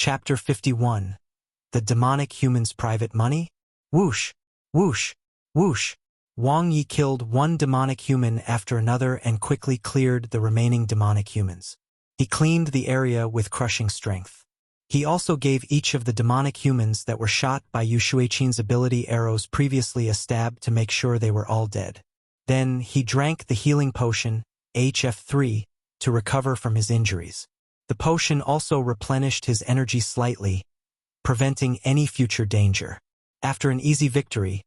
Chapter 51. The Demonic Human's Private Money? Whoosh, whoosh, whoosh. Wang Ye killed one demonic human after another and quickly cleared the remaining demonic humans. He cleaned the area with crushing strength. He also gave each of the demonic humans that were shot by Yu Shuiqin's ability arrows previously a stab to make sure they were all dead. Then he drank the healing potion, HF3, to recover from his injuries. The potion also replenished his energy slightly, preventing any future danger. After an easy victory,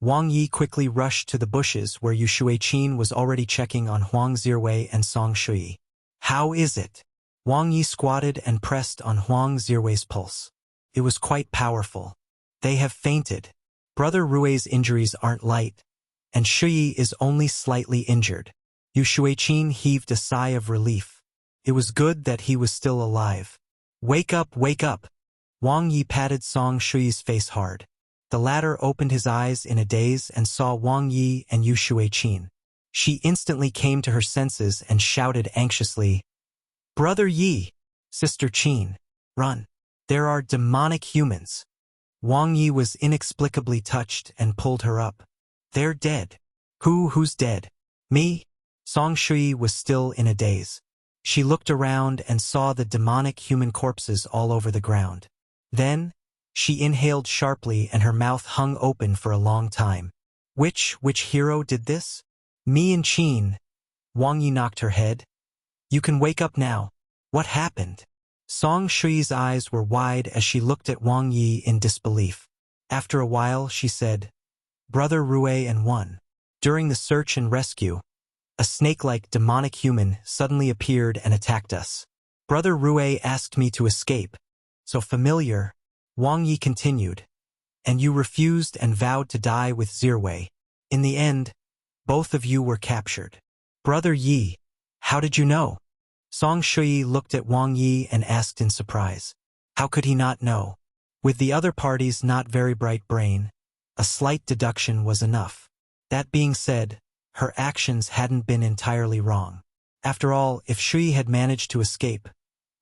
Wang Ye quickly rushed to the bushes where Yu Shuiqin was already checking on Huang Zirwei and Song Shui. "How is it?" Wang Ye squatted and pressed on Huang Zirwei's pulse. It was quite powerful. "They have fainted. Brother Rui's injuries aren't light, and Shui is only slightly injured." Yu Shuiqin heaved a sigh of relief. It was good that he was still alive. "Wake up, wake up!" Wang Ye patted Song Shui's face hard. The latter opened his eyes in a daze and saw Wang Ye and Yu Shuiqin. She instantly came to her senses and shouted anxiously, "Brother Yi! Sister Qin! Run! There are demonic humans!" Wang Ye was inexplicably touched and pulled her up. "They're dead." Who's dead? "Me?" Song Shui was still in a daze. She looked around and saw the demonic human corpses all over the ground. Then, she inhaled sharply and her mouth hung open for a long time. Which hero did this? "Me and Qin." Wang Yi knocked her head. "You can wake up now. What happened?" Song Shui's eyes were wide as she looked at Wang Yi in disbelief. After a while, she said, "Brother Rui and one." During the search and rescue, a snake-like demonic human suddenly appeared and attacked us. Brother Rui asked me to escape. "So familiar," Wang Yi continued. "And you refused and vowed to die with Zirwei. In the end, both of you were captured." "Brother Yi, how did you know?" Song Shui looked at Wang Yi and asked in surprise. How could he not know? With the other party's not very bright brain, a slight deduction was enough. That being said, her actions hadn't been entirely wrong. After all, if Shui had managed to escape,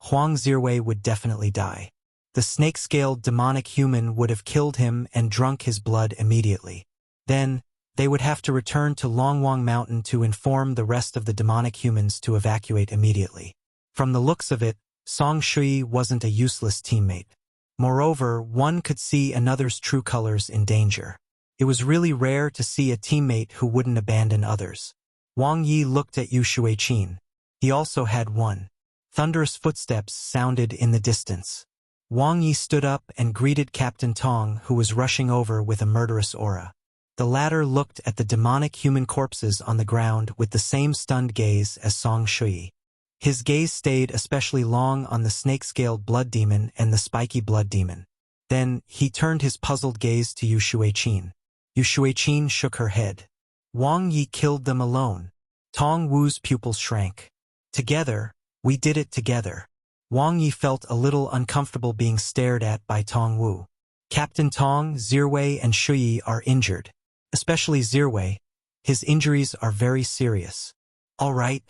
Huang Zirwei would definitely die. The snake-scaled demonic human would have killed him and drunk his blood immediately. Then, they would have to return to Longwang Mountain to inform the rest of the demonic humans to evacuate immediately. From the looks of it, Song Shui wasn't a useless teammate. Moreover, one could see another's true colors in danger. It was really rare to see a teammate who wouldn't abandon others. Wang Yi looked at Yu Shuiqin. He also had one. Thunderous footsteps sounded in the distance. Wang Yi stood up and greeted Captain Tong, who was rushing over with a murderous aura. The latter looked at the demonic human corpses on the ground with the same stunned gaze as Song Shui. His gaze stayed especially long on the snake-scaled blood demon and the spiky blood demon. Then, he turned his puzzled gaze to Yu Shuiqin. Yu Shuiqin shook her head. "Wang Yi killed them alone." Tong Wu's pupils shrank. "Together, we did it together." Wang Yi felt a little uncomfortable being stared at by Tong Wu. "Captain Tong, Zirwei, and Shui are injured. Especially Zirwei. His injuries are very serious." "All right."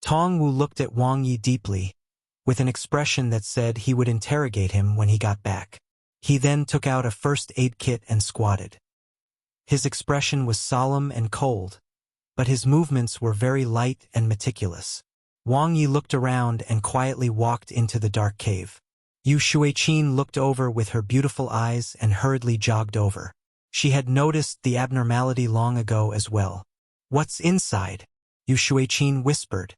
Tong Wu looked at Wang Yi deeply, with an expression that said he would interrogate him when he got back. He then took out a first aid kit and squatted. His expression was solemn and cold, but his movements were very light and meticulous. Wang Yi looked around and quietly walked into the dark cave. Yu Shuiqin looked over with her beautiful eyes and hurriedly jogged over. She had noticed the abnormality long ago as well. "What's inside?" Yu Shuiqin whispered.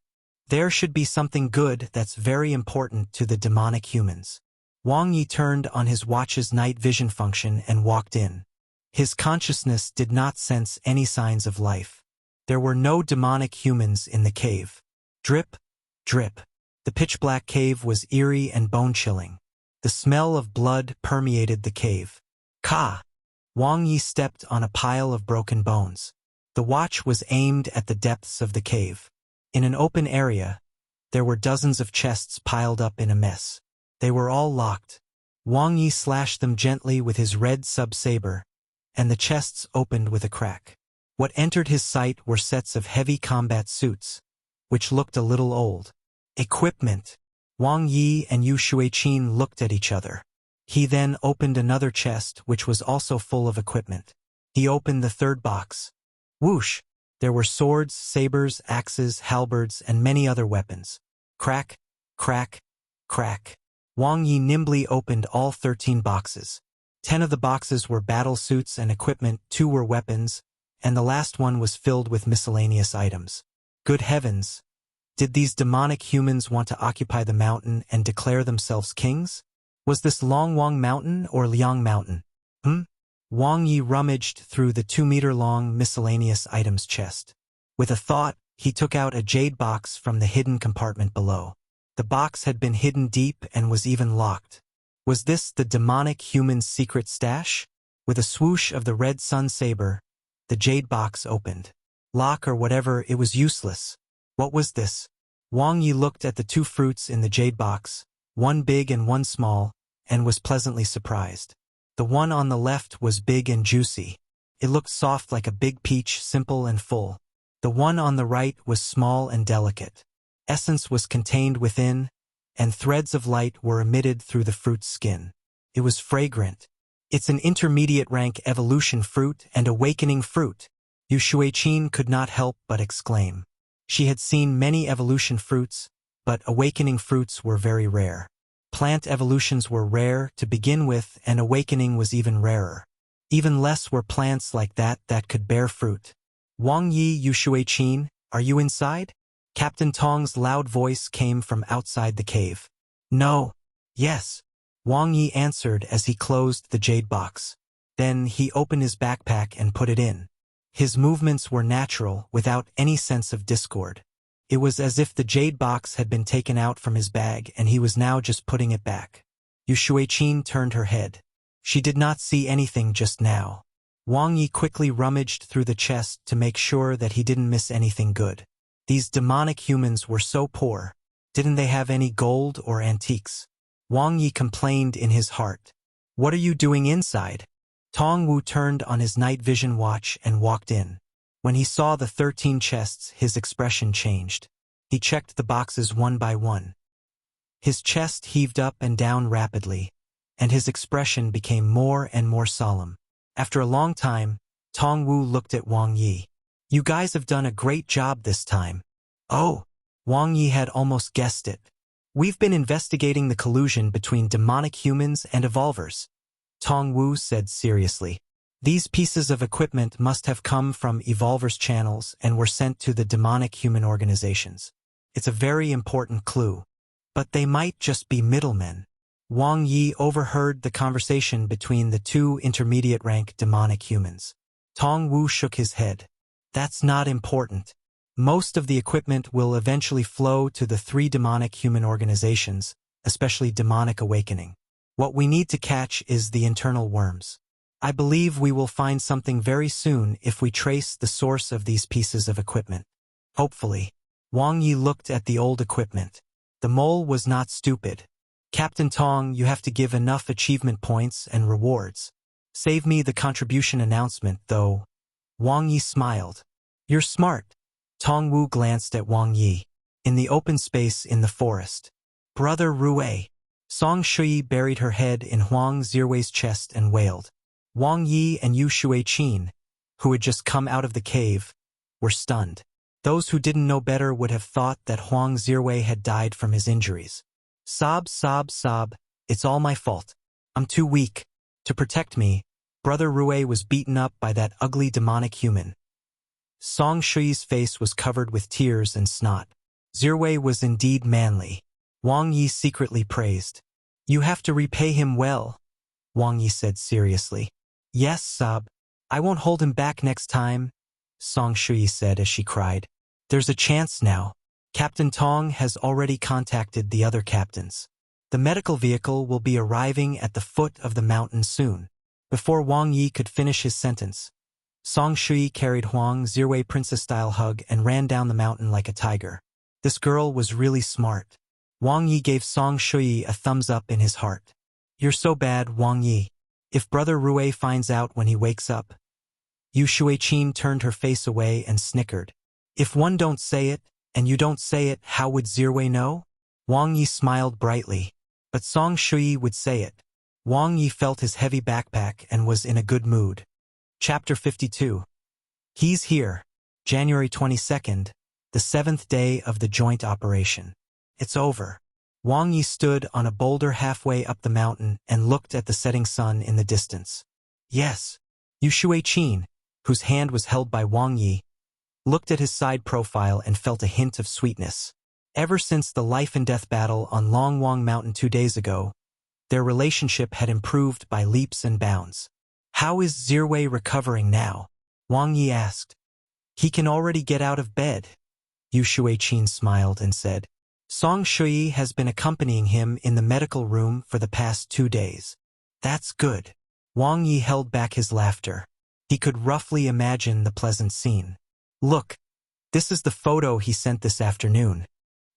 "There should be something good that's very important to the demonic humans." Wang Yi turned on his watch's night vision function and walked in. His consciousness did not sense any signs of life. There were no demonic humans in the cave. Drip, drip. The pitch-black cave was eerie and bone-chilling. The smell of blood permeated the cave. "Ka!" Wang Yi stepped on a pile of broken bones. The watch was aimed at the depths of the cave. In an open area, there were dozens of chests piled up in a mess. They were all locked. Wang Yi slashed them gently with his red sub-saber, and the chests opened with a crack. What entered his sight were sets of heavy combat suits, which looked a little old. Equipment. Wang Ye and Yu Shuiqin looked at each other. He then opened another chest which was also full of equipment. He opened the third box. Whoosh! There were swords, sabers, axes, halberds, and many other weapons. Crack, crack, crack. Wang Ye nimbly opened all 13 boxes. 10 of the boxes were battle suits and equipment, 2 were weapons, and the last one was filled with miscellaneous items. Good heavens! Did these demonic humans want to occupy the mountain and declare themselves kings? Was this Longwang Mountain or Liang Mountain? Wang Ye rummaged through the 2-meter-long miscellaneous items chest. With a thought, he took out a jade box from the hidden compartment below. The box had been hidden deep and was even locked. Was this the demonic human's secret stash? With a swoosh of the red sun saber, the jade box opened. Lock or whatever, it was useless. What was this? Wang Ye looked at the 2 fruits in the jade box, one big and one small, and was pleasantly surprised. The one on the left was big and juicy. It looked soft like a big peach, simple and full. The one on the right was small and delicate. Essence was contained within, and threads of light were emitted through the fruit's skin. It was fragrant. It's an intermediate rank evolution fruit and awakening fruit. Yu Shuiqin could not help but exclaim. She had seen many evolution fruits, but awakening fruits were very rare. Plant evolutions were rare to begin with, and awakening was even rarer. Even less were plants like that could bear fruit. Wang Ye, Yu Shuiqin, are you inside? Captain Tong's loud voice came from outside the cave. No. Yes. Wang Ye answered as he closed the jade box. Then he opened his backpack and put it in. His movements were natural, without any sense of discord. It was as if the jade box had been taken out from his bag and he was now just putting it back. Yu Shuiqin turned her head. She did not see anything just now. Wang Ye quickly rummaged through the chest to make sure that he didn't miss anything good. These demonic humans were so poor. Didn't they have any gold or antiques? Wang Ye complained in his heart. What are you doing inside? Tong Wu turned on his night vision watch and walked in. When he saw the 13 chests, his expression changed. He checked the boxes one by one. His chest heaved up and down rapidly, and his expression became more and more solemn. After a long time, Tong Wu looked at Wang Ye. You guys have done a great job this time. Oh, Wang Ye had almost guessed it. We've been investigating the collusion between demonic humans and evolvers. Tong Wu said seriously. These pieces of equipment must have come from evolvers' channels and were sent to the demonic human organizations. It's a very important clue. But they might just be middlemen. Wang Ye overheard the conversation between the 2 intermediate-rank demonic humans. Tong Wu shook his head. That's not important. Most of the equipment will eventually flow to the 3 demonic human organizations, especially Demonic Awakening. What we need to catch is the internal worms. I believe we will find something very soon if we trace the source of these pieces of equipment. Hopefully. Wang Ye looked at the old equipment. The mole was not stupid. Captain Tong, you have to give enough achievement points and rewards. Save me the contribution announcement, though. Wang Ye smiled. You're smart. Tong Wu glanced at Wang Ye. In the open space in the forest. Brother Rue. Song Shui buried her head in Huang Zirwei's chest and wailed. Wang Ye and Yu Shuiqin, who had just come out of the cave, were stunned. Those who didn't know better would have thought that Huang Zirwei had died from his injuries. Sob, sob, sob, it's all my fault. I'm too weak. To protect me, Brother Rue was beaten up by that ugly demonic human. Song Shui's face was covered with tears and snot. Zirwei was indeed manly. Wang Ye secretly praised. You have to repay him well, Wang Ye said seriously. Yes, Sob. I won't hold him back next time, Song Shui said as she cried. There's a chance now. Captain Tong has already contacted the other captains. The medical vehicle will be arriving at the foot of the mountain soon. Before Wang Ye could finish his sentence, Song Shui carried Huang Zirwei princess-style hug and ran down the mountain like a tiger. This girl was really smart. Wang Ye gave Song Shui a thumbs up in his heart. You're so bad, Wang Ye. If Brother Rue finds out when he wakes up. Yu Shuiqin turned her face away and snickered. If one don't say it, and you don't say it, how would Zirwei know? Wang Ye smiled brightly. But Song Shui would say it. Wang Ye felt his heavy backpack and was in a good mood. Chapter 52. He's here. January 22nd, the 7th day of the joint operation. It's over. Wang Ye stood on a boulder halfway up the mountain and looked at the setting sun in the distance. Yes. Yu Shuai-chin, whose hand was held by Wang Ye, looked at his side profile and felt a hint of sweetness. Ever since the life-and-death battle on Long Wang Mountain 2 days ago, their relationship had improved by leaps and bounds. How is Zirwei recovering now? Wang Ye asked. He can already get out of bed. Yu Shuai-chin smiled and said, Song Shui has been accompanying him in the medical room for the past 2 days. That's good. Wang Ye held back his laughter. He could roughly imagine the pleasant scene. Look, this is the photo he sent this afternoon.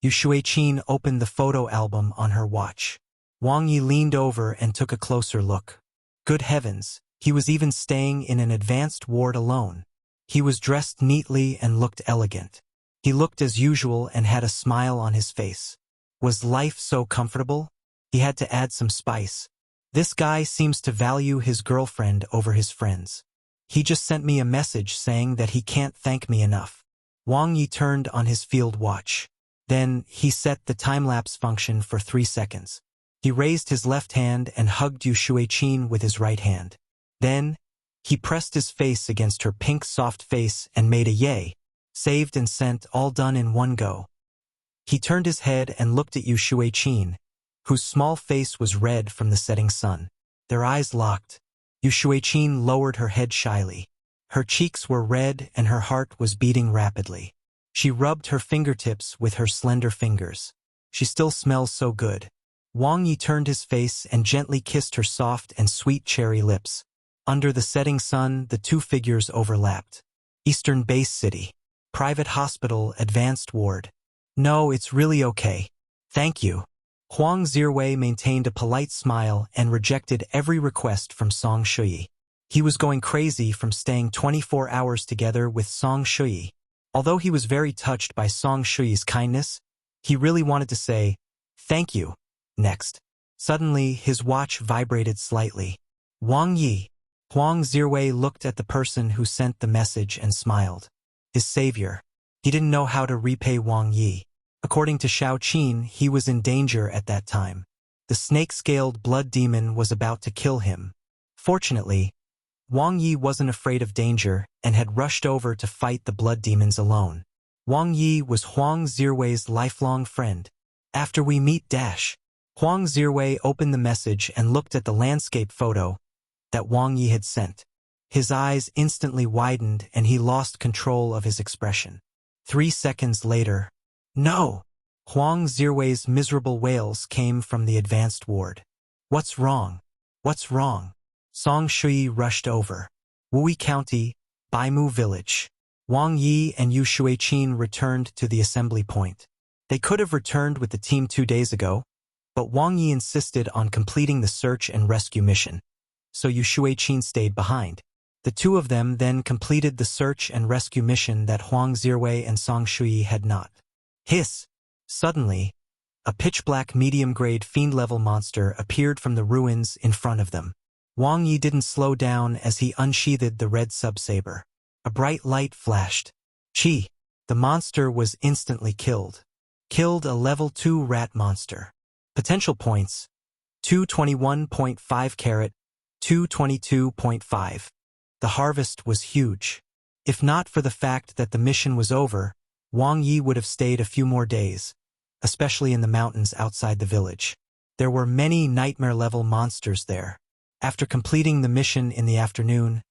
Yu Shuai-chin opened the photo album on her watch. Wang Ye leaned over and took a closer look. Good heavens, he was even staying in an advanced ward alone. He was dressed neatly and looked elegant. He looked as usual and had a smile on his face. Was life so comfortable? He had to add some spice. This guy seems to value his girlfriend over his friends. He just sent me a message saying that he can't thank me enough. Wang Ye turned on his field watch. Then, he set the time-lapse function for 3 seconds. He raised his left hand and hugged Yu Shuai-chin with his right hand. Then, he pressed his face against her pink soft face and made a yay, saved and sent, all done in one go. He turned his head and looked at Yu Shuai-chin, whose small face was red from the setting sun. Their eyes locked. Yu Shuai-chin lowered her head shyly. Her cheeks were red and her heart was beating rapidly. She rubbed her fingertips with her slender fingers. She still smells so good. Wang Ye turned his face and gently kissed her soft and sweet cherry lips. Under the setting sun, the two figures overlapped. Eastern Base City. Private hospital, advanced ward. No, it's really okay. Thank you. Huang Zirwei maintained a polite smile and rejected every request from Song Shui. He was going crazy from staying 24 hours together with Song Shui. Although he was very touched by Song Shui's kindness, he really wanted to say, thank you. Next. Suddenly, his watch vibrated slightly. Wang Ye. Huang Zirwei looked at the person who sent the message and smiled. His savior. He didn't know how to repay Wang Ye. According to Xiao Qin, he was in danger at that time. The snake-scaled blood demon was about to kill him. Fortunately, Wang Ye wasn't afraid of danger and had rushed over to fight the blood demons alone. Wang Ye was Huang Zirwei's lifelong friend. After we meet dash. Huang Zirwei opened the message and looked at the landscape photo that Wang Ye had sent. His eyes instantly widened and he lost control of his expression. 3 seconds later, no! Huang Zirwei's miserable wails came from the advanced ward. What's wrong? What's wrong? Song Shui rushed over. Wui County, Baimu Village. Wang Ye and Yu Shuai-chin returned to the assembly point. They could have returned with the team 2 days ago, but Wang Ye insisted on completing the search and rescue mission, so Yu Shuai-chin stayed behind. The two of them then completed the search and rescue mission that Huang Zirwei and Song Shui had not. Hiss! Suddenly, a pitch-black medium-grade fiend-level monster appeared from the ruins in front of them. Wang Ye didn't slow down as he unsheathed the red sub-saber. A bright light flashed. Chi! The monster was instantly killed. Killed a level 2 rat monster. Potential points: 221.5 carat, 222.5. The harvest was huge. If not for the fact that the mission was over, Wang Ye would have stayed a few more days, especially in the mountains outside the village. There were many nightmare-level monsters there. After completing the mission in the afternoon,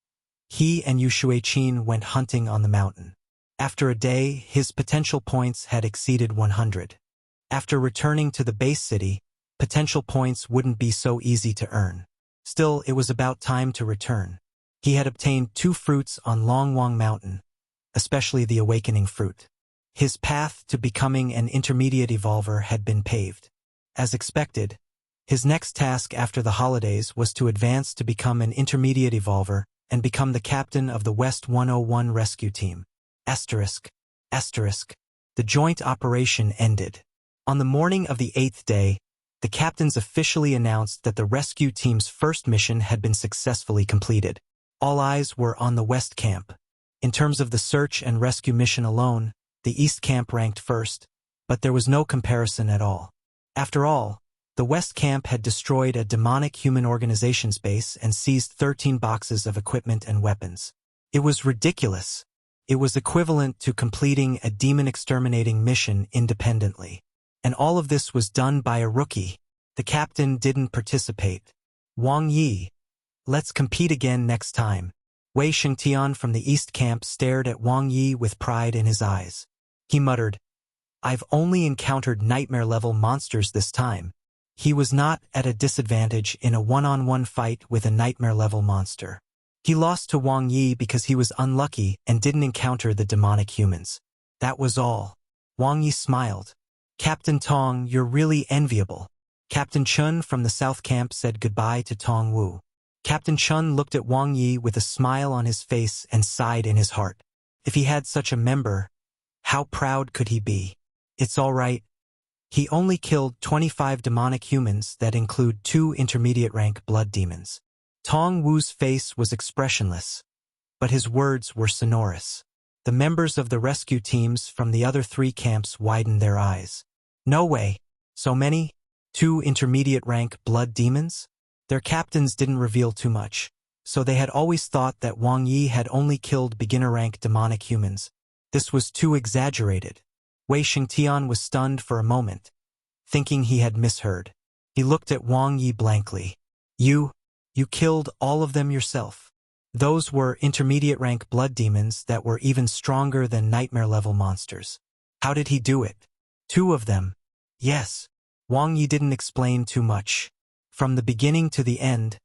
he and Yu Shuai-chin went hunting on the mountain. After a day, his potential points had exceeded 100. After returning to the base city, potential points wouldn't be so easy to earn. Still, it was about time to return. He had obtained 2 fruits on Long Wang Mountain, especially the awakening fruit. His path to becoming an intermediate evolver had been paved. As expected, his next task after the holidays was to advance to become an intermediate evolver and become the captain of the West 101 rescue team. ****. The joint operation ended. On the morning of the 8th day, the captains officially announced that the rescue team's first mission had been successfully completed. All eyes were on the West Camp. In terms of the search and rescue mission alone, the East Camp ranked first, but there was no comparison at all. After all, the West Camp had destroyed a demonic human organization's base and seized 13 boxes of equipment and weapons. It was ridiculous. It was equivalent to completing a demon-exterminating mission independently. And all of this was done by a rookie. The captain didn't participate. Wang Ye. Let's compete again next time. Wei Shengtian from the East Camp stared at Wang Ye with pride in his eyes. He muttered, "I've only encountered nightmare-level monsters this time." He was not at a disadvantage in a one-on-one fight with a nightmare-level monster. He lost to Wang Ye because he was unlucky and didn't encounter the demonic humans. That was all. Wang Ye smiled. "Captain Tong, you're really enviable." Captain Chun from the South Camp said goodbye to Tong Wu. Captain Chun looked at Wang Ye with a smile on his face and sighed in his heart. If he had such a member, how proud could he be? It's all right. He only killed 25 demonic humans that include 2 intermediate-rank blood demons. Tong Wu's face was expressionless, but his words were sonorous. The members of the rescue teams from the other 3 camps widened their eyes. No way. So many? 2 intermediate-rank blood demons? Their captains didn't reveal too much, so they had always thought that Wang Ye had only killed beginner-rank demonic humans. This was too exaggerated. Wei Shengtian was stunned for a moment, thinking he had misheard. He looked at Wang Ye blankly. You killed all of them yourself. Those were intermediate-rank blood demons that were even stronger than nightmare-level monsters. How did he do it? 2 of them. Yes. Wang Ye didn't explain too much. From the beginning to the end,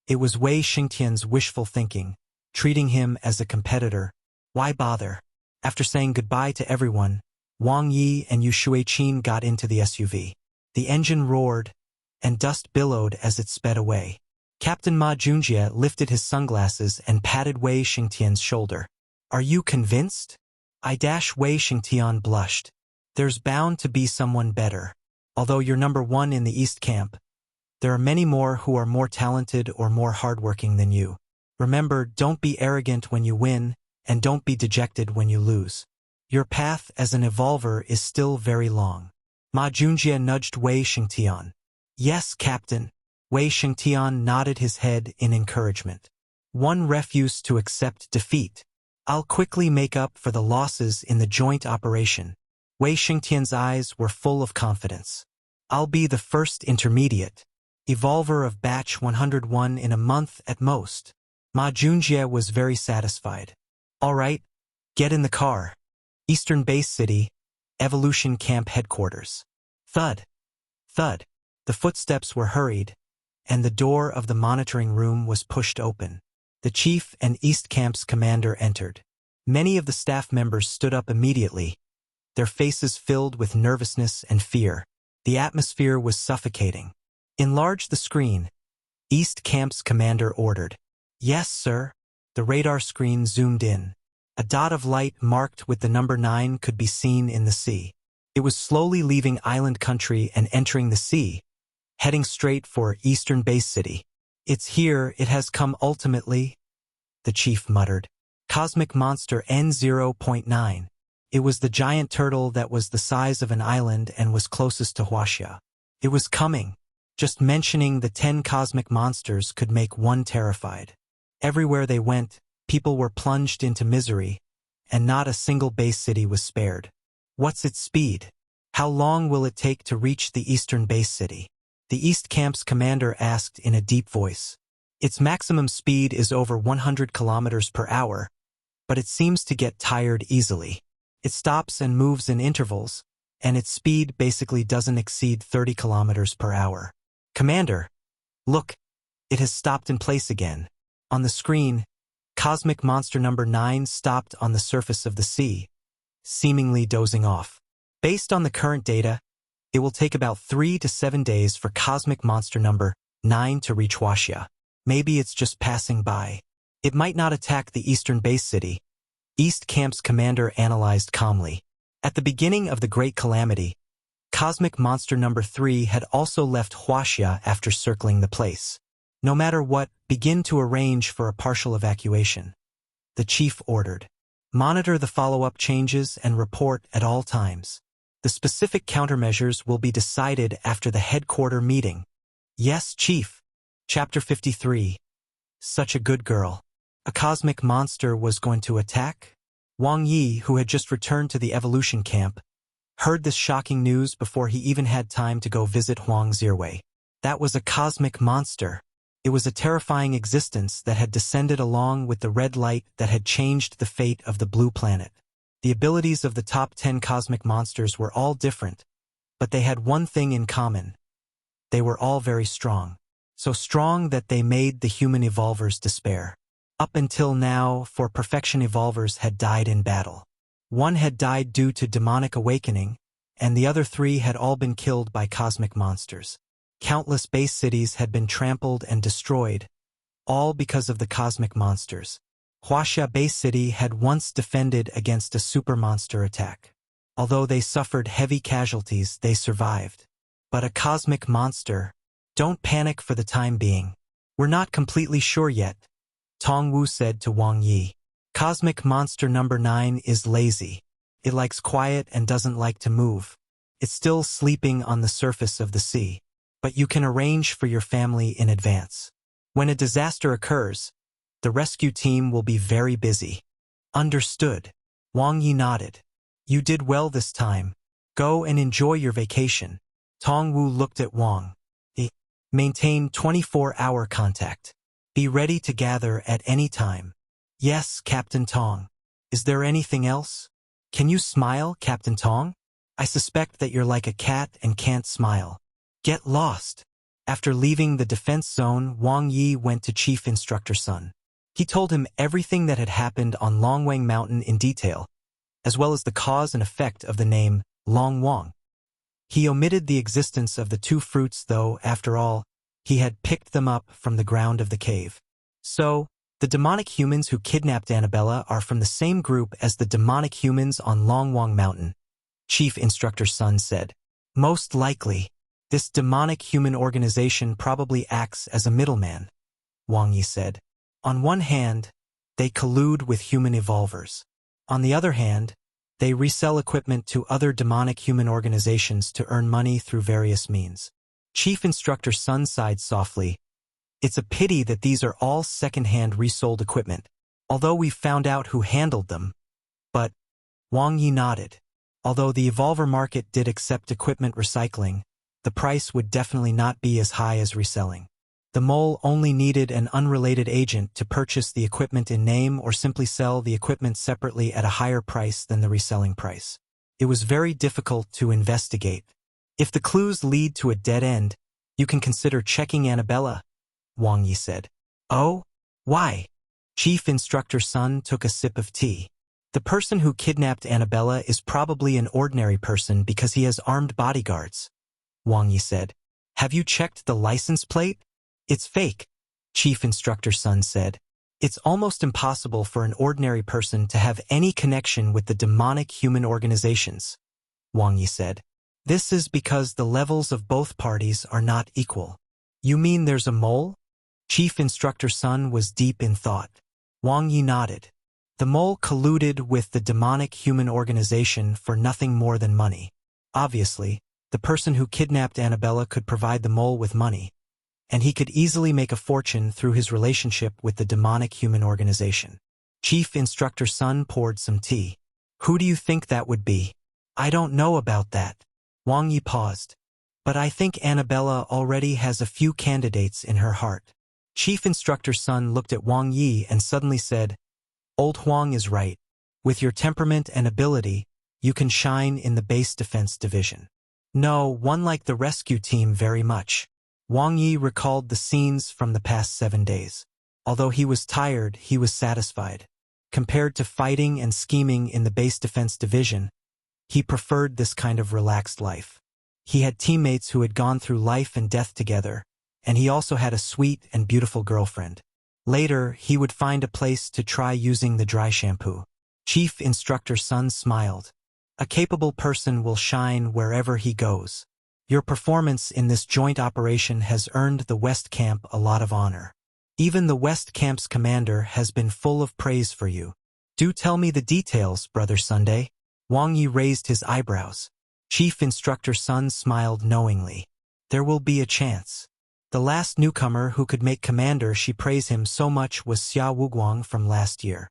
it was Wei Shengtian's wishful thinking, treating him as a competitor. Why bother? After saying goodbye to everyone, Wang Ye and Yu Shuiqin got into the SUV. The engine roared, and dust billowed as it sped away. Captain Ma Junjie lifted his sunglasses and patted Wei Shengtian's shoulder. "Are you convinced?" Wei Shengtian blushed. "There's bound to be someone better. Although you're number 1 in the East Camp, there are many more who are more talented or more hardworking than you. Remember, don't be arrogant when you win, and don't be dejected when you lose. Your path as an evolver is still very long." Ma Junjie nudged Wei Shengtian. "Yes, Captain." Wei Shengtian nodded his head in encouragement. "One refused to accept defeat. I'll quickly make up for the losses in the joint operation." Wei Shengtian's eyes were full of confidence. "I'll be the first intermediate evolver of batch 101 in a month at most." Ma Junjie was very satisfied. "All right, get in the car." Eastern Base City, Evolution Camp Headquarters. Thud. Thud. The footsteps were hurried, and the door of the monitoring room was pushed open. The chief and East Camp's commander entered. Many of the staff members stood up immediately, their faces filled with nervousness and fear. The atmosphere was suffocating. "Enlarge the screen," East Camp's commander ordered. "Yes, sir." The radar screen zoomed in. A dot of light marked with the number 9 could be seen in the sea. It was slowly leaving island country and entering the sea, heading straight for Eastern Base City. "It's here, it has come ultimately," the chief muttered. Cosmic monster N0.9. It was the giant turtle that was the size of an island and was closest to Huaxia. It was coming. Just mentioning the 10 cosmic monsters could make one terrified. Everywhere they went, people were plunged into misery, and not a single base city was spared. What's its speed? How long will it take to reach the Eastern Base City? The East Camp's commander asked in a deep voice. Its maximum speed is over 100 kilometers per hour, but it seems to get tired easily. It stops and moves in intervals, and its speed basically doesn't exceed 30 kilometers per hour. "Commander, look, it has stopped in place again." On the screen, cosmic monster number 9 stopped on the surface of the sea, seemingly dozing off. Based on the current data, it will take about 3 to 7 days for cosmic monster number 9 to reach Huaxia. Maybe it's just passing by. It might not attack the Eastern Base City, East Camp's commander analyzed calmly. At the beginning of the Great Calamity, Cosmic Monster number 3 had also left Huaxia after circling the place. No matter what, begin to arrange for a partial evacuation. The chief ordered. Monitor the follow-up changes and report at all times. The specific countermeasures will be decided after the headquarter meeting. Yes, Chief. Chapter 53. Such a good girl. A cosmic monster was going to attack? Wang Ye, who had just returned to the evolution camp, heard this shocking news before he even had time to go visit Huang Zirwei. That was a cosmic monster. It was a terrifying existence that had descended along with the red light that had changed the fate of the blue planet. The abilities of the top 10 cosmic monsters were all different, but they had one thing in common. They were all very strong. So strong that they made the human evolvers despair. Up until now, 4 perfection evolvers had died in battle. 1 had died due to demonic awakening, and the other 3 had all been killed by cosmic monsters. Countless base cities had been trampled and destroyed, all because of the cosmic monsters. Huaxia Base City had once defended against a super monster attack. Although they suffered heavy casualties, they survived. But a cosmic monster? Don't panic for the time being. We're not completely sure yet, Tong Wu said to Wang Yi. Cosmic monster number 9 is lazy. It likes quiet and doesn't like to move. It's still sleeping on the surface of the sea. But you can arrange for your family in advance. When a disaster occurs, the rescue team will be very busy. Understood. Wang Yi nodded. You did well this time. Go and enjoy your vacation. Tong Wu looked at Wang. Maintain 24-hour contact. Be ready to gather at any time. Yes, Captain Tong. Is there anything else? Can you smile, Captain Tong? I suspect that you're like a cat and can't smile. Get lost. After leaving the defense zone, Wang Yi went to Chief Instructor Sun. He told him everything that had happened on Longwang Mountain in detail, as well as the cause and effect of the name Long Wang. He omitted the existence of the 2 fruits, though, after all, he had picked them up from the ground of the cave. So, the demonic humans who kidnapped Annabella are from the same group as the demonic humans on Longwang Mountain, Chief Instructor Sun said. Most likely. This demonic human organization probably acts as a middleman, Wang Yi said. On one hand, they collude with human evolvers. On the other hand, they resell equipment to other demonic human organizations to earn money through various means. Chief Instructor Sun sighed softly. It's a pity that these are all second-hand resold equipment, although we've found out who handled them. But, Wang Yi nodded. Although the evolver market did accept equipment recycling, the price would definitely not be as high as reselling. The mole only needed an unrelated agent to purchase the equipment in name or simply sell the equipment separately at a higher price than the reselling price. It was very difficult to investigate. If the clues lead to a dead end, you can consider checking Annabella, Wang Yi said. Oh? Why? Chief Instructor Sun took a sip of tea. The person who kidnapped Annabella is probably an ordinary person because he has armed bodyguards, Wang Yi said. Have you checked the license plate? It's fake, Chief Instructor Sun said. It's almost impossible for an ordinary person to have any connection with the demonic human organizations, Wang Yi said. This is because the levels of both parties are not equal. You mean there's a mole? Chief Instructor Sun was deep in thought. Wang Yi nodded. The mole colluded with the demonic human organization for nothing more than money. Obviously, the person who kidnapped Annabella could provide the mole with money, and he could easily make a fortune through his relationship with the demonic human organization. Chief Instructor Sun poured some tea. Who do you think that would be? I don't know about that. Wang Yi paused. But I think Annabella already has a few candidates in her heart. Chief Instructor Sun looked at Wang Yi and suddenly said, Old Huang is right. With your temperament and ability, you can shine in the base defense division. No, one like the rescue team very much. Wang Yi recalled the scenes from the past 7 days. Although he was tired, he was satisfied. Compared to fighting and scheming in the base defense division, he preferred this kind of relaxed life. He had teammates who had gone through life and death together, and he also had a sweet and beautiful girlfriend. Later, he would find a place to try using the dry shampoo. Chief Instructor Sun smiled. A capable person will shine wherever he goes. Your performance in this joint operation has earned the West Camp a lot of honor. Even the West Camp's commander has been full of praise for you. Do tell me the details, Brother Sunday. Wang Ye raised his eyebrows. Chief Instructor Sun smiled knowingly. There will be a chance. The last newcomer who could make commander she praised him so much was Xia Wuguang from last year.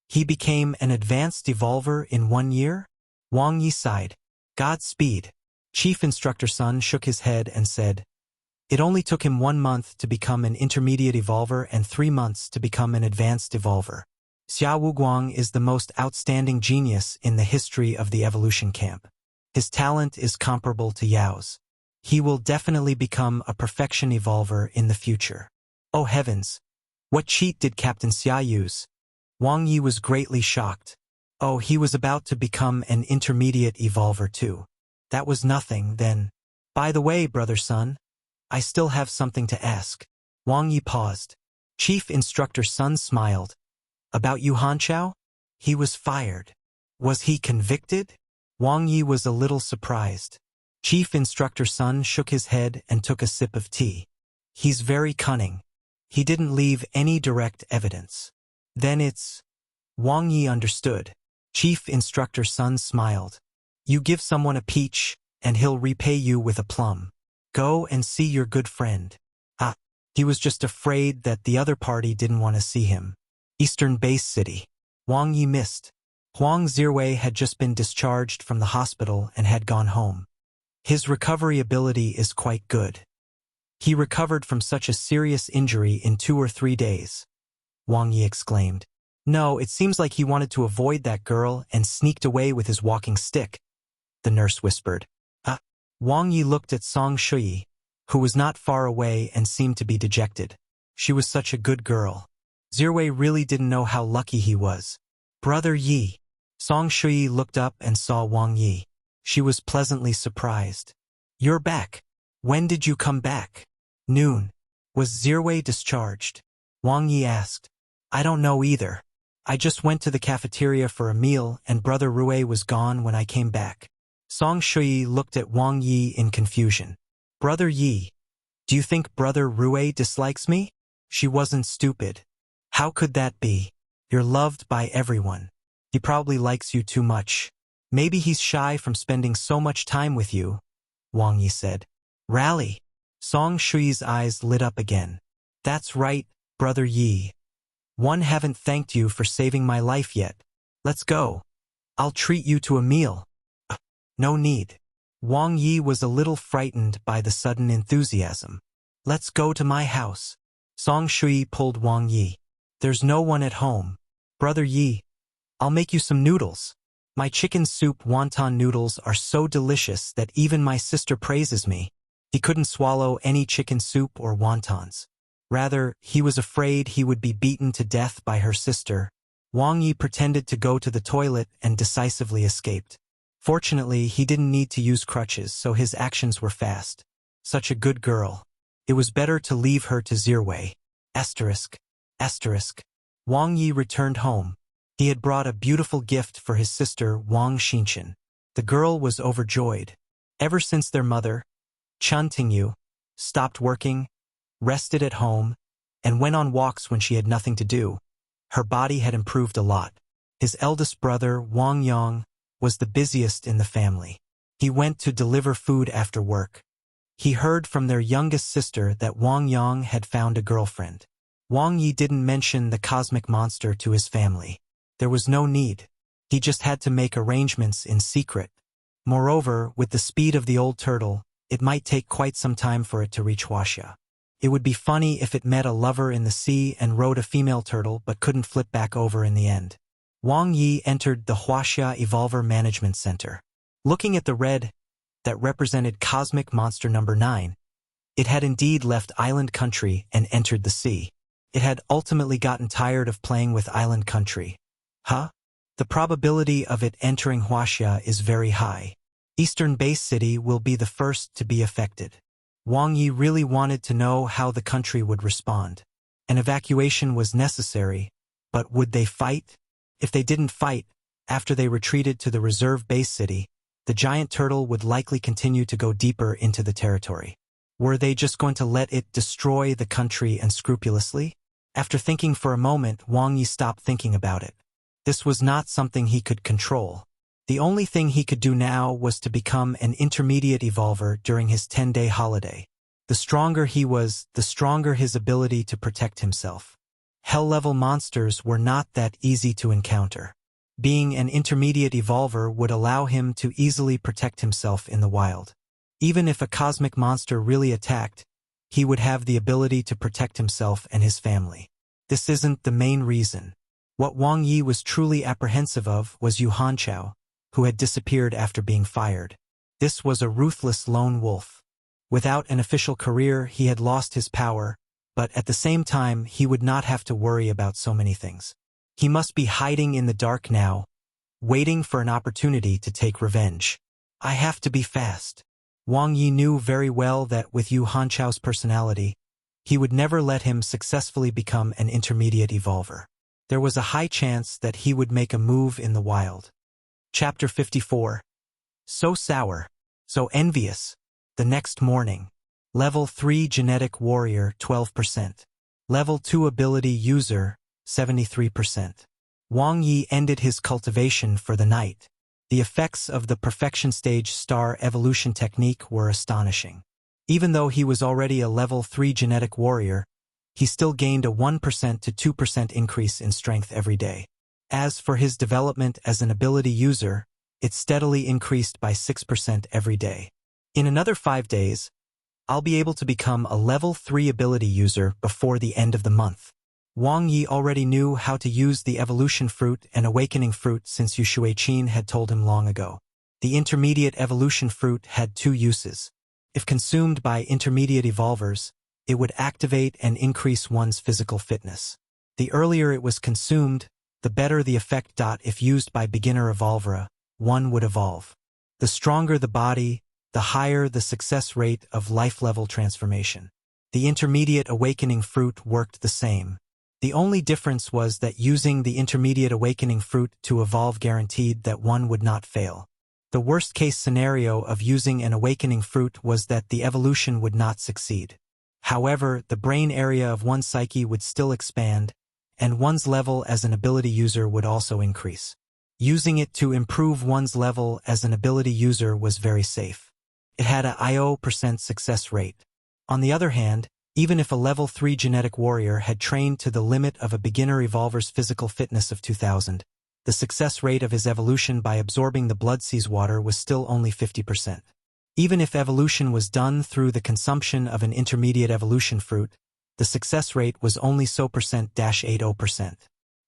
He became an advanced evolver in 1 year? Wang Ye sighed. Godspeed. Chief Instructor Sun shook his head and said, it only took him 1 month to become an intermediate evolver and 3 months to become an advanced evolver. Xia Wuguang is the most outstanding genius in the history of the evolution camp. His talent is comparable to Yao's. He will definitely become a perfection evolver in the future. Oh heavens! What cheat did Captain Xia use? Wang Ye was greatly shocked. Oh, he was about to become an intermediate evolver too. That was nothing, then. By the way, Brother Sun, I still have something to ask. Wang Ye paused. Chief Instructor Sun smiled. About Yu Hanchao? He was fired. Was he convicted? Wang Ye was a little surprised. Chief Instructor Sun shook his head and took a sip of tea. He's very cunning. He didn't leave any direct evidence. Then it's... Wang Ye understood. Chief Instructor Sun smiled. You give someone a peach, and he'll repay you with a plum. Go and see your good friend. Ah, he was just afraid that the other party didn't want to see him. Eastern Base City. Wang Ye missed. Huang Zirwei had just been discharged from the hospital and had gone home. His recovery ability is quite good. He recovered from such a serious injury in 2 or 3 days. Wang Ye exclaimed. No, it seems like he wanted to avoid that girl and sneaked away with his walking stick. The nurse whispered. Wang Ye looked at Song Shui, who was not far away and seemed to be dejected. She was such a good girl. Zirwei really didn't know how lucky he was. Brother Yi. Song Shui looked up and saw Wang Ye. She was pleasantly surprised. You're back. When did you come back? Noon. Was Zirwei discharged? Wang Ye asked. I don't know either. I just went to the cafeteria for a meal and Brother Rui was gone when I came back. Song Shui looked at Wang Yi in confusion. Brother Yi, do you think Brother Rui dislikes me? She wasn't stupid. How could that be? You're loved by everyone. He probably likes you too much. Maybe he's shy from spending so much time with you, Wang Yi said. Rally. Song Shui's eyes lit up again. That's right, Brother Yi. One haven't thanked you for saving my life yet. Let's go. I'll treat you to a meal. No need. Wang Yi was a little frightened by the sudden enthusiasm. Let's go to my house. Song Shui pulled Wang Yi. There's no one at home. Brother Yi, I'll make you some noodles. My chicken soup wonton noodles are so delicious that even my sister praises me. He couldn't swallow any chicken soup or wontons. Rather, he was afraid he would be beaten to death by her sister. Wang Yi pretended to go to the toilet and decisively escaped. Fortunately, he didn't need to use crutches, so his actions were fast. Such a good girl. It was better to leave her to Zirwei. Asterisk. Wang Yi returned home. He had brought a beautiful gift for his sister, Wang Xinchen. The girl was overjoyed. Ever since their mother, Chun Tingyu, stopped working, rested at home, and went on walks when she had nothing to do, her body had improved a lot. His eldest brother, Wang Yang, was the busiest in the family. He went to deliver food after work. He heard from their youngest sister that Wang Yang had found a girlfriend. Wang Yi didn't mention the cosmic monster to his family. There was no need. He just had to make arrangements in secret. Moreover, with the speed of the old turtle, it might take quite some time for it to reach Huaxia. It would be funny if it met a lover in the sea and rode a female turtle but couldn't flip back over in the end. Wang Yi entered the Huaxia Evolver Management Center. Looking at the red that represented Cosmic Monster number 9, it had indeed left Island Country and entered the sea. It had ultimately gotten tired of playing with Island Country. The probability of it entering Huaxia is very high. Eastern Base City will be the first to be affected. Wang Yi really wanted to know how the country would respond. An evacuation was necessary, but would they fight? If they didn't fight, After they retreated to the reserve base city, the giant turtle would likely continue to go deeper into the territory. Were they just going to let it destroy the country unscrupulously? After thinking for a moment, Wang Ye stopped thinking about it. This was not something he could control. The only thing he could do now was to become an intermediate evolver during his 10-day holiday. The stronger he was, the stronger his ability to protect himself. Hell-level monsters were not that easy to encounter. Being an intermediate evolver would allow him to easily protect himself in the wild. Even if a cosmic monster really attacked, he would have the ability to protect himself and his family. This isn't the main reason. What Wang Ye was truly apprehensive of was Yu Hanchao, who had disappeared after being fired. This was a ruthless lone wolf. Without an official career, he had lost his power, but at the same time, he would not have to worry about so many things. He must be hiding in the dark now, waiting for an opportunity to take revenge. I have to be fast. Wang Ye knew very well that with Yu Hanchao's personality, he would never let him successfully become an intermediate evolver. There was a high chance that he would make a move in the wild. Chapter 54. So sour, so envious. The next morning. Level 3 Genetic Warrior 12%. Level 2 Ability User 73%. Wang Ye ended his cultivation for the night. The effects of the Perfection Stage Star Evolution technique were astonishing. Even though he was already a Level 3 Genetic Warrior, he still gained a 1% to 2% increase in strength every day. As for his development as an ability user, it steadily increased by 6% every day. In another 5 days, I'll be able to become a Level 3 ability user before the end of the month. Wang Ye already knew how to use the Evolution Fruit and Awakening Fruit since Yu Shuiqin had told him long ago. The Intermediate Evolution Fruit had 2 uses. If consumed by intermediate evolvers, it would activate and increase one's physical fitness. The earlier it was consumed, the better the effect. If used by beginner evolvera, one would evolve. The stronger the body, the higher the success rate of life-level transformation. The Intermediate Awakening Fruit worked the same. The only difference was that using the Intermediate Awakening Fruit to evolve guaranteed that one would not fail. The worst-case scenario of using an Awakening Fruit was that the evolution would not succeed. However, the brain area of one's psyche would still expand, and one's level as an ability user would also increase. Using it to improve one's level as an ability user was very safe. It had a IO% success rate. On the other hand, even if a Level 3 genetic warrior had trained to the limit of a beginner evolver's physical fitness of 2000, the success rate of his evolution by absorbing the blood seawater was still only 50%. Even if evolution was done through the consumption of an intermediate evolution fruit, the success rate was only so %-80%.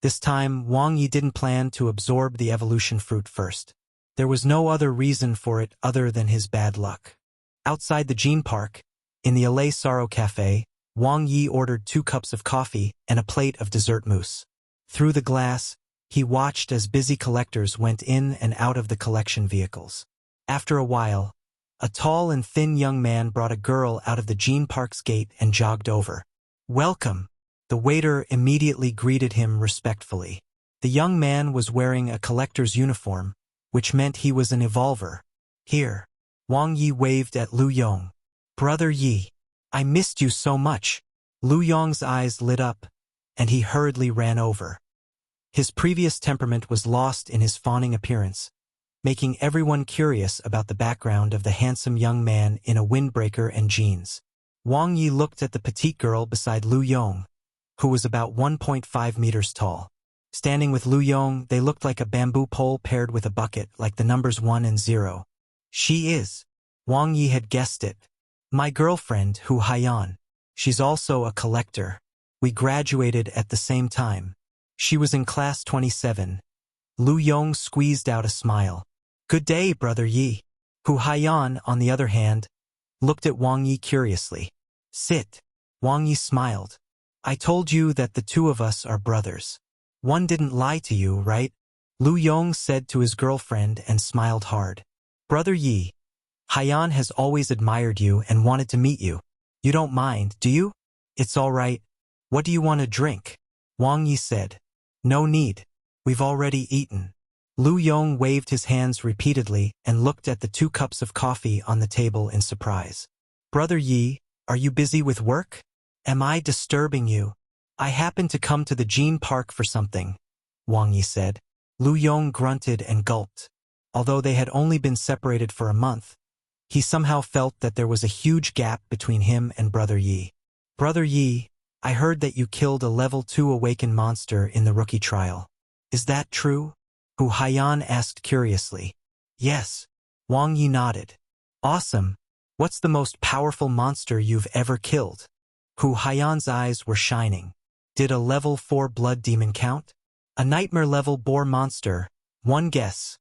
This time, Wang Ye didn't plan to absorb the evolution fruit first. There was no other reason for it other than his bad luck. Outside the Gene Park, in the Allée Sorrow Café, Wang Ye ordered 2 cups of coffee and a plate of dessert mousse. Through the glass, he watched as busy collectors went in and out of the collection vehicles. After a while, a tall and thin young man brought a girl out of the Gene Park's gate and jogged over. "Welcome." The waiter immediately greeted him respectfully. The young man was wearing a collector's uniform, which meant he was an evolver. "Here." Wang Ye waved at Lu Yong. "Brother Yi, I missed you so much." Lu Yong's eyes lit up, and he hurriedly ran over. His previous temperament was lost in his fawning appearance, making everyone curious about the background of the handsome young man in a windbreaker and jeans. Wang Ye looked at the petite girl beside Lu Yong, who was about 1.5 meters tall. Standing with Lu Yong, they looked like a bamboo pole paired with a bucket, like the numbers 1 and 0. "She is." Wang Ye had guessed it. "My girlfriend, Hu Haiyan. She's also a collector. We graduated at the same time. She was in class 27. Lu Yong squeezed out a smile. "Good day, Brother Yi." Hu Haiyan, on the other hand, looked at Wang Yi curiously. "Sit." Wang Yi smiled. "I told you that the 2 of us are brothers. One didn't lie to you, right?" Lu Yong said to his girlfriend and smiled hard. "Brother Yi, Haiyan has always admired you and wanted to meet you. You don't mind, do you?" "It's all right. What do you want to drink?" Wang Yi said. "No need. We've already eaten." Lu Yong waved his hands repeatedly and looked at the 2 cups of coffee on the table in surprise. Brother Yi, are you busy with work? Am I disturbing you? I happened to come to the Gene Park for something, Wang Ye said. Lu Yong grunted and gulped. Although they had only been separated for a month, he somehow felt that there was a huge gap between him and Brother Yi. Brother Yi, I heard that you killed a level 2 awakened monster in the rookie trial. Is that true? Hu Haiyan asked curiously. Yes. Wang Ye nodded. Awesome. What's the most powerful monster you've ever killed? Hu Haiyan's eyes were shining. Did a level 4 blood demon count? A nightmare level boar monster. One guess,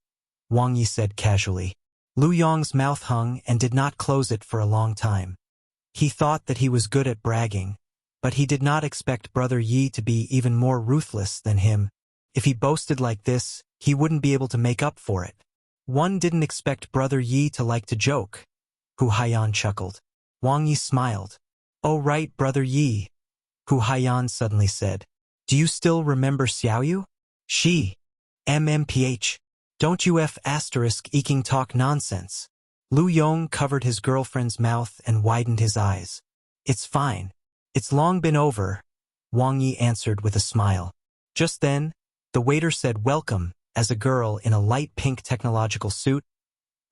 Wang Ye said casually. Lu Yong's mouth hung and did not close it for a long time. He thought that he was good at bragging, but he did not expect Brother Yi to be even more ruthless than him. If he boasted like this, he wouldn't be able to make up for it. One didn't expect Brother Yi to like to joke. Hu Haiyan chuckled. Wang Ye smiled. Oh right, Brother Yi, Hu Haiyan suddenly said. Do you still remember Xiaoyu? She. MMPH. Don't you eking talk nonsense. Lu Yong covered his girlfriend's mouth and widened his eyes. It's fine. It's long been over, Wang Ye answered with a smile. Just then, the waiter said welcome as a girl in a light pink technological suit,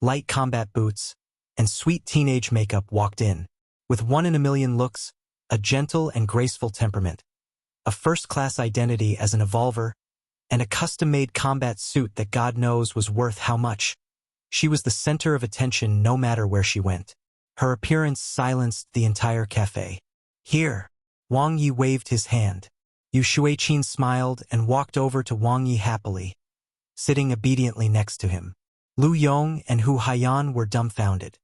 light combat boots, and sweet teenage makeup walked in. With 1 in a million looks, a gentle and graceful temperament, a first-class identity as an evolver, and a custom-made combat suit that God knows was worth how much. She was the center of attention no matter where she went. Her appearance silenced the entire cafe. Here, Wang Ye waved his hand. Yu Shuiqin smiled and walked over to Wang Ye happily, sitting obediently next to him. Lu Yong and Hu Haiyan were dumbfounded,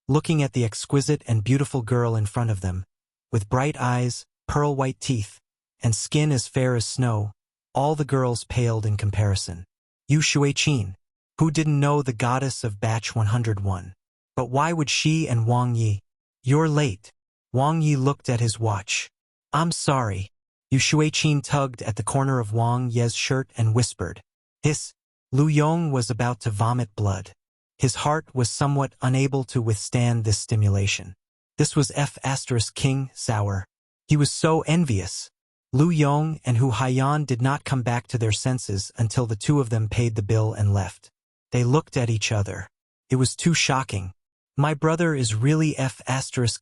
looking at the exquisite and beautiful girl in front of them, with bright eyes, pearl-white teeth, and skin as fair as snow. All the girls paled in comparison. Yu Shuiqin, who didn't know the goddess of batch 101. But why would she and Wang Ye? You're late. Wang Ye looked at his watch. I'm sorry. Yu Shuiqin tugged at the corner of Wang Ye's shirt and whispered. Hiss. Lu Yong was about to vomit blood. His heart was somewhat unable to withstand this stimulation. This was King sour. He was so envious. Lu Yong and Hu Haiyan did not come back to their senses until the 2 of them paid the bill and left. They looked at each other. It was too shocking. My brother is really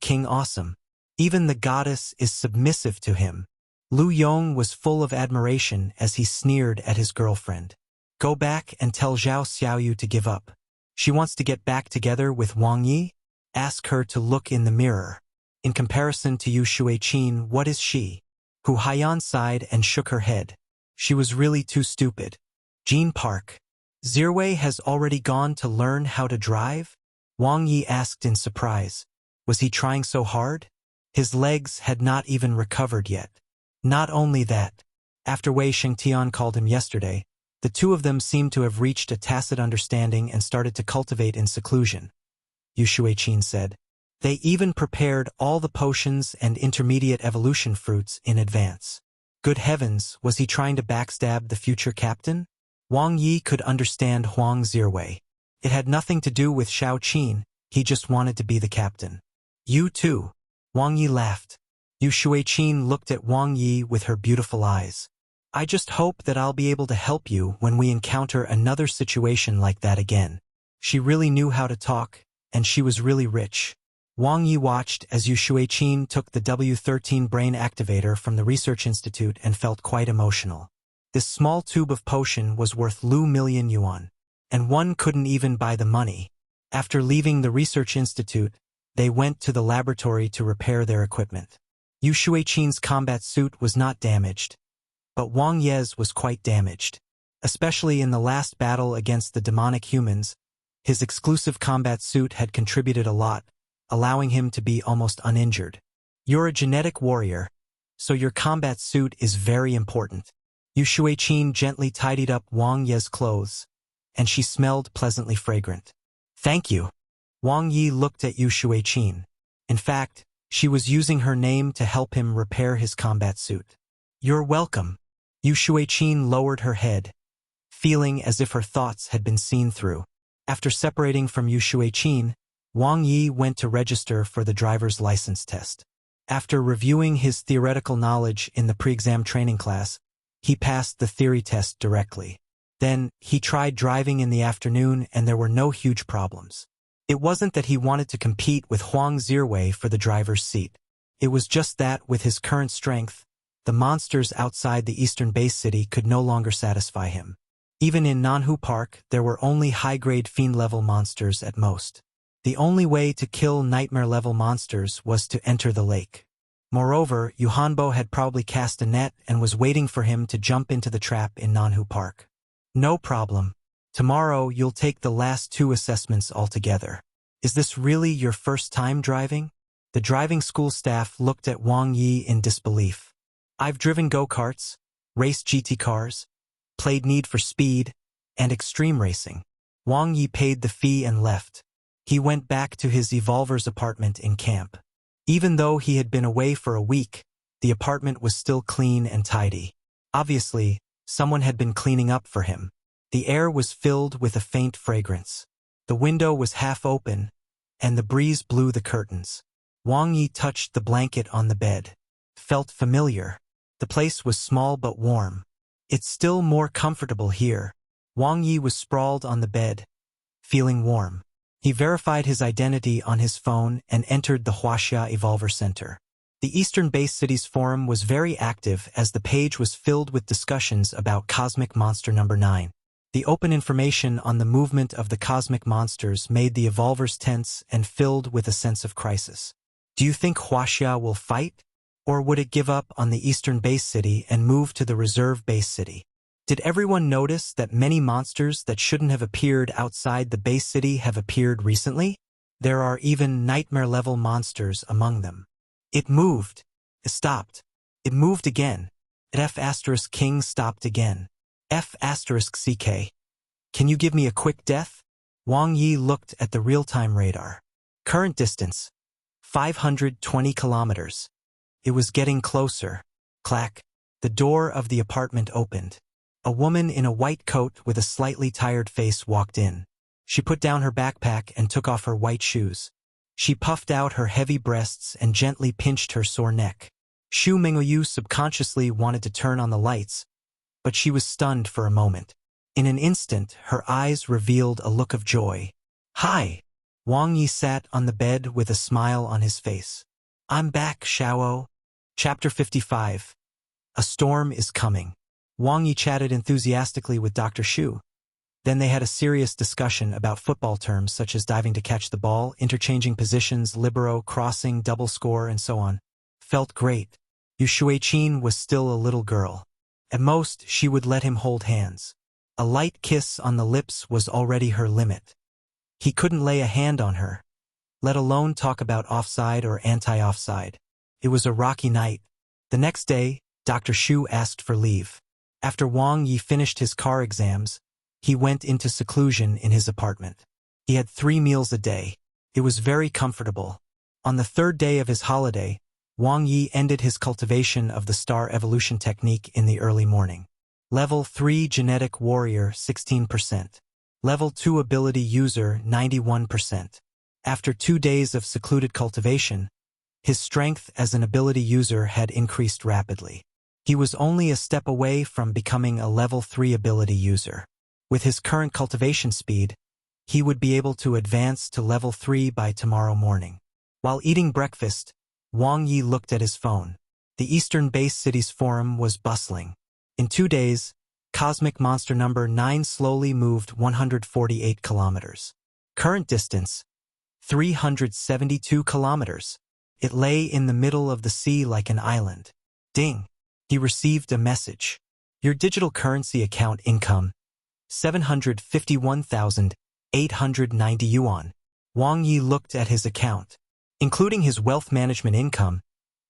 King awesome. Even the goddess is submissive to him. Lu Yong was full of admiration as he sneered at his girlfriend. Go back and tell Zhao Xiaoyu to give up. She wants to get back together with Wang Ye? Ask her to look in the mirror. In comparison to Yu Shuiqin, what is she? Hu Haiyan sighed and shook her head. She was really too stupid. Gene Park. Zirwei has already gone to learn how to drive? Wang Ye asked in surprise. Was he trying so hard? His legs had not even recovered yet. Not only that, after Wei Shengtian called him yesterday, the 2 of them seemed to have reached a tacit understanding and started to cultivate in seclusion. Yu Shuiqin said. They even prepared all the potions and intermediate evolution fruits in advance. Good heavens, was he trying to backstab the future captain? Wang Ye could understand Huang Zirwei. It had nothing to do with Shao Qin, he just wanted to be the captain. You too. Wang Ye laughed. Yu Shuiqin looked at Wang Ye with her beautiful eyes. I just hope that I'll be able to help you when we encounter another situation like that again. She really knew how to talk, and she was really rich. Wang Ye watched as Yu Shuiqin took the W13 brain activator from the research institute and felt quite emotional. This small tube of potion was worth million yuan, and one couldn't even buy the money. After leaving the research institute, they went to the laboratory to repair their equipment. Yu Shuiqin's combat suit was not damaged, but Wang Ye's was quite damaged. Especially in the last battle against the demonic humans, his exclusive combat suit had contributed a lot, allowing him to be almost uninjured. You're a genetic warrior, so your combat suit is very important. Yu Shuiqin gently tidied up Wang Ye's clothes, and she smelled pleasantly fragrant. Thank you. Wang Ye looked at Yu Shuiqin. In fact, she was using her name to help him repair his combat suit. You're welcome. Yu Shuiqin lowered her head. feeling as if her thoughts had been seen through. After separating from Yu Shuiqin, Wang Ye went to register for the driver's license test. After reviewing his theoretical knowledge in the pre-exam training class, he passed the theory test directly. Then, he tried driving in the afternoon and there were no huge problems. It wasn't that he wanted to compete with Huang Zirwei for the driver's seat. It was just that, with his current strength, the monsters outside the eastern base city could no longer satisfy him. Even in Nanhu Park, there were only high-grade fiend-level monsters at most. The only way to kill nightmare-level monsters was to enter the lake. Moreover, Yuhanbo had probably cast a net and was waiting for him to jump into the trap in Nanhu Park. No problem. Tomorrow you'll take the last 2 assessments altogether. Is this really your first time driving? The driving school staff looked at Wang Ye in disbelief. I've driven go-karts, raced GT cars, played Need for Speed, and extreme racing. Wang Ye paid the fee and left. He went back to his Evolver's apartment in camp. Even though he had been away for a week, the apartment was still clean and tidy. Obviously, someone had been cleaning up for him. The air was filled with a faint fragrance. The window was half open, and the breeze blew the curtains. Wang Ye touched the blanket on the bed. Felt familiar. The place was small but warm. It's still more comfortable here. Wang Ye was sprawled on the bed, feeling warm. He verified his identity on his phone and entered the Huaxia Evolver Center. The Eastern Base City's forum was very active as the page was filled with discussions about Cosmic Monster Number 9. The open information on the movement of the cosmic monsters made the Evolvers tense and filled with a sense of crisis. Do you think Huaxia will fight? Or would it give up on the Eastern Base City and move to the Reserve Base City? Did everyone notice that many monsters that shouldn't have appeared outside the base city have appeared recently? There are even nightmare-level monsters among them. It moved. It stopped. It moved again. F*King stopped again. F*CK. Can you give me a quick death? Wang Ye looked at the real-time radar. Current distance, 520 kilometers. It was getting closer. Clack. The door of the apartment opened. A woman in a white coat with a slightly tired face walked in. She put down her backpack and took off her white shoes. She puffed out her heavy breasts and gently pinched her sore neck. Xu Mingyu subconsciously wanted to turn on the lights, but she was stunned for a moment. In an instant, her eyes revealed a look of joy. Hi! Wang Ye sat on the bed with a smile on his face. I'm back, Xiao. Chapter 55. A storm is coming. Wang Ye chatted enthusiastically with Dr. Xu. Then they had a serious discussion about football terms such as diving to catch the ball, interchanging positions, libero, crossing, double score, and so on. Felt great. Yu Shuiqin was still a little girl. At most, she would let him hold hands. A light kiss on the lips was already her limit. He couldn't lay a hand on her, let alone talk about offside or anti-offside. It was a rocky night. The next day, Dr. Xu asked for leave. After Wang Ye finished his car exams, he went into seclusion in his apartment. He had 3 meals a day. It was very comfortable. On the 3rd day of his holiday, Wang Ye ended his cultivation of the star evolution technique in the early morning. Level 3 Genetic Warrior 16%. Level 2 Ability User 91%. After 2 days of secluded cultivation, his strength as an ability user had increased rapidly. He was only a step away from becoming a level 3 ability user. With his current cultivation speed, he would be able to advance to level 3 by tomorrow morning. While eating breakfast, Wang Ye looked at his phone. The Eastern Base City's forum was bustling. In 2 days, Cosmic Monster Number 9 slowly moved 148 kilometers. Current distance, 372 kilometers. It lay in the middle of the sea like an island. Ding! He received a message. Your digital currency account income, 751,890 yuan. Wang Ye looked at his account. Including his wealth management income,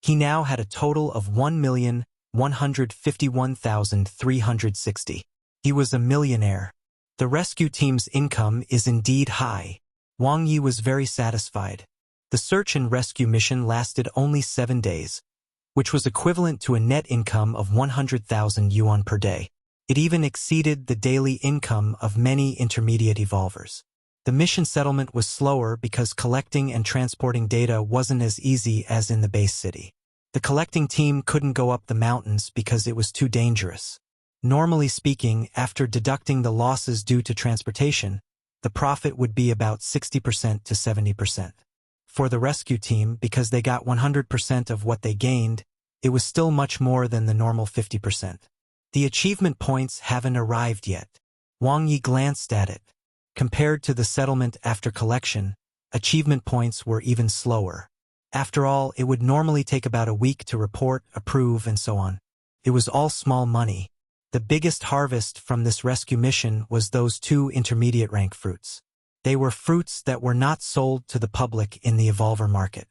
he now had a total of 1,151,360. He was a millionaire. The rescue team's income is indeed high. Wang Ye was very satisfied. The search and rescue mission lasted only 7 days, which was equivalent to a net income of 100,000 yuan per day. It even exceeded the daily income of many intermediate evolvers. The mission settlement was slower because collecting and transporting data wasn't as easy as in the base city. The collecting team couldn't go up the mountains because it was too dangerous. Normally speaking, after deducting the losses due to transportation, the profit would be about 60% to 70%. For the rescue team, because they got 100% of what they gained, it was still much more than the normal 50%. The achievement points haven't arrived yet. Wang Ye glanced at it. Compared to the settlement after collection, achievement points were even slower. After all, it would normally take about a week to report, approve, and so on. It was all small money. The biggest harvest from this rescue mission was those 2 intermediate rank fruits. They were fruits that were not sold to the public in the evolver market.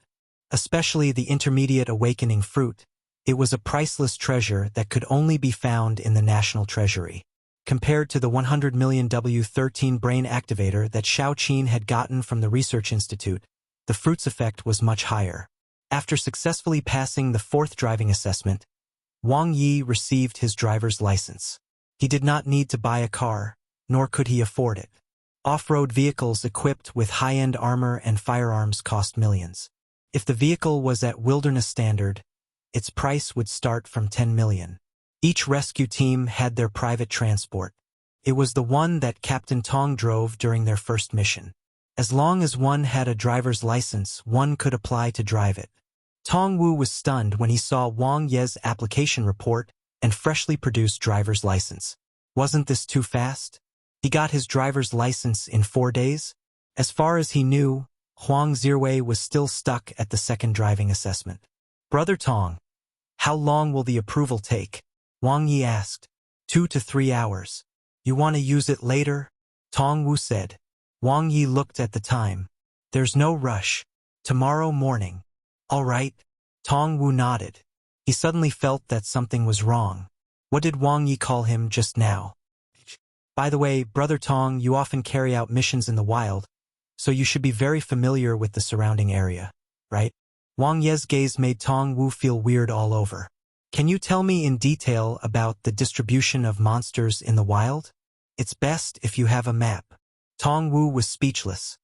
Especially the intermediate awakening fruit, it was a priceless treasure that could only be found in the national treasury. Compared to the 100 million W13 brain activator that Xiaoqin had gotten from the research institute, the fruit's effect was much higher. After successfully passing the 4th driving assessment, Wang Ye received his driver's license. He did not need to buy a car, nor could he afford it. Off-road vehicles equipped with high-end armor and firearms cost millions. If the vehicle was at wilderness standard, its price would start from 10 million. Each rescue team had their private transport. It was the one that Captain Tong drove during their first mission. As long as one had a driver's license, one could apply to drive it. Tong Wu was stunned when he saw Wang Ye's application report and freshly produced driver's license. Wasn't this too fast? He got his driver's license in 4 days? As far as he knew, Huang Zirwei was still stuck at the 2nd driving assessment. Brother Tong, how long will the approval take? Wang Ye asked. 2 to 3 hours. You want to use it later? Tong Wu said. Wang Ye looked at the time. There's no rush. Tomorrow morning. All right. Tong Wu nodded. He suddenly felt that something was wrong. What did Wang Ye call him just now? By the way, Brother Tong, you often carry out missions in the wild, so you should be very familiar with the surrounding area, right? Wang Ye's gaze made Tong Wu feel weird all over. Can you tell me in detail about the distribution of monsters in the wild? It's best if you have a map. Tong Wu was speechless.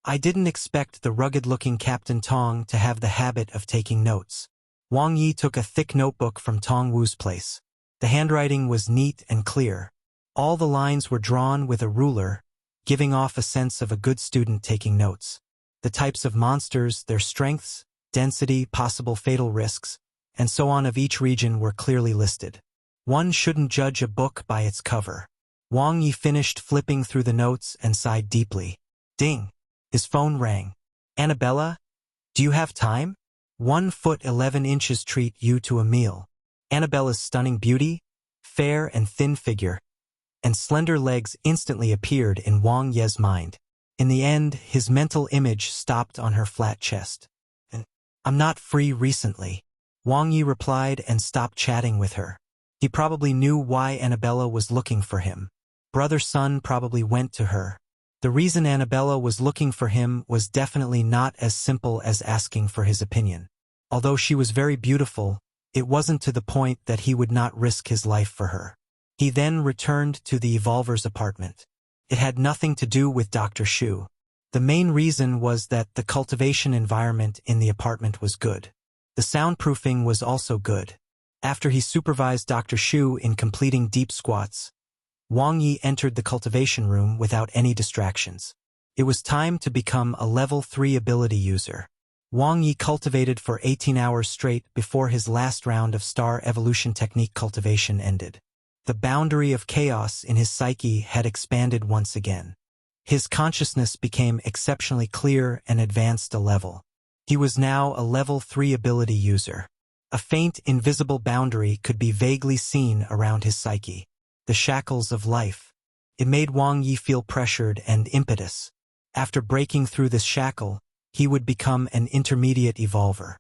I didn't expect the rugged-looking Captain Tong to have the habit of taking notes. Wang Ye took a thick notebook from Tong Wu's place. The handwriting was neat and clear. All the lines were drawn with a ruler, giving off a sense of a good student taking notes. The types of monsters, their strengths, density, possible fatal risks, and so on of each region were clearly listed. One shouldn't judge a book by its cover. Wang Ye finished flipping through the notes and sighed deeply. Ding! His phone rang. Annabella? Do you have time? 1 foot 11 inches treat you to a meal. Annabella's stunning beauty, fair and thin figure, and slender legs instantly appeared in Wang Ye's mind. In the end, his mental image stopped on her flat chest. I'm not free recently. Wang Ye replied and stopped chatting with her. He probably knew why Annabella was looking for him. Brother Sun probably went to her. The reason Annabella was looking for him was definitely not as simple as asking for his opinion. Although she was very beautiful, it wasn't to the point that he would not risk his life for her. He then returned to the Evolver's apartment. It had nothing to do with Dr. Shu. The main reason was that the cultivation environment in the apartment was good. The soundproofing was also good. After he supervised Dr. Shu in completing deep squats, Wang Ye entered the cultivation room without any distractions. It was time to become a level 3 ability user. Wang Ye cultivated for 18 hours straight before his last round of star evolution technique cultivation ended. The boundary of chaos in his psyche had expanded once again. His consciousness became exceptionally clear and advanced a level. He was now a level 3 ability user. A faint, invisible boundary could be vaguely seen around his psyche. The shackles of life. It made Wang Ye feel pressured and impetus. After breaking through this shackle, he would become an intermediate evolver.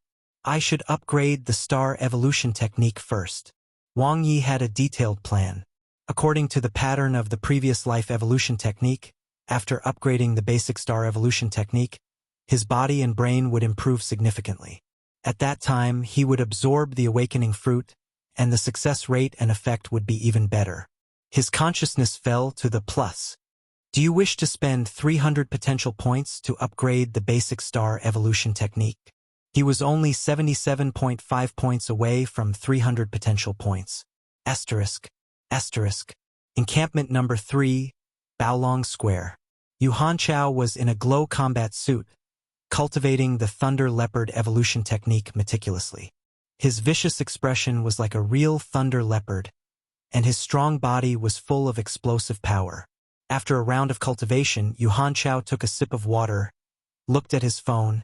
I should upgrade the star evolution technique first. Wang Ye had a detailed plan. According to the pattern of the previous life evolution technique, after upgrading the basic star evolution technique, his body and brain would improve significantly. At that time, he would absorb the awakening fruit, and the success rate and effect would be even better. His consciousness fell to the plus. Do you wish to spend 300 potential points to upgrade the basic star evolution technique? He was only 77.5 points away from 300 potential points. Asterisk. Asterisk. Encampment number 3, Baolong Square. Yu Hanchao was in a glow combat suit, cultivating the Thunder Leopard evolution technique meticulously. His vicious expression was like a real thunder leopard, and his strong body was full of explosive power. After a round of cultivation, Yu Hanchao took a sip of water, looked at his phone,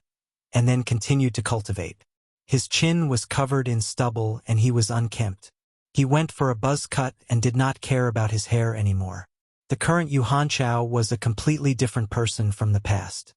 and then continued to cultivate. His chin was covered in stubble and he was unkempt. He went for a buzz cut and did not care about his hair anymore. The current Yu Hanchao was a completely different person from the past.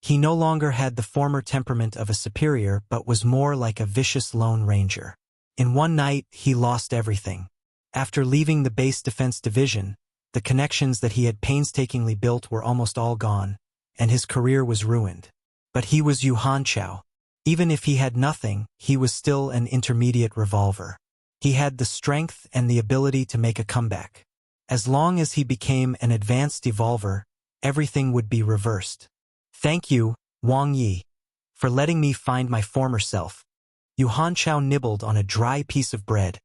He no longer had the former temperament of a superior but was more like a vicious lone ranger. In one night, he lost everything. After leaving the base defense division, the connections that he had painstakingly built were almost all gone, and his career was ruined. But he was Yu Hanchao. Even if he had nothing, he was still an intermediate revolver. He had the strength and the ability to make a comeback. As long as he became an advanced evolver, everything would be reversed. Thank you, Wang Ye, for letting me find my former self. Yu Hanchao nibbled on a dry piece of bread,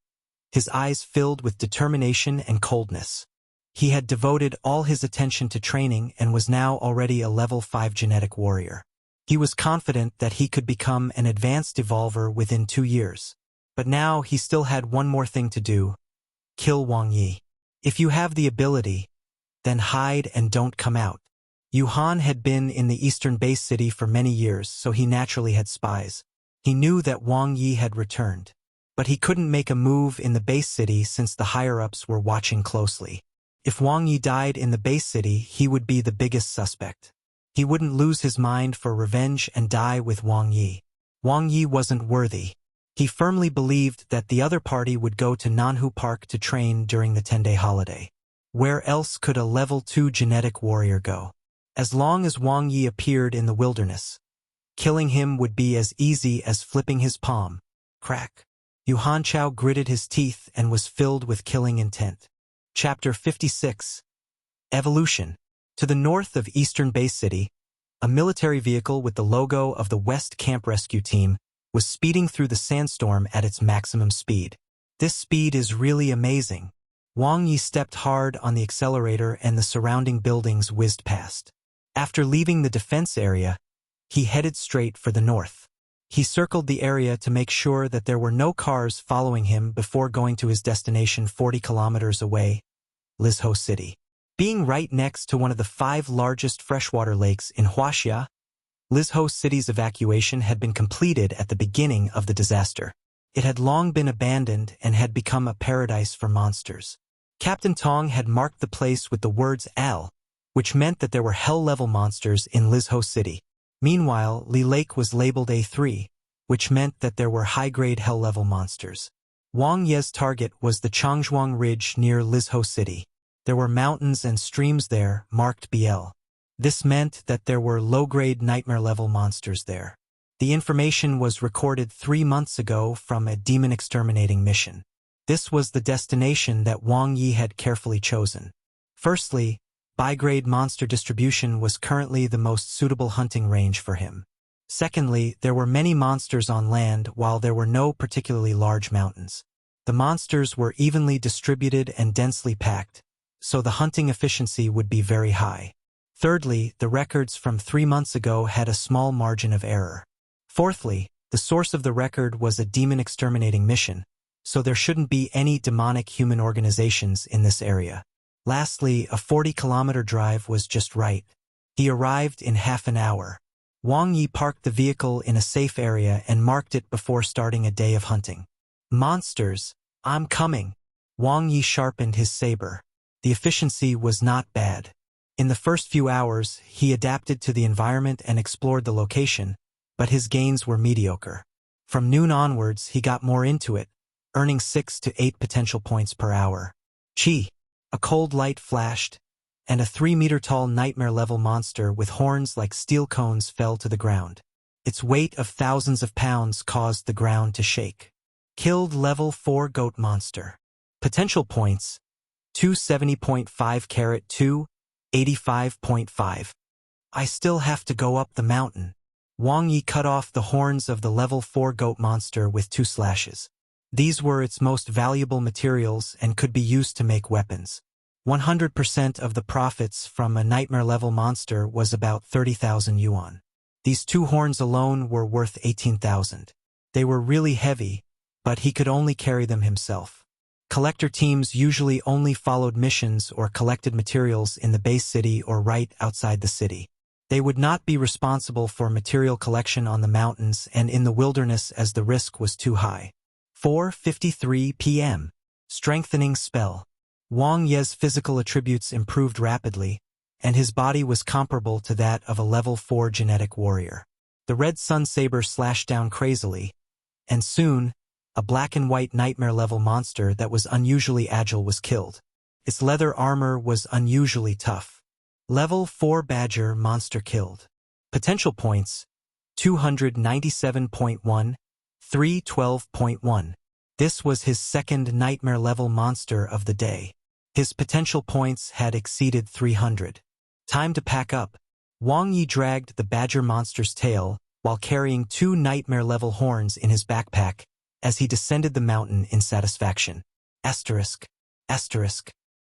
his eyes filled with determination and coldness. He had devoted all his attention to training and was now already a level 5 genetic warrior. He was confident that he could become an advanced evolver within 2 years. But now he still had one more thing to do: kill Wang Ye. If you have the ability, then hide and don't come out. Yu Han had been in the eastern base city for many years, so he naturally had spies. He knew that Wang Ye had returned. But he couldn't make a move in the base city since the higher-ups were watching closely. If Wang Ye died in the base city, he would be the biggest suspect. He wouldn't lose his mind for revenge and die with Wang Ye. Wang Ye wasn't worthy. He firmly believed that the other party would go to Nanhu Park to train during the 10-day holiday. Where else could a level 2 genetic warrior go? As long as Wang Ye appeared in the wilderness, killing him would be as easy as flipping his palm. Crack. Yu Hanchao gritted his teeth and was filled with killing intent. Chapter 56. Evolution. To the north of Eastern Base City, a military vehicle with the logo of the West Camp Rescue Team was speeding through the sandstorm at its maximum speed. This speed is really amazing. Wang Ye stepped hard on the accelerator and the surrounding buildings whizzed past. After leaving the defense area, he headed straight for the north. He circled the area to make sure that there were no cars following him before going to his destination 40 kilometers away, Lizhou City. Being right next to one of the 5 largest freshwater lakes in Huaxia, Lizhou City's evacuation had been completed at the beginning of the disaster. It had long been abandoned and had become a paradise for monsters. Captain Tong had marked the place with the words L, which meant that there were hell-level monsters in Lizhou City. Meanwhile, Li Lake was labeled A3, which meant that there were high-grade hell-level monsters. Wang Ye's target was the Changzhuang Ridge near Lizhou City. There were mountains and streams there, marked BL. This meant that there were low-grade nightmare-level monsters there. The information was recorded 3 months ago from a demon-exterminating mission. This was the destination that Wang Ye had carefully chosen. Firstly, bi-grade monster distribution was currently the most suitable hunting range for him. Secondly, there were many monsters on land while there were no particularly large mountains. The monsters were evenly distributed and densely packed, so the hunting efficiency would be very high. Thirdly, the records from 3 months ago had a small margin of error. Fourthly, the source of the record was a demon-exterminating mission, so there shouldn't be any demonic human organizations in this area. Lastly, a 40-kilometer drive was just right. He arrived in half an hour. Wang Ye parked the vehicle in a safe area and marked it before starting a day of hunting. Monsters, I'm coming. Wang Ye sharpened his saber. The efficiency was not bad. In the first few hours, he adapted to the environment and explored the location, but his gains were mediocre. From noon onwards, he got more into it, earning 6 to 8 potential points per hour. Chi! A cold light flashed, and a 3-meter-tall nightmare-level monster with horns like steel cones fell to the ground. Its weight of thousands of pounds caused the ground to shake. Killed level 4 goat monster. Potential points, 270.5 carat 2, 85.5. I still have to go up the mountain. Wang Ye cut off the horns of the level 4 goat monster with 2 slashes. These were its most valuable materials and could be used to make weapons. 100% of the profits from a nightmare-level monster was about 30,000 yuan. These 2 horns alone were worth 18,000. They were really heavy, but he could only carry them himself. Collector teams usually only followed missions or collected materials in the base city or right outside the city. They would not be responsible for material collection on the mountains and in the wilderness as the risk was too high. 4:53 p.m. Strengthening spell. Wang Ye's physical attributes improved rapidly, and his body was comparable to that of a level 4 genetic warrior. The red sun saber slashed down crazily, and soon, a black and white nightmare-level monster that was unusually agile was killed. Its leather armor was unusually tough. Level 4 badger monster killed. Potential points, 297.1, 312.1. This was his second nightmare-level monster of the day. His potential points had exceeded 300. Time to pack up. Wang Ye dragged the badger monster's tail while carrying 2 nightmare-level horns in his backpack as he descended the mountain in satisfaction. Asterisk.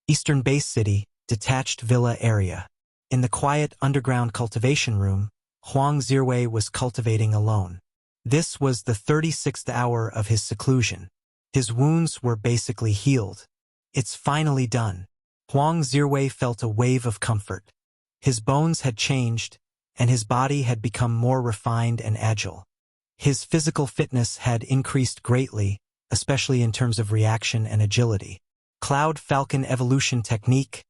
Eastern Base City, detached villa area. In the quiet underground cultivation room, Huang Zirwei was cultivating alone. This was the 36th hour of his seclusion. His wounds were basically healed. It's finally done. Huang Zirwei felt a wave of comfort. His bones had changed, and his body had become more refined and agile. His physical fitness had increased greatly, especially in terms of reaction and agility. Cloud Falcon Evolution Technique.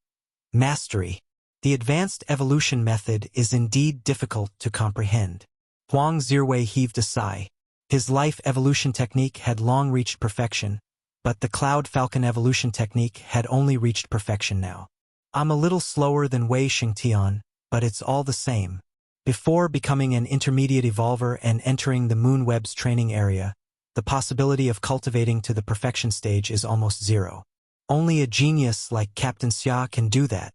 Mastery. The advanced evolution method is indeed difficult to comprehend. Huang Zirwei heaved a sigh. His life evolution technique had long reached perfection, but the Cloud Falcon evolution technique had only reached perfection now. I'm a little slower than Wei Xingtian, but it's all the same. Before becoming an intermediate evolver and entering the Moonweb's training area, the possibility of cultivating to the perfection stage is almost zero. Only a genius like Captain Xia can do that.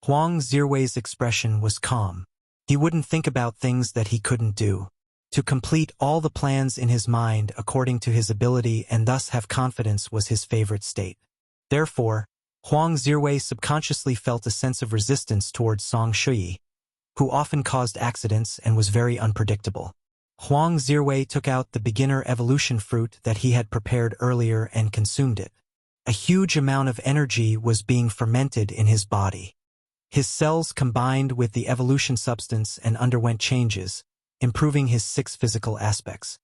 Huang Zirwei's expression was calm. He wouldn't think about things that he couldn't do. To complete all the plans in his mind according to his ability and thus have confidence was his favorite state. Therefore, Huang Zirwei subconsciously felt a sense of resistance towards Song Shuyi, who often caused accidents and was very unpredictable. Huang Zirwei took out the beginner evolution fruit that he had prepared earlier and consumed it. A huge amount of energy was being fermented in his body. His cells combined with the evolution substance and underwent changes, improving his 6 physical aspects.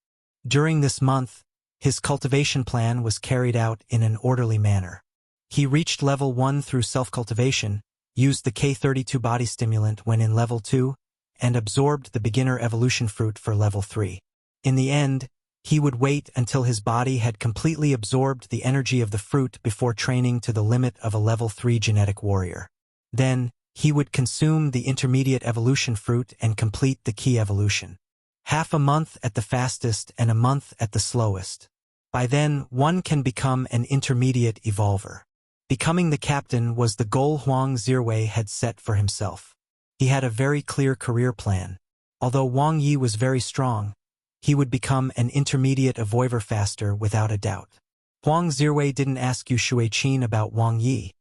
During this month, his cultivation plan was carried out in an orderly manner. He reached level 1 through self-cultivation, used the K32 body stimulant when in level 2, and absorbed the beginner evolution fruit for level 3. In the end, he would wait until his body had completely absorbed the energy of the fruit before training to the limit of a level 3 genetic warrior. Then, he would consume the intermediate evolution fruit and complete the key evolution. Half a month at the fastest and a month at the slowest. By then, one can become an intermediate evolver. Becoming the captain was the goal Huang Zirwei had set for himself. He had a very clear career plan. Although Wang Ye was very strong, he would become an intermediate evolver faster without a doubt. Huang Zirwei didn't ask Yu Shuiqin about Wang Ye,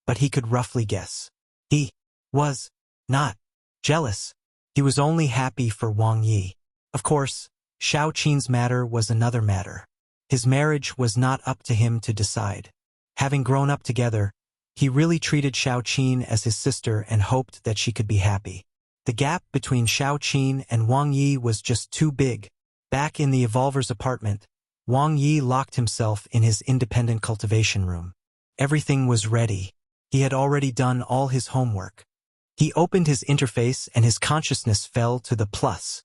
but he could roughly guess. He was not jealous. He was only happy for Wang Ye. Of course, Shao Qin's matter was another matter. His marriage was not up to him to decide. Having grown up together, he really treated Shao Qin as his sister and hoped that she could be happy. The gap between Shao Qin and Wang Ye was just too big. Back in the evolver's apartment, Wang Ye locked himself in his independent cultivation room. Everything was ready. He had already done all his homework. He opened his interface and his consciousness fell to the plus.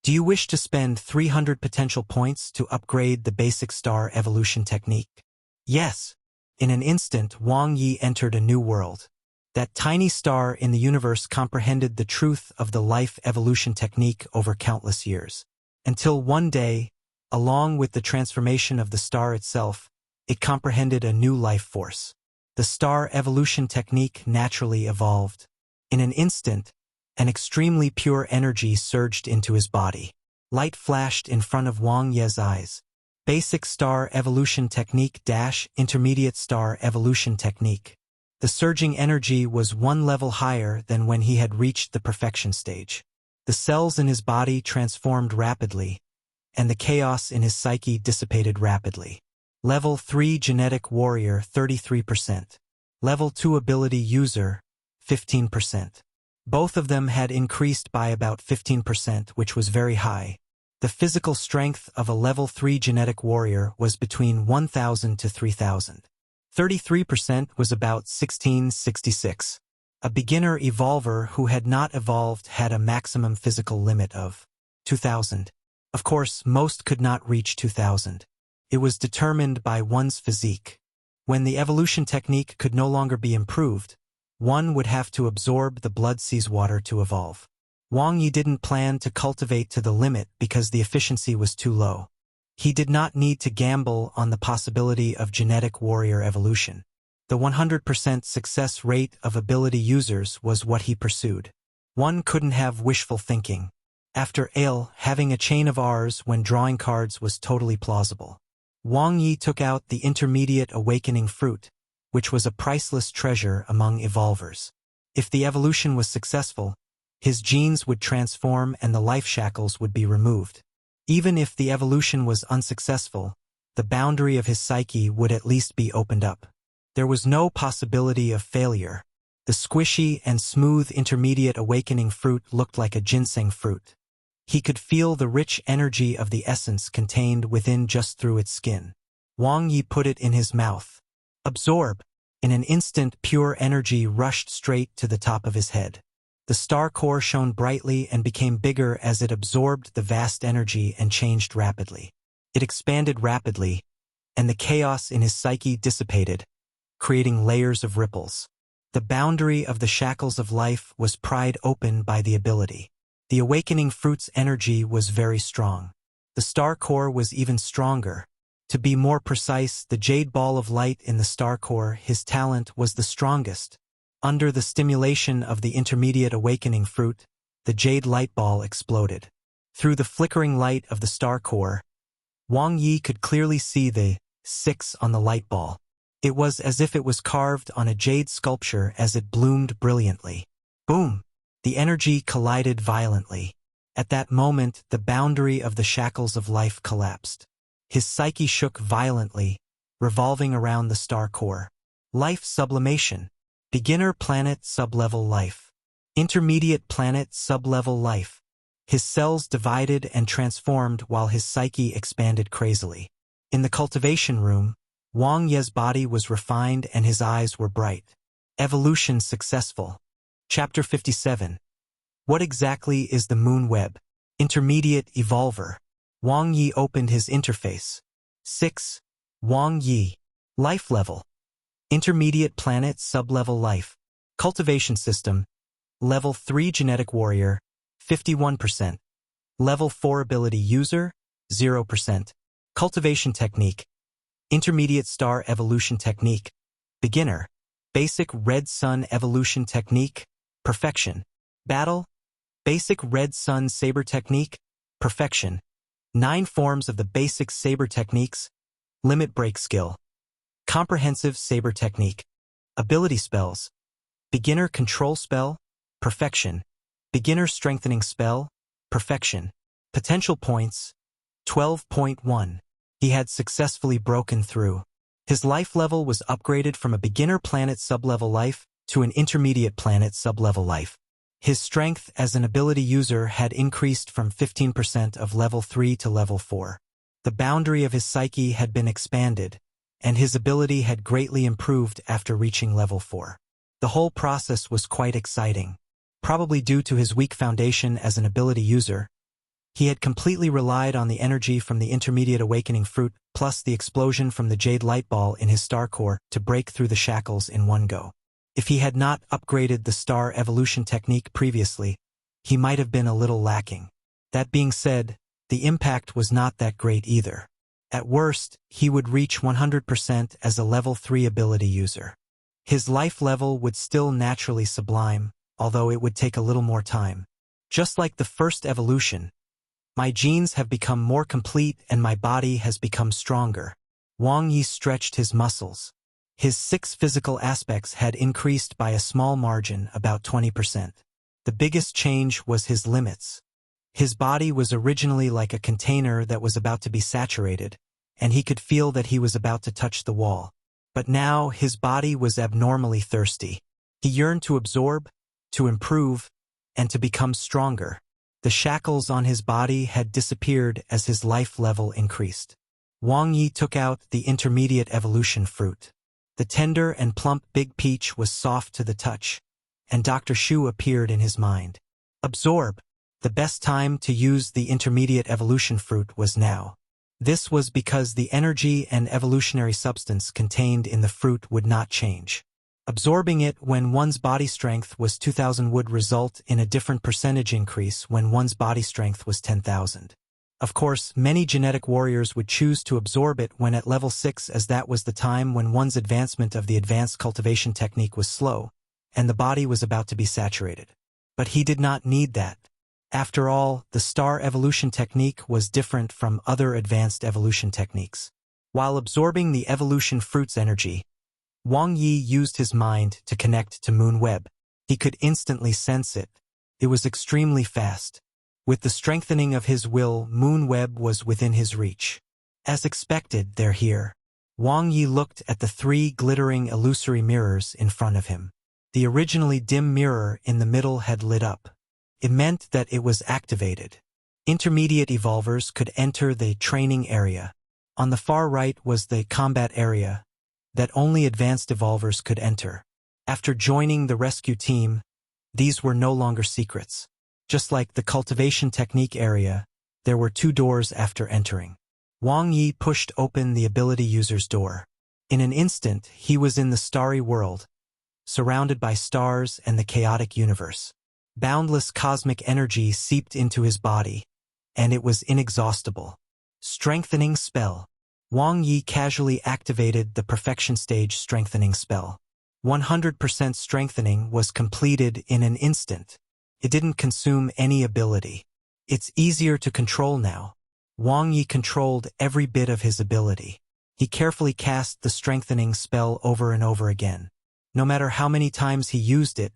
Do you wish to spend 300 potential points to upgrade the basic star evolution technique? Yes. In an instant, Wang Ye entered a new world. That tiny star in the universe comprehended the truth of the life evolution technique over countless years. Until one day, along with the transformation of the star itself, it comprehended a new life force. the star evolution technique naturally evolved. In an instant, an extremely pure energy surged into his body. Light flashed in front of Wang Ye's eyes. Basic star evolution technique - intermediate star evolution technique. The surging energy was one level higher than when he had reached the perfection stage. The cells in his body transformed rapidly, and the chaos in his psyche dissipated rapidly. Level 3 Genetic Warrior 33%. Level 2 Ability User 15%. Both of them had increased by about 15%, which was very high. The physical strength of a Level 3 Genetic Warrior was between 1,000 to 3,000. 33% was about 1666. A beginner evolver who had not evolved had a maximum physical limit of 2,000. Of course, most could not reach 2,000. It was determined by one's physique. When the evolution technique could no longer be improved, one would have to absorb the blood seawater to evolve. Wang Ye didn't plan to cultivate to the limit because the efficiency was too low. He did not need to gamble on the possibility of genetic warrior evolution. The 100% success rate of ability users was what he pursued. One couldn't have wishful thinking. After Ale, having a chain of Rs when drawing cards was totally plausible. Wang Ye took out the intermediate awakening fruit, which was a priceless treasure among evolvers. If the evolution was successful, his genes would transform and the life shackles would be removed. Even if the evolution was unsuccessful, the boundary of his psyche would at least be opened up. There was no possibility of failure. The squishy and smooth intermediate awakening fruit looked like a ginseng fruit. He could feel the rich energy of the essence contained within just through its skin. Wang Ye put it in his mouth. Absorb. In an instant, pure energy rushed straight to the top of his head. The star core shone brightly and became bigger as it absorbed the vast energy and changed rapidly. It expanded rapidly, and the chaos in his psyche dissipated, creating layers of ripples. The boundary of the shackles of life was pried open by the ability. The awakening fruit's energy was very strong. The star core was even stronger. To be more precise, the jade ball of light in the star core, his talent, was the strongest. Under the stimulation of the intermediate awakening fruit, the jade light ball exploded. Through the flickering light of the star core, Wang Ye could clearly see the 6 on the light ball. It was as if it was carved on a jade sculpture as it bloomed brilliantly. Boom! The energy collided violently. At that moment, the boundary of the shackles of life collapsed. His psyche shook violently, revolving around the star core. Life sublimation. Beginner planet sublevel life. Intermediate planet sublevel life. His cells divided and transformed while his psyche expanded crazily. In the cultivation room, Wang Ye's body was refined and his eyes were bright. Evolution successful. Chapter 57. What exactly is the Moon Web? Intermediate Evolver. Wang Ye opened his interface. 6. Wang Ye. Life level. Intermediate planet sublevel life. Cultivation system. Level 3 Genetic Warrior, 51%. Level 4 Ability User, 0%. Cultivation Technique. Intermediate Star Evolution Technique. Beginner. Basic Red Sun Evolution Technique. Perfection. Battle. Basic Red Sun Saber Technique. Perfection. 9 forms of the basic saber techniques. Limit Break Skill. Comprehensive Saber Technique. Ability Spells. Beginner Control Spell. Perfection. Beginner Strengthening Spell. Perfection. Potential Points. 12.1. He had successfully broken through. His life level was upgraded from a beginner planet sublevel life to an intermediate planet sublevel life. His strength as an ability user had increased from 15% of level 3 to level 4. The boundary of his psyche had been expanded, and his ability had greatly improved after reaching level 4. The whole process was quite exciting. Probably due to his weak foundation as an ability user, he had completely relied on the energy from the intermediate awakening fruit plus the explosion from the jade light ball in his star core to break through the shackles in one go. If he had not upgraded the star evolution technique previously, he might have been a little lacking. That being said, the impact was not that great either. At worst, he would reach 100% as a level 3 ability user. His life level would still naturally sublime, although it would take a little more time. Just like the first evolution, my genes have become more complete and my body has become stronger. Wang Ye stretched his muscles. His 6 physical aspects had increased by a small margin, about 20%. The biggest change was his limits. His body was originally like a container that was about to be saturated, and he could feel that he was about to touch the wall. But now his body was abnormally thirsty. He yearned to absorb, to improve, and to become stronger. The shackles on his body had disappeared as his life level increased. Wang Ye took out the intermediate evolution fruit. The tender and plump big peach was soft to the touch, and Dr. Shu appeared in his mind. Absorb. The best time to use the intermediate evolution fruit was now. This was because the energy and evolutionary substance contained in the fruit would not change. Absorbing it when one's body strength was 2,000 would result in a different percentage increase when one's body strength was 10,000. Of course, many genetic warriors would choose to absorb it when at level 6, as that was the time when one's advancement of the advanced cultivation technique was slow, and the body was about to be saturated. But he did not need that. After all, the star evolution technique was different from other advanced evolution techniques. While absorbing the evolution fruit's energy, Wang Ye used his mind to connect to Moon Web. He could instantly sense it. It was extremely fast. With the strengthening of his will, Moon Web was within his reach. As expected, they're here. Wang Ye looked at the 3 glittering illusory mirrors in front of him. The originally dim mirror in the middle had lit up. It meant that it was activated. Intermediate evolvers could enter the training area. On the far right was the combat area that only advanced evolvers could enter. After joining the rescue team, these were no longer secrets. Just like the cultivation technique area, there were 2 doors after entering. Wang Ye pushed open the ability user's door. In an instant, he was in the starry world, surrounded by stars and the chaotic universe. Boundless cosmic energy seeped into his body, and it was inexhaustible. Strengthening spell. Wang Ye casually activated the perfection stage strengthening spell. 100% strengthening was completed in an instant. It didn't consume any ability. It's easier to control now. Wang Ye controlled every bit of his ability. He carefully cast the strengthening spell over and over again. No matter how many times he used it,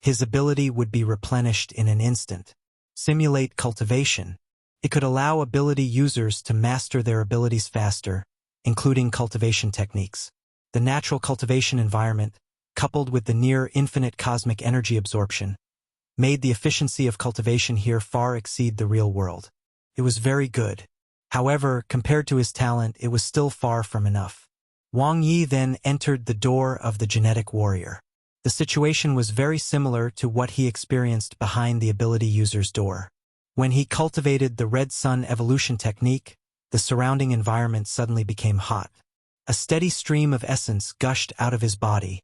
his ability would be replenished in an instant. Simulate cultivation. It could allow ability users to master their abilities faster, including cultivation techniques. The natural cultivation environment, coupled with the near-infinite cosmic energy absorption, made the efficiency of cultivation here far exceed the real world. It was very good. However, compared to his talent, it was still far from enough. Wang Ye then entered the door of the genetic warrior. The situation was very similar to what he experienced behind the ability user's door. When he cultivated the red sun evolution technique, the surrounding environment suddenly became hot. A steady stream of essence gushed out of his body,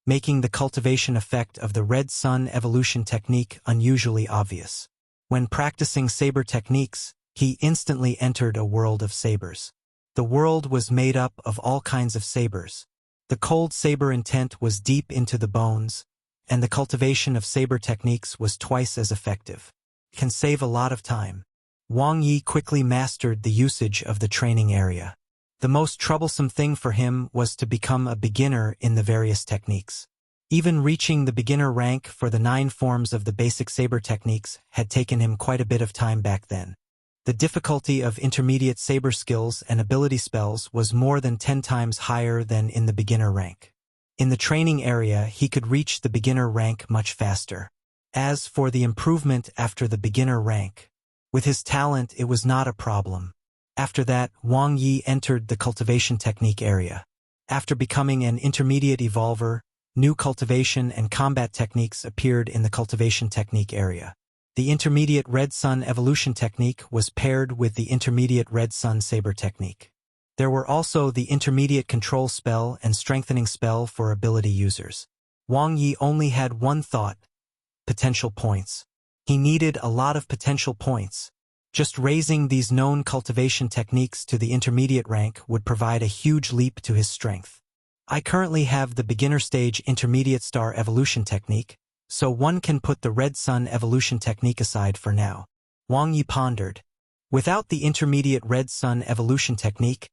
making the cultivation effect of the red sun evolution technique unusually obvious. When practicing saber techniques, he instantly entered a world of sabers. The world was made up of all kinds of sabers. The cold saber intent was deep into the bones, and the cultivation of saber techniques was twice as effective. It can save a lot of time. Wang Ye quickly mastered the usage of the training area. The most troublesome thing for him was to become a beginner in the various techniques. Even reaching the beginner rank for the 9 forms of the basic saber techniques had taken him quite a bit of time back then. The difficulty of intermediate saber skills and ability spells was more than 10 times higher than in the beginner rank. In the training area, he could reach the beginner rank much faster. As for the improvement after the beginner rank, with his talent it was not a problem. After that, Wang Ye entered the cultivation technique area. After becoming an intermediate evolver, new cultivation and combat techniques appeared in the cultivation technique area. The intermediate red sun evolution technique was paired with the intermediate red sun saber technique. There were also the intermediate control spell and strengthening spell for ability users. Wang Ye only had one thought: potential points. He needed a lot of potential points. Just raising these known cultivation techniques to the intermediate rank would provide a huge leap to his strength. I currently have the beginner stage intermediate star evolution technique, so one can put the red sun evolution technique aside for now. Wang Ye pondered. Without the intermediate red sun evolution technique,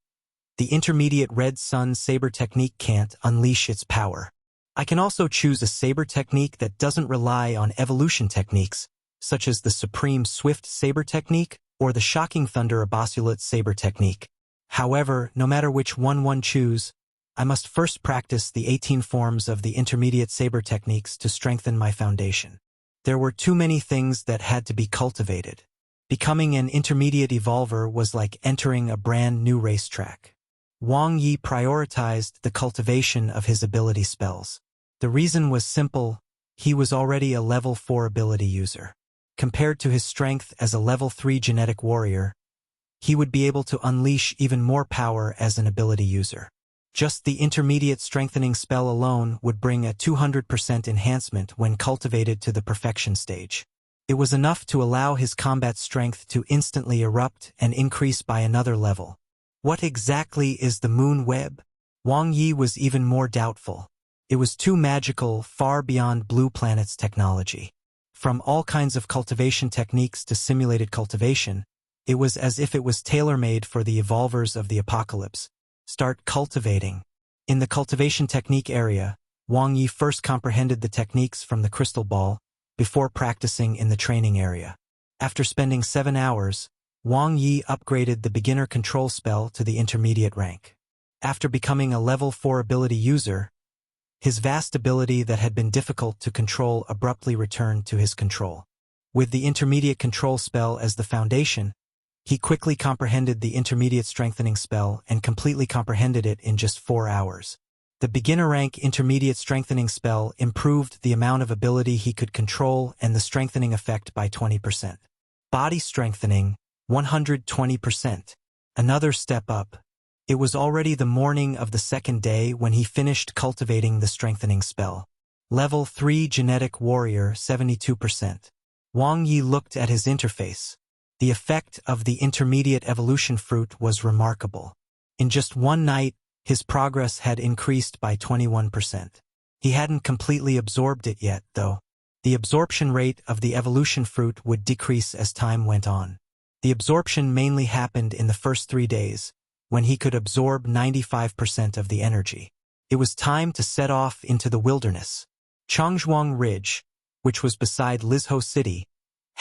the intermediate red sun saber technique can't unleash its power. I can also choose a saber technique that doesn't rely on evolution techniques, such as the supreme swift saber technique or the shocking thunder obscurity saber technique. However, no matter which one choose, I must first practice the 18 forms of the intermediate saber techniques to strengthen my foundation. There were too many things that had to be cultivated. Becoming an intermediate evolver was like entering a brand new racetrack. Wang Ye prioritized the cultivation of his ability spells. The reason was simple: he was already a level 4 ability user. Compared to his strength as a level 3 genetic warrior, he would be able to unleash even more power as an ability user. Just the intermediate strengthening spell alone would bring a 200% enhancement when cultivated to the perfection stage. It was enough to allow his combat strength to instantly erupt and increase by another level. What exactly is the moon web? Wang Ye was even more doubtful. It was too magical, far beyond Blue Planet's technology. From all kinds of cultivation techniques to simulated cultivation, it was as if it was tailor-made for the evolvers of the apocalypse. Start cultivating. In the cultivation technique area, Wang Ye first comprehended the techniques from the crystal ball before practicing in the training area. After spending 7 hours, Wang Ye upgraded the beginner control spell to the intermediate rank. After becoming a level 4 ability user, his vast ability that had been difficult to control abruptly returned to his control. With the intermediate control spell as the foundation, he quickly comprehended the intermediate strengthening spell and completely comprehended it in just 4 hours. The beginner rank intermediate strengthening spell improved the amount of ability he could control and the strengthening effect by 20%. Body strengthening, 120%. Another step up. It was already the morning of the second day when he finished cultivating the strengthening spell. Level 3 genetic warrior, 72%. Wang Ye looked at his interface. The effect of the intermediate evolution fruit was remarkable. In just one night, his progress had increased by 21%. He hadn't completely absorbed it yet, though. The absorption rate of the evolution fruit would decrease as time went on. The absorption mainly happened in the first 3 days, when he could absorb 95% of the energy. It was time to set off into the wilderness. Chongzhuang Ridge, which was beside Lizhou City,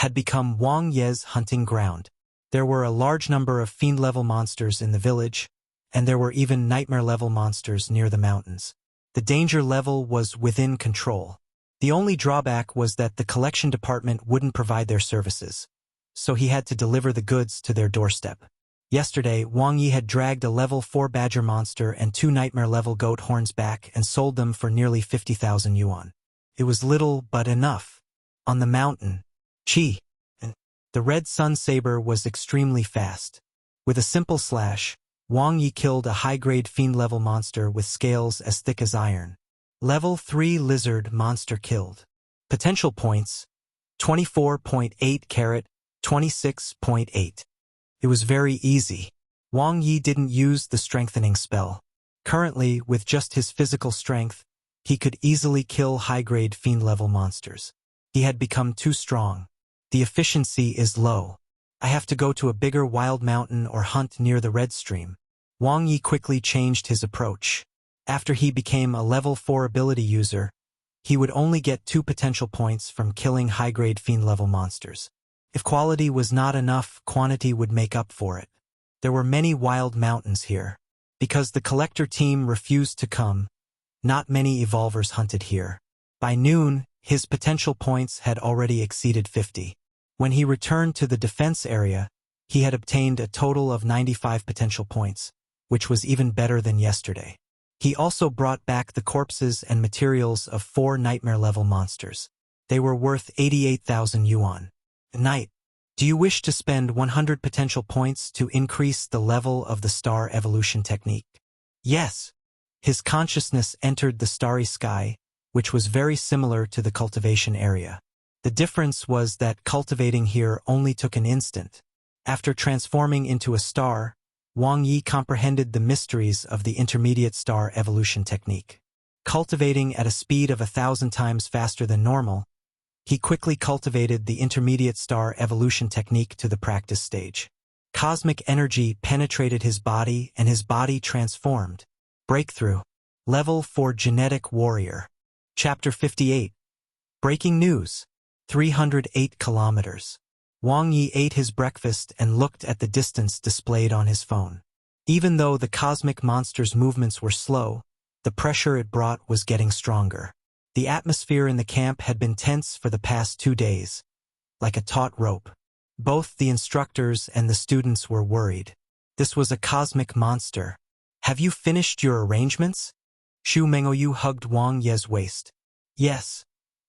had become Wang Ye's hunting ground. There were a large number of fiend-level monsters in the village, and there were even nightmare-level monsters near the mountains. The danger level was within control. The only drawback was that the collection department wouldn't provide their services, so he had to deliver the goods to their doorstep. Yesterday, Wang Ye had dragged a level 4 badger monster and 2 nightmare-level goat horns back and sold them for nearly 50,000 yuan. It was little but enough. On the mountain, the red sun saber was extremely fast. With a simple slash, Wang Ye killed a high-grade fiend-level monster with scales as thick as iron. Level 3 lizard monster killed. Potential points, 24.8 carat, 26.8. It was very easy. Wang Ye didn't use the strengthening spell. Currently, with just his physical strength, he could easily kill high-grade fiend-level monsters. He had become too strong. The efficiency is low. I have to go to a bigger wild mountain or hunt near the red stream. Wang Ye quickly changed his approach. After he became a level 4 ability user, he would only get 2 potential points from killing high-grade fiend-level monsters. If quality was not enough, quantity would make up for it. There were many wild mountains here. Because the collector team refused to come, not many evolvers hunted here. By noon, his potential points had already exceeded 50. When he returned to the defense area, he had obtained a total of 95 potential points, which was even better than yesterday. He also brought back the corpses and materials of 4 nightmare-level monsters. They were worth 88,000 yuan. Knight, do you wish to spend 100 potential points to increase the level of the star evolution technique? Yes. His consciousness entered the starry sky, which was very similar to the cultivation area. The difference was that cultivating here only took an instant. After transforming into a star, Wang Ye comprehended the mysteries of the intermediate star evolution technique. Cultivating at a speed of 1,000 times faster than normal, he quickly cultivated the intermediate star evolution technique to the practice stage. Cosmic energy penetrated his body and his body transformed. Breakthrough. Level 4 Genetic Warrior. Chapter 58. Breaking news. 308 kilometers. Wang Ye ate his breakfast and looked at the distance displayed on his phone. Even though the cosmic monster's movements were slow, the pressure it brought was getting stronger. The atmosphere in the camp had been tense for the past 2 days, like a taut rope. Both the instructors and the students were worried. This was a cosmic monster. Have you finished your arrangements? Xu Mengouyu hugged Wang Ye's waist. Yes.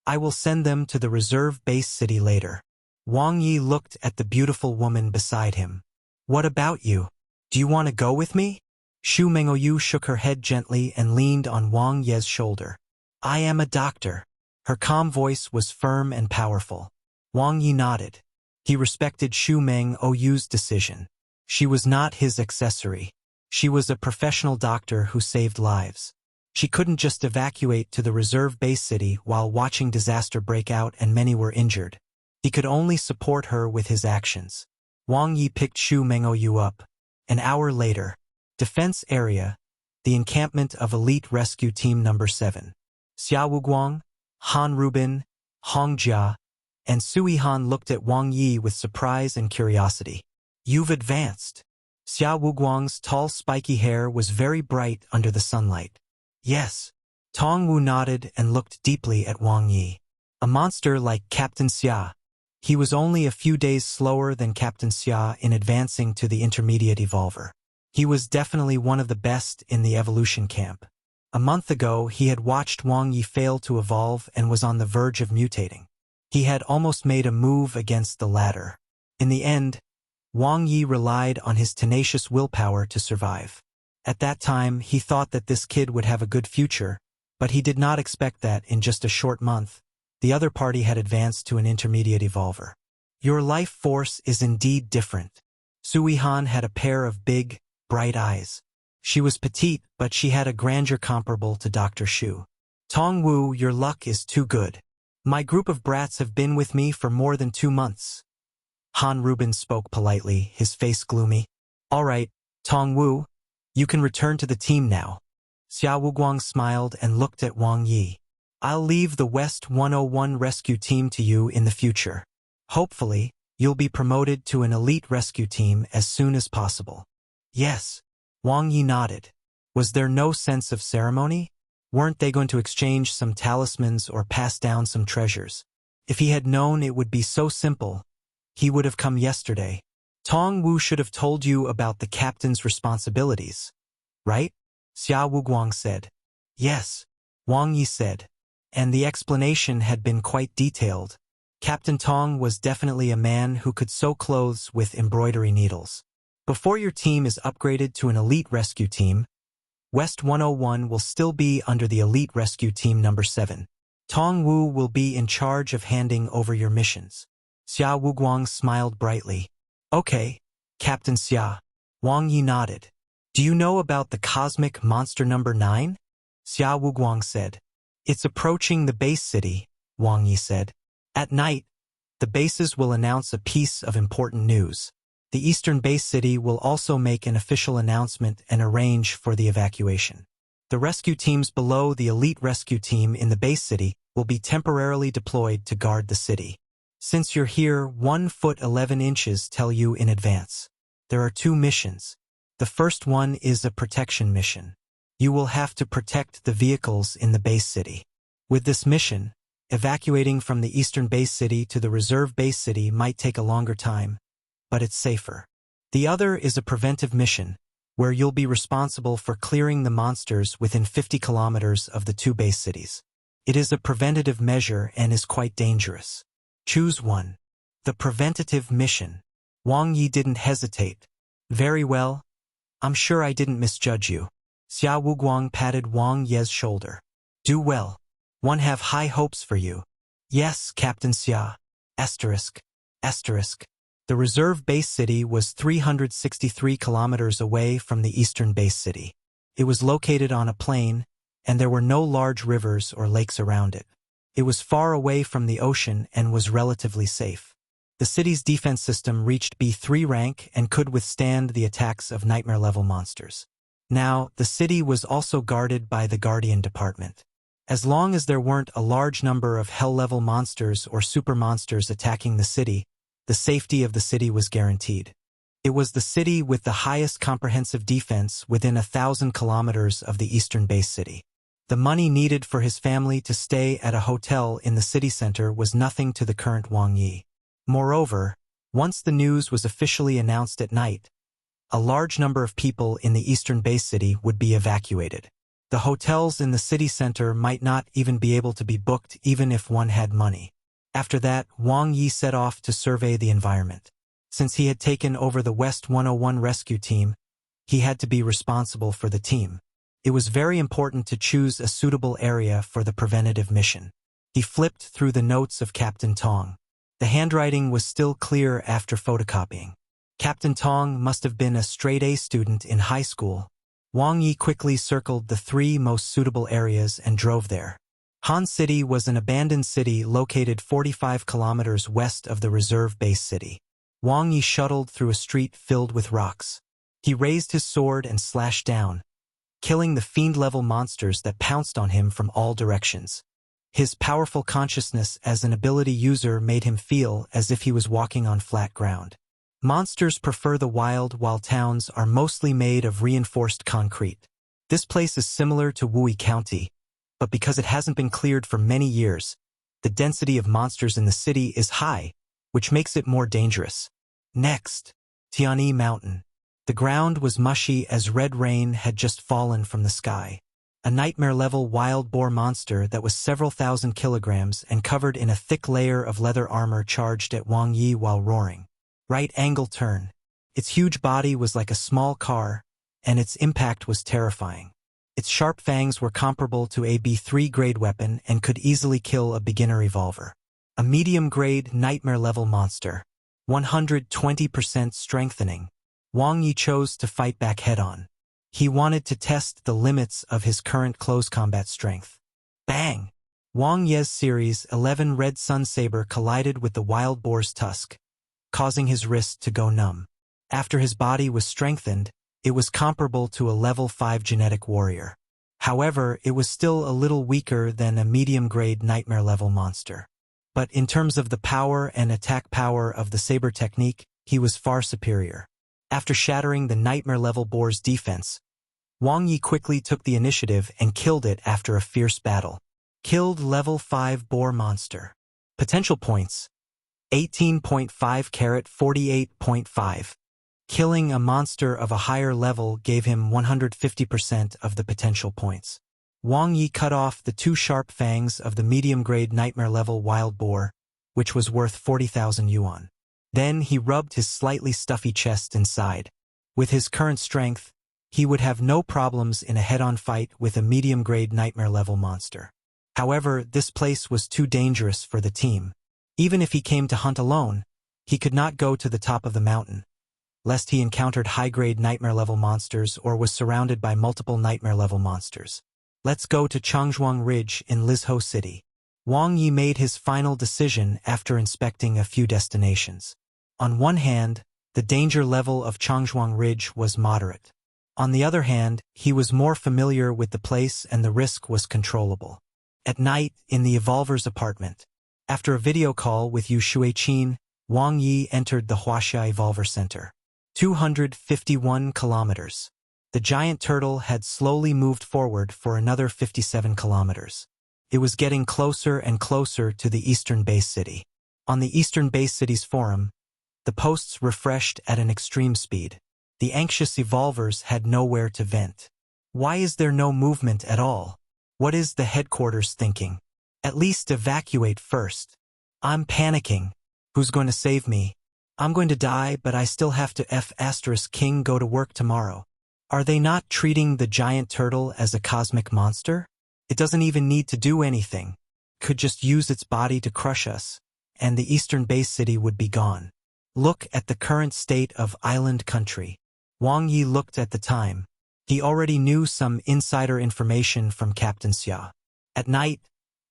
I will send them to the reserve base city later. Wang Ye looked at the beautiful woman beside him. What about you? Do you want to go with me? Xu Mengouyu shook her head gently and leaned on Wang Ye's shoulder. I am a doctor. Her calm voice was firm and powerful. Wang Ye nodded. He respected Xu Mengouyu's decision. She was not his accessory. She was a professional doctor who saved lives. She couldn't just evacuate to the reserve base city while watching disaster break out and many were injured. He could only support her with his actions. Wang Ye picked Xu Mengouyu up. An hour later, defense area, the encampment of Elite Rescue Team No. 7. Xia Wuguang, Han Rubin, Hong Jia, and Sui Han looked at Wang Ye with surprise and curiosity. You've advanced. Xia Wuguang's tall spiky hair was very bright under the sunlight. Yes. Tong Wu nodded and looked deeply at Wang Ye. A monster like Captain Xia. He was only a few days slower than Captain Xia in advancing to the intermediate evolver. He was definitely one of the best in the evolution camp. A month ago, he had watched Wang Ye fail to evolve and was on the verge of mutating. He had almost made a move against the latter. In the end, Wang Ye relied on his tenacious willpower to survive. At that time, he thought that this kid would have a good future, but he did not expect that in just a short month, the other party had advanced to an intermediate evolver. Your life force is indeed different. Sui Han had a pair of big, bright eyes. She was petite, but she had a grandeur comparable to Dr. Xu. Tong Wu, your luck is too good. My group of brats have been with me for more than 2 months. Han Rubin spoke politely, his face gloomy. All right, Tong Wu, you can return to the team now. Xia Wuguang smiled and looked at Wang Ye. I'll leave the West 101 rescue team to you in the future. Hopefully, you'll be promoted to an elite rescue team as soon as possible. Yes. Wang Ye nodded. Was there no sense of ceremony? Weren't they going to exchange some talismans or pass down some treasures? If he had known it would be so simple, he would have come yesterday. Tong Wu should have told you about the captain's responsibilities, right? Xia Wuguang said. Yes, Wang Ye said. And the explanation had been quite detailed. Captain Tong was definitely a man who could sew clothes with embroidery needles. Before your team is upgraded to an elite rescue team, West 101 will still be under the elite rescue team No. 7. Tong Wu will be in charge of handing over your missions. Xia Wuguang smiled brightly. Okay, Captain Xia. Wang Ye nodded. Do you know about the cosmic monster No. 9? Xia Wuguang said. It's approaching the base city, Wang Ye said. At night, the bases will announce a piece of important news. The eastern base city will also make an official announcement and arrange for the evacuation. The rescue teams below the elite rescue team in the base city will be temporarily deployed to guard the city. Since you're here, 1 foot 11 inches tell you in advance. There are 2 missions. The first one is a protection mission. You will have to protect the vehicles in the base city. With this mission, evacuating from the eastern base city to the reserve base city might take a longer time, but it's safer. The other is a preventive mission, where you'll be responsible for clearing the monsters within 50 kilometers of the 2 base cities. It is a preventative measure and is quite dangerous. Choose one. The preventative mission. Wang Ye didn't hesitate. Very well. I'm sure I didn't misjudge you. Xia Wuguang patted Wang Ye's shoulder. Do well. One have high hopes for you. Yes, Captain Xia. Asterisk. Asterisk. The reserve base city was 363 kilometers away from the eastern base city. It was located on a plain, and there were no large rivers or lakes around it. It was far away from the ocean and was relatively safe. The city's defense system reached B3 rank and could withstand the attacks of nightmare-level monsters. Now, the city was also guarded by the Guardian Department. As long as there weren't a large number of hell-level monsters or super monsters attacking the city, the safety of the city was guaranteed. It was the city with the highest comprehensive defense within 1,000 kilometers of the eastern base city. The money needed for his family to stay at a hotel in the city center was nothing to the current Wang Ye. Moreover, once the news was officially announced at night, a large number of people in the eastern base city would be evacuated. The hotels in the city center might not even be able to be booked even if one had money. After that, Wang Ye set off to survey the environment. Since he had taken over the West 101 rescue team, he had to be responsible for the team. It was very important to choose a suitable area for the preventative mission. He flipped through the notes of Captain Tong. The handwriting was still clear after photocopying. Captain Tong must have been a straight-A student in high school. Wang Ye quickly circled the 3 most suitable areas and drove there. Han City was an abandoned city located 45 kilometers west of the reserve base city. Wang Ye shuttled through a street filled with rocks. He raised his sword and slashed down, killing the fiend-level monsters that pounced on him from all directions. His powerful consciousness as an ability user made him feel as if he was walking on flat ground. Monsters prefer the wild while towns are mostly made of reinforced concrete. This place is similar to Wui County, but because it hasn't been cleared for many years, the density of monsters in the city is high, which makes it more dangerous. Next, Tianyi Mountain. The ground was mushy as red rain had just fallen from the sky. A nightmare-level wild boar monster that was several thousand kilograms and covered in a thick layer of leather armor charged at Wang Ye while roaring. Right-angle turn. Its huge body was like a small car, and its impact was terrifying. Its sharp fangs were comparable to a B3 grade weapon and could easily kill a beginner evolver. A medium-grade nightmare-level monster. 120% strengthening. Wang Ye chose to fight back head-on. He wanted to test the limits of his current close combat strength. Bang! Wang Ye's Series 11 Red Sun Saber collided with the wild boar's tusk, causing his wrist to go numb. After his body was strengthened, it was comparable to a level 5 genetic warrior. However, it was still a little weaker than a medium-grade nightmare-level monster. But in terms of the power and attack power of the saber technique, he was far superior. After shattering the nightmare-level boar's defense, Wang Ye quickly took the initiative and killed it after a fierce battle. Killed level 5 boar monster. Potential points: 18.5 carat 48.5. Killing a monster of a higher level gave him 150% of the potential points. Wang Ye cut off the 2 sharp fangs of the medium-grade nightmare-level wild boar, which was worth 40,000 yuan. Then he rubbed his slightly stuffy chest inside. With his current strength, he would have no problems in a head-on fight with a medium-grade nightmare-level monster. However, this place was too dangerous for the team. Even if he came to hunt alone, he could not go to the top of the mountain, lest he encountered high-grade nightmare-level monsters or was surrounded by multiple nightmare-level monsters. Let's go to Changzhuang Ridge in Lizhou City. Wang Ye made his final decision after inspecting a few destinations. On one hand, the danger level of Changzhuang Ridge was moderate. On the other hand, he was more familiar with the place and the risk was controllable. At night, in the Evolver's apartment, after a video call with Yu Shuiqin, Wang Ye entered the Huaxia Evolver Center. 251 kilometers. The giant turtle had slowly moved forward for another 57 kilometers. It was getting closer and closer to the eastern base city. On the eastern base city's forum, the posts refreshed at an extreme speed. The anxious evolvers had nowhere to vent. Why is there no movement at all? What is the headquarters thinking? At least evacuate first. I'm panicking. Who's going to save me? I'm going to die, but I still have to King go to work tomorrow. Are they not treating the giant turtle as a cosmic monster? It doesn't even need to do anything. Could just use its body to crush us, and the eastern base city would be gone. Look at the current state of island country. Wang Ye looked at the time. He already knew some insider information from Captain Xia. At night,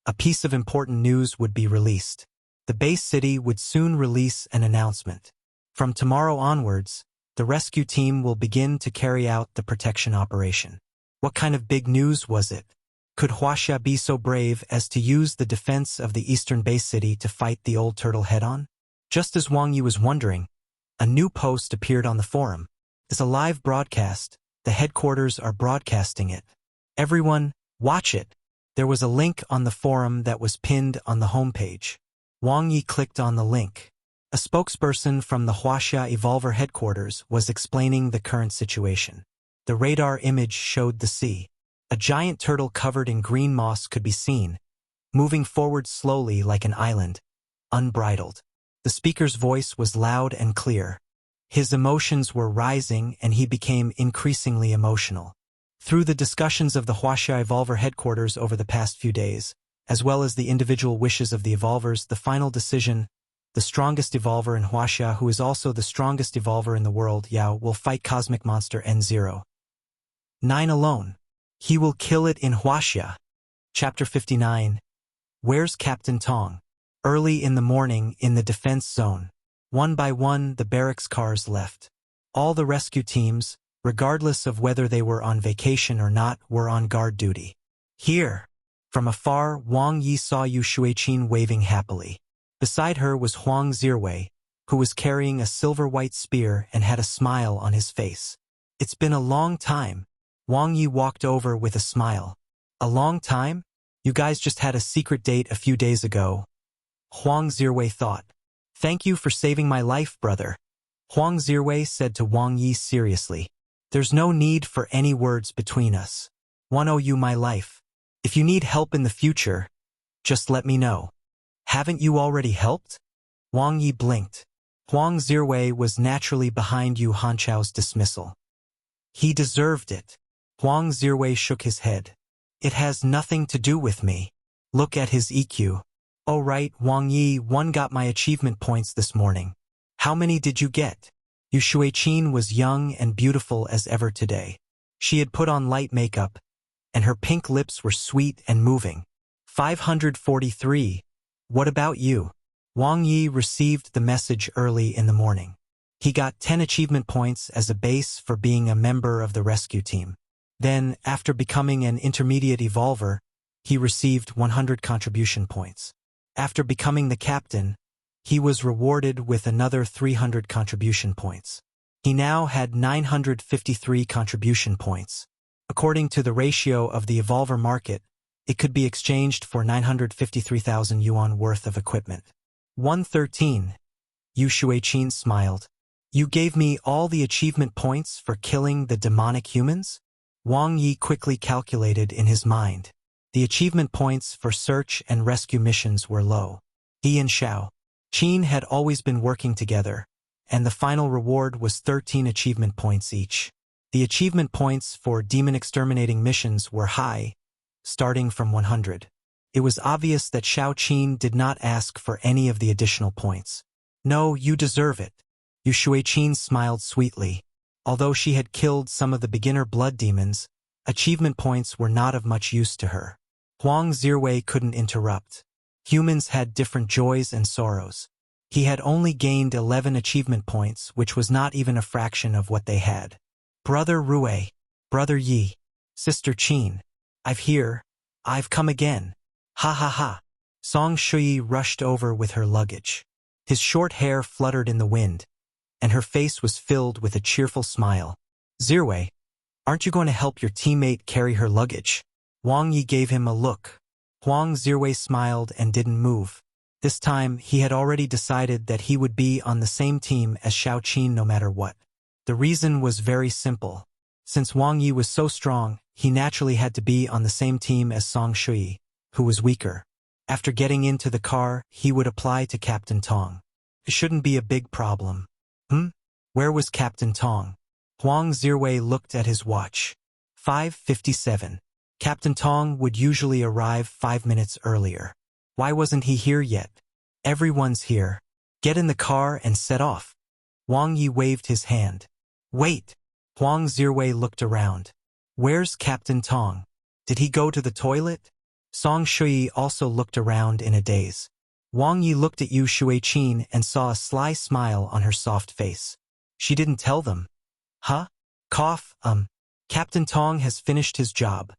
a piece of important news would be released. The base city would soon release an announcement. From tomorrow onwards, the rescue team will begin to carry out the protection operation. What kind of big news was it? Could Huaxia be so brave as to use the defense of the eastern base city to fight the old turtle head-on? Just as Wang Yi was wondering, a new post appeared on the forum. It's a live broadcast. The headquarters are broadcasting it. Everyone, watch it. There was a link on the forum that was pinned on the homepage. Wang Yi clicked on the link. A spokesperson from the Huaxia Evolver headquarters was explaining the current situation. The radar image showed the sea. A giant turtle covered in green moss could be seen, moving forward slowly like an island, unbridled. The speaker's voice was loud and clear. His emotions were rising and he became increasingly emotional. Through the discussions of the Huaxia Evolver headquarters over the past few days, as well as the individual wishes of the Evolvers, the final decision, the strongest Evolver in Huaxia, who is also the strongest Evolver in the world, Yao, will fight Cosmic Monster N09 alone. He will kill it in Huaxia. Chapter 59. Where's Captain Tong? Early in the morning, in the defense zone. One by one, the barracks cars left. All the rescue teams, regardless of whether they were on vacation or not, were on guard duty. Here. From afar, Wang Yi saw Yu Shuiqin waving happily. Beside her was Huang Zirwei, who was carrying a silver-white spear and had a smile on his face. It's been a long time. Wang Yi walked over with a smile. A long time? You guys just had a secret date a few days ago. Huang Zirwei thought. Thank you for saving my life, brother. Huang Zirwei said to Wang Yi seriously. There's no need for any words between us. One owe you my life. If you need help in the future, just let me know. Haven't you already helped? Wang Yi blinked. Huang Zirwei was naturally behind Yu Hanchao's dismissal. He deserved it. Huang Zirwei shook his head. It has nothing to do with me. Look at his EQ. Oh right, Wang Yi, one got my achievement points this morning. How many did you get? Yu Shuiqin was young and beautiful as ever today. She had put on light makeup, and her pink lips were sweet and moving. 543. What about you? Wang Yi received the message early in the morning. He got 10 achievement points as a base for being a member of the rescue team. Then, after becoming an intermediate evolver, he received 100 contribution points. After becoming the captain, he was rewarded with another 300 contribution points. He now had 953 contribution points. According to the ratio of the evolver market, it could be exchanged for 953,000 yuan worth of equipment. 113. Yu Shuiqin smiled. You gave me all the achievement points for killing the demonic humans? Wang Yi quickly calculated in his mind. The achievement points for search and rescue missions were low. He and Xiao Qin had always been working together, and the final reward was 13 achievement points each. The achievement points for demon exterminating missions were high, starting from 100. It was obvious that Xiao Qin did not ask for any of the additional points. No, you deserve it. Yu Shuiqin smiled sweetly. Although she had killed some of the beginner blood demons, achievement points were not of much use to her. Huang Zirwei couldn't interrupt. Humans had different joys and sorrows. He had only gained 11 achievement points, which was not even a fraction of what they had. Brother Rui, Brother Yi, Sister Qin, I've come again. Ha ha ha. Song Shui rushed over with her luggage. His short hair fluttered in the wind, and her face was filled with a cheerful smile. Zirwei, aren't you going to help your teammate carry her luggage? Wang Yi gave him a look. Huang Zirwei smiled and didn't move. This time, he had already decided that he would be on the same team as Xiao Qin no matter what. The reason was very simple. Since Wang Yi was so strong, he naturally had to be on the same team as Song Shui, who was weaker. After getting into the car, he would apply to Captain Tong. It shouldn't be a big problem. Where was Captain Tong? Huang Zirwei looked at his watch. 5:57. Captain Tong would usually arrive 5 minutes earlier. Why wasn't he here yet? Everyone's here. Get in the car and set off. Wang Ye waved his hand. Wait! Huang Zirwei looked around. Where's Captain Tong? Did he go to the toilet? Song Shui also looked around in a daze. Wang Ye looked at Yu Shuiqin and saw a sly smile on her soft face. She didn't tell them. Huh? Cough, Captain Tong has finished his job.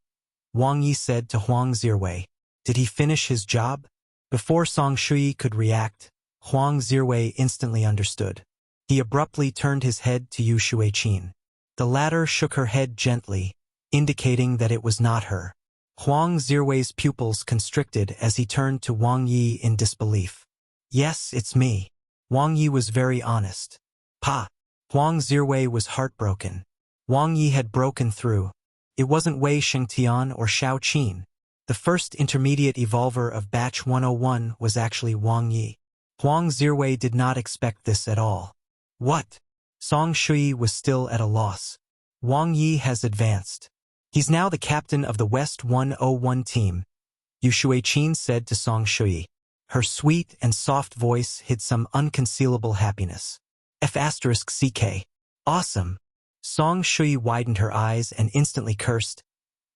Wang Ye said to Huang Zirwei. Did he finish his job? Before Song Shui could react, Huang Zirwei instantly understood. He abruptly turned his head to Yu Shuiqin. The latter shook her head gently, indicating that it was not her. Huang Zirwei's pupils constricted as he turned to Wang Ye in disbelief. Yes, it's me. Wang Ye was very honest. Pa! Huang Zirwei was heartbroken. Wang Ye had broken through. It wasn't Wei Shengtian or Shao Qin. The first intermediate evolver of Batch 101 was actually Wang Ye. Huang Zirwei did not expect this at all. What? Song Shui was still at a loss. Wang Ye has advanced. He's now the captain of the West 101 team, Yu Shuiqin said to Song Shui. Her sweet and soft voice hid some unconcealable happiness. F***CK. Awesome. Song Shui widened her eyes and instantly cursed.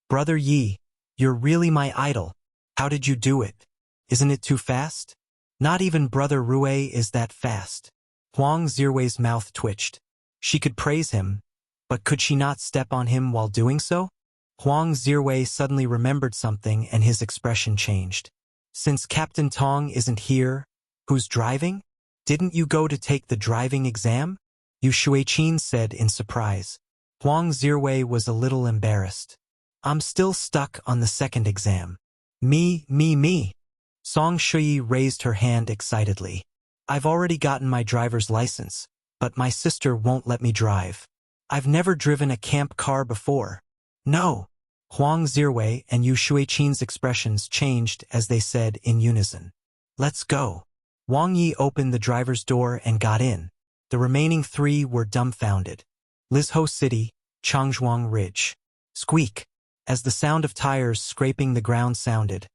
Brother Yi, you're really my idol. How did you do it? Isn't it too fast? Not even Brother Rui is that fast. Huang Zirwei's mouth twitched. She could praise him, but could she not step on him while doing so? Huang Zirwei suddenly remembered something and his expression changed. Since Captain Tong isn't here, who's driving? Didn't you go to take the driving exam? Yu Shuiqin said in surprise. Huang Zirwei was a little embarrassed. I'm still stuck on the second exam. Me. Song Shui raised her hand excitedly. I've already gotten my driver's license, but my sister won't let me drive. I've never driven a camp car before. No. Huang Zirwei and Yu Shuiqin's expressions changed as they said in unison. Let's go. Wang Yi opened the driver's door and got in. The remaining three were dumbfounded. Lizhou City, Changzhuang Ridge. Squeak. As the sound of tires scraping the ground sounded,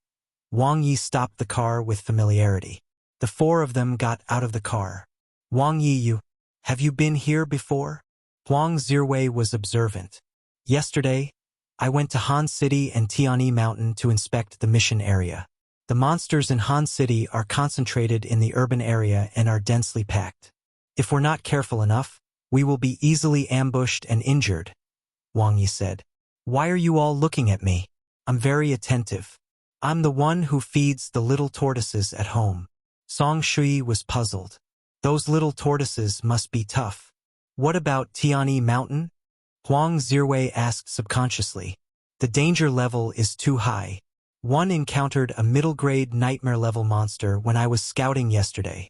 Wang Yi stopped the car with familiarity. The four of them got out of the car. Wang Yi, have you been here before? Huang Zirwei was observant. Yesterday, I went to Han City and Tianyi Mountain to inspect the mission area. The monsters in Han City are concentrated in the urban area and are densely packed. If we're not careful enough, we will be easily ambushed and injured, Wang Yi said. Why are you all looking at me? I'm very attentive. I'm the one who feeds the little tortoises at home. Song Shui was puzzled. Those little tortoises must be tough. What about Tianyi Mountain? Huang Zirwei asked subconsciously. The danger level is too high. One encountered a middle-grade nightmare-level monster when I was scouting yesterday,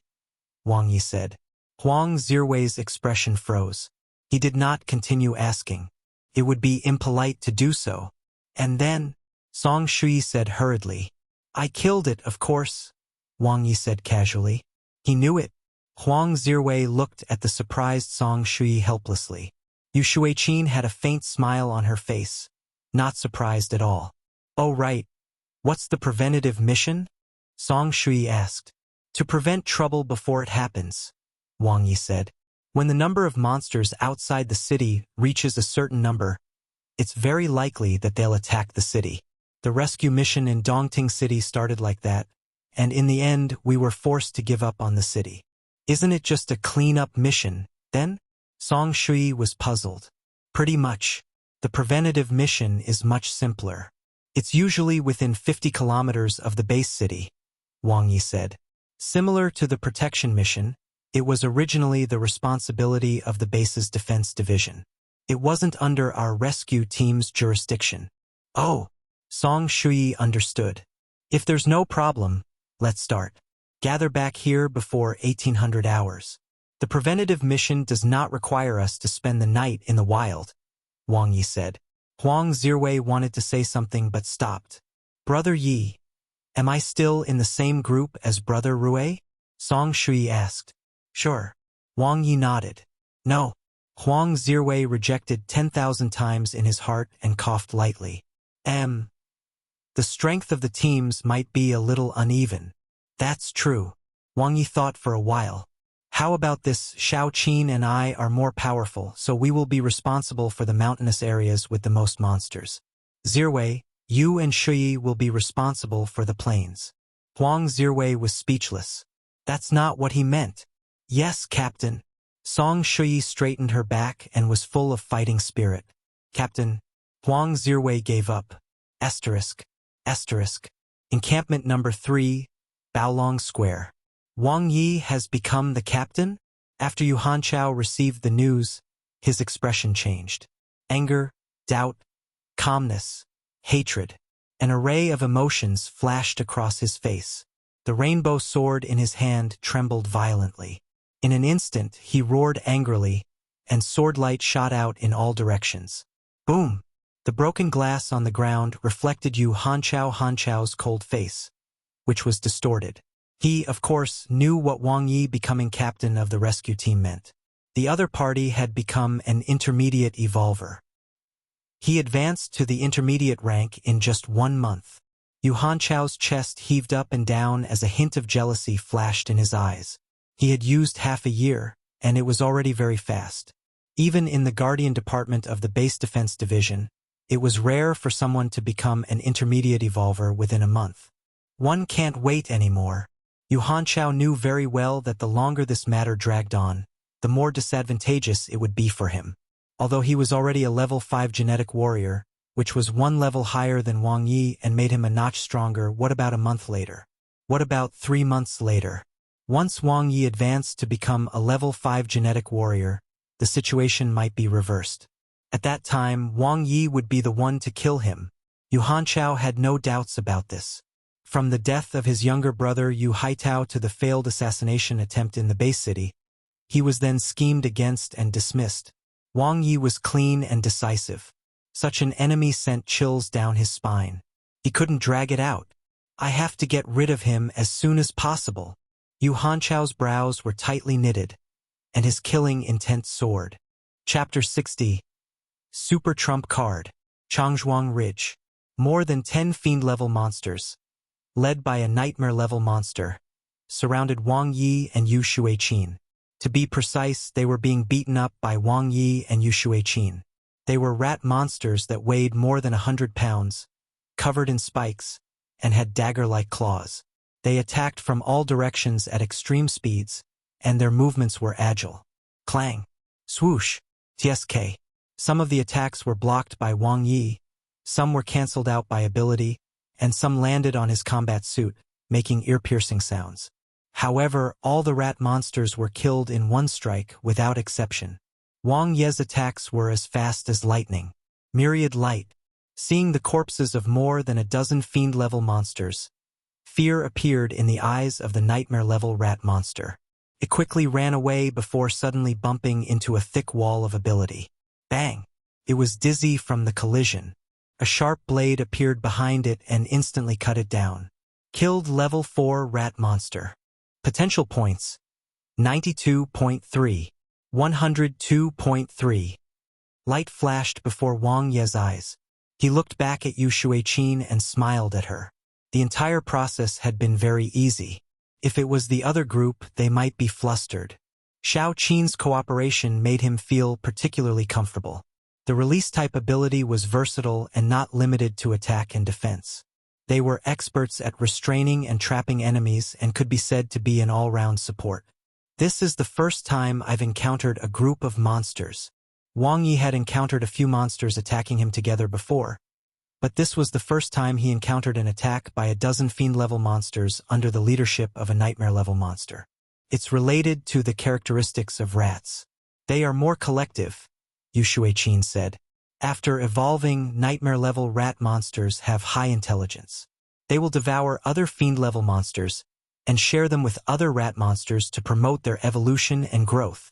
Wang Yi said. Huang Zirwei's expression froze. He did not continue asking. It would be impolite to do so. And then, Song Shui said hurriedly. I killed it, of course, Wang Yi said casually. He knew it. Huang Zirwei looked at the surprised Song Shui helplessly. Yu Shuiqin had a faint smile on her face, not surprised at all. Oh right. What's the preventative mission? Song Shui asked. To prevent trouble before it happens, Wang Yi said. When the number of monsters outside the city reaches a certain number, it's very likely that they'll attack the city. The rescue mission in Dongting City started like that, and in the end we were forced to give up on the city. Isn't it just a clean-up mission, then? Song Shui was puzzled. Pretty much. The preventative mission is much simpler. It's usually within 50 kilometers of the base city, Wang Yi said. Similar to the protection mission, it was originally the responsibility of the base's defense division. It wasn't under our rescue team's jurisdiction. Oh, Song Shui understood. If there's no problem, let's start. Gather back here before 1800 hours. The preventative mission does not require us to spend the night in the wild, Wang Yi said. Huang Zirwei wanted to say something but stopped. Brother Yi, am I still in the same group as Brother Rui? Song Shui asked. Sure. Wang Yi nodded. No. Huang Zirwei rejected 10,000 times in his heart and coughed lightly. The strength of the teams might be a little uneven. That's true. Wang Yi thought for a while. How about this? Xiao Qin and I are more powerful, so we will be responsible for the mountainous areas with the most monsters. Zirwei, you and Shuyi will be responsible for the plains. Huang Zirwei was speechless. That's not what he meant. Yes, Captain. Song Shuyi straightened her back and was full of fighting spirit. Captain, Huang Zirwei gave up. Asterisk. Encampment number 3, Baolong Square. Wang Ye has become the captain? After Yu Hanchao received the news, his expression changed. Anger, doubt, calmness, hatred. An array of emotions flashed across his face. The rainbow sword in his hand trembled violently. In an instant, he roared angrily, and swordlight shot out in all directions. Boom! The broken glass on the ground reflected Yu Hanchao's cold face, which was distorted. He, of course, knew what Wang Ye becoming captain of the rescue team meant. The other party had become an intermediate evolver. He advanced to the intermediate rank in just 1 month. Yu Hanchao's chest heaved up and down as a hint of jealousy flashed in his eyes. He had used half a year, and it was already very fast. Even in the Guardian Department of the Base Defense Division, it was rare for someone to become an intermediate evolver within a month. One can't wait anymore. Yu Hanchao knew very well that the longer this matter dragged on, the more disadvantageous it would be for him. Although he was already a level 5 genetic warrior, which was 1 level higher than Wang Ye and made him a notch stronger, what about a month later? What about 3 months later? Once Wang Ye advanced to become a level 5 genetic warrior, the situation might be reversed. At that time, Wang Ye would be the one to kill him. Yu Hanchao had no doubts about this. From the death of his younger brother Yu Haitao to the failed assassination attempt in the base city, he was then schemed against and dismissed. Wang Ye was clean and decisive. Such an enemy sent chills down his spine. He couldn't drag it out. I have to get rid of him as soon as possible. Yu Hanchao's brows were tightly knitted, and his killing intent soared. Chapter 60. Super Trump Card. Changzhuang Ridge. More than 10 fiend-level monsters, led by a nightmare-level monster, surrounded Wang Ye and Yu Shuiqin. To be precise, they were being beaten up by Wang Ye and Yu Shuiqin. They were rat monsters that weighed more than 100 pounds, covered in spikes, and had dagger-like claws. They attacked from all directions at extreme speeds, and their movements were agile. Clang! Swoosh! Tsk! Some of the attacks were blocked by Wang Ye, some were cancelled out by ability, and some landed on his combat suit, making ear-piercing sounds. However, all the rat monsters were killed in one strike without exception. Wang Ye's attacks were as fast as lightning. Myriad light. Seeing the corpses of more than a dozen fiend-level monsters, fear appeared in the eyes of the nightmare-level rat monster. It quickly ran away before suddenly bumping into a thick wall of ability. Bang! It was dizzy from the collision. A sharp blade appeared behind it and instantly cut it down. Killed level 4 rat monster. Potential points: 92.3. 102.3. Light flashed before Wang Ye's eyes. He looked back at Yu Shuiqin and smiled at her. The entire process had been very easy. If it was the other group, they might be flustered. Xiao Qin's cooperation made him feel particularly comfortable. The release-type ability was versatile and not limited to attack and defense. They were experts at restraining and trapping enemies and could be said to be an all-round support. This is the first time I've encountered a group of monsters. Wang Ye had encountered a few monsters attacking him together before, but this was the first time he encountered an attack by a dozen fiend-level monsters under the leadership of a nightmare-level monster. It's related to the characteristics of rats. They are more collective, Yu Shuiqin said. After evolving, nightmare-level rat monsters have high intelligence. They will devour other fiend-level monsters and share them with other rat monsters to promote their evolution and growth.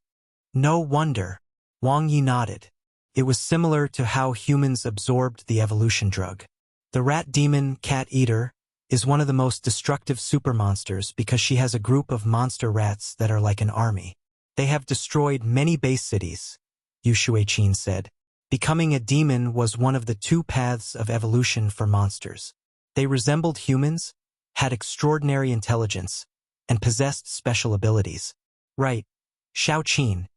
No wonder. Wang Ye nodded. It was similar to how humans absorbed the evolution drug. The rat demon, Cat Eater, is one of the most destructive supermonsters because she has a group of monster rats that are like an army. They have destroyed many base cities, Yu Shuiqin said. Becoming a demon was one of the 2 paths of evolution for monsters. They resembled humans, had extraordinary intelligence, and possessed special abilities. Right, Xiaoqin,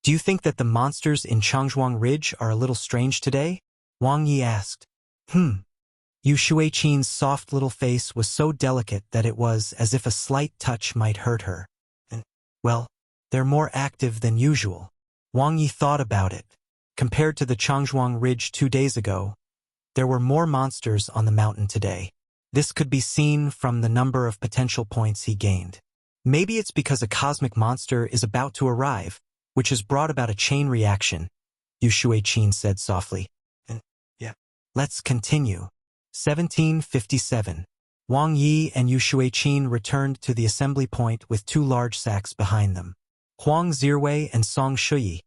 do you think that the monsters in Changzhuang Ridge are a little strange today? Wang Ye asked. Yu Shuiqin's soft little face was so delicate that it was as if a slight touch might hurt her. Well, they're more active than usual. Wang Ye thought about it. Compared to the Changzhuang Ridge 2 days ago, there were more monsters on the mountain today. This could be seen from the number of potential points he gained. Maybe it's because a cosmic monster is about to arrive, which has brought about a chain reaction, Yu Shuiqin said softly. Let's continue. 1757. Wang Ye and Yu Shuiqin returned to the assembly point with 2 large sacks behind them. Huang Zirwei and Song Shuyi,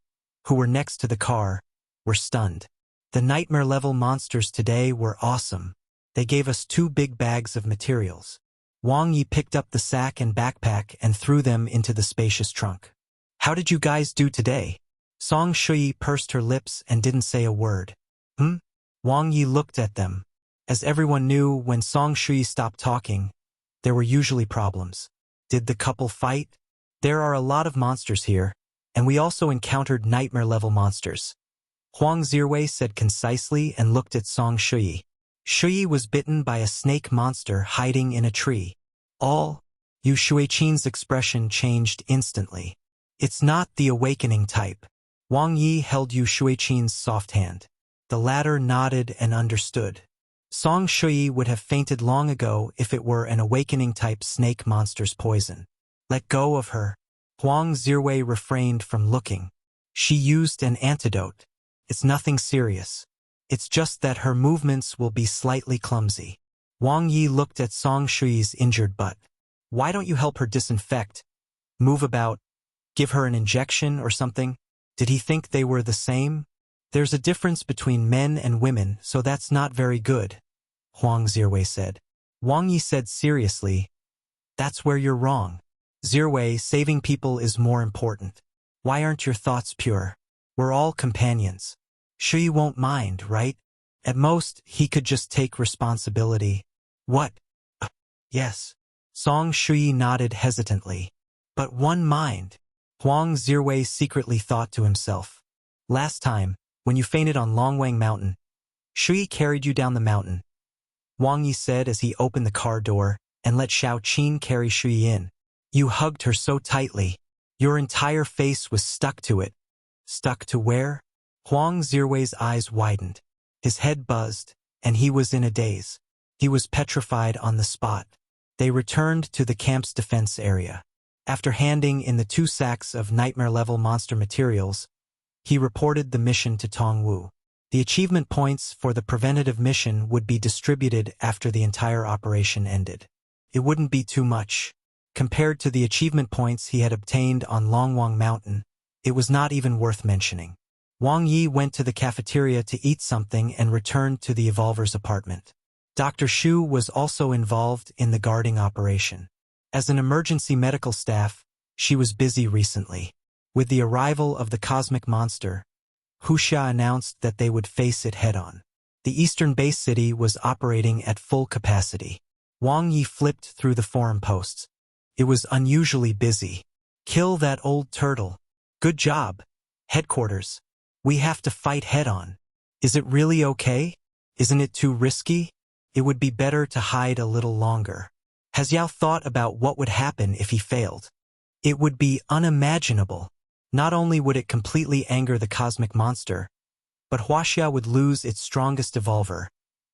who were next to the car, were stunned. The nightmare-level monsters today were awesome. They gave us 2 big bags of materials. Wang Ye picked up the sack and backpack and threw them into the spacious trunk. How did you guys do today? Song Shuyi pursed her lips and didn't say a word. Wang Ye looked at them. As everyone knew, when Song Shuyi stopped talking, there were usually problems. Did the couple fight? There are a lot of monsters here, and we also encountered nightmare-level monsters. Huang Zirwei said concisely and looked at Song Shuyi. Shuyi was bitten by a snake monster hiding in a tree. Yu Shuiqin's expression changed instantly. It's not the awakening type. Wang Ye held Yu Shuiqin's soft hand. The latter nodded and understood. Song Shuyi would have fainted long ago if it were an awakening-type snake monster's poison. Let go of her. Huang Zirwei refrained from looking. She used an antidote. It's nothing serious. It's just that her movements will be slightly clumsy. Wang Ye looked at Song Shuyi's injured butt. Why don't you help her disinfect? Move about? Give her an injection or something? Did he think they were the same? There's a difference between men and women, so that's not very good, Huang Zirwei said. Wang Ye said seriously, that's where you're wrong. Zirwei, saving people is more important. Why aren't your thoughts pure? We're all companions. Shuyi won't mind, right? At most, he could just take responsibility. What? Yes. Song Shuyi nodded hesitantly. But one mind. Huang Zirwei secretly thought to himself. Last time, when you fainted on Longwang Mountain, Shuyi carried you down the mountain. Wang Ye said as he opened the car door and let Xiaoqin carry Shuyi in. You hugged her so tightly. Your entire face was stuck to it. Stuck to where? Huang Zirwei's eyes widened. His head buzzed, and he was in a daze. He was petrified on the spot. They returned to the camp's defense area. After handing in the 2 sacks of nightmare-level monster materials, he reported the mission to Tongwu. The achievement points for the preventative mission would be distributed after the entire operation ended. It wouldn't be too much. Compared to the achievement points he had obtained on Longwang Mountain, it was not even worth mentioning. Wang Ye went to the cafeteria to eat something and returned to the Evolver's apartment. Dr. Shu was also involved in the guarding operation. As an emergency medical staff, she was busy recently. With the arrival of the cosmic monster, Huxia announced that they would face it head-on. The eastern base city was operating at full capacity. Wang Ye flipped through the forum posts. It was unusually busy. Kill that old turtle. Good job. Headquarters. We have to fight head-on. Is it really okay? Isn't it too risky? It would be better to hide a little longer. Has Yao thought about what would happen if he failed? It would be unimaginable. Not only would it completely anger the cosmic monster, but Huaxia would lose its strongest evolver,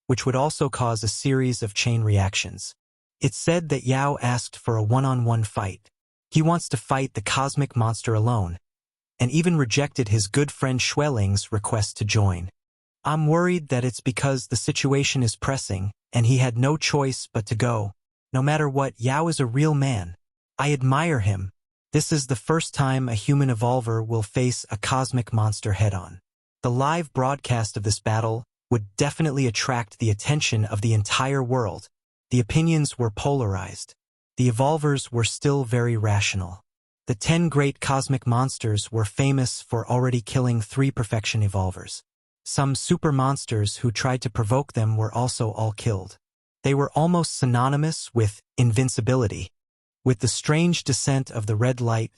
which would also cause a series of chain reactions. It's said that Yao asked for a one-on-one fight. He wants to fight the cosmic monster alone, and even rejected his good friend Xueling's request to join. I'm worried that it's because the situation is pressing, and he had no choice but to go. No matter what, Yao is a real man. I admire him. This is the first time a human evolver will face a cosmic monster head-on. The live broadcast of this battle would definitely attract the attention of the entire world. The opinions were polarized. The evolvers were still very rational. The 10 great cosmic monsters were famous for already killing 3 perfection evolvers. Some super monsters who tried to provoke them were also all killed. They were almost synonymous with invincibility. With the strange descent of the red light,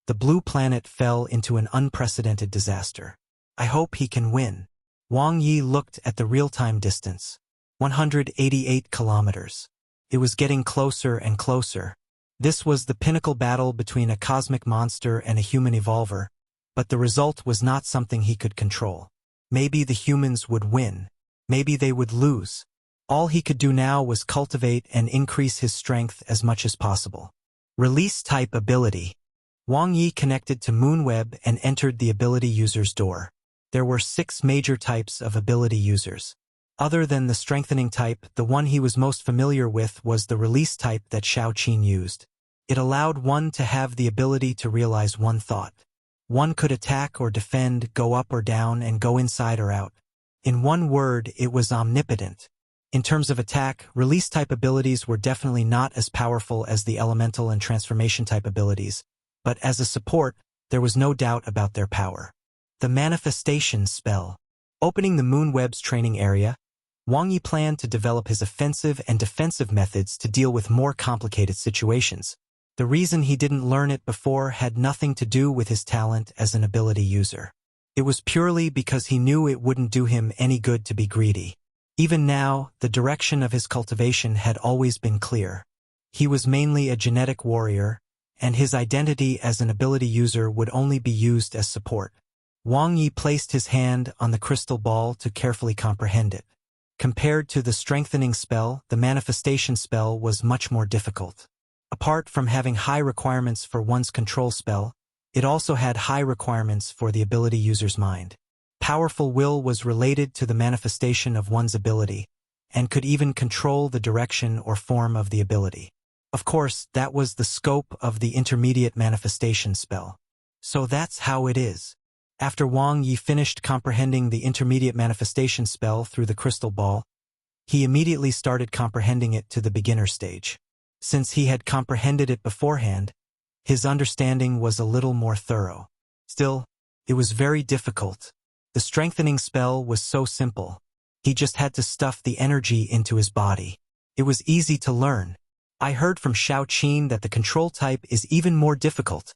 The blue planet fell into an unprecedented disaster. I hope he can win. Wang Ye looked at the real-time distance. 188 kilometers. It was getting closer and closer. This was the pinnacle battle between a cosmic monster and a human evolver, but the result was not something he could control. Maybe the humans would win. Maybe they would lose. All he could do now was cultivate and increase his strength as much as possible. Release type ability. Wang Ye connected to Moonweb and entered the ability user's door. There were 6 major types of ability users. Other than the strengthening type, the one he was most familiar with was the release type that Xiaoqin used. It allowed one to have the ability to realize one thought. One could attack or defend, go up or down, and go inside or out. In one word, it was omnipotent. In terms of attack, release-type abilities were definitely not as powerful as the elemental and transformation-type abilities, but as a support, there was no doubt about their power. The manifestation spell. Opening the Moonweb's training area, Wang Ye planned to develop his offensive and defensive methods to deal with more complicated situations. The reason he didn't learn it before had nothing to do with his talent as an ability user. It was purely because he knew it wouldn't do him any good to be greedy. Even now, the direction of his cultivation had always been clear. He was mainly a genetic warrior, and his identity as an ability user would only be used as support. Wang Ye placed his hand on the crystal ball to carefully comprehend it. Compared to the strengthening spell, the manifestation spell was much more difficult. Apart from having high requirements for one's control spell, it also had high requirements for the ability user's mind. Powerful will was related to the manifestation of one's ability, and could even control the direction or form of the ability. Of course, that was the scope of the intermediate manifestation spell. So that's how it is. After Wang Ye finished comprehending the intermediate manifestation spell through the crystal ball, he immediately started comprehending it to the beginner stage. Since he had comprehended it beforehand, his understanding was a little more thorough. Still, it was very difficult. The strengthening spell was so simple. He just had to stuff the energy into his body. It was easy to learn. I heard from Xiaoqin that the control type is even more difficult.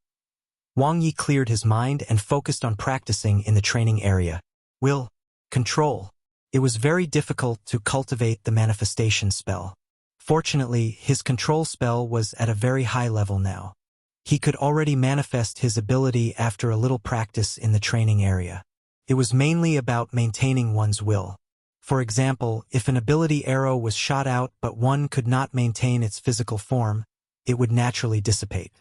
Wang Ye cleared his mind and focused on practicing in the training area. Will, control. It was very difficult to cultivate the manifestation spell. Fortunately, his control spell was at a very high level now. He could already manifest his ability after a little practice in the training area. It was mainly about maintaining one's will. For example, if an ability arrow was shot out but one could not maintain its physical form, it would naturally dissipate.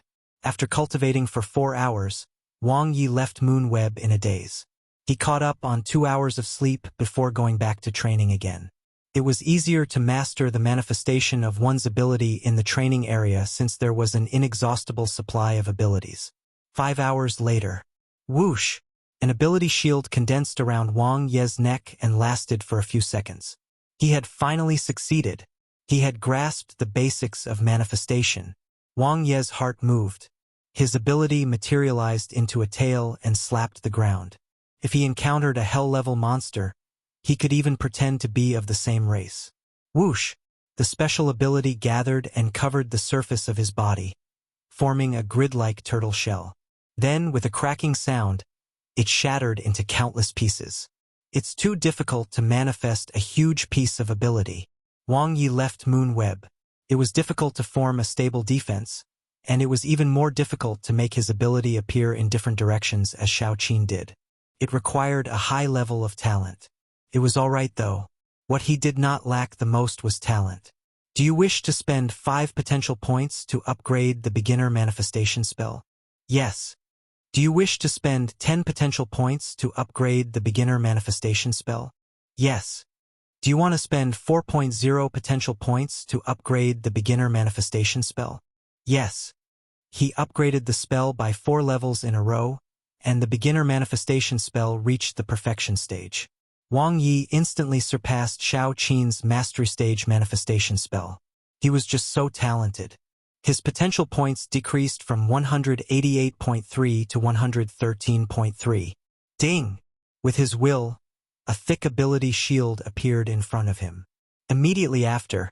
After cultivating for 4 hours, Wang Ye left Moonweb in a daze. He caught up on 2 hours of sleep before going back to training again. It was easier to master the manifestation of one's ability in the training area since there was an inexhaustible supply of abilities. 5 hours later. Whoosh! An ability shield condensed around Wang Ye's neck and lasted for a few seconds. He had finally succeeded. He had grasped the basics of manifestation. Wang Ye's heart moved. His ability materialized into a tail and slapped the ground. If he encountered a hell-level monster, he could even pretend to be of the same race. Whoosh! The special ability gathered and covered the surface of his body, forming a grid-like turtle shell. Then, with a cracking sound, it shattered into countless pieces. It's too difficult to manifest a huge piece of ability. Wang Ye left Moonweb. It was difficult to form a stable defense, and it was even more difficult to make his ability appear in different directions as Xiaoqin did. It required a high level of talent. It was all right though. What he did not lack the most was talent. Do you wish to spend 5 potential points to upgrade the beginner manifestation spell? Yes. Do you wish to spend 10 potential points to upgrade the beginner manifestation spell? Yes. Do you want to spend 4.0 potential points to upgrade the beginner manifestation spell? Yes. He upgraded the spell by 4 levels in a row, and the beginner manifestation spell reached the perfection stage. Wang Ye instantly surpassed Xiaoqin's mastery stage manifestation spell. He was just so talented. His potential points decreased from 188.3 to 113.3. Ding! With his will, a thick ability shield appeared in front of him. Immediately after,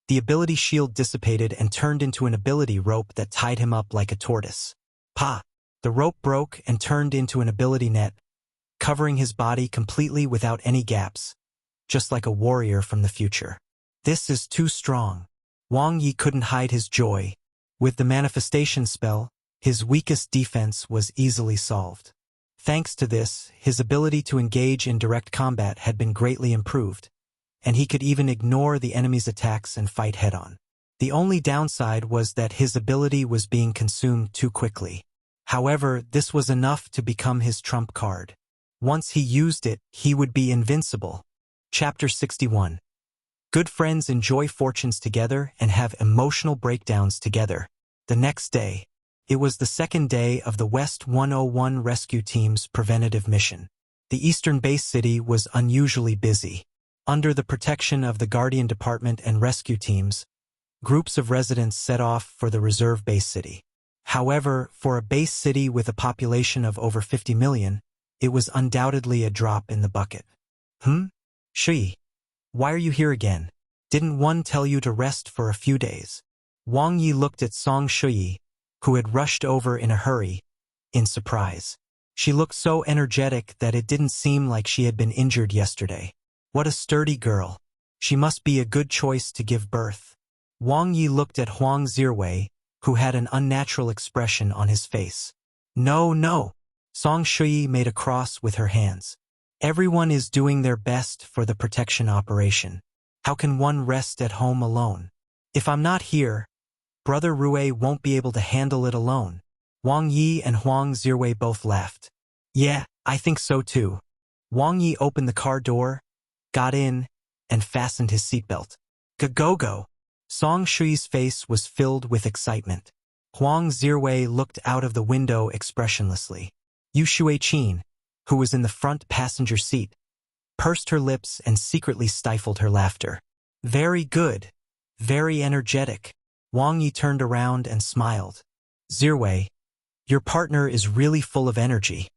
the ability shield dissipated and turned into an ability rope that tied him up like a tortoise. Pa! The rope broke and turned into an ability net, covering his body completely without any gaps, just like a warrior from the future. This is too strong. Wang Ye couldn't hide his joy. With the manifestation spell, his weakest defense was easily solved. Thanks to this, his ability to engage in direct combat had been greatly improved, and he could even ignore the enemy's attacks and fight head-on. The only downside was that his ability was being consumed too quickly. However, this was enough to become his trump card. Once he used it, he would be invincible. Chapter 61. Good friends enjoy fortunes together and have emotional breakdowns together. The next day. It was the second day of the West 101 rescue team's preventative mission. The eastern base city was unusually busy. Under the protection of the Guardian Department and rescue teams, groups of residents set off for the reserve base city. However, for a base city with a population of over 50 million, it was undoubtedly a drop in the bucket. Shi, why are you here again? Didn't one tell you to rest for a few days? Wang Ye looked at Song Shui, who had rushed over in a hurry, in surprise. She looked so energetic that it didn't seem like she had been injured yesterday. What a sturdy girl. She must be a good choice to give birth. Wang Ye looked at Huang Zirwei, who had an unnatural expression on his face. No. Song Shui made a cross with her hands. Everyone is doing their best for the protection operation. How can one rest at home alone? If I'm not here, Brother Rui won't be able to handle it alone. Wang Yi and Huang Zirwei both laughed. Yeah, I think so too. Wang Yi opened the car door, got in, and fastened his seatbelt. Go. Song Shui's face was filled with excitement. Huang Zirwei looked out of the window expressionlessly. Yu Shuiqin, who was in the front passenger seat, pursed her lips and secretly stifled her laughter. Very good. Very energetic. Wang Yi turned around and smiled. Zirwei, your partner is really full of energy.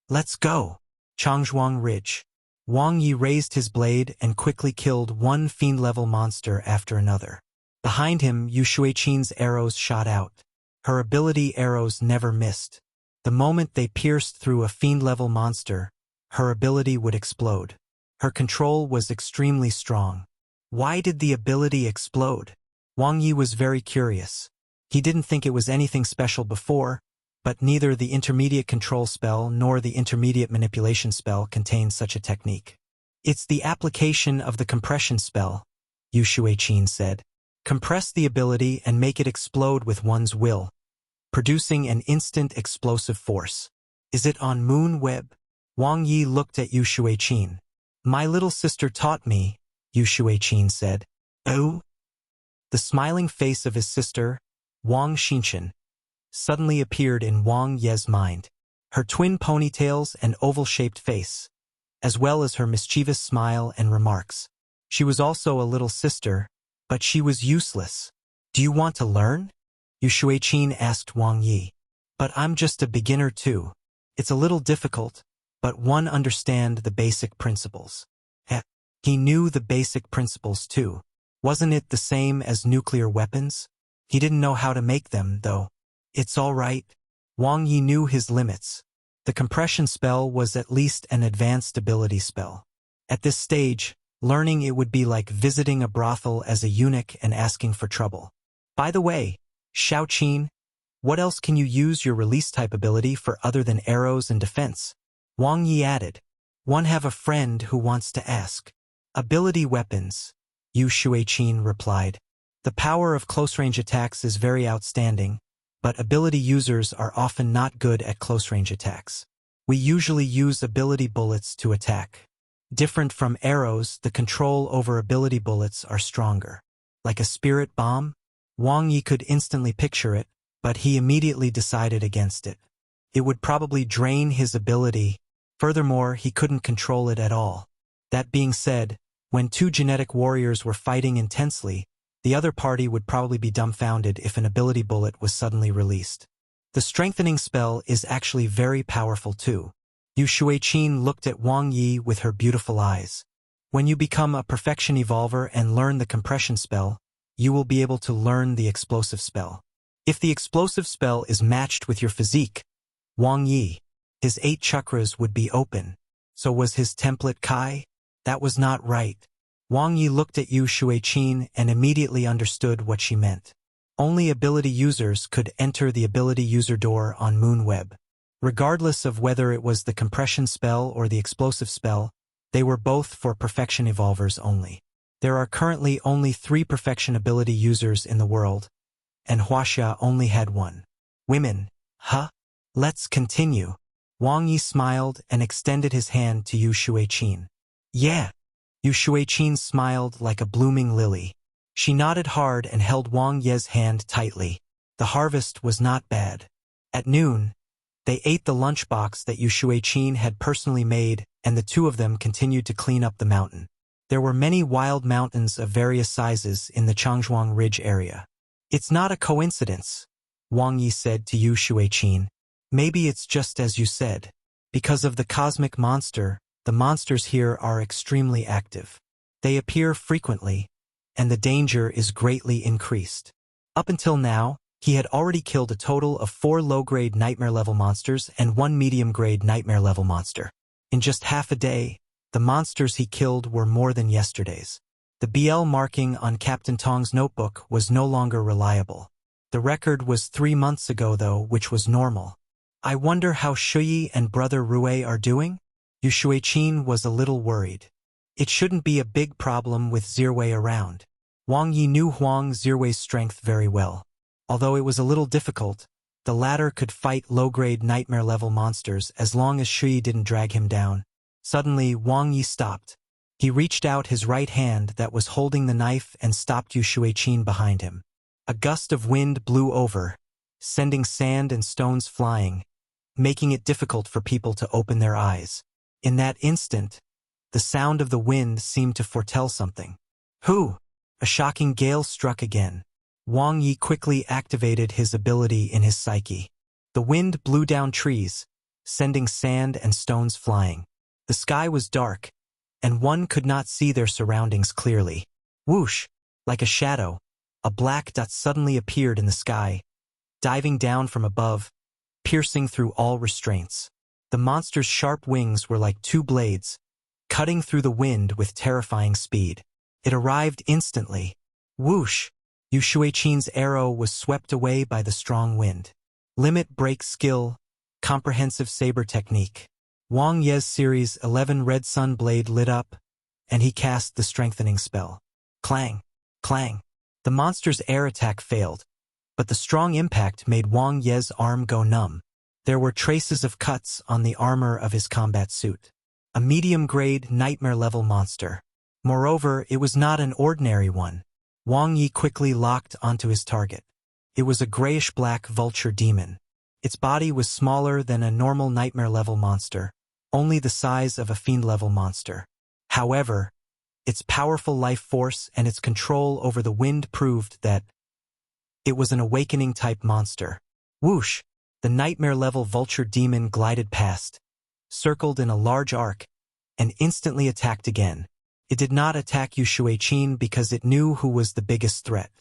Let's go. Changzhuang Ridge. Wang Yi raised his blade and quickly killed one fiend-level monster after another. Behind him, Yu Shuiqin's arrows shot out. Her ability arrows never missed. The moment they pierced through a fiend-level monster, her ability would explode. Her control was extremely strong. Why did the ability explode? Wang Yi was very curious. He didn't think it was anything special before, but neither the intermediate control spell nor the intermediate manipulation spell contained such a technique. It's the application of the compression spell, Yu Shuiqin said. Compress the ability and make it explode with one's will, producing an instant explosive force. Is it on Moon Web? Wang Yi looked at Yu Shuiqin. My little sister taught me, Yu Shuiqin said. Oh? The smiling face of his sister, Wang Xinchen, suddenly appeared in Wang Ye's mind. Her twin ponytails and oval-shaped face, as well as her mischievous smile and remarks. She was also a little sister, but she was useless. Do you want to learn? Yu Shuiqin asked Wang Yi. But I'm just a beginner too. It's a little difficult, but one understands the basic principles. He knew the basic principles too. Wasn't it the same as nuclear weapons? He didn't know how to make them, though. It's all right. Wang Yi knew his limits. The compression spell was at least an advanced ability spell. At this stage, learning it would be like visiting a brothel as a eunuch and asking for trouble. By the way, Xiaoqin, what else can you use your release-type ability for other than arrows and defense? Wang Yi added. One have a friend who wants to ask. Ability weapons, Yu Shuiqin replied. The power of close-range attacks is very outstanding, but ability users are often not good at close-range attacks. We usually use ability bullets to attack. Different from arrows, the control over ability bullets are stronger. Like a spirit bomb? Wang Yi could instantly picture it, but he immediately decided against it. It would probably drain his ability. Furthermore, he couldn't control it at all. That being said, when two genetic warriors were fighting intensely, the other party would probably be dumbfounded if an ability bullet was suddenly released. The strengthening spell is actually very powerful too. Yu Shuiqin looked at Wang Yi with her beautiful eyes. When you become a perfection evolver and learn the compression spell, you will be able to learn the explosive spell. If the explosive spell is matched with your physique, Wang Ye. His 8 chakras would be open. So was his template Kai? That was not right. Wang Ye looked at Yu Shuiqin and immediately understood what she meant. Only ability users could enter the ability user door on Moonweb. Regardless of whether it was the compression spell or the explosive spell, they were both for perfection evolvers only. There are currently only 3 perfection ability users in the world, and Huaxia only had 1. Women, huh? Let's continue. Wang Yi smiled and extended his hand to Yu Shuiqin. Yeah. Yu Shuiqin smiled like a blooming lily. She nodded hard and held Wang Ye's hand tightly. The harvest was not bad. At noon, they ate the lunchbox that Yu Shuiqin had personally made, and the 2 of them continued to clean up the mountain. There were many wild mountains of various sizes in the Changzhuang Ridge area. It's not a coincidence, Wang Yi said to Yu Shuiqin. Maybe it's just as you said. Because of the cosmic monster, the monsters here are extremely active. They appear frequently, and the danger is greatly increased. Up until now, he had already killed a total of 4 low-grade nightmare-level monsters and 1 medium-grade nightmare-level monster. In just half a day, the monsters he killed were more than yesterday's. The BL marking on Captain Tong's notebook was no longer reliable. The record was 3 months ago though, which was normal. I wonder how Shuyi and brother Rui are doing? Yu Shuiqin was a little worried. It shouldn't be a big problem with Zirwei around. Wang Yi knew Huang Zirwei's strength very well. Although it was a little difficult, the latter could fight low-grade nightmare-level monsters as long as Shuyi didn't drag him down. Suddenly, Wang Yi stopped. He reached out his right hand that was holding the knife and stopped Yu Shuiqin behind him. A gust of wind blew over, sending sand and stones flying, making it difficult for people to open their eyes. In that instant, the sound of the wind seemed to foretell something. Hoo! A shocking gale struck again. Wang Yi quickly activated his ability in his psyche. The wind blew down trees, sending sand and stones flying. The sky was dark, and one could not see their surroundings clearly. Whoosh! Like a shadow, a black dot suddenly appeared in the sky, diving down from above, piercing through all restraints. The monster's sharp wings were like 2 blades, cutting through the wind with terrifying speed. It arrived instantly. Whoosh! Yu Shuiqin's arrow was swept away by the strong wind. Limit break skill, comprehensive saber technique. Wang Ye's Series 11 red sun blade lit up, and he cast the strengthening spell. Clang! Clang! The monster's air attack failed, but the strong impact made Wang Ye's arm go numb. There were traces of cuts on the armor of his combat suit. A medium-grade nightmare-level monster. Moreover, it was not an ordinary one. Wang Yi quickly locked onto his target. It was a grayish-black vulture demon. Its body was smaller than a normal nightmare-level monster, only the size of a fiend-level monster. However, its powerful life force and its control over the wind proved that it was an awakening-type monster. Whoosh! The nightmare-level vulture demon glided past, circled in a large arc, and instantly attacked again. It did not attack Yu Shuiqin because it knew who was the biggest threat.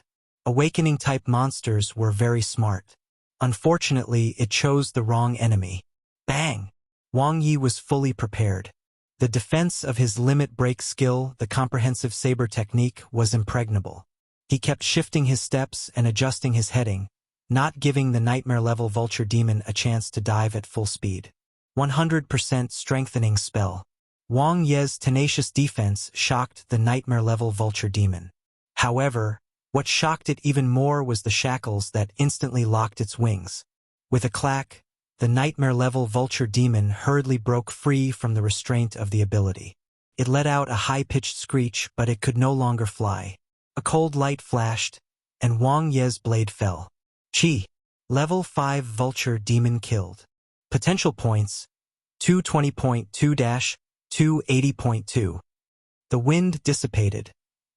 Awakening-type monsters were very smart. Unfortunately, it chose the wrong enemy. Bang! Wang Yi was fully prepared. The defense of his limit break skill, the comprehensive saber technique, was impregnable. He kept shifting his steps and adjusting his heading, not giving the nightmare-level vulture demon a chance to dive at full speed. 100% strengthening spell. Wang Ye's tenacious defense shocked the nightmare-level vulture demon. However, what shocked it even more was the shackles that instantly locked its wings. With a clack, the nightmare-level vulture demon hurriedly broke free from the restraint of the ability. It let out a high-pitched screech, but it could no longer fly. A cold light flashed, and Wang Ye's blade fell. Chi. Level 5 vulture demon killed. Potential points, 220.2-280.2. The wind dissipated,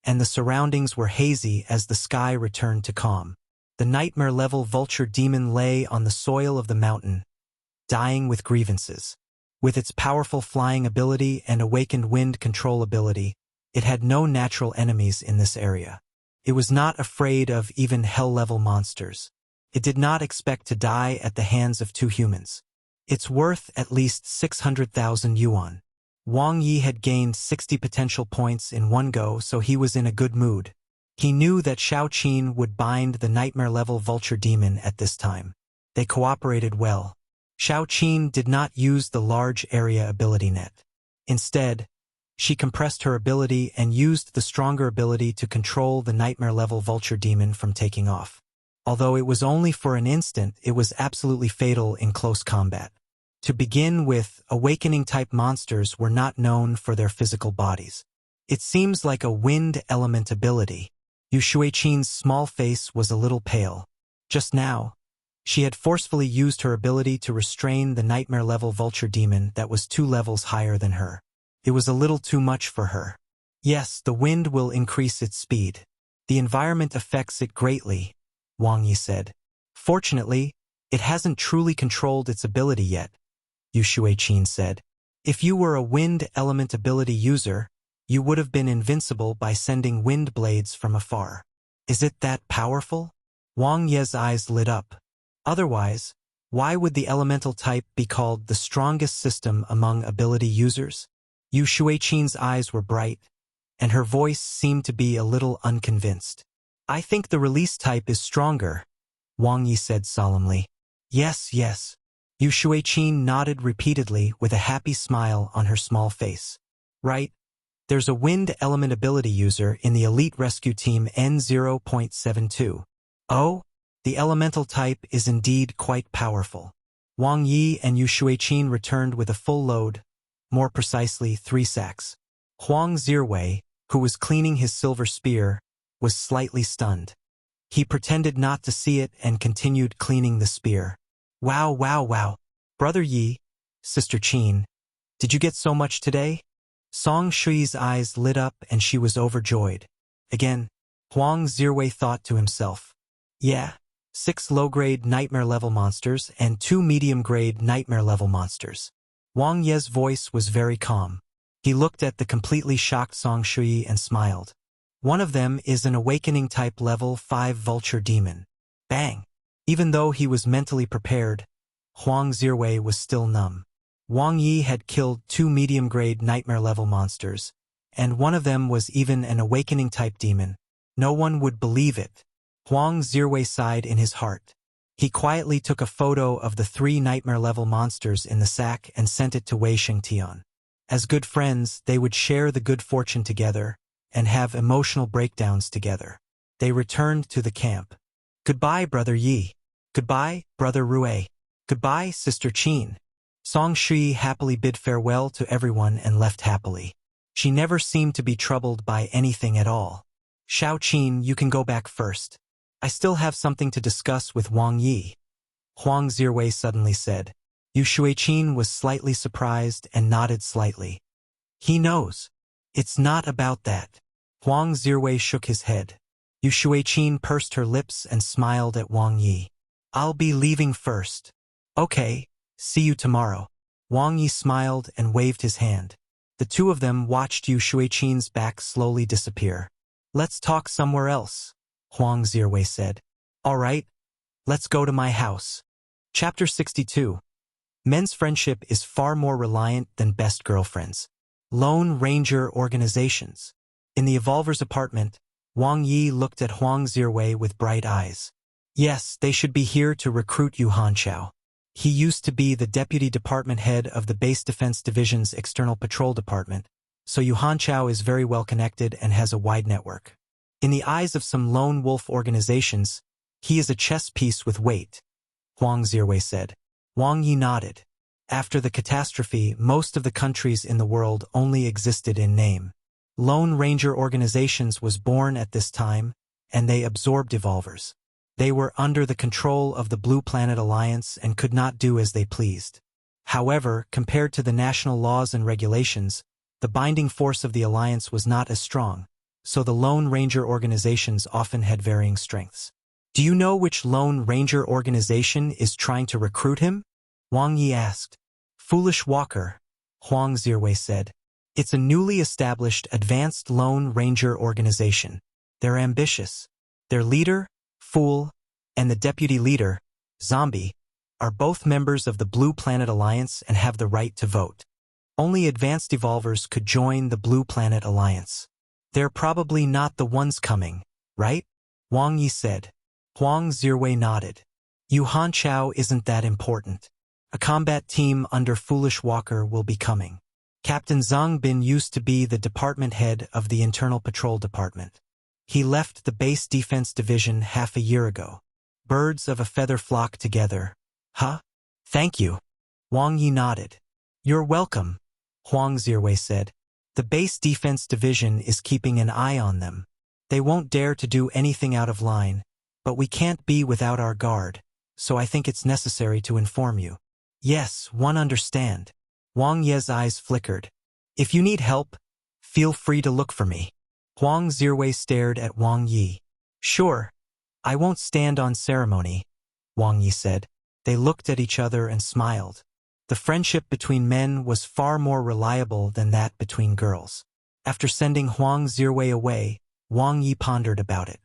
and the surroundings were hazy as the sky returned to calm. The nightmare-level vulture demon lay on the soil of the mountain, dying with grievances. With its powerful flying ability and awakened wind control ability, it had no natural enemies in this area. It was not afraid of even hell-level monsters. It did not expect to die at the hands of 2 humans. It's worth at least 600,000 yuan. Wang Ye had gained 60 potential points in one go, so he was in a good mood. He knew that Xiao Qin would bind the nightmare-level vulture demon at this time. They cooperated well. Xiao Qin did not use the large area ability net. Instead, she compressed her ability and used the stronger ability to control the nightmare-level vulture demon from taking off. Although it was only for an instant, it was absolutely fatal in close combat. To begin with, awakening-type monsters were not known for their physical bodies. It seems like a wind element ability. Yu Shuiqin's small face was a little pale. Just now, she had forcefully used her ability to restrain the nightmare-level vulture demon that was 2 levels higher than her. It was a little too much for her. Yes, the wind will increase its speed. The environment affects it greatly, Wang Ye said. Fortunately, it hasn't truly controlled its ability yet, Yu Shuiqin said. If you were a wind element ability user, you would have been invincible by sending wind blades from afar. Is it that powerful? Wang Ye's eyes lit up. Otherwise, why would the elemental type be called the strongest system among ability users? Yu Shuiqin's eyes were bright, and her voice seemed to be a little unconvinced. I think the release type is stronger, Wang Ye said solemnly. Yes, yes. Yu Shuiqin nodded repeatedly with a happy smile on her small face. Right. There's a wind element ability user in the elite rescue team N0.72. Oh, the elemental type is indeed quite powerful. Wang Ye and Yu Shuiqin returned with a full load, more precisely 3 sacks. Huang Zirwei, who was cleaning his silver spear, was slightly stunned. He pretended not to see it and continued cleaning the spear. Wow, wow, wow. Brother Yi, Sister Qin, did you get so much today? Song Shui's eyes lit up and she was overjoyed. Again, Huang Zirwei thought to himself. Yeah, 6 low-grade nightmare-level monsters and 2 medium-grade nightmare-level monsters. Wang Ye's voice was very calm. He looked at the completely shocked Song Shui and smiled. One of them is an awakening-type level 5 vulture demon. Bang! Even though he was mentally prepared, Huang Zirwei was still numb. Wang Yi had killed 2 medium-grade nightmare-level monsters, and one of them was even an awakening-type demon. No one would believe it. Huang Zirwei sighed in his heart. He quietly took a photo of the 3 nightmare-level monsters in the sack and sent it to Wei Shengtian. As good friends, they would share the good fortune together and have emotional breakdowns together. They returned to the camp. Goodbye, Brother Yi. Goodbye, Brother Rui. Goodbye, Sister Qin. Song Shui happily bid farewell to everyone and left happily. She never seemed to be troubled by anything at all. Xiao Qin, you can go back first. I still have something to discuss with Wang Yi. Huang Zirwei suddenly said. Yu Shuiqin was slightly surprised and nodded slightly. He knows. It's not about that. Huang Zirwei shook his head. Yu Shuiqin pursed her lips and smiled at Wang Yi. I'll be leaving first. Okay. See you tomorrow. Wang Yi smiled and waved his hand. The two of them watched Yu Shuiqin's back slowly disappear. Let's talk somewhere else, Huang Zirwei said. All right, let's go to my house. Chapter 62. Men's friendship is far more reliant than best girlfriends. Lone Ranger organizations. In the Evolver's apartment, Wang Yi looked at Huang Zirwei with bright eyes. Yes, they should be here to recruit Yu Hanqiao. He used to be the deputy department head of the Base Defense Division's External Patrol Department, so Yu Hanqiao is very well connected and has a wide network. In the eyes of some lone wolf organizations, he is a chess piece with weight, Huang Zirwei said. Wang Yi nodded. After the catastrophe, most of the countries in the world only existed in name. Lone Ranger organizations was born at this time, and they absorbed evolvers. They were under the control of the Blue Planet Alliance and could not do as they pleased. However, compared to the national laws and regulations, the binding force of the Alliance was not as strong, so the Lone Ranger organizations often had varying strengths. Do you know which Lone Ranger organization is trying to recruit him? Wang Yi asked. Foolish Walker, Huang Zirwei said. It's a newly established advanced Lone Ranger organization. They're ambitious. Their leader, Fool, and the deputy leader, Zombie, are both members of the Blue Planet Alliance and have the right to vote. Only advanced evolvers could join the Blue Planet Alliance. They're probably not the ones coming, right? Wang Ye said. Huang Zirwei nodded. Yu Hanchao isn't that important. A combat team under Foolish Walker will be coming. Captain Zhang Bin used to be the department head of the Internal Patrol Department. He left the Base Defense Division half a year ago. Birds of a feather flock together. Huh? Thank you. Wang Ye nodded. You're welcome, Huang Zirwei said. The Base Defense Division is keeping an eye on them. They won't dare to do anything out of line, but we can't be without our guard, so I think it's necessary to inform you. Yes, one understand. Wang Ye's eyes flickered. If you need help, feel free to look for me. Huang Zirwei stared at Wang Ye. Sure, I won't stand on ceremony, Wang Ye said. They looked at each other and smiled. The friendship between men was far more reliable than that between girls. After sending Huang Zirwei away, Wang Ye pondered about it.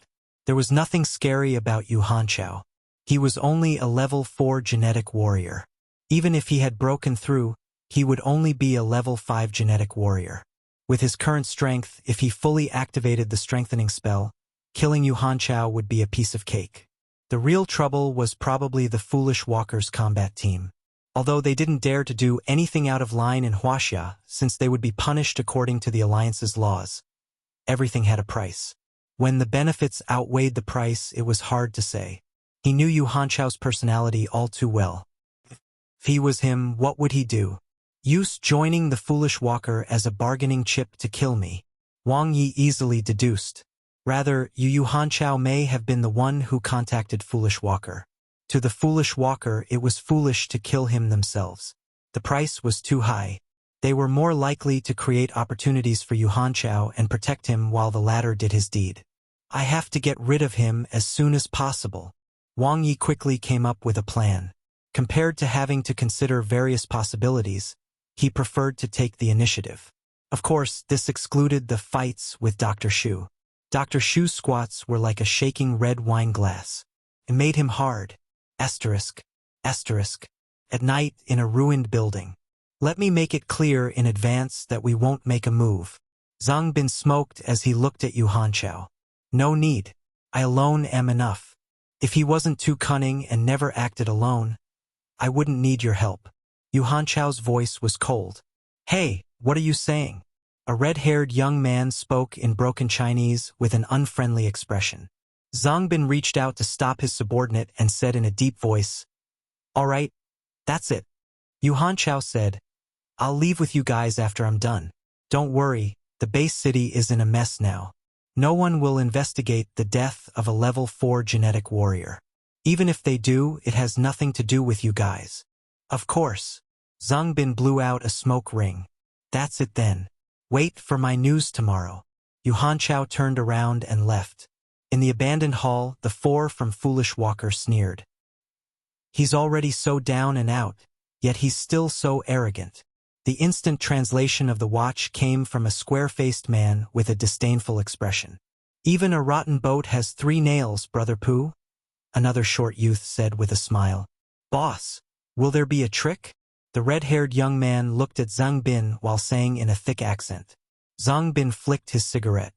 There was nothing scary about Yu Hanchao. He was only a level 4 genetic warrior. Even if he had broken through, he would only be a level 5 genetic warrior. With his current strength, if he fully activated the strengthening spell, killing Yu Hanchao would be a piece of cake. The real trouble was probably the Foolish Walker's combat team. Although they didn't dare to do anything out of line in Huaxia, since they would be punished according to the Alliance's laws. Everything had a price. When the benefits outweighed the price, it was hard to say. He knew Yu Hanchao's personality all too well. If he was him, what would he do? Use joining the Foolish Walker as a bargaining chip to kill me. Wang Ye easily deduced. Rather, Yu Hanchao may have been the one who contacted Foolish Walker. To the Foolish Walker, it was foolish to kill him themselves. The price was too high. They were more likely to create opportunities for Yu Hanchao and protect him while the latter did his deed. I have to get rid of him as soon as possible. Wang Ye quickly came up with a plan. Compared to having to consider various possibilities, he preferred to take the initiative. Of course, this excluded the fights with Dr. Shu. Dr. Shu's squats were like a shaking red wine glass. It made him hard. Asterisk. At night in a ruined building. Let me make it clear in advance that we won't make a move. Zhang Bin smoked as he looked at Yu Hanchao. No need. I alone am enough. If he wasn't too cunning and never acted alone, I wouldn't need your help. Yu Hanchao's voice was cold. Hey, what are you saying? A red-haired young man spoke in broken Chinese with an unfriendly expression. Zhang Bin reached out to stop his subordinate and said in a deep voice, All right, that's it. Yu Hanchao said, I'll leave with you guys after I'm done. Don't worry, the base city is in a mess now. No one will investigate the death of a level 4 genetic warrior. Even if they do, it has nothing to do with you guys. Of course. Zhang Bin blew out a smoke ring. That's it then. Wait for my news tomorrow. Yu Hanchao turned around and left. In the abandoned hall, the 4 from Foolish Walker sneered. He's already so down and out, yet he's still so arrogant. The instant translation of the watch came from a square-faced man with a disdainful expression. Even a rotten boat has 3 nails, Brother Pooh, another short youth said with a smile. Boss, will there be a trick? The red-haired young man looked at Zhang Bin while saying in a thick accent. Zhang Bin flicked his cigarette.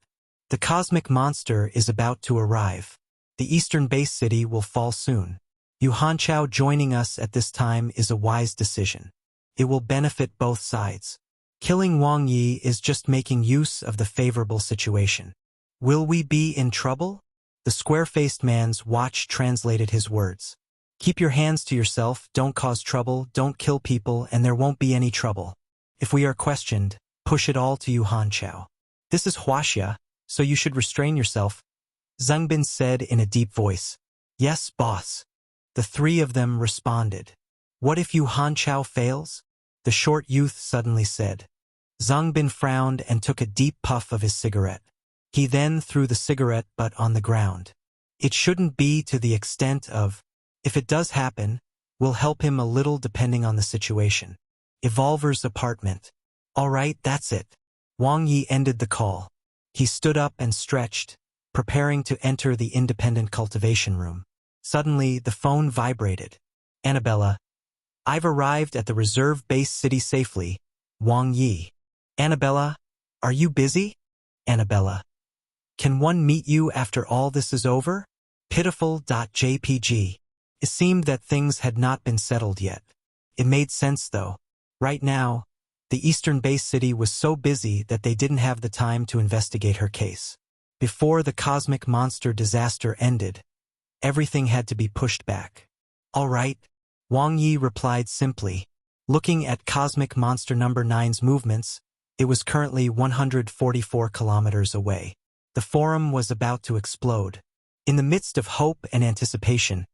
The cosmic monster is about to arrive. The eastern base city will fall soon. Yu Hanchao joining us at this time is a wise decision. It will benefit both sides. Killing Wang Ye is just making use of the favorable situation. Will we be in trouble? The square-faced man's watch translated his words. Keep your hands to yourself, don't cause trouble, don't kill people, and there won't be any trouble. If we are questioned, push it all to Yu Hanchao. This is Huaxia, so you should restrain yourself, Zhang Bin said in a deep voice. Yes, boss. The 3 of them responded. What if Yu Hanchao fails? The short youth suddenly said. Zhang Bin frowned and took a deep puff of his cigarette. He then threw the cigarette butt on the ground. It shouldn't be to the extent of, if it does happen, we'll help him a little depending on the situation. Evolver's apartment. All right, that's it. Wang Ye ended the call. He stood up and stretched, preparing to enter the independent cultivation room. Suddenly, the phone vibrated. Annabella, I've arrived at the reserve base city safely. Wang Ye. Annabella, are you busy? Annabella, can one meet you after all this is over? Pitiful.jpg. It seemed that things had not been settled yet. It made sense though. Right now, the eastern base city was so busy that they didn't have the time to investigate her case. Before the cosmic monster disaster ended, everything had to be pushed back. All right, Wang Ye replied simply. Looking at cosmic monster number 9's movements, it was currently 144 kilometers away. The forum was about to explode. In the midst of hope and anticipation,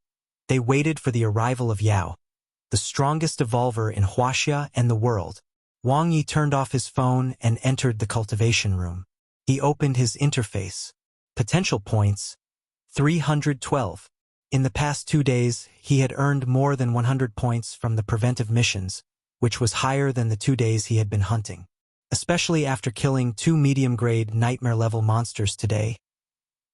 they waited for the arrival of Yao, the strongest evolver in Huaxia and the world. Wang Ye turned off his phone and entered the cultivation room. He opened his interface. Potential points, 312. In the past 2 days, he had earned more than 100 points from the preventive missions, which was higher than the 2 days he had been hunting. Especially after killing 2 medium-grade nightmare-level monsters today,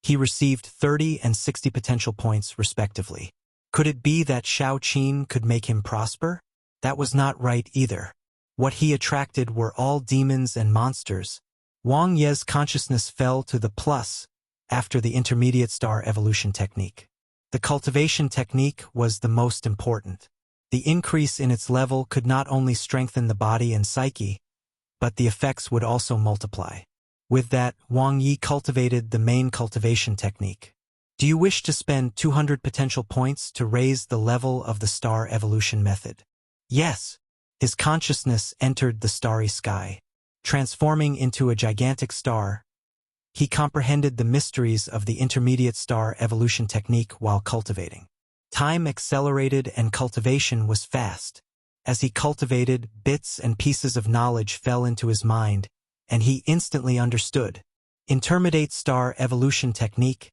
he received 30 and 60 potential points respectively. Could it be that Shao Qin could make him prosper? That was not right either. What he attracted were all demons and monsters. Wang Ye's consciousness fell to the plus after the intermediate star evolution technique. The cultivation technique was the most important. The increase in its level could not only strengthen the body and psyche, but the effects would also multiply. With that, Wang Ye cultivated the main cultivation technique. Do you wish to spend 200 potential points to raise the level of the star evolution method? Yes. His consciousness entered the starry sky. Transforming into a gigantic star, he comprehended the mysteries of the intermediate star evolution technique while cultivating. Time accelerated and cultivation was fast. As he cultivated, bits and pieces of knowledge fell into his mind, and he instantly understood. Intermediate star evolution technique,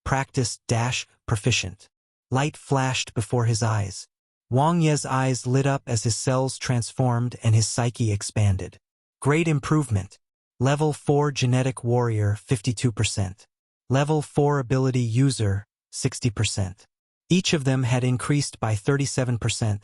practice-proficient. Light flashed before his eyes. Wang Ye's eyes lit up as his cells transformed and his psyche expanded. Great improvement. Level 4 Genetic Warrior 52%. Level 4 Ability User 60%. Each of them had increased by 37%,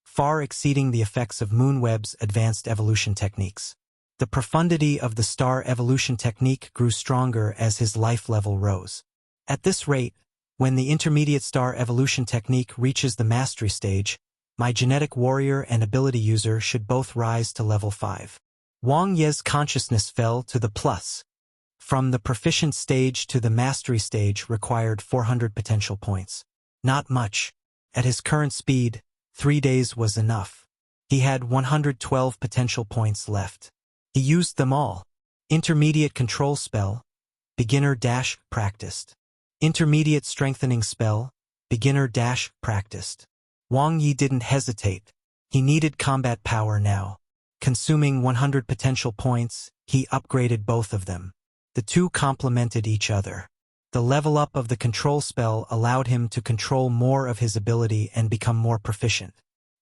far exceeding the effects of Moonweb's advanced evolution techniques. The profundity of the star evolution technique grew stronger as his life level rose. At this rate, when the intermediate star evolution technique reaches the mastery stage, my genetic warrior and ability user should both rise to level 5. Wang Ye's consciousness fell to the plus. From the proficient stage to the mastery stage required 400 potential points. Not much. At his current speed, 3 days was enough. He had 112 potential points left. He used them all. Intermediate control spell, beginner-practiced. Intermediate strengthening spell, beginner-practiced. Wang Ye didn't hesitate. He needed combat power now. Consuming 100 potential points, he upgraded both of them. The two complemented each other. The level up of the control spell allowed him to control more of his ability and become more proficient.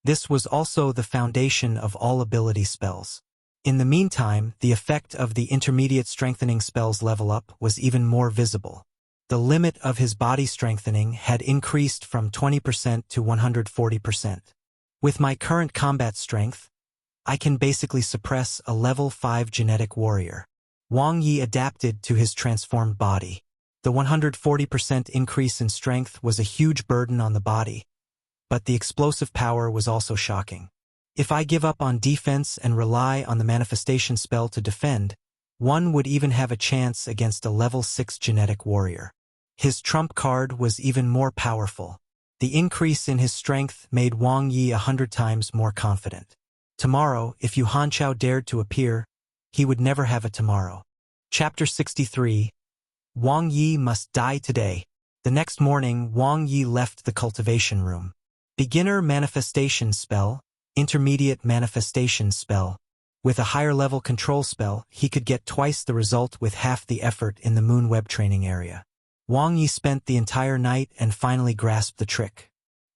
This was also the foundation of all ability spells. In the meantime, the effect of the intermediate strengthening spell's level up was even more visible. The limit of his body strengthening had increased from 20% to 140%. With my current combat strength, I can basically suppress a level 5 genetic warrior. Wang Ye adapted to his transformed body. The 140% increase in strength was a huge burden on the body, but the explosive power was also shocking. If I give up on defense and rely on the manifestation spell to defend, one would even have a chance against a level 6 genetic warrior. His trump card was even more powerful. The increase in his strength made Wang Ye 100 times more confident. Tomorrow, if Yu Hanchao dared to appear, he would never have a tomorrow. Chapter 63. Wang Ye must die today. The next morning, Wang Ye left the cultivation room. Beginner manifestation spell, intermediate manifestation spell. With a higher level control spell, he could get twice the result with half the effort in the Moonweb training area. Wang Ye spent the entire night and finally grasped the trick.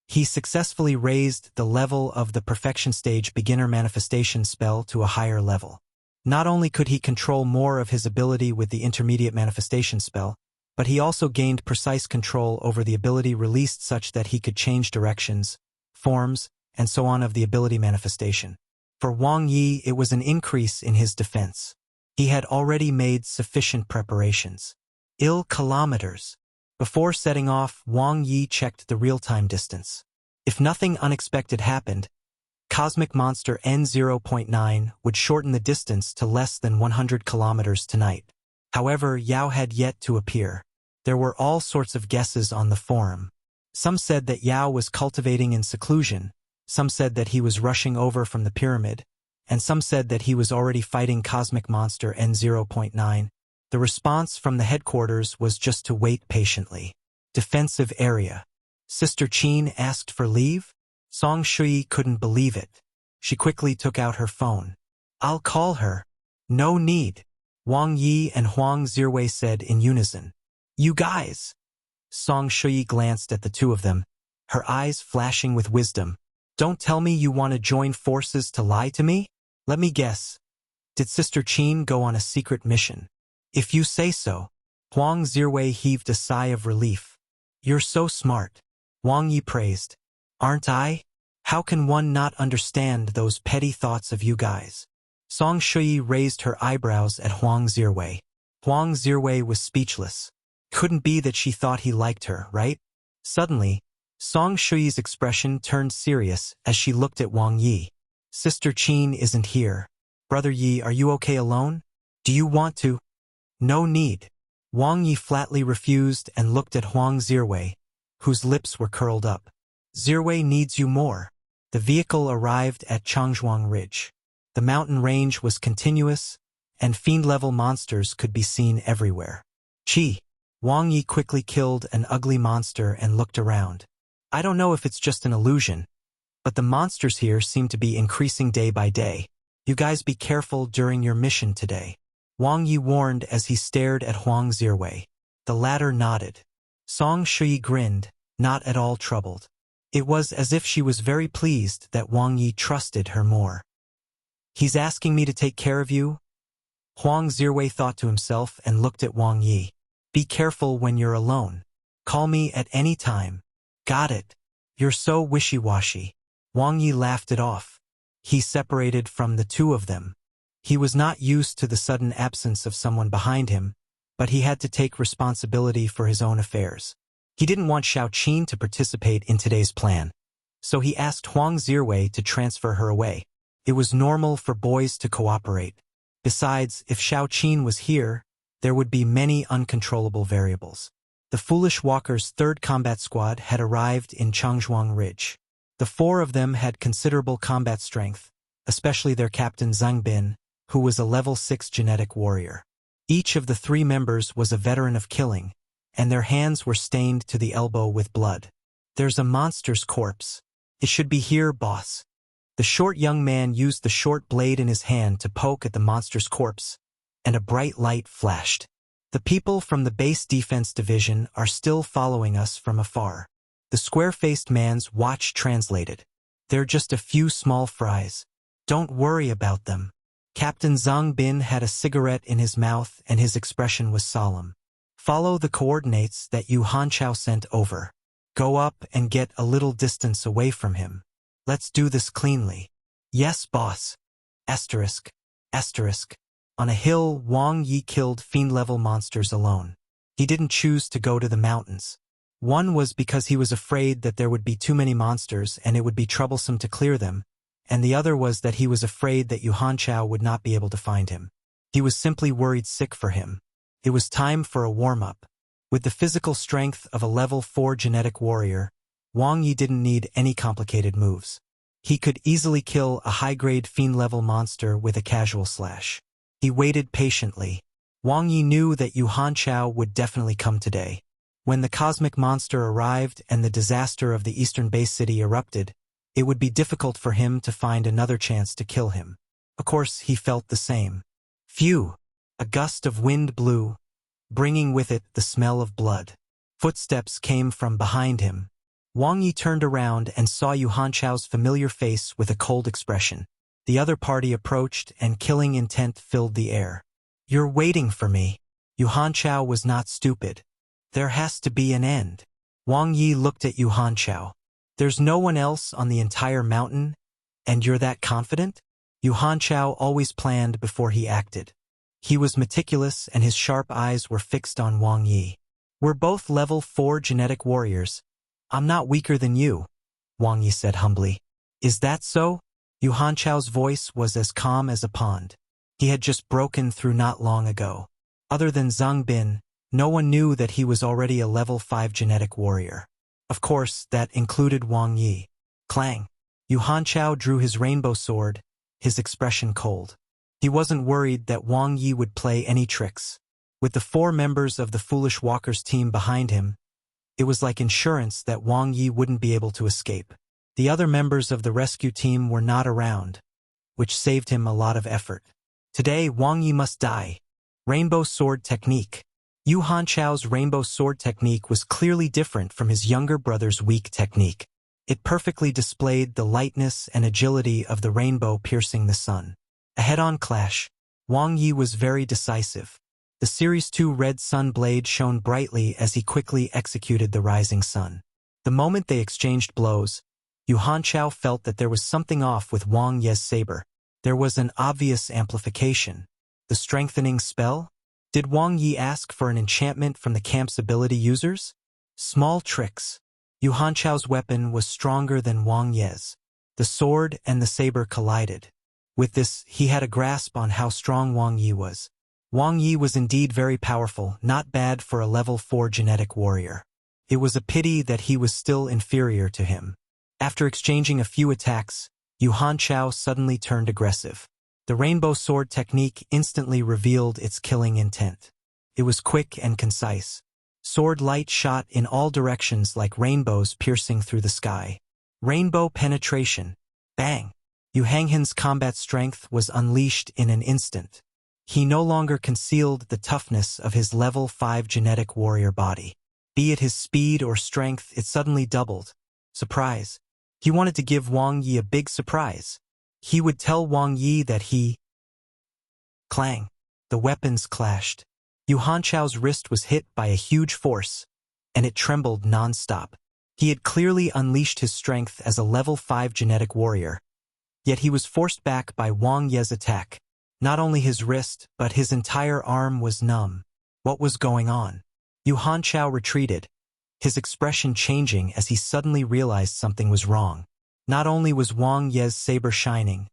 He successfully raised the level of the perfection stage beginner manifestation spell to a higher level. Not only could he control more of his ability with the intermediate manifestation spell, but he also gained precise control over the ability released such that he could change directions, forms, and so on of the ability manifestation. For Wang Ye, it was an increase in his defense. He had already made sufficient preparations. Kilometers. Before setting off, Wang Ye checked the real-time distance. If nothing unexpected happened, cosmic monster N0.9 would shorten the distance to less than 100 kilometers tonight. However, Yao had yet to appear. There were all sorts of guesses on the forum. Some said that Yao was cultivating in seclusion, some said that he was rushing over from the pyramid, and some said that he was already fighting cosmic monster N0.9. The response from the headquarters was just to wait patiently. Defensive area. Sister Qin asked for leave? Song Shui couldn't believe it. She quickly took out her phone. I'll call her. No need. Wang Ye and Huang Zirwei said in unison. You guys. Song Shui glanced at the two of them, her eyes flashing with wisdom. Don't tell me you want to join forces to lie to me? Let me guess. Did Sister Qin go on a secret mission? If you say so. Huang Zirwei heaved a sigh of relief. You're so smart. Wang Yi praised. Aren't I? How can one not understand those petty thoughts of you guys? Song Shui raised her eyebrows at Huang Zirwei. Huang Zirwei was speechless. Couldn't be that she thought he liked her, right? Suddenly, Song Shui's expression turned serious as she looked at Wang Yi. Sister Qin isn't here. Brother Yi, are you okay alone? Do you want to? No need. Wang Yi flatly refused and looked at Huang Zirwei, whose lips were curled up. Zirwei needs you more. The vehicle arrived at Changzhuang Ridge. The mountain range was continuous, and fiend-level monsters could be seen everywhere. Chi. Wang Yi quickly killed an ugly monster and looked around. I don't know if it's just an illusion, but the monsters here seem to be increasing day by day. You guys be careful during your mission today. Wang Yi warned as he stared at Huang Zirwei. The latter nodded. Song Shui grinned, not at all troubled. It was as if she was very pleased that Wang Yi trusted her more. He's asking me to take care of you? Huang Zirwei thought to himself and looked at Wang Yi. Be careful when you're alone. Call me at any time. Got it. You're so wishy-washy. Wang Yi laughed it off. He separated from the two of them. He was not used to the sudden absence of someone behind him, but he had to take responsibility for his own affairs. He didn't want Xiao Qin to participate in today's plan, so he asked Huang Zirwei to transfer her away. It was normal for boys to cooperate. Besides, if Xiao Qin was here, there would be many uncontrollable variables. The Foolish Walker's third combat squad had arrived in Changzhuang Ridge. The four of them had considerable combat strength, especially their captain Zhang Bin, who was a level 6 genetic warrior. Each of the three members was a veteran of killing, and their hands were stained to the elbow with blood. There's a monster's corpse. It should be here, boss. The short young man used the short blade in his hand to poke at the monster's corpse, and a bright light flashed. The people from the base defense division are still following us from afar. The square-faced man's watch translated. They're just a few small fries. Don't worry about them. Captain Zhang Bin had a cigarette in his mouth and his expression was solemn. Follow the coordinates that Yu Hanchao sent over. Go up and get a little distance away from him. Let's do this cleanly. Yes, boss. Asterisk. Asterisk. On a hill, Wang Yi killed fiend-level monsters alone. He didn't choose to go to the mountains. One was because he was afraid that there would be too many monsters and it would be troublesome to clear them, and the other was that he was afraid that Yu Hanchao would not be able to find him. He was simply worried sick for him. It was time for a warm-up. With the physical strength of a level 4 genetic warrior, Wang Yi didn't need any complicated moves. He could easily kill a high-grade fiend-level monster with a casual slash. He waited patiently. Wang Yi knew that Yu Hanchao would definitely come today. When the cosmic monster arrived and the disaster of the eastern base city erupted, it would be difficult for him to find another chance to kill him. Of course, he felt the same. Phew! A gust of wind blew, bringing with it the smell of blood. Footsteps came from behind him. Wang Yi turned around and saw Yu Hanchao's familiar face with a cold expression. The other party approached and killing intent filled the air. You're waiting for me. Yu Hanchao was not stupid. There has to be an end. Wang Yi looked at Yu Hanchao. There's no one else on the entire mountain, and you're that confident? Yu Hanchao always planned before he acted. He was meticulous and his sharp eyes were fixed on Wang Ye. We're both level 4 genetic warriors. I'm not weaker than you, Wang Ye said humbly. Is that so? Yu Hanchao's voice was as calm as a pond. He had just broken through not long ago. Other than Zhang Bin, no one knew that he was already a level 5 genetic warrior. Of course, that included Wang Ye. Clang. Yu Hanchao drew his rainbow sword, his expression cold. He wasn't worried that Wang Ye would play any tricks. With the 4 members of the Foolish Walkers team behind him, it was like insurance that Wang Ye wouldn't be able to escape. The other members of the rescue team were not around, which saved him a lot of effort. Today, Wang Ye must die. Rainbow sword technique. Yu Hanchao's rainbow sword technique was clearly different from his younger brother's weak technique. It perfectly displayed the lightness and agility of the rainbow piercing the sun. A head-on clash. Wang Ye was very decisive. The Series 2 red sun blade shone brightly as he quickly executed the rising sun. The moment they exchanged blows, Yu Hanchao felt that there was something off with Wang Ye's saber. There was an obvious amplification. The strengthening spell? Did Wang Ye ask for an enchantment from the camp's ability users? Small tricks. Yu Hanchao's weapon was stronger than Wang Ye's. The sword and the saber collided. With this, he had a grasp on how strong Wang Ye was. Wang Ye was indeed very powerful, not bad for a level 4 genetic warrior. It was a pity that he was still inferior to him. After exchanging a few attacks, Yu Hanchao suddenly turned aggressive. The rainbow sword technique instantly revealed its killing intent. It was quick and concise. Sword light shot in all directions like rainbows piercing through the sky. Rainbow penetration. Bang! Yu Hanghan's combat strength was unleashed in an instant. He no longer concealed the toughness of his level 5 genetic warrior body. Be it his speed or strength, it suddenly doubled. Surprise. He wanted to give Wang Ye a big surprise. He would tell Wang Ye that he... Clang. The weapons clashed. Yu Hanchao's wrist was hit by a huge force, and it trembled non-stop. He had clearly unleashed his strength as a level 5 genetic warrior, yet he was forced back by Wang Ye's attack. Not only his wrist, but his entire arm was numb. What was going on? Yu Hanchao retreated, his expression changing as he suddenly realized something was wrong. Not only was Wang Ye's saber shining,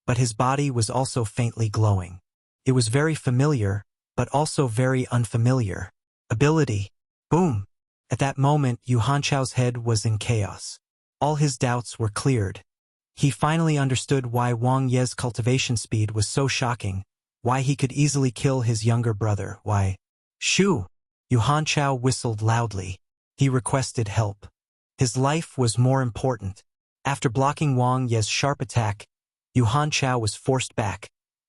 but his body was also faintly glowing. It was very familiar, but also very unfamiliar. Ability. Boom! At that moment, Yu Hanchao's head was in chaos. All his doubts were cleared. He finally understood why Wang Ye's cultivation speed was so shocking, why he could easily kill his younger brother, why... Shoo! Yu Hanchao whistled loudly. He requested help. His life was more important. After blocking Wang Ye's sharp attack, Yu Hanchao was forced back,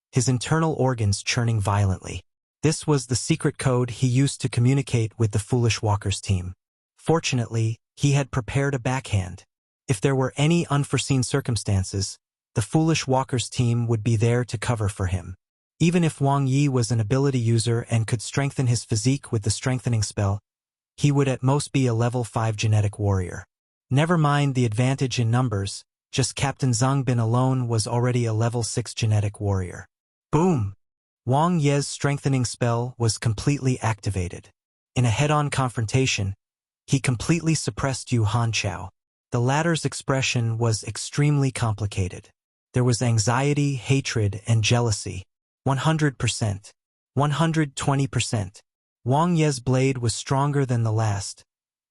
his internal organs churning violently. This was the secret code he used to communicate with the Foolish Walkers team. Fortunately, he had prepared a backhand. If there were any unforeseen circumstances, the Foolish Walkers team would be there to cover for him. Even if Wang Ye was an ability user and could strengthen his physique with the strengthening spell, he would at most be a level 5 genetic warrior. Never mind the advantage in numbers, just Captain Zhang Bin alone was already a level 6 genetic warrior. Boom! Wang Ye's strengthening spell was completely activated. In a head-on confrontation, he completely suppressed Yu Hanchao. The latter's expression was extremely complicated. There was anxiety, hatred, and jealousy. 100%. 120%. Wang Ye's blade was stronger than the last,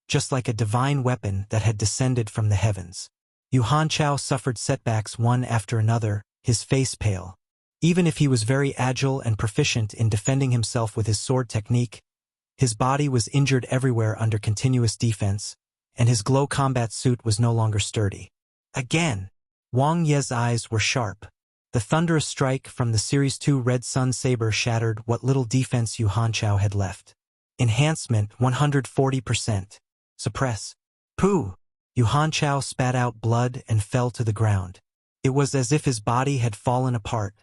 just like a divine weapon that had descended from the heavens. Yu Hanchao suffered setbacks one after another, his face pale. Even if he was very agile and proficient in defending himself with his sword technique, his body was injured everywhere under continuous defense, and his glow combat suit was no longer sturdy. Again, Wang Ye's eyes were sharp. The thunderous strike from the Series 2 red sun saber shattered what little defense Yu Hanchao had left. Enhancement 140%. Suppress. Pooh! Yu Hanchao spat out blood and fell to the ground. It was as if his body had fallen apart,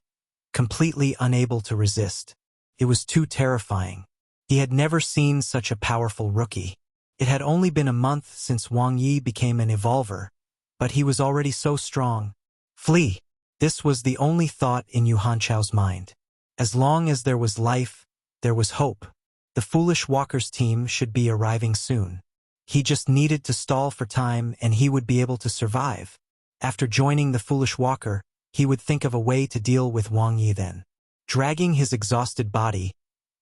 completely unable to resist. It was too terrifying. He had never seen such a powerful rookie. It had only been a month since Wang Ye became an evolver, but he was already so strong. Flee! This was the only thought in Yu Hanchao's mind. As long as there was life, there was hope. The foolish walkers team should be arriving soon. He just needed to stall for time and he would be able to survive. After joining the foolish walker, he would think of a way to deal with Wang Ye then. Dragging his exhausted body,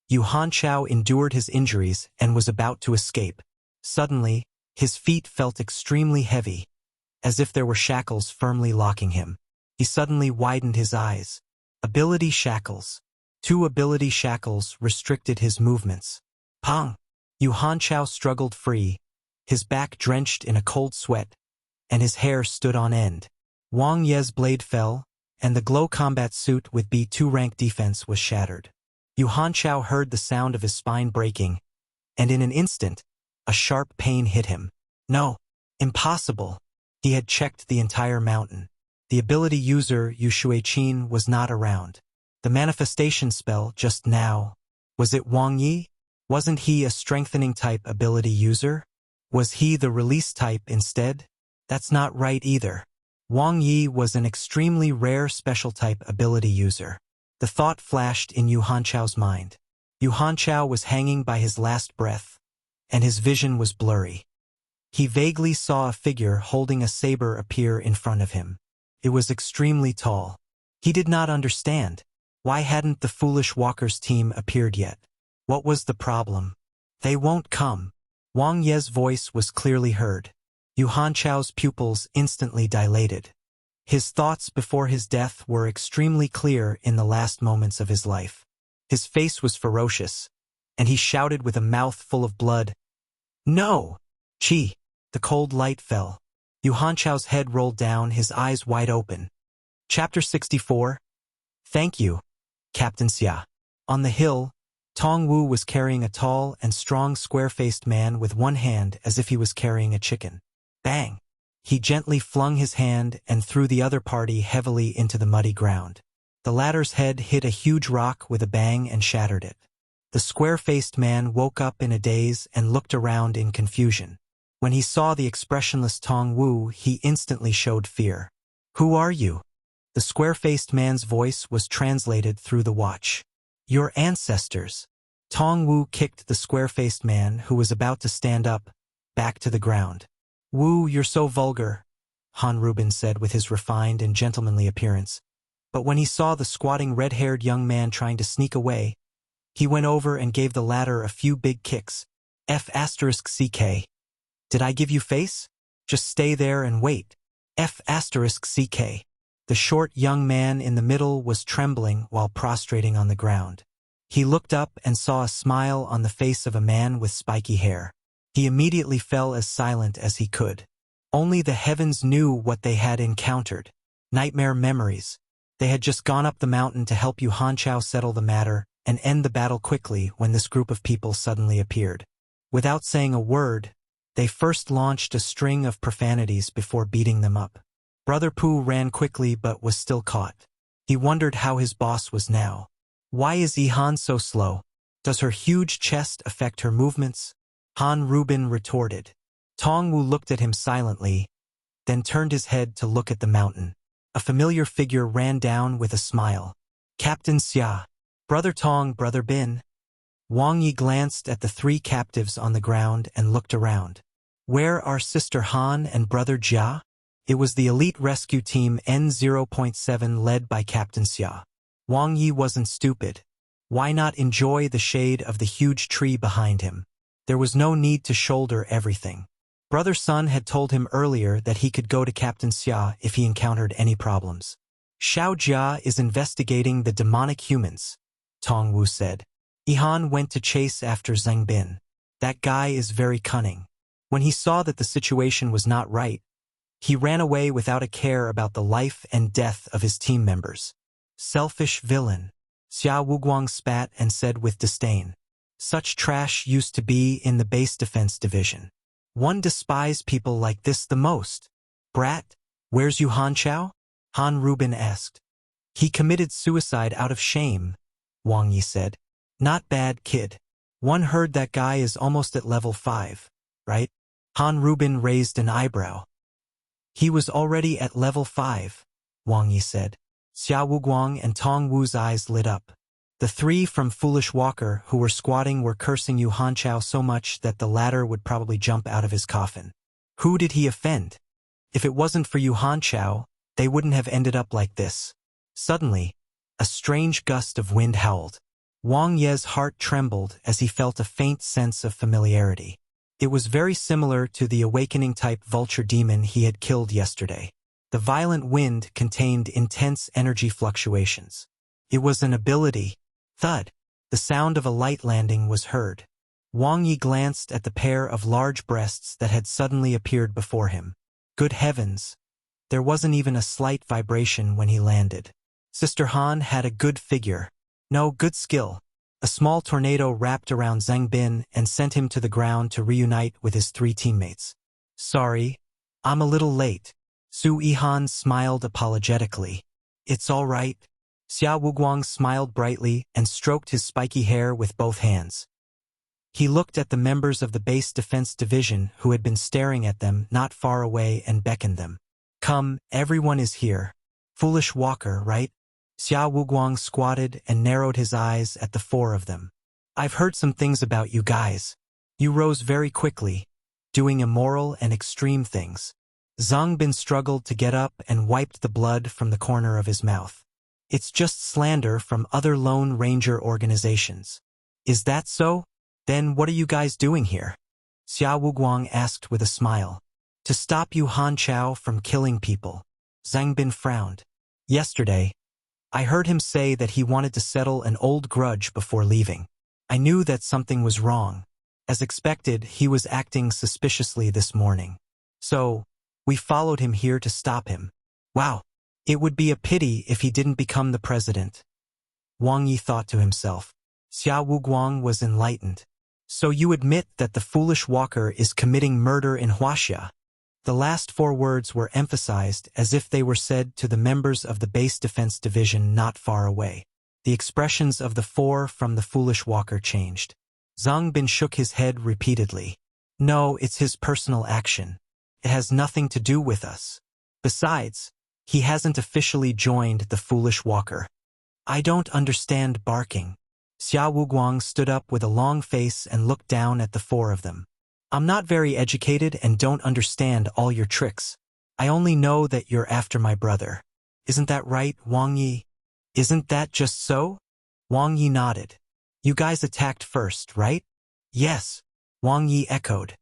Yu Hanchao endured his injuries and was about to escape. Suddenly, his feet felt extremely heavy, as if there were shackles firmly locking him. He suddenly widened his eyes. Ability shackles. 2 ability shackles restricted his movements. Pang! Yu Hanchao struggled free, his back drenched in a cold sweat, and his hair stood on end. Wang Ye's blade fell, and the glow combat suit with B2 rank defense was shattered. Yu Hanchao heard the sound of his spine breaking, and in an instant, a sharp pain hit him. No! Impossible! He had checked the entire mountain. The ability user Yu Shuiqin was not around. The manifestation spell just now. Was it Wang Ye? Wasn't he a strengthening type ability user? Was he the release type instead? That's not right either. Wang Ye was an extremely rare special type ability user. The thought flashed in Yu Hanchao's mind. Yu Hanchao was hanging by his last breath, and his vision was blurry. He vaguely saw a figure holding a saber appear in front of him. It was extremely tall. He did not understand. Why hadn't the foolish walkers team appeared yet? What was the problem? They won't come. Wang Ye's voice was clearly heard. Yu Hanchao's pupils instantly dilated. His thoughts before his death were extremely clear in the last moments of his life. His face was ferocious, and he shouted with a mouth full of blood, "No!" Chi! The cold light fell. Yu Hanchao's head rolled down, his eyes wide open. Chapter 64. Thank you, Captain Xia. On the hill, Tong Wu was carrying a tall and strong square-faced man with one hand as if he was carrying a chicken. Bang! He gently flung his hand and threw the other party heavily into the muddy ground. The latter's head hit a huge rock with a bang and shattered it. The square-faced man woke up in a daze and looked around in confusion. When he saw the expressionless Tong Wu, he instantly showed fear. "Who are you?" The square-faced man's voice was translated through the watch. "Your ancestors." Tong Wu kicked the square-faced man, who was about to stand up, back to the ground. "Wu, you're so vulgar," Han Rubin said with his refined and gentlemanly appearance. But when he saw the squatting red-haired young man trying to sneak away, he went over and gave the latter a few big kicks. F***CK. "Did I give you face? Just stay there and wait." F***CK. The short young man in the middle was trembling while prostrating on the ground. He looked up and saw a smile on the face of a man with spiky hair. He immediately fell as silent as he could. Only the heavens knew what they had encountered. Nightmare memories. They had just gone up the mountain to help Yu Hanchao settle the matter and end the battle quickly when this group of people suddenly appeared. Without saying a word, they first launched a string of profanities before beating them up. Brother Pooh ran quickly but was still caught. He wondered how his boss was now. Why is Ihan so slow? Does her huge chest affect her movements? Han Rubin retorted. Tong Wu looked at him silently, then turned his head to look at the mountain. A familiar figure ran down with a smile. "Captain Xia." "Brother Tong, Brother Bin." Wang Ye glanced at the 3 captives on the ground and looked around. "Where are Sister Han and Brother Jia?" It was the elite rescue team N0.7 led by Captain Xia. Wang Ye wasn't stupid. Why not enjoy the shade of the huge tree behind him? There was no need to shoulder everything. Brother Sun had told him earlier that he could go to Captain Xia if he encountered any problems. "Xiao Jia is investigating the demonic humans," Tong Wu said. Ihan went to chase after Zheng Bin. "That guy is very cunning." When he saw that the situation was not right, he ran away without a care about the life and death of his team members. "Selfish villain." Xia Wuguang spat and said with disdain. "Such trash used to be in the base defense division. One despised people like this the most." "Brat, where's Yu Hanchao?" Han Rubin asked. "He committed suicide out of shame," Wang Ye said. "Not bad, kid. One heard that guy is almost at level 5. right? Han Rubin raised an eyebrow. He was already at level 5, Wang Ye said. Xia Wuguang and Tong Wu's eyes lit up. The three from Foolish Walker who were squatting were cursing Yu Hanchao so much that the latter would probably jump out of his coffin. Who did he offend? If it wasn't for Yu Hanchao, they wouldn't have ended up like this. Suddenly, a strange gust of wind howled. Wang Ye's heart trembled as he felt a faint sense of familiarity. It was very similar to the awakening-type vulture demon he had killed yesterday. The violent wind contained intense energy fluctuations. It was an ability. Thud. The sound of a light landing was heard. Wang Ye glanced at the pair of large breasts that had suddenly appeared before him. Good heavens! There wasn't even a slight vibration when he landed. Sister Han had a good figure. No, good skill. A small tornado wrapped around Zhang Bin and sent him to the ground to reunite with his three teammates. Sorry, I'm a little late. Su Yihan smiled apologetically. It's all right. Xia Wuguang smiled brightly and stroked his spiky hair with both hands. He looked at the members of the base defense division who had been staring at them not far away and beckoned them. Come, everyone is here. Foolish Walker, right? Xia Wuguang squatted and narrowed his eyes at the four of them. I've heard some things about you guys. You rose very quickly, doing immoral and extreme things. Zhang Bin struggled to get up and wiped the blood from the corner of his mouth. It's just slander from other Lone Ranger organizations. Is that so? Then what are you guys doing here? Xia Wuguang asked with a smile. To stop Yu Hanchao from killing people. Zhang Bin frowned. Yesterday, I heard him say that he wanted to settle an old grudge before leaving. I knew that something was wrong. As expected, he was acting suspiciously this morning. So, we followed him here to stop him. Wow, it would be a pity if he didn't become the president. Wang Ye thought to himself. Xia Wuguang was enlightened. So you admit that the Foolish Walker is committing murder in Huaxia? The last four words were emphasized as if they were said to the members of the base defense division not far away. The expressions of the four from the Foolish Walker changed. Zhang Bin shook his head repeatedly. No, it's his personal action. It has nothing to do with us. Besides, he hasn't officially joined the Foolish Walker. I don't understand barking. Xia Wuguang stood up with a long face and looked down at the four of them. I'm not very educated and don't understand all your tricks. I only know that you're after my brother. Isn't that right, Wang Ye? Isn't that just so? Wang Ye nodded. You guys attacked first, right? Yes. Wang Ye echoed.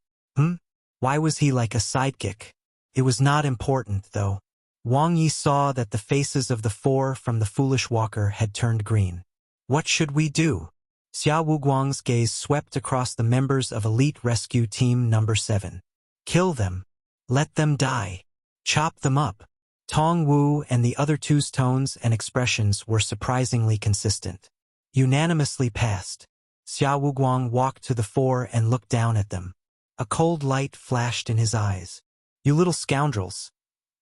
Why was he like a sidekick? It was not important, though. Wang Ye saw that the faces of the four from the Foolish Walker had turned green. What should we do? Xia Wuguang's gaze swept across the members of Elite Rescue Team Number 7. Kill them. Let them die. Chop them up. Tong Wu and the other two's tones and expressions were surprisingly consistent. Unanimously passed. Xia Wuguang walked to the four and looked down at them. A cold light flashed in his eyes. You little scoundrels.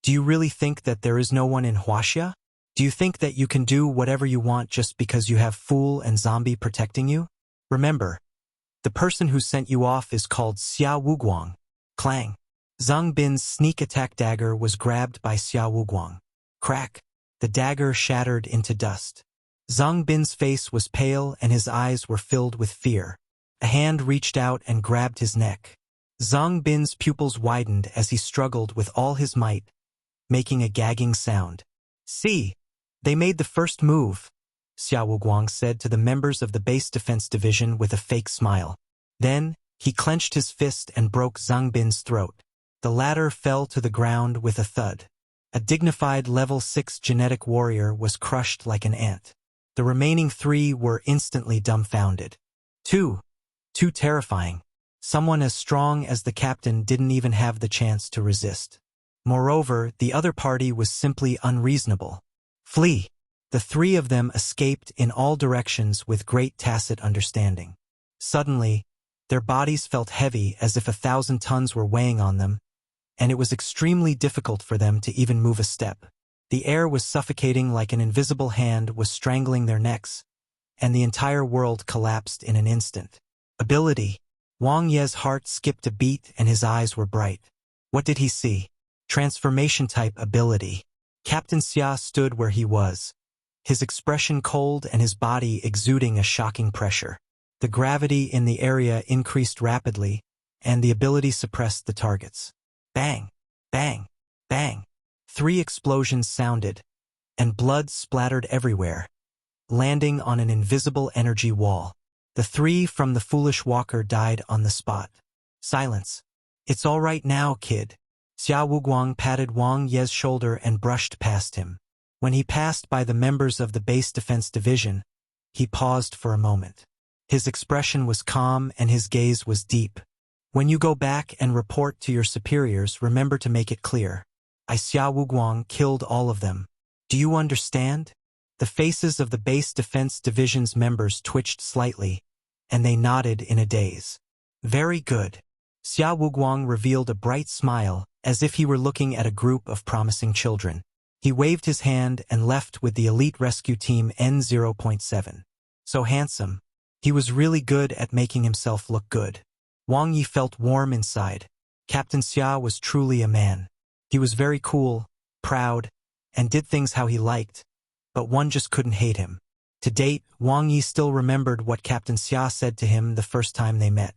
Do you really think that there is no one in Huaxia? Do you think that you can do whatever you want just because you have Fool and Zombie protecting you? Remember, the person who sent you off is called Xia Wuguang. Clang. Zhang Bin's sneak attack dagger was grabbed by Xia Wuguang. Crack. The dagger shattered into dust. Zhang Bin's face was pale and his eyes were filled with fear. A hand reached out and grabbed his neck. Zhang Bin's pupils widened as he struggled with all his might, making a gagging sound. See, they made the first move, Xia Wuguang said to the members of the base defense division with a fake smile. Then, he clenched his fist and broke Zhang Bin's throat. The latter fell to the ground with a thud. A dignified level 6 genetic warrior was crushed like an ant. The remaining three were instantly dumbfounded. Too terrifying. Someone as strong as the captain didn't even have the chance to resist. Moreover, the other party was simply unreasonable. Flee! The three of them escaped in all directions with great tacit understanding. Suddenly, their bodies felt heavy as if 1,000 tons were weighing on them, and it was extremely difficult for them to even move a step. The air was suffocating like an invisible hand was strangling their necks, and the entire world collapsed in an instant. Ability. Wang Ye's heart skipped a beat and his eyes were bright. What did he see? Transformation-type ability. Captain Xia stood where he was, his expression cold and his body exuding a shocking pressure. The gravity in the area increased rapidly, and the ability suppressed the targets. Bang! Bang! Bang! 3 explosions sounded, and blood splattered everywhere, landing on an invisible energy wall. The 3 from the foolish walker died on the spot. Silence. It's all right now, kid. Xia Wuguang patted Wang Ye's shoulder and brushed past him. When he passed by the members of the base defense division, he paused for a moment. His expression was calm and his gaze was deep. When you go back and report to your superiors, remember to make it clear. I, Xia Wuguang, killed all of them. Do you understand? The faces of the base defense division's members twitched slightly, and they nodded in a daze. Very good. Xia Wuguang revealed a bright smile, as if he were looking at a group of promising children. He waved his hand and left with the elite rescue team N0.7. So handsome. He was really good at making himself look good. Wang Ye felt warm inside. Captain Xia was truly a man. He was very cool, proud, and did things how he liked, but one just couldn't hate him. To date, Wang Ye still remembered what Captain Xia said to him the first time they met.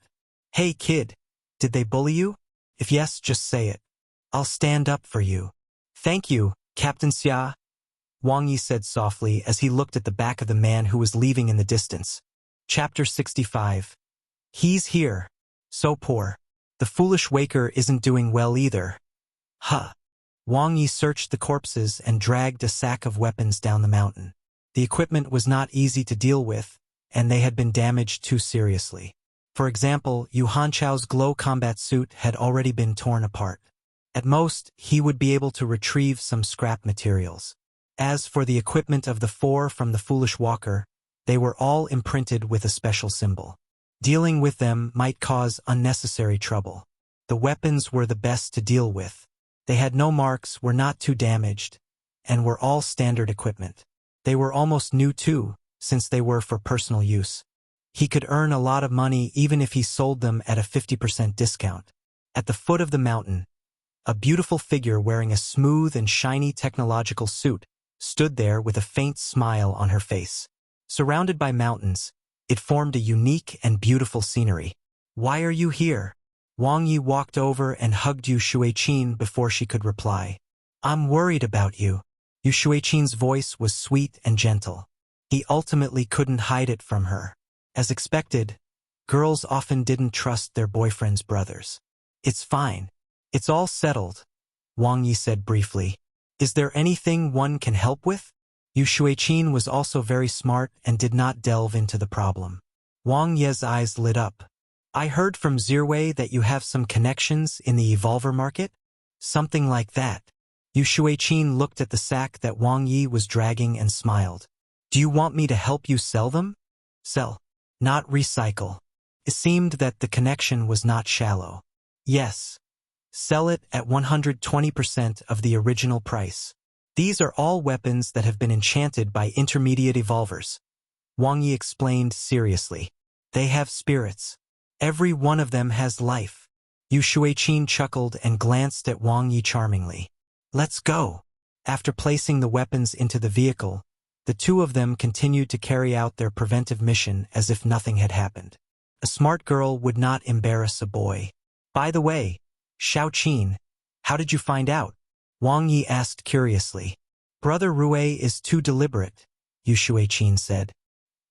Hey kid, did they bully you? If yes, just say it. I'll stand up for you. Thank you, Captain Xia, Wang Ye said softly as he looked at the back of the man who was leaving in the distance. Chapter 65. He's here. So poor. The foolish waker isn't doing well either. Huh. Wang Ye searched the corpses and dragged a sack of weapons down the mountain. The equipment was not easy to deal with, and they had been damaged too seriously. For example, Yu Hanchao's glow combat suit had already been torn apart. At most, he would be able to retrieve some scrap materials. As for the equipment of the 4 from the foolish walker, they were all imprinted with a special symbol. Dealing with them might cause unnecessary trouble. The weapons were the best to deal with. They had no marks, were not too damaged, and were all standard equipment. They were almost new too, since they were for personal use. He could earn a lot of money even if he sold them at a 50% discount. At the foot of the mountain, a beautiful figure wearing a smooth and shiny technological suit stood there with a faint smile on her face. Surrounded by mountains, it formed a unique and beautiful scenery. Why are you here? Wang Ye walked over and hugged Yu Shuiqin before she could reply. I'm worried about you. Yu Shuiqin's voice was sweet and gentle. He ultimately couldn't hide it from her. As expected, girls often didn't trust their boyfriend's brothers. It's fine. It's all settled, Wang Ye said briefly. Is there anything one can help with? Yu Shuiqin was also very smart and did not delve into the problem. Wang Ye's eyes lit up. I heard from Zirwei that you have some connections in the evolver market? Something like that. Yu Shuiqin looked at the sack that Wang Ye was dragging and smiled. Do you want me to help you sell them? Sell, not recycle. It seemed that the connection was not shallow. Yes. Sell it at 120% of the original price. These are all weapons that have been enchanted by intermediate evolvers. Wang Ye explained seriously. They have spirits. Every one of them has life. Yu Shuiqin chuckled and glanced at Wang Ye charmingly. Let's go. After placing the weapons into the vehicle, the 2 of them continued to carry out their preventive mission as if nothing had happened. A smart girl would not embarrass a boy. By the way, Xiaoqin, how did you find out? Wang Ye asked curiously. Brother Rue is too deliberate, Yu Shuiqin said.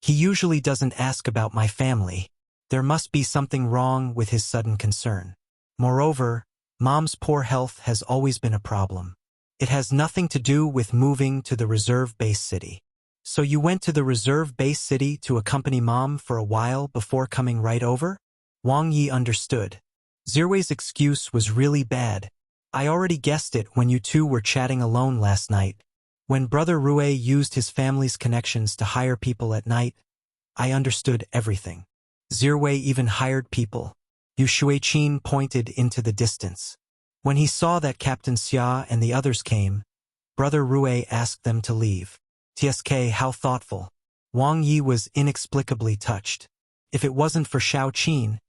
He usually doesn't ask about my family. There must be something wrong with his sudden concern. Moreover, Mom's poor health has always been a problem. It has nothing to do with moving to the reserve base city. So you went to the reserve base city to accompany Mom for a while before coming right over? Wang Ye understood. Zirwei's excuse was really bad. I already guessed it when you 2 were chatting alone last night. When Brother Rue used his family's connections to hire people at night, I understood everything. Zirwei even hired people. Yu Shuiqin pointed into the distance. When he saw that Captain Xia and the others came, Brother Rue asked them to leave. TSK, how thoughtful. Wang Ye was inexplicably touched. If it wasn't for Xiaoqin,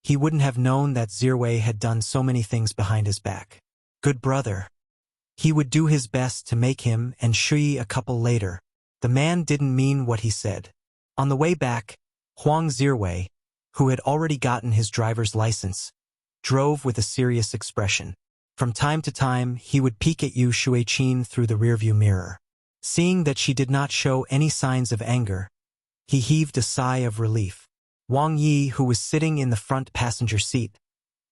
he wouldn't have known that Zirwei had done so many things behind his back. Good brother. He would do his best to make him and Shui a couple later. The man didn't mean what he said. On the way back, Huang Zirwei, who had already gotten his driver's license, drove with a serious expression. From time to time, he would peek at Yu Shuiqin through the rearview mirror. Seeing that she did not show any signs of anger, he heaved a sigh of relief. Wang Ye, who was sitting in the front passenger seat,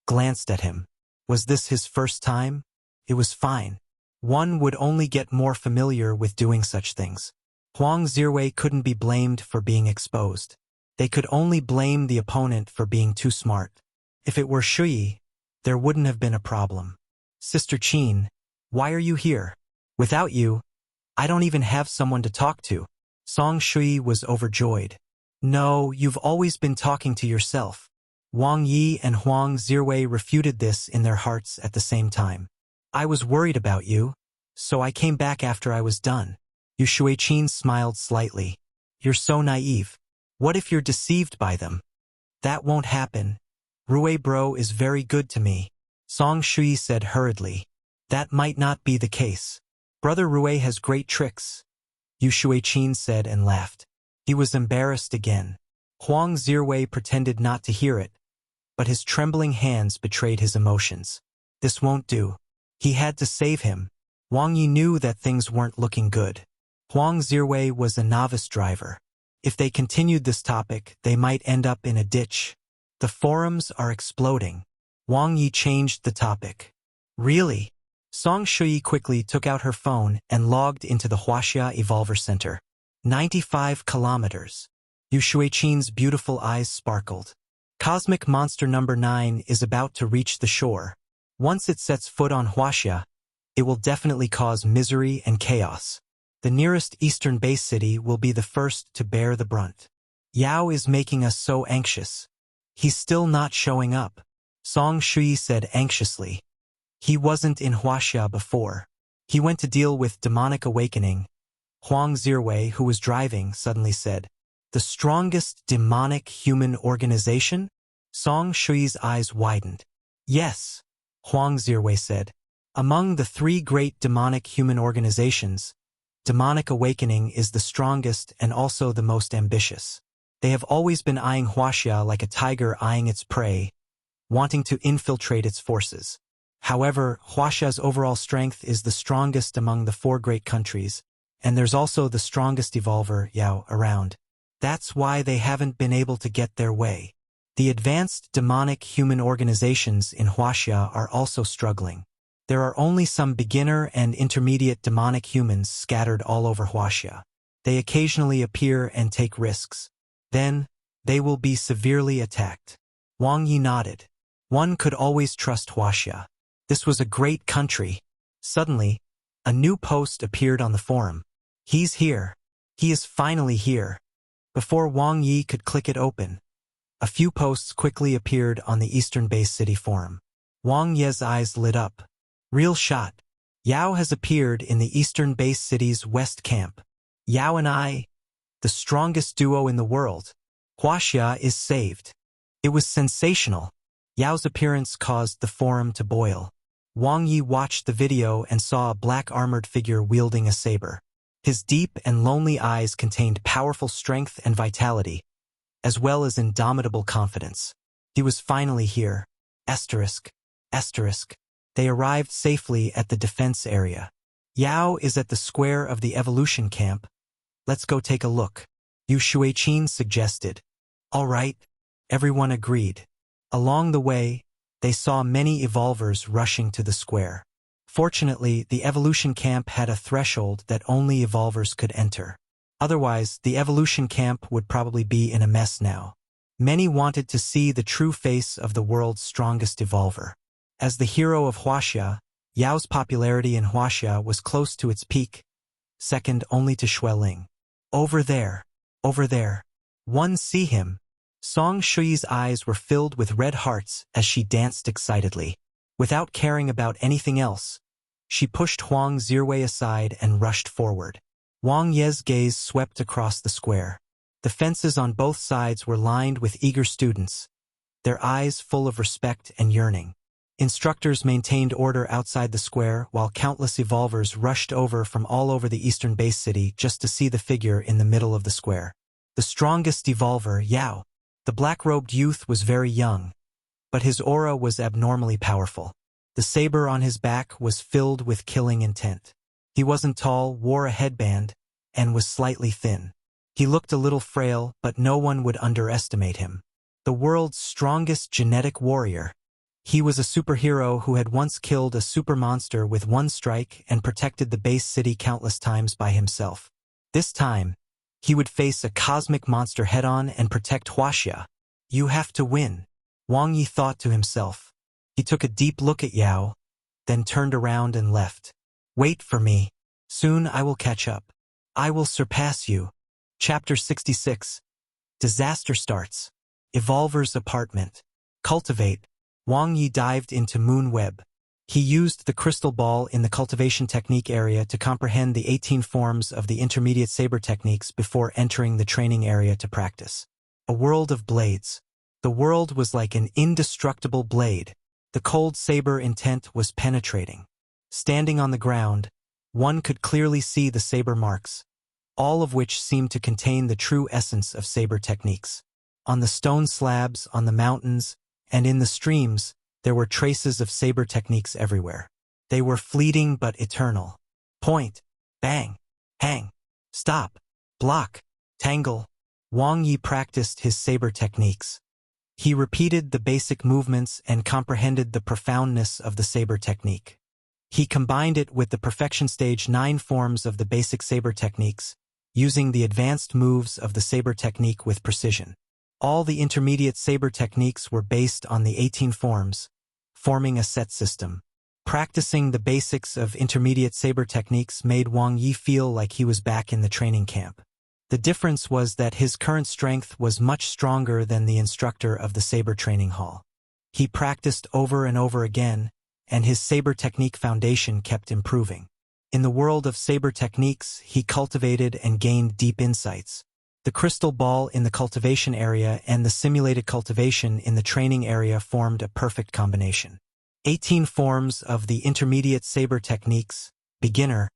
glanced at him. Was this his first time? It was fine. One would only get more familiar with doing such things. Huang Zirwei couldn't be blamed for being exposed. They could only blame the opponent for being too smart. If it were Shui, there wouldn't have been a problem. Sister Qin, why are you here? Without you, I don't even have someone to talk to. Song Shui was overjoyed. No, you've always been talking to yourself. Wang Yi and Huang Zirwei refuted this in their hearts at the same time. I was worried about you, so I came back after I was done. Yu Shuiqin smiled slightly. You're so naive. What if you're deceived by them? That won't happen. Rui bro is very good to me. Song Shui said hurriedly. That might not be the case. Brother Rui has great tricks, Yu Shuiqin said and laughed. He was embarrassed again. Huang Zirwei pretended not to hear it, but his trembling hands betrayed his emotions. This won't do. He had to save him. Wang Yi knew that things weren't looking good. Huang Zirwei was a novice driver. If they continued this topic, they might end up in a ditch. The forums are exploding. Wang Yi changed the topic. Really? Song Shui quickly took out her phone and logged into the Huaxia Evolver Center. 95 kilometers. Yu Shuiqin's beautiful eyes sparkled. Cosmic monster number 9 is about to reach the shore. Once it sets foot on Huaxia, it will definitely cause misery and chaos. The nearest eastern base city will be the first to bear the brunt. Yao is making us so anxious. He's still not showing up, Song Shui said anxiously. He wasn't in Huaxia before. He went to deal with demonic awakening. Huang Zirwei, who was driving, suddenly said, The strongest demonic human organization? Song Shui's eyes widened. Yes, Huang Zirwei said. Among the 3 great demonic human organizations, demonic awakening is the strongest and also the most ambitious. They have always been eyeing Huaxia like a tiger eyeing its prey, wanting to infiltrate its forces. However, Huaxia's overall strength is the strongest among the 4 great countries, and there's also the strongest evolver, Yao, around. That's why they haven't been able to get their way. The advanced demonic human organizations in Huaxia are also struggling. There are only some beginner and intermediate demonic humans scattered all over Huaxia. They occasionally appear and take risks. Then, they will be severely attacked. Wang Yi nodded. One could always trust Huaxia. This was a great country. Suddenly, a new post appeared on the forum. He's here. He is finally here. Before Wang Yi could click it open, a few posts quickly appeared on the Eastern Base City forum. Wang Ye's eyes lit up. Real shot. Yao has appeared in the Eastern Base City's West Camp. Yao and I, the strongest duo in the world. Huaxia is saved. It was sensational. Yao's appearance caused the forum to boil. Wang Yi watched the video and saw a black armored figure wielding a saber. His deep and lonely eyes contained powerful strength and vitality, as well as indomitable confidence. He was finally here. Asterisk. They arrived safely at the defense area. Yao is at the square of the evolution camp. Let's go take a look, Yu Shuiqin suggested. All right, everyone agreed. Along the way, they saw many evolvers rushing to the square. Fortunately, the evolution camp had a threshold that only evolvers could enter. Otherwise, the evolution camp would probably be in a mess now. Many wanted to see the true face of the world's strongest evolver. As the hero of Huaxia, Yao's popularity in Huaxia was close to its peak, second only to Xueling. Over there. One see him. Song Shui's eyes were filled with red hearts as she danced excitedly. Without caring about anything else, she pushed Huang Zirwei aside and rushed forward. Wang Ye's gaze swept across the square. The fences on both sides were lined with eager students, their eyes full of respect and yearning. Instructors maintained order outside the square while countless evolvers rushed over from all over the eastern base city just to see the figure in the middle of the square. The strongest evolver, Yao. The black-robed youth was very young, but his aura was abnormally powerful. The saber on his back was filled with killing intent. He wasn't tall, wore a headband, and was slightly thin. He looked a little frail, but no one would underestimate him. The world's strongest genetic warrior. He was a superhero who had once killed a super monster with one strike and protected the base city countless times by himself. This time, he would face a cosmic monster head-on and protect Huaxia. You have to win, Wang Ye thought to himself. He took a deep look at Yao, then turned around and left. Wait for me. Soon I will catch up. I will surpass you. Chapter 66. Disaster starts. Evolver's apartment. Cultivate. Wang Ye dived into Moon Web. He used the crystal ball in the cultivation technique area to comprehend the 18 forms of the intermediate saber techniques before entering the training area to practice. A world of blades. The world was like an indestructible blade. The cold saber intent was penetrating. Standing on the ground, one could clearly see the saber marks, all of which seemed to contain the true essence of saber techniques. On the stone slabs, on the mountains, and in the streams, there were traces of saber techniques everywhere. They were fleeting but eternal. Point, bang, hang, stop, block, tangle. Wang Ye practiced his saber techniques. He repeated the basic movements and comprehended the profoundness of the saber technique. He combined it with the perfection stage 9 forms of the basic saber techniques, using the advanced moves of the saber technique with precision. All the intermediate saber techniques were based on the 18 forms, forming a set system. Practicing the basics of intermediate saber techniques made Wang Ye feel like he was back in the training camp. The difference was that his current strength was much stronger than the instructor of the saber training hall. He practiced over and over again, and his saber technique foundation kept improving. In the world of saber techniques, he cultivated and gained deep insights. The crystal ball in the cultivation area and the simulated cultivation in the training area formed a perfect combination. 18 forms of the intermediate saber techniques, beginner,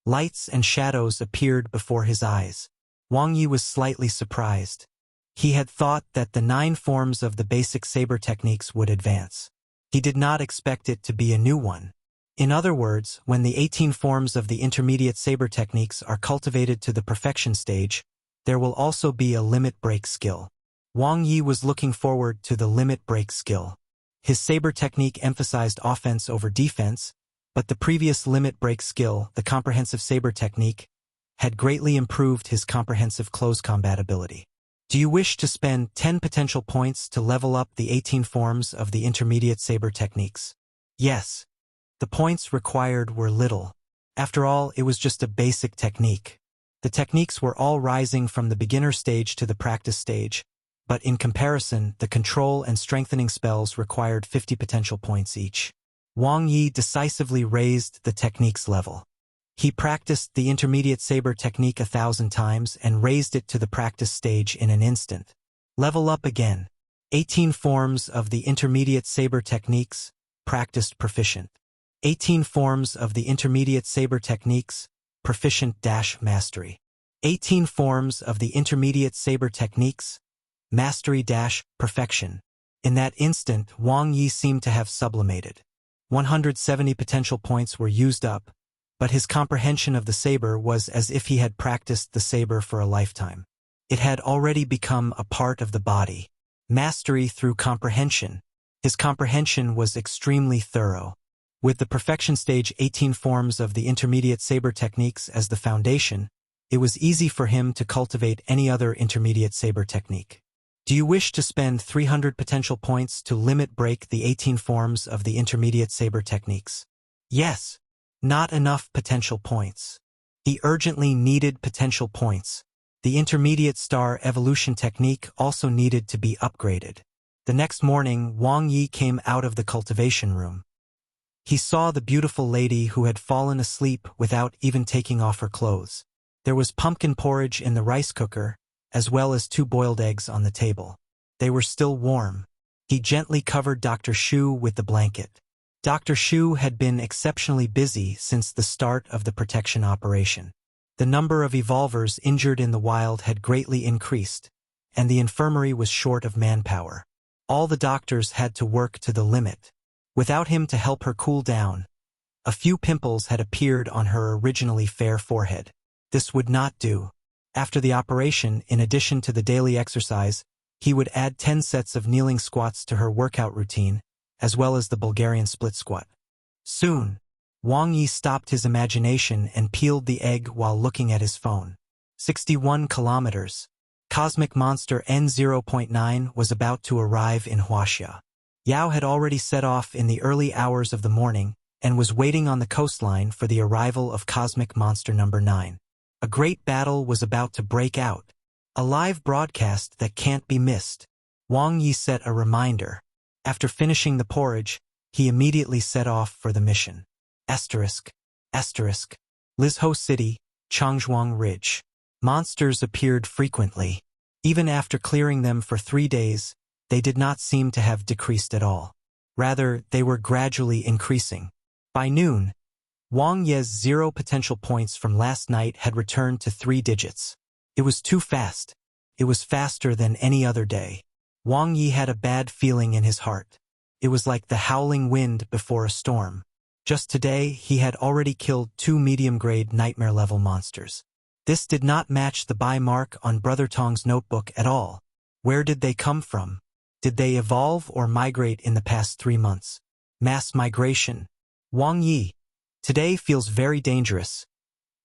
lights and shadows appeared before his eyes. Wang Ye was slightly surprised. He had thought that the 9 forms of the basic saber techniques would advance. He did not expect it to be a new one. In other words, when the 18 forms of the intermediate saber techniques are cultivated to the perfection stage, there will also be a limit break skill. Wang Ye was looking forward to the limit break skill. His saber technique emphasized offense over defense, but the previous limit break skill, the comprehensive saber technique, had greatly improved his comprehensive close combat ability. Do you wish to spend 10 potential points to level up the 18 forms of the intermediate saber techniques? Yes. The points required were little. After all, it was just a basic technique. The techniques were all rising from the beginner stage to the practice stage, but in comparison, the control and strengthening spells required 50 potential points each. Wang Ye decisively raised the technique's level. He practiced the intermediate saber technique 1,000 times and raised it to the practice stage in an instant. Level up again. 18 forms of the intermediate saber techniques, practiced proficient. 18 forms of the intermediate saber techniques, proficient-mastery. 18 forms of the intermediate saber techniques, mastery-perfection. In that instant, Wang Ye seemed to have sublimated. 170 potential points were used up, but his comprehension of the saber was as if he had practiced the saber for a lifetime. It had already become a part of the body. Mastery through comprehension. His comprehension was extremely thorough. With the perfection stage 18 forms of the intermediate saber techniques as the foundation, it was easy for him to cultivate any other intermediate saber technique. Do you wish to spend 300 potential points to limit break the 18 forms of the intermediate saber techniques? Yes. Not enough potential points. He urgently needed potential points. The intermediate star evolution technique also needed to be upgraded. The next morning, Wang Ye came out of the cultivation room. He saw the beautiful lady who had fallen asleep without even taking off her clothes. There was pumpkin porridge in the rice cooker, as well as 2 boiled eggs on the table. They were still warm. He gently covered Dr. Shu with the blanket. Dr. Shu had been exceptionally busy since the start of the protection operation. The number of evolvers injured in the wild had greatly increased, and the infirmary was short of manpower. All the doctors had to work to the limit. Without him to help her cool down, a few pimples had appeared on her originally fair forehead. This would not do. After the operation, in addition to the daily exercise, he would add 10 sets of kneeling squats to her workout routine, as well as the Bulgarian split squat. Soon, Wang Ye stopped his imagination and peeled the egg while looking at his phone. 61 kilometers. Cosmic monster N0.9 was about to arrive in Huaxia. Yao had already set off in the early hours of the morning and was waiting on the coastline for the arrival of Cosmic Monster number 9. A great battle was about to break out. A live broadcast that can't be missed. Wang Ye set a reminder. After finishing the porridge, he immediately set off for the mission. Asterisk. Lizhou City, Changzhuang Ridge. Monsters appeared frequently. Even after clearing them for 3 days, they did not seem to have decreased at all. Rather, they were gradually increasing. By noon, Wang Ye's 0 potential points from last night had returned to 3 digits. It was too fast. It was faster than any other day. Wang Ye had a bad feeling in his heart. It was like the howling wind before a storm. Just today, he had already killed 2 medium-grade nightmare-level monsters. This did not match the buy mark on Brother Tong's notebook at all. Where did they come from? Did they evolve or migrate in the past 3 months? Mass migration. Wang Ye. Today feels very dangerous.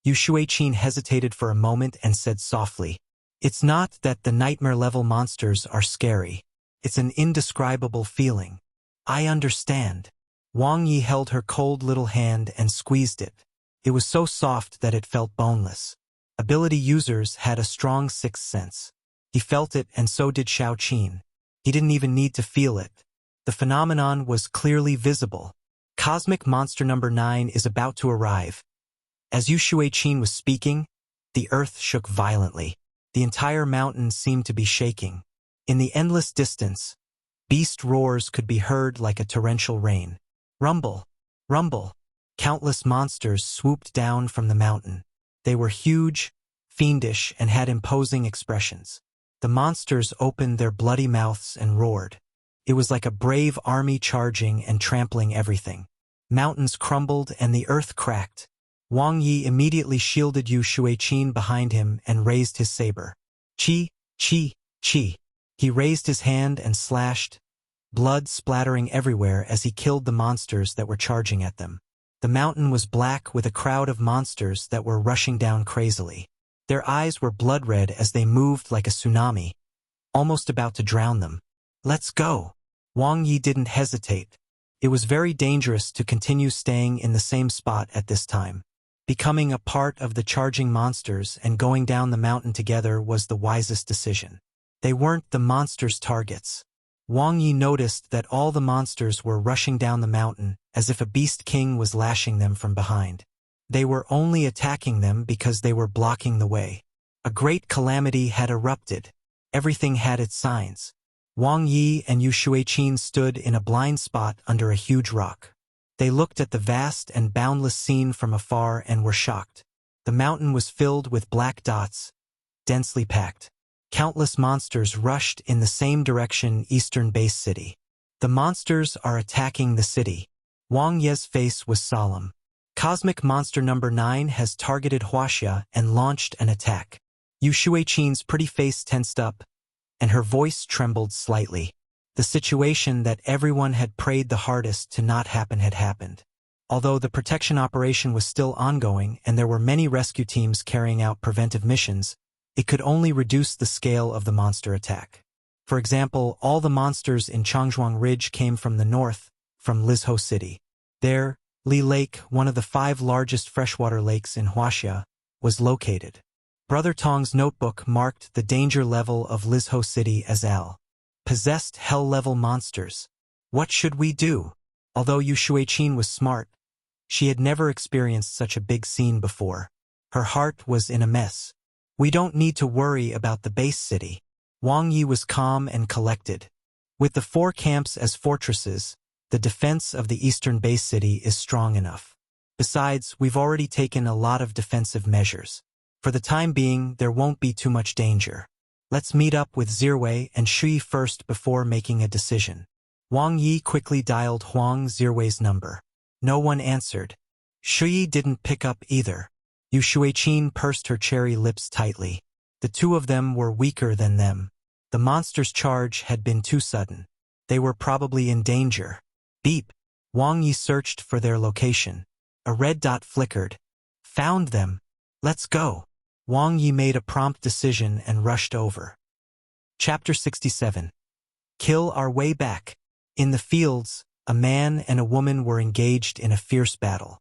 Yu Shuiqin hesitated for a moment and said softly, "It's not that the nightmare-level monsters are scary. It's an indescribable feeling. I understand." Wang Ye held her cold little hand and squeezed it. It was so soft that it felt boneless. Ability users had a strong sixth sense. He felt it, and so did Xiaoqin. He didn't even need to feel it. The phenomenon was clearly visible. Cosmic Monster number 9 is about to arrive. As Yu Shuiqin was speaking, the earth shook violently. The entire mountain seemed to be shaking. In the endless distance, beast roars could be heard like a torrential rain. Rumble, rumble. Countless monsters swooped down from the mountain. They were huge, fiendish, and had imposing expressions. The monsters opened their bloody mouths and roared. It was like a brave army charging and trampling everything. Mountains crumbled and the earth cracked. Wang Ye immediately shielded Yu Shuiqin behind him and raised his saber. Chi, chi, chi. He raised his hand and slashed, blood splattering everywhere as he killed the monsters that were charging at them. The mountain was black with a crowd of monsters that were rushing down crazily. Their eyes were blood red as they moved like a tsunami, almost about to drown them. "Let's go." Wang Ye didn't hesitate. It was very dangerous to continue staying in the same spot at this time. Becoming a part of the charging monsters and going down the mountain together was the wisest decision. They weren't the monsters' targets. Wang Ye noticed that all the monsters were rushing down the mountain as if a beast king was lashing them from behind. They were only attacking them because they were blocking the way. A great calamity had erupted. Everything had its signs. Wang Ye and Yu Shuiqin stood in a blind spot under a huge rock. They looked at the vast and boundless scene from afar and were shocked. The mountain was filled with black dots, densely packed. Countless monsters rushed in the same direction eastern base city. The monsters are attacking the city. Wang Ye's face was solemn. Cosmic Monster number 9 has targeted Huaxia and launched an attack. Yu Shuiqin's pretty face tensed up, and her voice trembled slightly. The situation that everyone had prayed the hardest to not happen had happened. Although the protection operation was still ongoing and there were many rescue teams carrying out preventive missions, it could only reduce the scale of the monster attack. For example, all the monsters in Changzhuang Ridge came from the north, from Lizhou City. There, Li Lake, one of the 5 largest freshwater lakes in Huaxia, was located. Brother Tong's notebook marked the danger level of Lizhou City as L. Possessed hell-level monsters. What should we do? Although Yu Shuiqin was smart, she had never experienced such a big scene before. Her heart was in a mess. "We don't need to worry about the base city." Wang Ye was calm and collected. With the 4 camps as fortresses, the defense of the eastern base city is strong enough. Besides, we've already taken a lot of defensive measures. For the time being, there won't be too much danger. Let's meet up with Zirwei and Shui first before making a decision. Wang Ye quickly dialed Huang Zirwei's number. No one answered. Shui didn't pick up either. Yu Shuiqin pursed her cherry lips tightly. The two of them were weaker than them. The monster's charge had been too sudden. They were probably in danger. Beep! Wang Ye searched for their location. A red dot flickered. Found them. Let's go. Wang Ye made a prompt decision and rushed over. Chapter 67. Kill our way back. In the fields, a man and a woman were engaged in a fierce battle.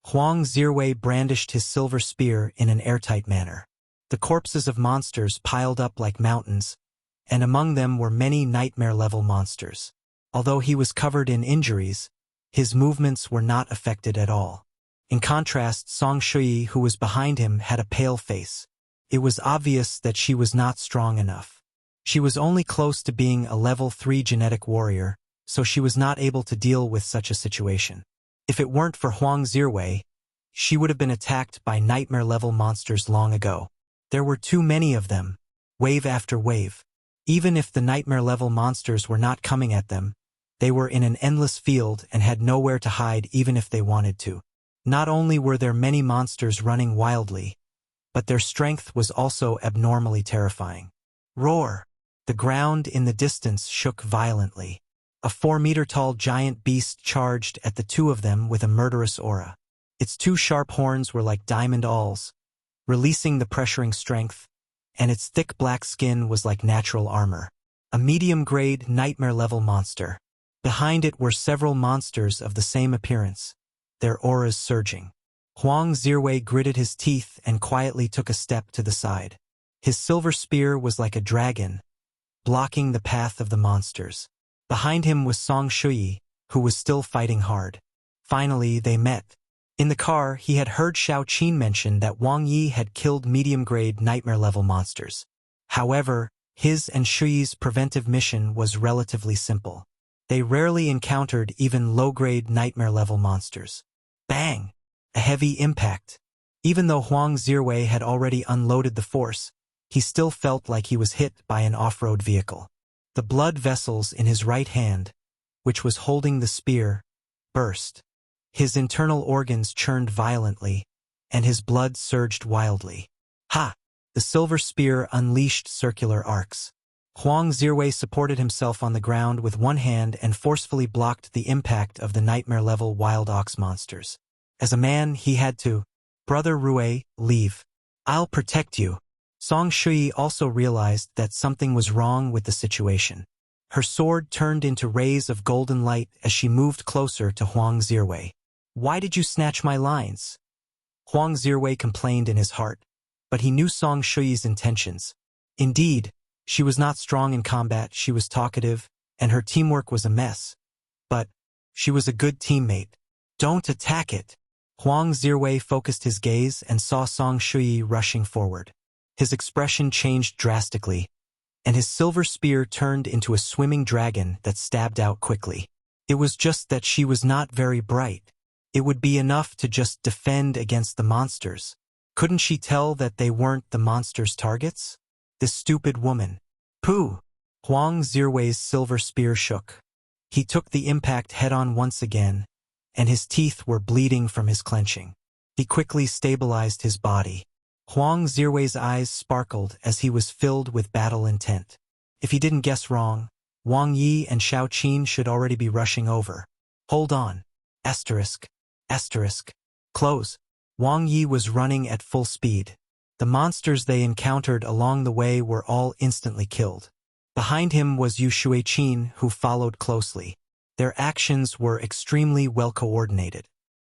Huang Zirwei brandished his silver spear in an airtight manner. The corpses of monsters piled up like mountains, and among them were many nightmare-level monsters. Although he was covered in injuries, his movements were not affected at all. In contrast, Song Shui, who was behind him, had a pale face. It was obvious that she was not strong enough. She was only close to being a level 3 genetic warrior, so she was not able to deal with such a situation. If it weren't for Huang Zirwei, she would have been attacked by nightmare-level monsters long ago. There were too many of them, wave after wave. Even if the nightmare-level monsters were not coming at them, they were in an endless field and had nowhere to hide even if they wanted to. Not only were there many monsters running wildly, but their strength was also abnormally terrifying. Roar! The ground in the distance shook violently. A 4-meter-tall giant beast charged at the two of them with a murderous aura. Its 2 sharp horns were like diamond awls, releasing the pressuring strength, and its thick black skin was like natural armor. A medium-grade, nightmare-level monster. Behind it were several monsters of the same appearance, their auras surging. Huang Zirwei gritted his teeth and quietly took a step to the side. His silver spear was like a dragon, blocking the path of the monsters. Behind him was Song Shui, who was still fighting hard. Finally, they met. In the car, he had heard Xiao Qin mention that Wang Ye had killed medium-grade nightmare-level monsters. However, his and Shui's preventive mission was relatively simple. They rarely encountered even low-grade nightmare-level monsters. Bang! A heavy impact. Even though Huang Zirwei had already unloaded the force, he still felt like he was hit by an off-road vehicle. The blood vessels in his right hand, which was holding the spear, burst. His internal organs churned violently, and his blood surged wildly. Ha! The silver spear unleashed circular arcs. Huang Zirwei supported himself on the ground with one hand and forcefully blocked the impact of the nightmare-level wild ox monsters. As a man, he had to. Brother Rue, leave. I'll protect you. Song Shui also realized that something was wrong with the situation. Her sword turned into rays of golden light as she moved closer to Huang Zirwei. Why did you snatch my lines? Huang Zirwei complained in his heart, but he knew Song Shui's intentions. Indeed, she was not strong in combat, she was talkative, and her teamwork was a mess. But she was a good teammate. Don't attack it. Huang Zirwei focused his gaze and saw Song Shui rushing forward. His expression changed drastically, and his silver spear turned into a swimming dragon that stabbed out quickly. It was just that she was not very bright. It would be enough to just defend against the monsters. Couldn't she tell that they weren't the monsters' targets? This stupid woman. Pooh! Huang Zirwei's silver spear shook. He took the impact head-on once again, and his teeth were bleeding from his clenching. He quickly stabilized his body. Huang Zirwei's eyes sparkled as he was filled with battle intent. If he didn't guess wrong, Wang Ye and Xiao Qin should already be rushing over. Hold on. Asterisk. Asterisk. Close. Wang Ye was running at full speed. The monsters they encountered along the way were all instantly killed. Behind him was Yu Shuiqin, who followed closely. Their actions were extremely well coordinated.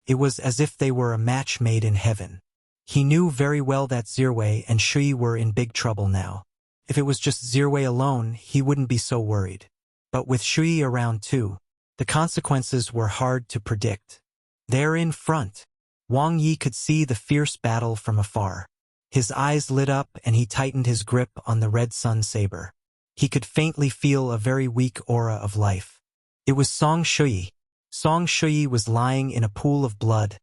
It was as if they were a match made in heaven. He knew very well that Zirwei and Shui were in big trouble now. If it was just Zirwei alone, he wouldn't be so worried. But with Shui around too, the consequences were hard to predict. There in front, Wang Ye could see the fierce battle from afar. His eyes lit up and he tightened his grip on the red sun saber. He could faintly feel a very weak aura of life. It was Song Shui. Song Shui was lying in a pool of blood,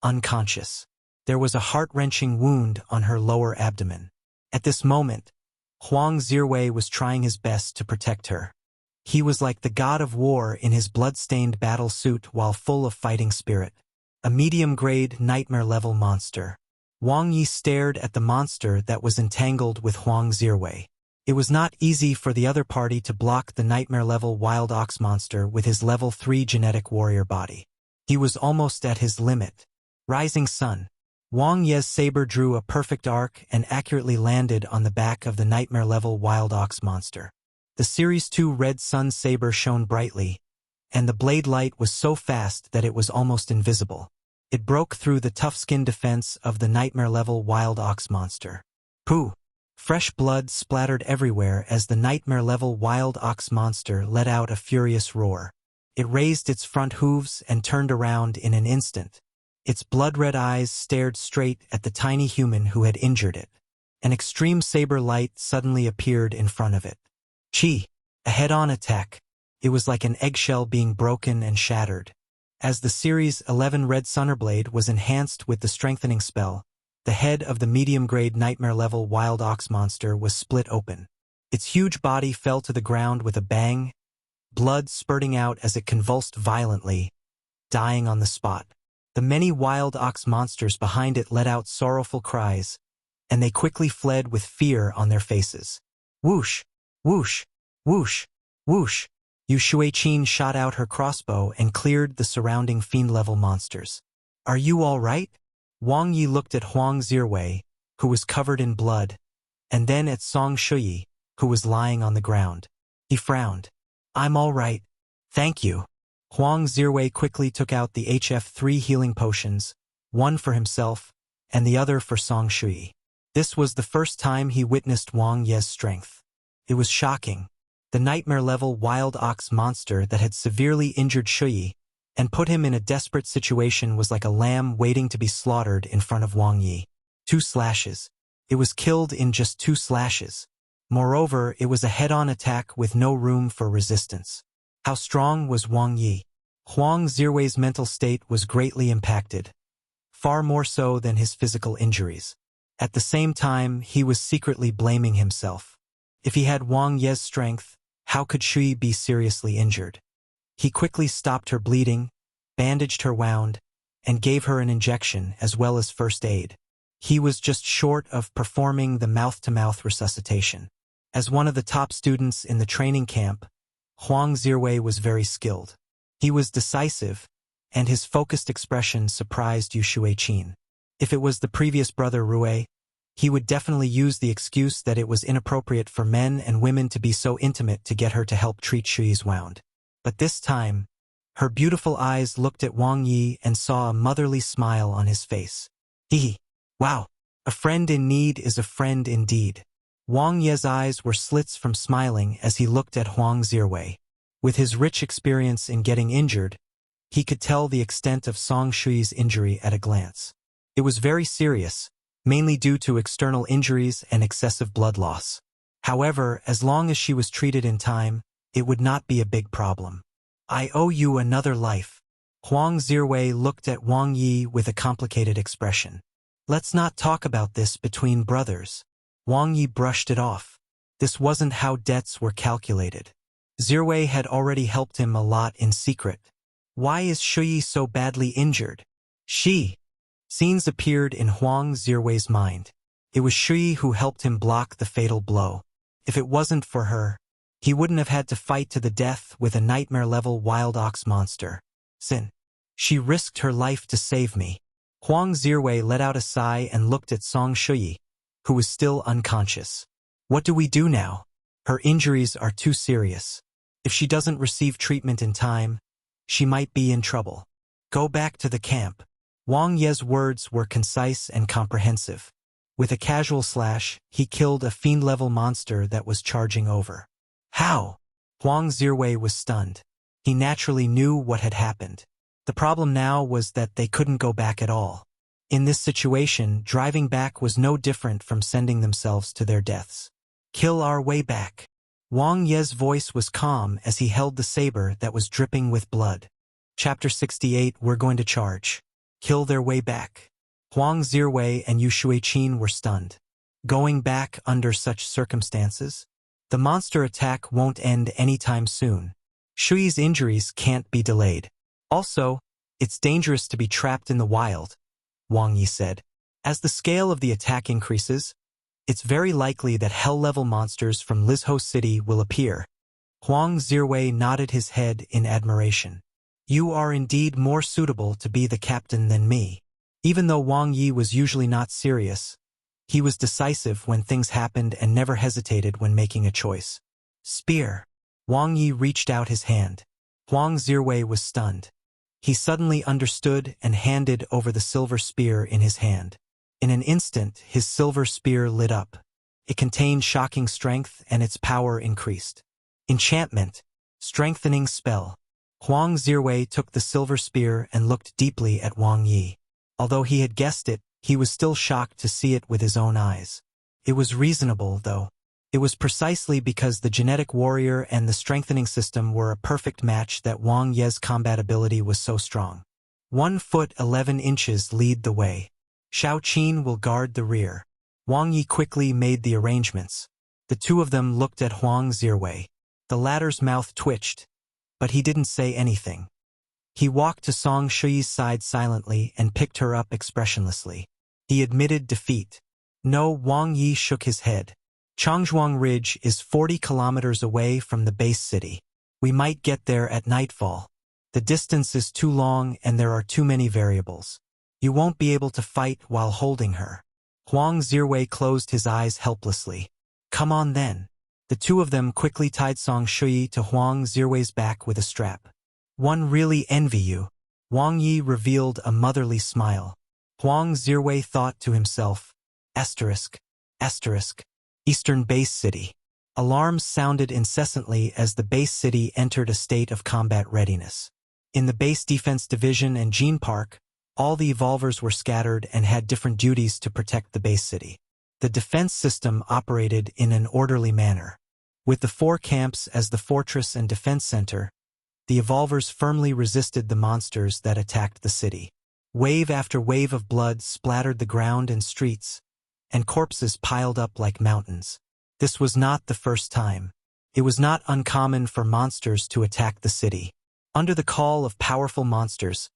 unconscious. There was a heart-wrenching wound on her lower abdomen. At this moment, Huang Zhiwei was trying his best to protect her. He was like the god of war in his blood-stained battle suit while full of fighting spirit. A medium-grade, nightmare-level monster. Wang Ye stared at the monster that was entangled with Huang Zhiwei. It was not easy for the other party to block the nightmare-level wild ox monster with his level 3 genetic warrior body. He was almost at his limit. Rising Sun. Wang Ye's saber drew a perfect arc and accurately landed on the back of the nightmare-level wild ox monster. The Series 2 Red Sun saber shone brightly, and the blade light was so fast that it was almost invisible. It broke through the tough skin defense of the nightmare-level wild ox monster. Pooh! Fresh blood splattered everywhere as the nightmare-level wild ox monster let out a furious roar. It raised its front hooves and turned around in an instant. Its blood-red eyes stared straight at the tiny human who had injured it. An extreme saber light suddenly appeared in front of it. Chi! A head-on attack. It was like an eggshell being broken and shattered. As the Series 11 Red Sunnerblade was enhanced with the strengthening spell, the head of the medium-grade nightmare-level wild ox monster was split open. Its huge body fell to the ground with a bang, blood spurting out as it convulsed violently, dying on the spot. The many wild ox monsters behind it let out sorrowful cries, and they quickly fled with fear on their faces. Whoosh! Whoosh! Whoosh! Whoosh! Yu Shuiqin shot out her crossbow and cleared the surrounding fiend-level monsters. Are you all right? Wang Ye looked at Huang Zhiwei, who was covered in blood, and then at Song Shui, who was lying on the ground. He frowned. I'm all right. Thank you. Huang Zhiwei quickly took out the HF3 healing potions, one for himself, and the other for Song Shui. This was the first time he witnessed Wang Ye's strength. It was shocking. The nightmare-level wild ox monster that had severely injured Shui and put him in a desperate situation was like a lamb waiting to be slaughtered in front of Wang Ye. 2 slashes. It was killed in just 2 slashes. Moreover, it was a head-on attack with no room for resistance. How strong was Wang Ye? Huang Zhiwei's mental state was greatly impacted, far more so than his physical injuries. At the same time, he was secretly blaming himself. If he had Wang Ye's strength, how could Shui be seriously injured? He quickly stopped her bleeding, bandaged her wound, and gave her an injection as well as first aid. He was just short of performing the mouth-to-mouth resuscitation. As one of the top students in the training camp, Huang Zhiwei was very skilled. He was decisive, and his focused expression surprised Yu Shuiqin. If it was the previous brother Rui, he would definitely use the excuse that it was inappropriate for men and women to be so intimate to get her to help treat Shui's wound. But this time, her beautiful eyes looked at Wang Ye and saw a motherly smile on his face. Wow, a friend in need is a friend indeed. Wang Ye's eyes were slits from smiling as he looked at Huang Zhiwei. With his rich experience in getting injured, he could tell the extent of Song Shui's injury at a glance. It was very serious, mainly due to external injuries and excessive blood loss. However, as long as she was treated in time, it would not be a big problem. I owe you another life. Huang Zhiwei looked at Wang Ye with a complicated expression. Let's not talk about this between brothers. Wang Ye brushed it off. This wasn't how debts were calculated. Zhiwei had already helped him a lot in secret. Why is Shui so badly injured? Scenes appeared in Huang Zhiwei's mind. It was Shui who helped him block the fatal blow. If it wasn't for her, he wouldn't have had to fight to the death with a nightmare-level wild ox monster. She risked her life to save me. Huang Zhiwei let out a sigh and looked at Song Shui, who was still unconscious. What do we do now? Her injuries are too serious. If she doesn't receive treatment in time, she might be in trouble. Go back to the camp. Wang Ye's words were concise and comprehensive. With a casual slash, he killed a fiend-level monster that was charging over. How? Huang Zhiwei was stunned. He naturally knew what had happened. The problem now was that they couldn't go back at all. In this situation, driving back was no different from sending themselves to their deaths. Kill our way back. Wang Ye's voice was calm as he held the saber that was dripping with blood. Chapter 68. We're going to charge. Kill their way back. Huang Zhiwei and Yu Shuiqin were stunned. Going back under such circumstances? The monster attack won't end anytime soon. Shui's injuries can't be delayed. Also, it's dangerous to be trapped in the wild, Wang Ye said. As the scale of the attack increases, it's very likely that hell-level monsters from Lizhou City will appear. Huang Zhiwei nodded his head in admiration. You are indeed more suitable to be the captain than me. Even though Wang Ye was usually not serious, he was decisive when things happened and never hesitated when making a choice. Spear. Wang Ye reached out his hand. Huang Zhiwei was stunned. He suddenly understood and handed over the silver spear in his hand. In an instant, his silver spear lit up. It contained shocking strength and its power increased. Enchantment. Strengthening spell. Huang Zhiwei took the silver spear and looked deeply at Wang Ye. Although he had guessed it, he was still shocked to see it with his own eyes. It was reasonable, though. It was precisely because the genetic warrior and the strengthening system were a perfect match that Wang Ye's combat ability was so strong. 1 foot 11 inches lead the way. Shao Qin will guard the rear. Wang Ye quickly made the arrangements. The two of them looked at Huang Zhiwei. The latter's mouth twitched, but he didn't say anything. He walked to Song Shui's side silently and picked her up expressionlessly. He admitted defeat. No, Wang Ye shook his head. Changzhuang Ridge is 40 kilometers away from the base city. We might get there at nightfall. The distance is too long and there are too many variables. You won't be able to fight while holding her. Huang Zhiwei closed his eyes helplessly. Come on then. The two of them quickly tied Song Shui to Huang Zhiwei's back with a strap. One really envy you. Wang Ye revealed a motherly smile. Huang Zhiwei thought to himself, asterisk, asterisk, Eastern Base City. Alarms sounded incessantly as the base city entered a state of combat readiness. In the Base Defense Division and Gene Park, all the evolvers were scattered and had different duties to protect the base city. The defense system operated in an orderly manner. With the 4 camps as the fortress and defense center, the evolvers firmly resisted the monsters that attacked the city. Wave after wave of blood splattered the ground and streets, and corpses piled up like mountains. This was not the first time. It was not uncommon for monsters to attack the city. Under the call of powerful monsters,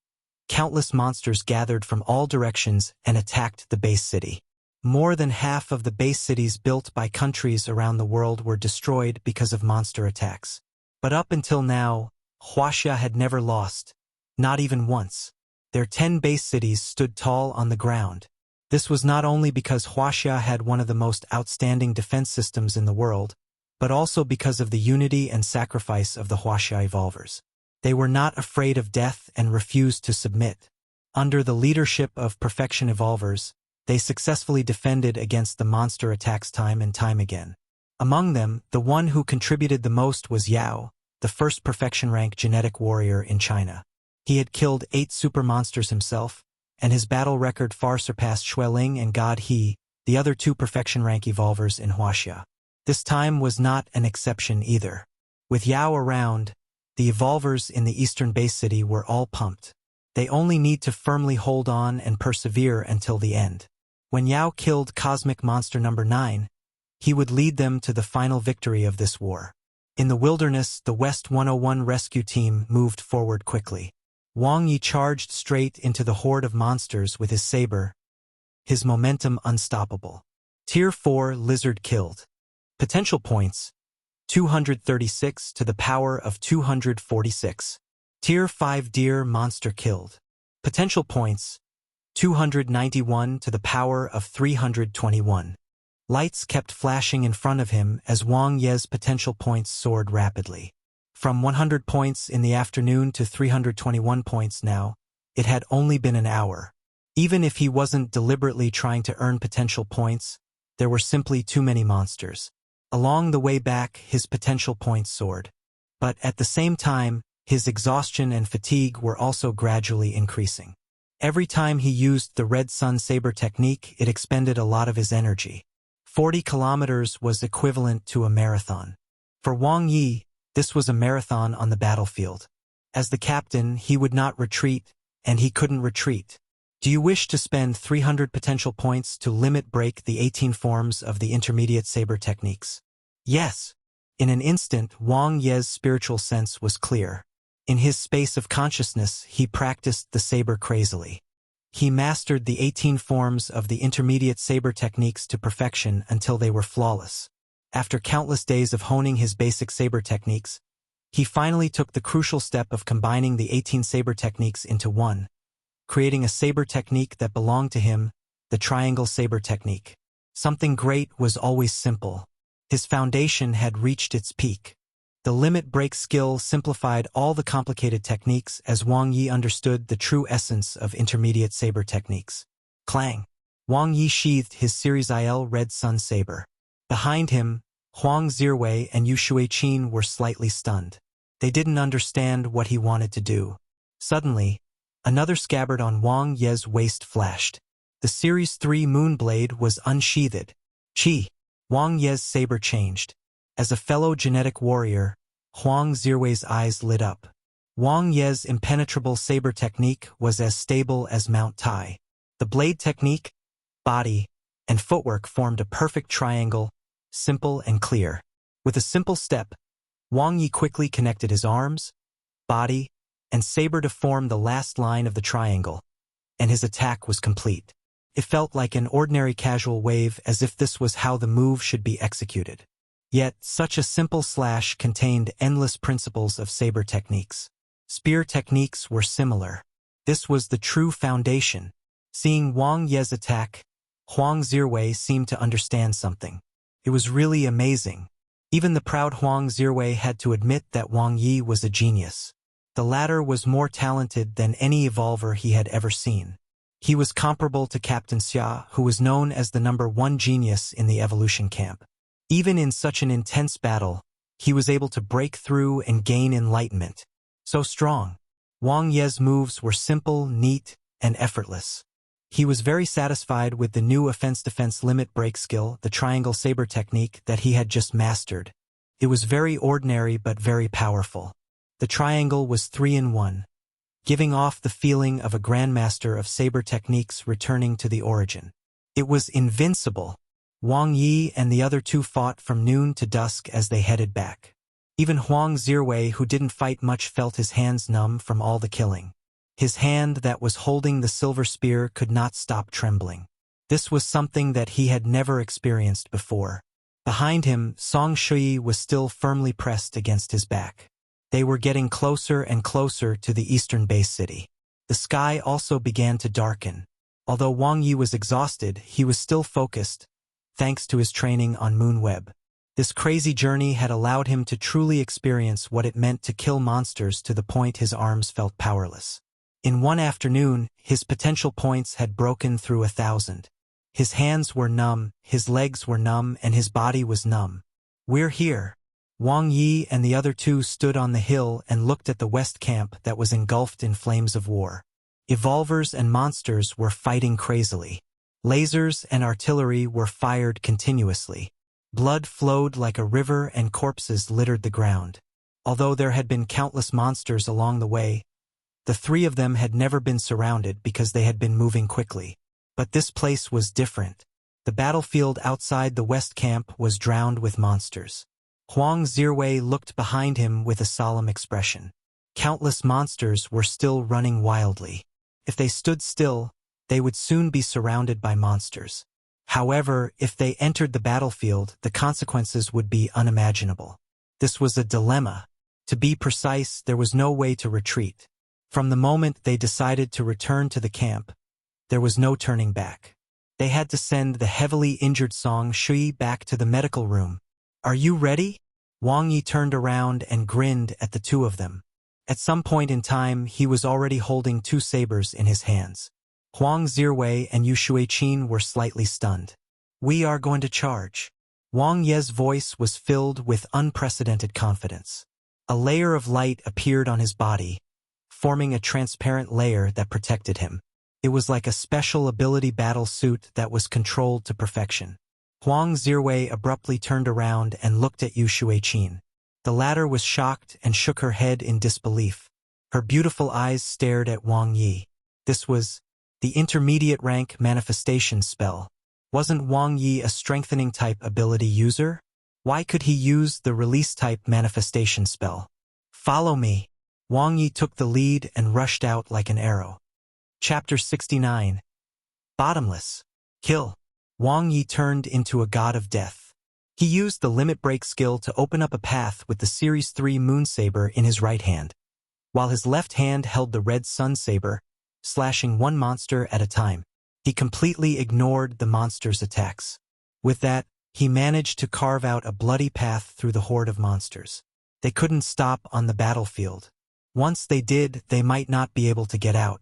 countless monsters gathered from all directions and attacked the base city. More than half of the base cities built by countries around the world were destroyed because of monster attacks. But up until now, Huaxia had never lost, not even once. Their 10 base cities stood tall on the ground. This was not only because Huaxia had one of the most outstanding defense systems in the world, but also because of the unity and sacrifice of the Huaxia evolvers. They were not afraid of death and refused to submit. Under the leadership of Perfection evolvers, they successfully defended against the monster attacks time and time again. Among them, the one who contributed the most was Yao, the first Perfection rank genetic warrior in China. He had killed 8 super monsters himself, and his battle record far surpassed Xueling and God He, the other 2 Perfection rank evolvers in Huaxia. This time was not an exception either. With Yao around, the evolvers in the eastern base city were all pumped. They only need to firmly hold on and persevere until the end. When Yao killed Cosmic Monster number 9, he would lead them to the final victory of this war. In the wilderness, the West 101 rescue team moved forward quickly. Wang Ye charged straight into the horde of monsters with his saber, his momentum unstoppable. Tier 4 Lizard killed. Potential points, 236 to the power of 246. Tier 5 Deer Monster killed. Potential points, 291 to the power of 321. Lights kept flashing in front of him as Wang Ye's potential points soared rapidly. From 100 points in the afternoon to 321 points now, it had only been an hour. Even if he wasn't deliberately trying to earn potential points, there were simply too many monsters. Along the way back, his potential points soared. But at the same time, his exhaustion and fatigue were also gradually increasing. Every time he used the Red Sun Saber technique, it expended a lot of his energy. 40 kilometers was equivalent to a marathon. For Wang Ye, this was a marathon on the battlefield. As the captain, he would not retreat, and he couldn't retreat. Do you wish to spend 300 potential points to limit break the 18 forms of the intermediate saber techniques? Yes. In an instant, Wang Ye's spiritual sense was clear. In his space of consciousness, he practiced the saber crazily. He mastered the 18 forms of the intermediate saber techniques to perfection until they were flawless. After countless days of honing his basic saber techniques, he finally took the crucial step of combining the 18 saber techniques into one, creating a saber technique that belonged to him, the triangle saber technique. Something great was always simple. His foundation had reached its peak. The limit break skill simplified all the complicated techniques as Wang Ye understood the true essence of intermediate saber techniques. Clang! Wang Ye sheathed his Series IL Red Sun saber. Behind him, Huang Zhiwei and Yu Shuiqin were slightly stunned. They didn't understand what he wanted to do. Suddenly, another scabbard on Wang Ye's waist flashed. The Series 3 Moonblade was unsheathed. Chi! Wang Ye's saber changed. As a fellow genetic warrior, Huang Zhiwei's eyes lit up. Wang Ye's impenetrable saber technique was as stable as Mount Tai. The blade technique, body, and footwork formed a perfect triangle, simple and clear. With a simple step, Wang Ye quickly connected his arms, body, and saber to form the last line of the triangle, and his attack was complete. It felt like an ordinary casual wave, as if this was how the move should be executed. Yet, such a simple slash contained endless principles of saber techniques. Spear techniques were similar. This was the true foundation. Seeing Wang Ye's attack, Huang Zhiwei seemed to understand something. It was really amazing. Even the proud Huang Zhiwei had to admit that Wang Ye was a genius. The latter was more talented than any evolver he had ever seen. He was comparable to Captain Xia, who was known as the #1 genius in the evolution camp. Even in such an intense battle, he was able to break through and gain enlightenment. So strong. Wang Ye's moves were simple, neat, and effortless. He was very satisfied with the new offense-defense limit break skill, the triangle saber technique that he had just mastered. It was very ordinary but very powerful. The triangle was 3-in-1. Giving off the feeling of a grandmaster of saber techniques returning to the origin. It was invincible. Wang Ye and the other two fought from noon to dusk as they headed back. Even Huang Zhiwei, who didn't fight much, felt his hands numb from all the killing. His hand that was holding the silver spear could not stop trembling. This was something that he had never experienced before. Behind him, Song Shui was still firmly pressed against his back. They were getting closer and closer to the eastern base city. The sky also began to darken. Although Wang Ye was exhausted, he was still focused, thanks to his training on Moonweb. This crazy journey had allowed him to truly experience what it meant to kill monsters to the point his arms felt powerless. In one afternoon, his potential points had broken through 1,000. His hands were numb, his legs were numb, and his body was numb. "We're here." Wang Ye and the other two stood on the hill and looked at the west camp that was engulfed in flames of war. Evolvers and monsters were fighting crazily. Lasers and artillery were fired continuously. Blood flowed like a river and corpses littered the ground. Although there had been countless monsters along the way, the three of them had never been surrounded because they had been moving quickly. But this place was different. The battlefield outside the west camp was drowned with monsters. Huang Zhiwei looked behind him with a solemn expression. Countless monsters were still running wildly. If they stood still, they would soon be surrounded by monsters. However, if they entered the battlefield, the consequences would be unimaginable. This was a dilemma. To be precise, there was no way to retreat. From the moment they decided to return to the camp, there was no turning back. They had to send the heavily injured Song Shui back to the medical room. "Are you ready?" Wang Ye turned around and grinned at the two of them. At some point in time, he was already holding two sabers in his hands. Huang Zhiwei and Yu Shuiqin were slightly stunned. "We are going to charge." Wang Ye's voice was filled with unprecedented confidence. A layer of light appeared on his body, forming a transparent layer that protected him. It was like a special ability battle suit that was controlled to perfection. Huang Zhiwei abruptly turned around and looked at Yu Shuiqin. The latter was shocked and shook her head in disbelief. Her beautiful eyes stared at Wang Ye. This was the intermediate rank manifestation spell. Wasn't Wang Ye a strengthening type ability user? Why could he use the release type manifestation spell? Follow me. Wang Ye took the lead and rushed out like an arrow. Chapter 69. Bottomless. Kill. Wang Ye turned into a god of death. He used the limit break skill to open up a path with the Series 3 moon saber in his right hand, while his left hand held the red sun saber, slashing one monster at a time. He completely ignored the monster's attacks. With that, he managed to carve out a bloody path through the horde of monsters. They couldn't stop on the battlefield. Once they did, they might not be able to get out.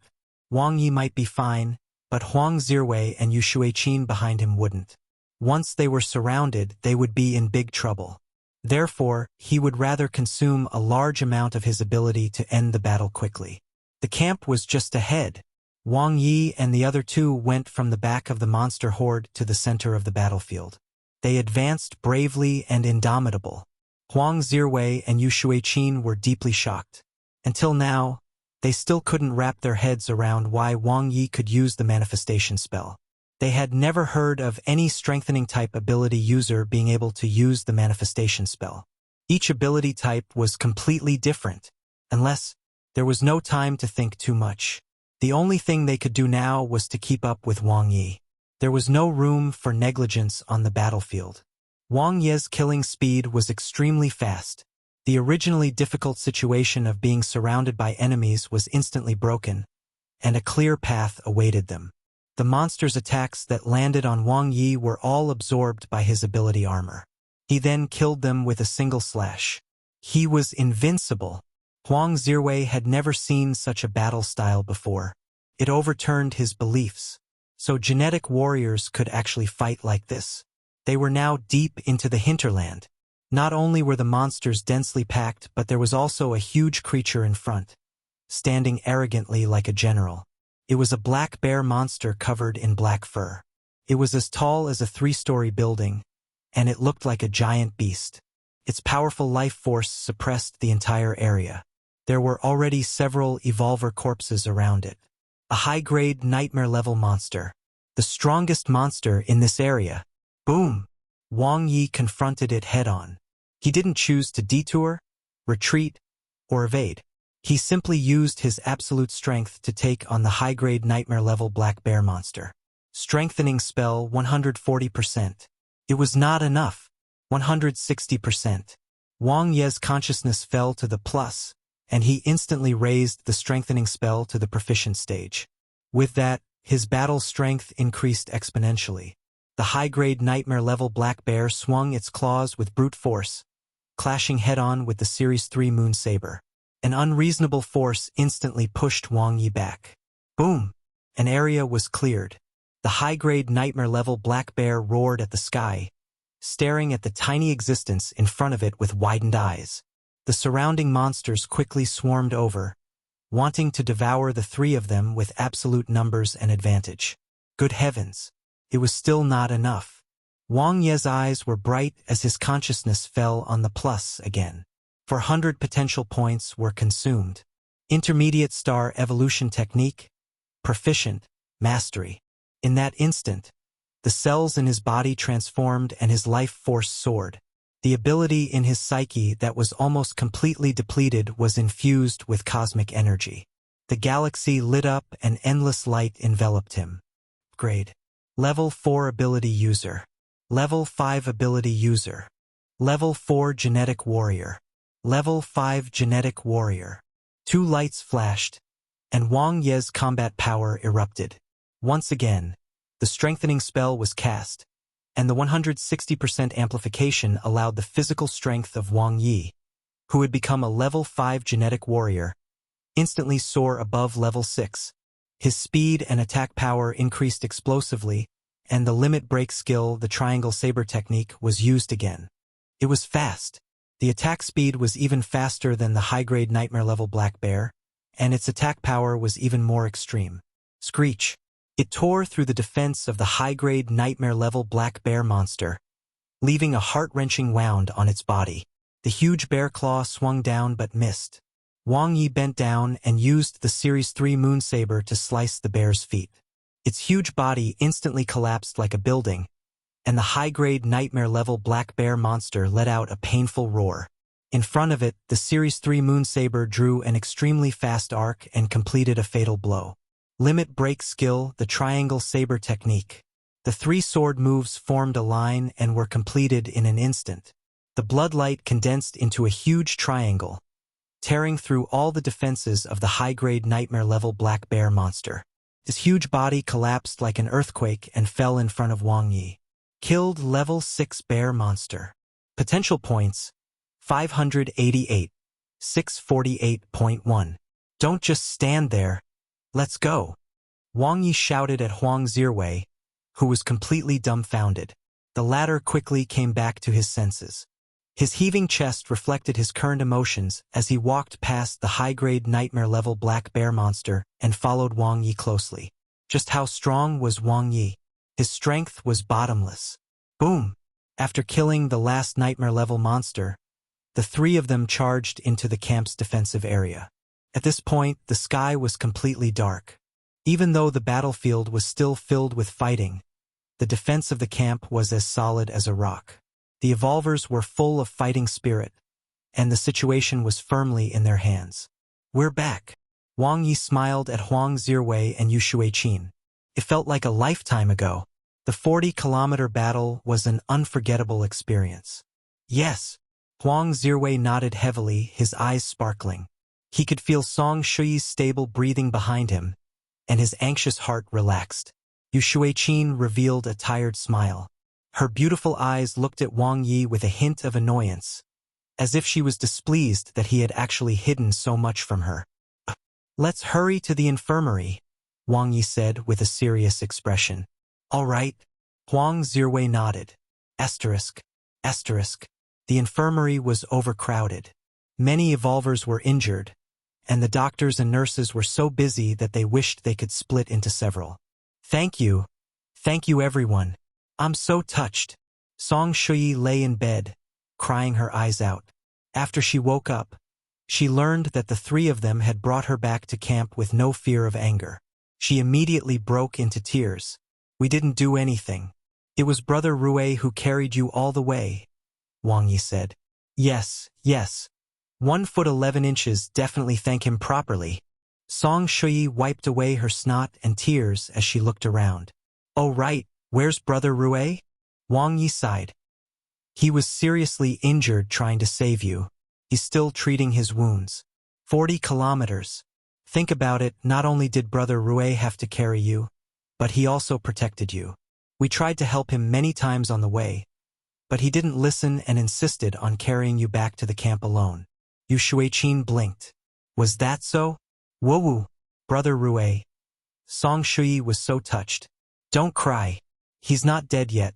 Wang Ye might be fine, but Huang Zhiwei and Yu Shuiqin behind him wouldn't. Once they were surrounded, they would be in big trouble. Therefore, he would rather consume a large amount of his ability to end the battle quickly. The camp was just ahead. Wang Ye and the other two went from the back of the monster horde to the center of the battlefield. They advanced bravely and indomitable. Huang Zhiwei and Yu Shuiqin were deeply shocked. Until now, they still couldn't wrap their heads around why Wang Ye could use the manifestation spell. They had never heard of any strengthening type ability user being able to use the manifestation spell. Each ability type was completely different, unless there was no time to think too much. The only thing they could do now was to keep up with Wang Ye. There was no room for negligence on the battlefield. Wang Ye's killing speed was extremely fast. The originally difficult situation of being surrounded by enemies was instantly broken, and a clear path awaited them. The monster's attacks that landed on Wang Ye were all absorbed by his ability armor. He then killed them with a single slash. He was invincible. Huang Zhiwei had never seen such a battle style before. It overturned his beliefs. So genetic warriors could actually fight like this. They were now deep into the hinterland. Not only were the monsters densely packed, but there was also a huge creature in front, standing arrogantly like a general. It was a black bear monster covered in black fur. It was as tall as a 3-story building, and it looked like a giant beast. Its powerful life force suppressed the entire area. There were already several evolver corpses around it. A high-grade nightmare-level monster. The strongest monster in this area. Boom! Wang Ye confronted it head-on. He didn't choose to detour, retreat, or evade. He simply used his absolute strength to take on the high-grade nightmare-level black bear monster. Strengthening spell 140%. It was not enough. 160%. Wang Ye's consciousness fell to the plus, and he instantly raised the strengthening spell to the proficient stage. With that, his battle strength increased exponentially. The high-grade nightmare-level black bear swung its claws with brute force, clashing head-on with the Series 3 moon saber. An unreasonable force instantly pushed Wang Ye back. Boom! An area was cleared. The high-grade nightmare-level black bear roared at the sky, staring at the tiny existence in front of it with widened eyes. The surrounding monsters quickly swarmed over, wanting to devour the three of them with absolute numbers and advantage. Good heavens! It was still not enough. Wang Ye's eyes were bright as his consciousness fell on the plus again. 400 potential points were consumed. Intermediate star evolution technique, proficient, mastery. In that instant, the cells in his body transformed and his life force soared. The ability in his psyche that was almost completely depleted was infused with cosmic energy. The galaxy lit up and endless light enveloped him. Grade. Level 4 ability user. Level 5 ability user. Level 4 genetic warrior. Level 5 genetic warrior. 2 lights flashed, and Wang Ye's combat power erupted. Once again, the strengthening spell was cast, and the 160% amplification allowed the physical strength of Wang Ye, who had become a level 5 genetic warrior, instantly soar above level 6. His speed and attack power increased explosively, and the limit break skill, the triangle saber technique, was used again. It was fast. The attack speed was even faster than the high-grade nightmare-level black bear, and its attack power was even more extreme. Screech! It tore through the defense of the high-grade nightmare-level black bear monster, leaving a heart-wrenching wound on its body. The huge bear claw swung down but missed. Wang Ye bent down and used the Series 3 moon saber to slice the bear's feet. Its huge body instantly collapsed like a building, and the high-grade nightmare-level black bear monster let out a painful roar. In front of it, the Series 3 moon saber drew an extremely fast arc and completed a fatal blow. Limit break skill, the triangle saber technique. The 3 sword moves formed a line and were completed in an instant. The bloodlight condensed into a huge triangle, tearing through all the defenses of the high-grade nightmare-level black bear monster. His huge body collapsed like an earthquake and fell in front of Wang Ye. Killed level 6 bear monster. Potential points, 588. 648.1. Don't just stand there. Let's go. Wang Ye shouted at Huang Zhiwei, who was completely dumbfounded. The latter quickly came back to his senses. His heaving chest reflected his current emotions as he walked past the high-grade nightmare-level black bear monster and followed Wang Ye closely. Just how strong was Wang Ye? His strength was bottomless. Boom! After killing the last nightmare-level monster, the 3 of them charged into the camp's defensive area. At this point, the sky was completely dark. Even though the battlefield was still filled with fighting, the defense of the camp was as solid as a rock. The evolvers were full of fighting spirit, and the situation was firmly in their hands. We're back. Wang Ye smiled at Huang Zhiwei and Yu Shuiqin. It felt like a lifetime ago. The 40-kilometer battle was an unforgettable experience. Yes. Huang Zhiwei nodded heavily, his eyes sparkling. He could feel Song Shui's stable breathing behind him, and his anxious heart relaxed. Yu Shuiqin revealed a tired smile. Her beautiful eyes looked at Wang Ye with a hint of annoyance, as if she was displeased that he had actually hidden so much from her. Let's hurry to the infirmary, Wang Ye said with a serious expression. All right. Huang Zhiwei nodded. Asterisk. The infirmary was overcrowded. Many evolvers were injured, and the doctors and nurses were so busy that they wished they could split into several. Thank you everyone. I'm so touched. Song Shui lay in bed, crying her eyes out. After she woke up, she learned that the 3 of them had brought her back to camp with no fear of anger. She immediately broke into tears. We didn't do anything. It was Brother Rue who carried you all the way, Wang Ye said. Yes. 1 foot 11 inches, definitely thank him properly. Song Shui wiped away her snot and tears as she looked around. Oh right. Where's Brother Rue? Wang Ye sighed. He was seriously injured trying to save you. He's still treating his wounds. 40 kilometers. Think about it, not only did Brother Rue have to carry you, but he also protected you. We tried to help him many times on the way, but he didn't listen and insisted on carrying you back to the camp alone. Yu Shuiqin blinked. Was that so? Woo, Brother Rue. Song Shui was so touched. Don't cry. He's not dead yet.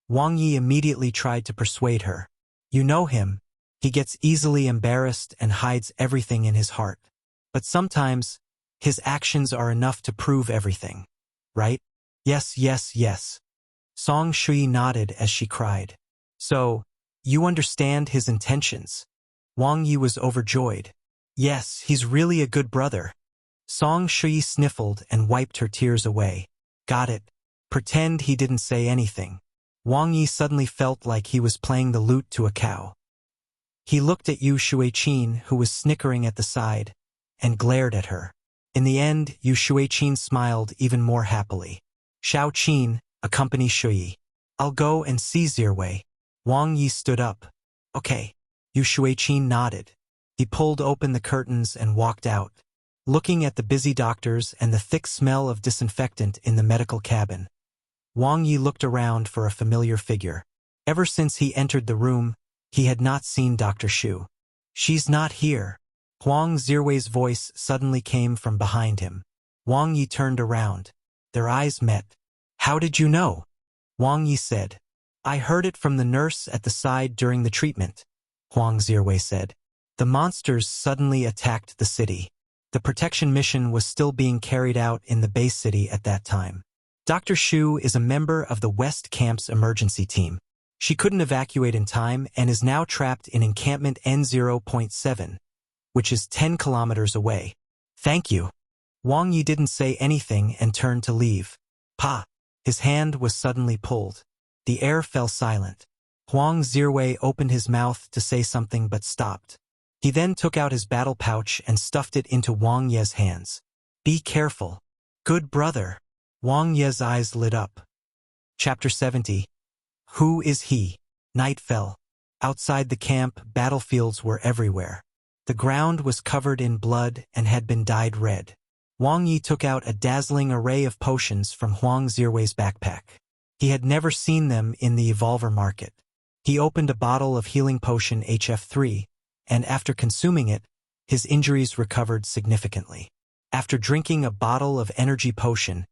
Wang Ye immediately tried to persuade her. You know him. He gets easily embarrassed and hides everything in his heart. But sometimes, his actions are enough to prove everything. Right? Yes. Song Shui nodded as she cried. So, you understand his intentions? Wang Ye was overjoyed. Yes, he's really a good brother. Song Shui sniffled and wiped her tears away. Got it. Pretend he didn't say anything. Wang Ye suddenly felt like he was playing the lute to a cow. He looked at Yu Shuiqin, who was snickering at the side, and glared at her. In the end, Yu Shuiqin smiled even more happily. Shao Qin, accompany Shui. I'll go and see Zhiwei. Wang Ye stood up. Okay. Yu Shuiqin nodded. He pulled open the curtains and walked out, looking at the busy doctors and the thick smell of disinfectant in the medical cabin. Wang Ye looked around for a familiar figure. Ever since he entered the room, he had not seen Dr. Shu. She's not here. Huang Zhiwei's voice suddenly came from behind him. Wang Ye turned around. Their eyes met. How did you know? Wang Ye said. I heard it from the nurse at the side during the treatment, Huang Zhiwei said. The monsters suddenly attacked the city. The protection mission was still being carried out in the base city at that time. Dr. Shu is a member of the West Camp's emergency team. She couldn't evacuate in time and is now trapped in encampment N0.7, which is 10 kilometers away. Thank you. Wang Ye didn't say anything and turned to leave. Pa! His hand was suddenly pulled. The air fell silent. Huang Zhiwei opened his mouth to say something but stopped. He then took out his battle pouch and stuffed it into Wang Ye's hands. Be careful. Good brother. Wang Ye's eyes lit up. Chapter 70. Who is he? Night fell. Outside the camp, battlefields were everywhere. The ground was covered in blood and had been dyed red. Wang Ye took out a dazzling array of potions from Huang Zhiwei's backpack. He had never seen them in the evolver market. He opened a bottle of healing potion HF3, and after consuming it, his injuries recovered significantly. After drinking a bottle of energy potion,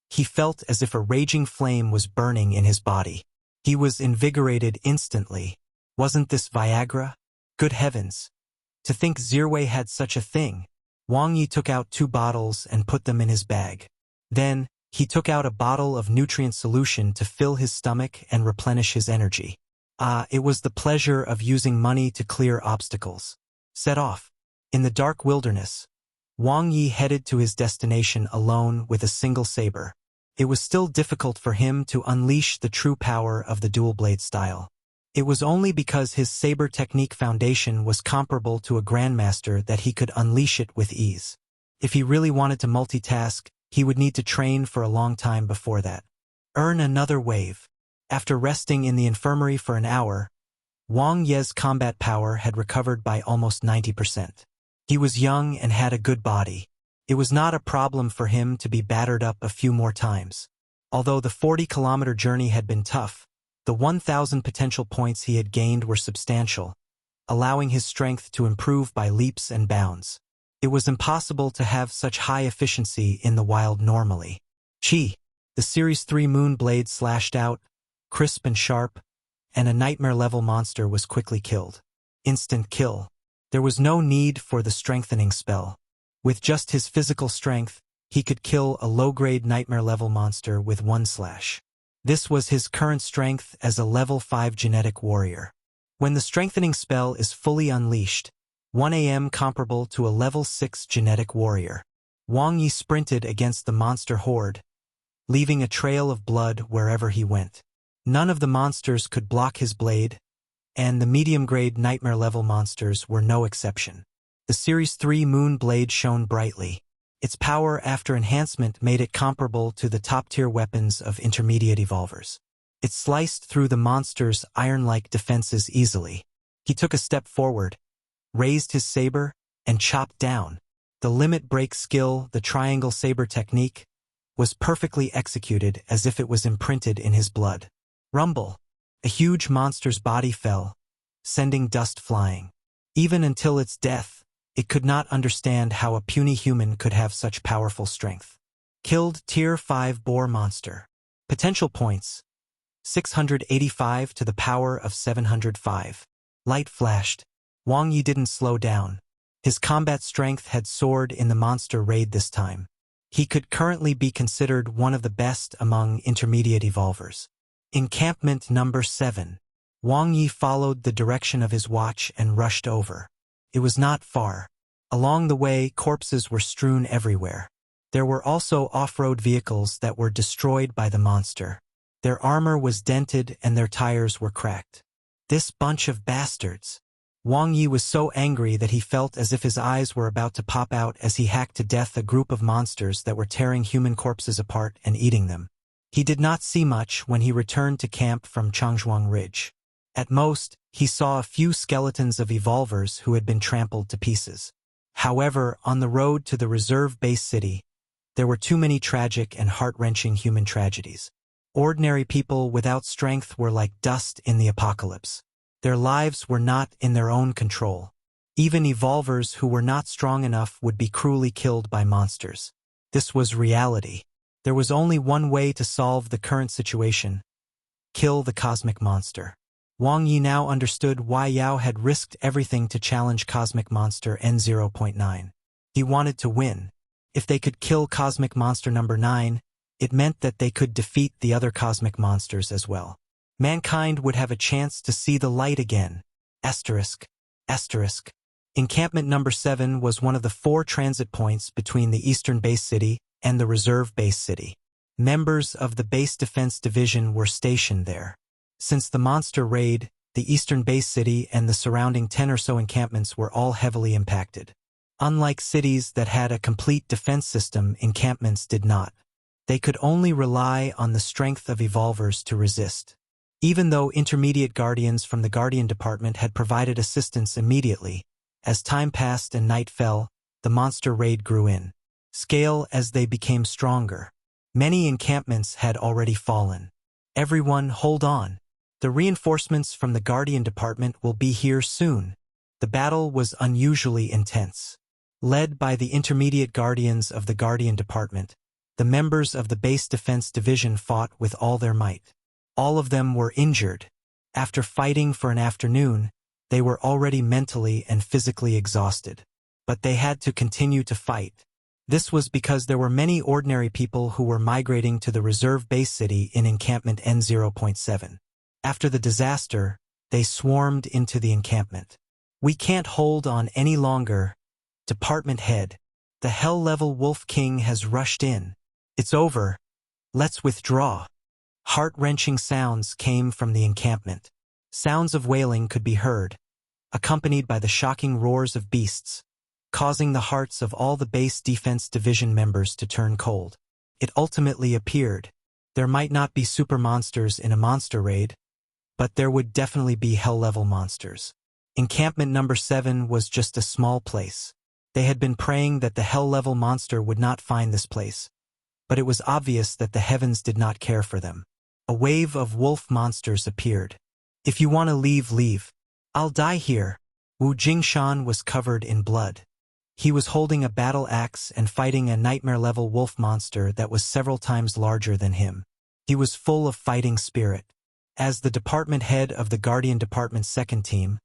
he felt as if a raging flame was burning in his body. He was invigorated instantly. Wasn't this Viagra? Good heavens! To think Zhiwei had such a thing. Wang Ye took out 2 bottles and put them in his bag. Then, he took out a bottle of nutrient solution to fill his stomach and replenish his energy. It was the pleasure of using money to clear obstacles. Set off. In the dark wilderness, Wang Ye headed to his destination alone with a single saber. It was still difficult for him to unleash the true power of the dual blade style. It was only because his saber technique foundation was comparable to a grandmaster that he could unleash it with ease. If he really wanted to multitask, he would need to train for a long time before that. Earn another wave. After resting in the infirmary for an hour, Wang Ye's combat power had recovered by almost 90%. He was young and had a good body. It was not a problem for him to be battered up a few more times. Although the 40-kilometer journey had been tough, the 1,000 potential points he had gained were substantial, allowing his strength to improve by leaps and bounds. It was impossible to have such high efficiency in the wild normally. Chi! The Series 3 moon blade slashed out, crisp and sharp, and a nightmare-level monster was quickly killed. Instant kill. There was no need for the strengthening spell. With just his physical strength, he could kill a low-grade nightmare-level monster with 1 slash. This was his current strength as a level 5 genetic warrior. When the strengthening spell is fully unleashed, 1 AM comparable to a level 6 genetic warrior. Wang Ye sprinted against the monster horde, leaving a trail of blood wherever he went. None of the monsters could block his blade, and the medium-grade nightmare-level monsters were no exception. The Series 3 moon blade shone brightly. Its power after enhancement made it comparable to the top-tier weapons of intermediate evolvers. It sliced through the monster's iron-like defenses easily. He took a step forward, raised his saber, and chopped down. The limit break skill, the triangle saber technique, was perfectly executed as if it was imprinted in his blood. Rumble! A huge monster's body fell, sending dust flying. Even until its death, it could not understand how a puny human could have such powerful strength. Killed Tier 5 boar monster. Potential points: 685 to the power of 705. Light flashed. Wang Ye didn't slow down. His combat strength had soared in the monster raid this time. He could currently be considered one of the best among intermediate evolvers. Encampment number 7. Wang Ye followed the direction of his watch and rushed over. It was not far. Along the way, corpses were strewn everywhere. There were also off-road vehicles that were destroyed by the monster. Their armor was dented and their tires were cracked. This bunch of bastards! Wang Ye was so angry that he felt as if his eyes were about to pop out as he hacked to death a group of monsters that were tearing human corpses apart and eating them. He did not see much when he returned to camp from Changzhuang Ridge. At most, he saw a few skeletons of evolvers who had been trampled to pieces. However, on the road to the reserve base city, there were too many tragic and heart-wrenching human tragedies. Ordinary people without strength were like dust in the apocalypse. Their lives were not in their own control. Even evolvers who were not strong enough would be cruelly killed by monsters. This was reality. There was only one way to solve the current situation: kill the cosmic monster. Wang Ye now understood why Yao had risked everything to challenge Cosmic Monster N0.9. He wanted to win. If they could kill Cosmic Monster number 9, it meant that they could defeat the other cosmic monsters as well. mankind would have a chance to see the light again. Asterisk. Asterisk. Encampment number 7 was one of the 4 transit points between the Eastern Base City and the Reserve Base City. Members of the Base Defense Division were stationed there. Since the monster raid, the Eastern Base City and the surrounding 10 or so encampments were all heavily impacted. Unlike cities that had a complete defense system, encampments did not. They could only rely on the strength of evolvers to resist. Even though intermediate guardians from the Guardian Department had provided assistance immediately, as time passed and night fell, the monster raid grew in scale as they became stronger. Many encampments had already fallen. Everyone, hold on. The reinforcements from the Guardian Department will be here soon. The battle was unusually intense. Led by the intermediate guardians of the Guardian Department, the members of the Base Defense Division fought with all their might. All of them were injured. After fighting for an afternoon, they were already mentally and physically exhausted. But they had to continue to fight. This was because there were many ordinary people who were migrating to the Reserve Base City in Encampment N0.7. After the disaster, they swarmed into the encampment. "We can't hold on any longer. Department head, the Hell-level Wolf King has rushed in. It's over. Let's withdraw." Heart-wrenching sounds came from the encampment. Sounds of wailing could be heard, accompanied by the shocking roars of beasts, causing the hearts of all the Base Defense Division members to turn cold. It ultimately appeared. There might not be super monsters in a monster raid, but there would definitely be hell-level monsters. Encampment number 7 was just a small place. They had been praying that the hell-level monster would not find this place, but it was obvious that the heavens did not care for them. A wave of wolf monsters appeared. "If you want to leave, leave. I'll die here." Wu Jingshan was covered in blood. He was holding a battle axe and fighting a nightmare-level wolf monster that was several times larger than him. He was full of fighting spirit. As the department head of the Guardian Department's second team,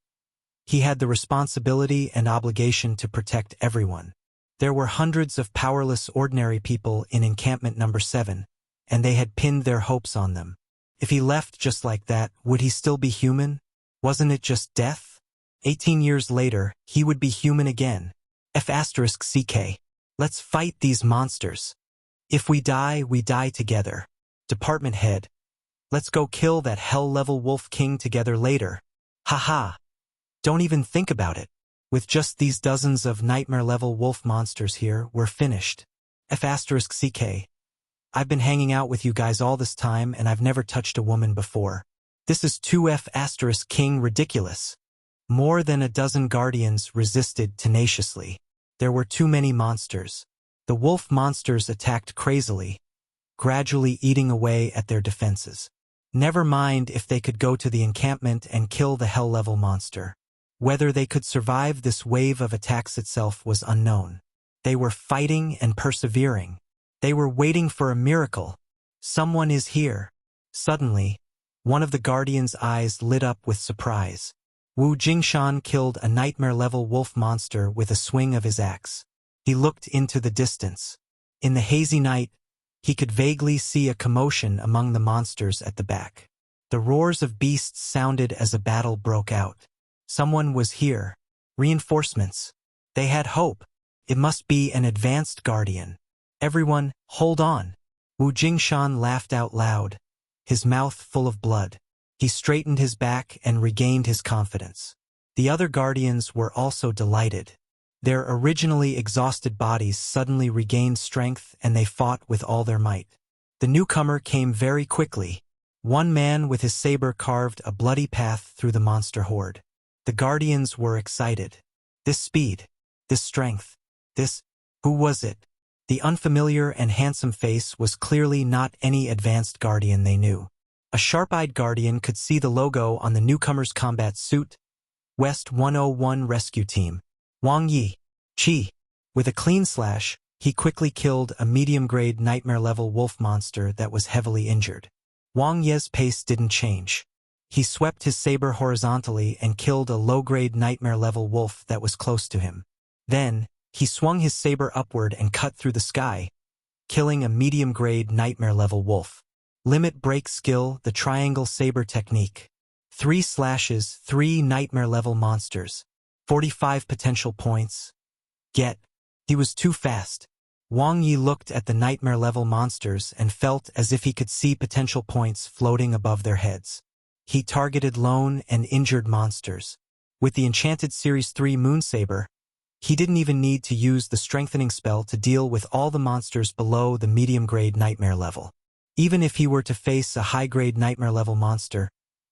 he had the responsibility and obligation to protect everyone. There were hundreds of powerless ordinary people in Encampment number 7, and they had pinned their hopes on them. If he left just like that, would he still be human? Wasn't it just death? 18 years later, he would be human again. F***CK. Let's fight these monsters. If we die together. Department head. Let's go kill that hell-level Wolf King together later. Haha. Don't even think about it. With just these dozens of nightmare-level wolf monsters here, we're finished. F***CK. I've been hanging out with you guys all this time and I've never touched a woman before. This is too F***King ridiculous. More than a dozen guardians resisted tenaciously. There were too many monsters. The wolf monsters attacked crazily, gradually eating away at their defenses. Never mind if they could go to the encampment and kill the hell-level monster. Whether they could survive this wave of attacks itself was unknown. They were fighting and persevering. They were waiting for a miracle. Someone is here. Suddenly, one of the guardians' eyes lit up with surprise. Wu Jingshan killed a nightmare-level wolf monster with a swing of his axe. He looked into the distance. In the hazy night, he could vaguely see a commotion among the monsters at the back. The roars of beasts sounded as a battle broke out. Someone was here. Reinforcements. They had hope. It must be an advanced guardian. Everyone, hold on. Wu Jingshan laughed out loud, his mouth full of blood. He straightened his back and regained his confidence. The other guardians were also delighted. Their originally exhausted bodies suddenly regained strength and they fought with all their might. The newcomer came very quickly. One man with his saber carved a bloody path through the monster horde. The guardians were excited. This speed, this strength, who was it? The unfamiliar and handsome face was clearly not any advanced guardian they knew. A sharp-eyed guardian could see the logo on the newcomer's combat suit. West 101 Rescue Team. Wang Ye. Chi. With a clean slash, he quickly killed a medium-grade nightmare-level wolf monster that was heavily injured. Wang Ye's pace didn't change. He swept his saber horizontally and killed a low-grade nightmare-level wolf that was close to him. Then, he swung his saber upward and cut through the sky, killing a medium-grade nightmare-level wolf. Limit break skill, the triangle saber technique. 3 slashes, 3 nightmare-level monsters. 45 potential points. Get. He was too fast. Wang Ye looked at the nightmare-level monsters and felt as if he could see potential points floating above their heads. He targeted lone and injured monsters. With the Enchanted Series 3 Moon Saber, he didn't even need to use the strengthening spell to deal with all the monsters below the medium-grade nightmare level. Even if he were to face a high-grade nightmare-level monster,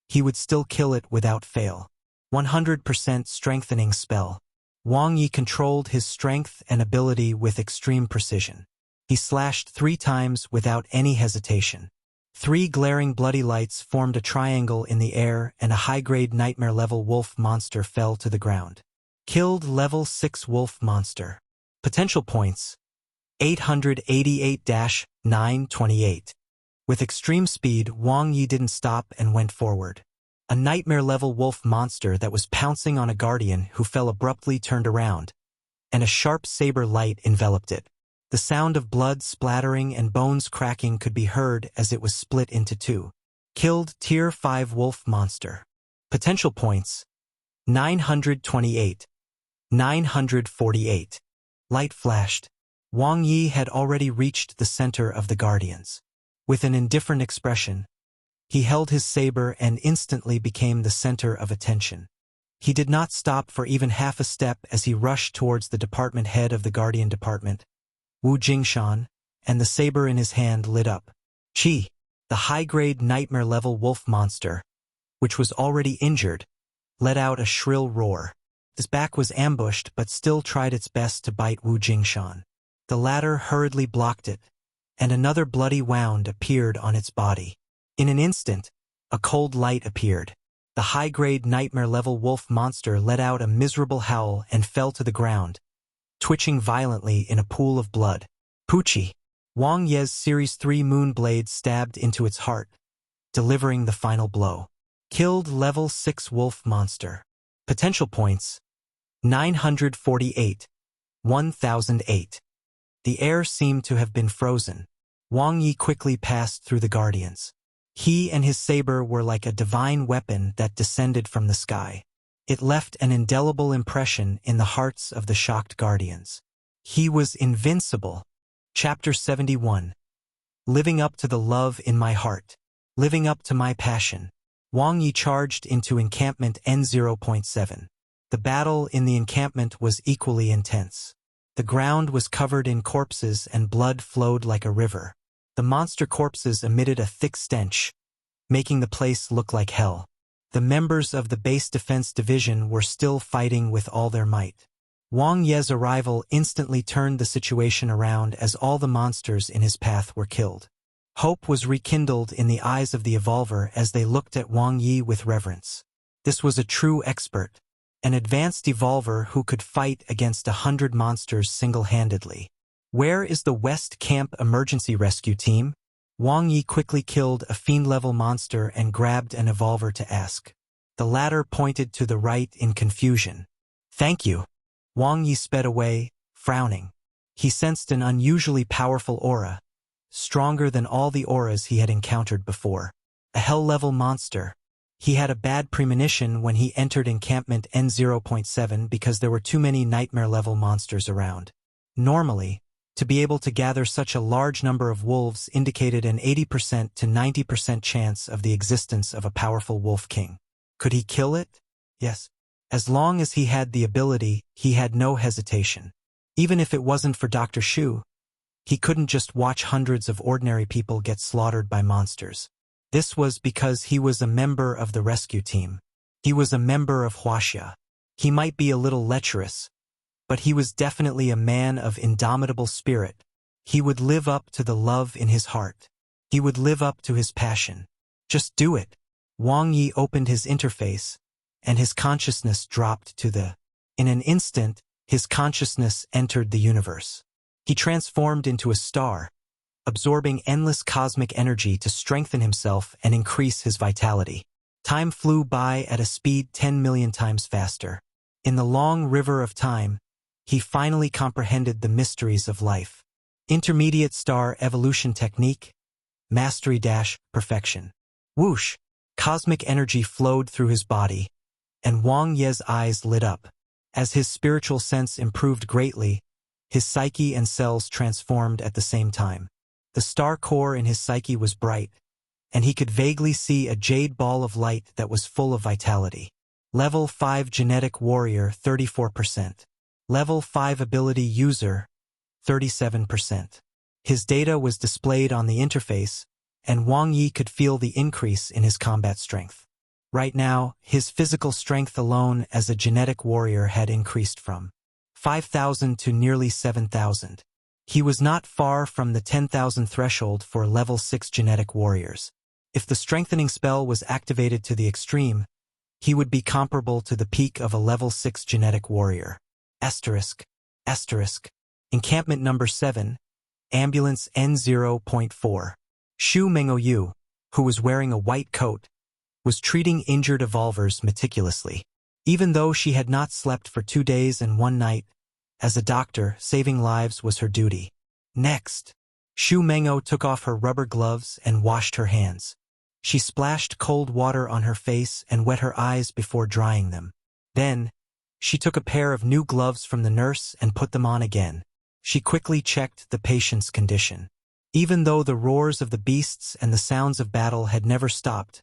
he would still kill it without fail. 100% strengthening spell. Wang Ye controlled his strength and ability with extreme precision. He slashed 3 times without any hesitation. 3 glaring bloody lights formed a triangle in the air and a high-grade nightmare-level wolf monster fell to the ground. Killed level 6 wolf monster. Potential points. 888-928. With extreme speed, Wang Ye didn't stop and went forward. A nightmare-level wolf monster that was pouncing on a guardian who fell abruptly turned around, and a sharp saber light enveloped it. The sound of blood splattering and bones cracking could be heard as it was split into 2. Killed Tier 5 wolf monster. Potential points. 928. 948. Light flashed. Wang Ye had already reached the center of the guardians. With an indifferent expression, he held his saber and instantly became the center of attention. He did not stop for even half a step as he rushed towards the department head of the Guardian Department, Wu Jingshan, and the saber in his hand lit up. Chi, the high-grade nightmare-level wolf monster, which was already injured, let out a shrill roar. His back was ambushed but still tried its best to bite Wu Jingshan. The latter hurriedly blocked it, and another bloody wound appeared on its body. In an instant, a cold light appeared. The high-grade nightmare-level wolf monster let out a miserable howl and fell to the ground, twitching violently in a pool of blood. Pucci. Wang Ye's Series 3 Moon Blade stabbed into its heart, delivering the final blow. Killed level 6 wolf monster. Potential points. 948. 1008. The air seemed to have been frozen. Wang Ye quickly passed through the guardians. He and his saber were like a divine weapon that descended from the sky. It left an indelible impression in the hearts of the shocked guardians. He was invincible. Chapter 71. Living up to the love in my heart. Living up to my passion. Wang Ye charged into encampment N0.7. The battle in the encampment was equally intense. The ground was covered in corpses and blood flowed like a river. The monster corpses emitted a thick stench, making the place look like hell. The members of the base defense division were still fighting with all their might. Wang Ye's arrival instantly turned the situation around as all the monsters in his path were killed. Hope was rekindled in the eyes of the Evolver as they looked at Wang Ye with reverence. This was a true expert, an advanced Evolver who could fight against 100 monsters single-handedly. Where is the West Camp Emergency Rescue Team? Wang Ye quickly killed a fiend-level monster and grabbed an Evolver to ask. The latter pointed to the right in confusion. Thank you. Wang Ye sped away, frowning. He sensed an unusually powerful aura, stronger than all the auras he had encountered before. A hell-level monster. He had a bad premonition when he entered encampment N0.7 because there were too many nightmare-level monsters around. Normally, to be able to gather such a large number of wolves indicated an 80% to 90% chance of the existence of a powerful wolf king. Could he kill it? Yes. As long as he had the ability, he had no hesitation. Even if it wasn't for Dr. Shu, he couldn't just watch hundreds of ordinary people get slaughtered by monsters. This was because he was a member of the rescue team. He was a member of Huaxia. He might be a little lecherous, but he was definitely a man of indomitable spirit. He would live up to the love in his heart. He would live up to his passion. Just do it. Wang Ye opened his interface, and his consciousness dropped to the. In an instant, his consciousness entered the universe. He transformed into a star, absorbing endless cosmic energy to strengthen himself and increase his vitality. Time flew by at a speed 10 million times faster. In the long river of time, he finally comprehended the mysteries of life. Intermediate star evolution technique. mastery - perfection. Whoosh! Cosmic energy flowed through his body, and Wang Ye's eyes lit up. As his spiritual sense improved greatly, his psyche and cells transformed at the same time. The star core in his psyche was bright, and he could vaguely see a jade ball of light that was full of vitality. Level 5 Genetic Warrior 34%. Level 5 Ability User 37%. His data was displayed on the interface, and Wang Ye could feel the increase in his combat strength. Right now, his physical strength alone as a genetic warrior had increased from 5,000 to nearly 7,000. He was not far from the 10,000 threshold for level 6 genetic warriors. If the strengthening spell was activated to the extreme, he would be comparable to the peak of a level 6 genetic warrior. Asterisk. Encampment number 7, Ambulance N0.4. Xu Mengouyu, who was wearing a white coat, was treating injured evolvers meticulously. Even though she had not slept for 2 days and 1 night, as a doctor, saving lives was her duty. Next, Xu Mengou took off her rubber gloves and washed her hands. She splashed cold water on her face and wet her eyes before drying them. Then, she took a pair of new gloves from the nurse and put them on again. She quickly checked the patient's condition. Even though the roars of the beasts and the sounds of battle had never stopped,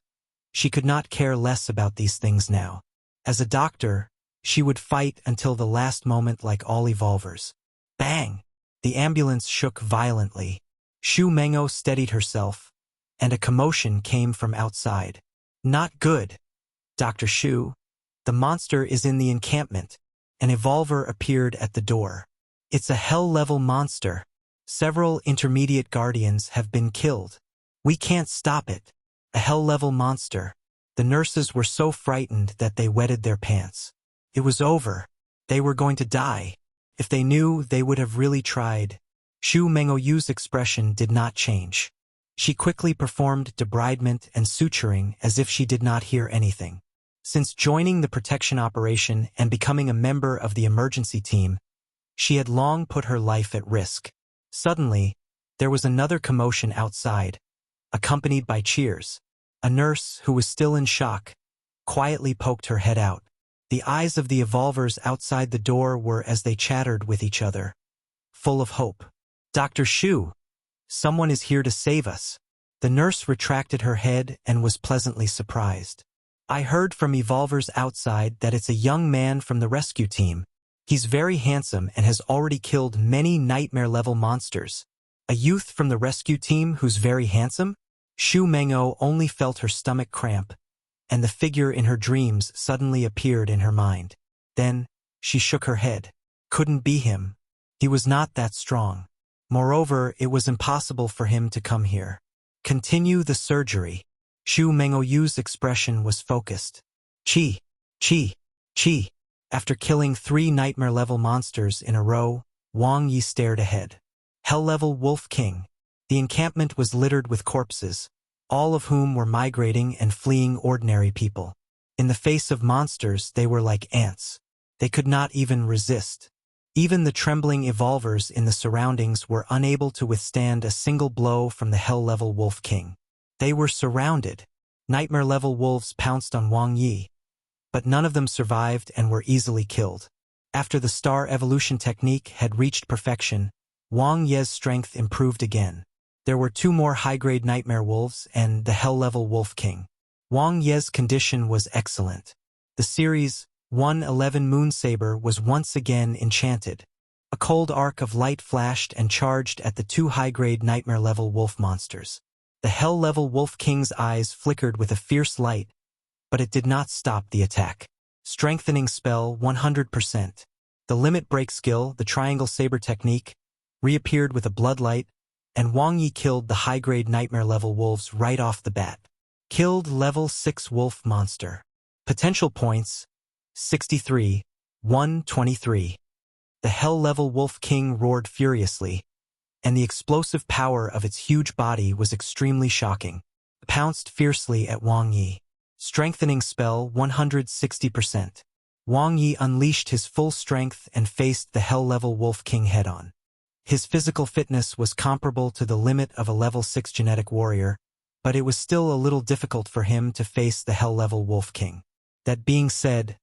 she could not care less about these things now. As a doctor, she would fight until the last moment like all evolvers. Bang! The ambulance shook violently. Xu Mengou steadied herself, and a commotion came from outside. Not good. Dr. Xu, the monster is in the encampment. An evolver appeared at the door. It's a hell-level monster. Several intermediate guardians have been killed. We can't stop it. A hell-level monster. The nurses were so frightened that they wetted their pants. It was over. They were going to die. If they knew, they would have really tried. Xu Mengouyu's expression did not change. She quickly performed debridement and suturing as if she did not hear anything. Since joining the protection operation and becoming a member of the emergency team, she had long put her life at risk. Suddenly, there was another commotion outside, accompanied by cheers. A nurse, who was still in shock, quietly poked her head out. The eyes of the evolvers outside the door were as they chattered with each other, full of hope. Dr. Xu, someone is here to save us. The nurse retracted her head and was pleasantly surprised. I heard from evolvers outside that it's a young man from the rescue team. He's very handsome and has already killed many nightmare-level monsters. A youth from the rescue team who's very handsome? Xu Mengou only felt her stomach cramp, and the figure in her dreams suddenly appeared in her mind. Then, she shook her head. Couldn't be him. He was not that strong. Moreover, it was impossible for him to come here. Continue the surgery. Xu Mengouyu's expression was focused. Chi. After killing 3 nightmare-level monsters in a row, Wang Ye stared ahead. Hell-level Wolf King. The encampment was littered with corpses, all of whom were migrating and fleeing ordinary people. In the face of monsters, they were like ants. They could not even resist. Even the trembling evolvers in the surroundings were unable to withstand a single blow from the Hell-level Wolf King. They were surrounded. Nightmare-level wolves pounced on Wang Ye, but none of them survived and were easily killed. After the star evolution technique had reached perfection, Wang Ye's strength improved again. There were 2 more high-grade nightmare wolves and the Hell-level Wolf King. Wang Ye's condition was excellent. The series 111 Moonsaber was once again enchanted. A cold arc of light flashed and charged at the 2 high-grade nightmare-level wolf monsters. The Hell-level Wolf King's eyes flickered with a fierce light, but it did not stop the attack. Strengthening spell 100%. The limit break skill, the triangle saber technique, reappeared with a bloodlight, and Wang Ye killed the high-grade nightmare-level wolves right off the bat. Killed level 6 wolf monster. Potential points 63, 123. The Hell-level Wolf King roared furiously, and the explosive power of its huge body was extremely shocking. It pounced fiercely at Wang Ye. Strengthening spell 160%. Wang Ye unleashed his full strength and faced the Hell-level Wolf King head-on. His physical fitness was comparable to the limit of a level 6 genetic warrior, but it was still a little difficult for him to face the hell-level Wolf King. That being said,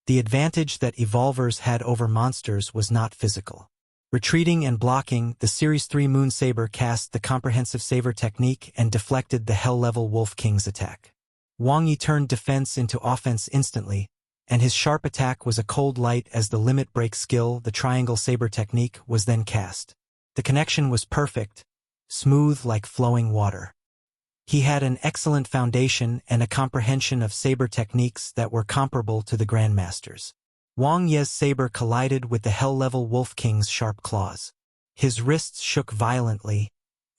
the advantage that evolvers had over monsters was not physical. Retreating and blocking, the Series 3 Moon Saber cast the comprehensive saber technique and deflected the hell-level Wolf King's attack. Wang Ye turned defense into offense instantly, and his sharp attack was a cold light as the limit break skill, the triangle saber technique, was then cast. The connection was perfect, smooth like flowing water. He had an excellent foundation and a comprehension of saber techniques that were comparable to the Grandmaster's. Wang Ye's saber collided with the hell-level Wolf King's sharp claws. His wrists shook violently,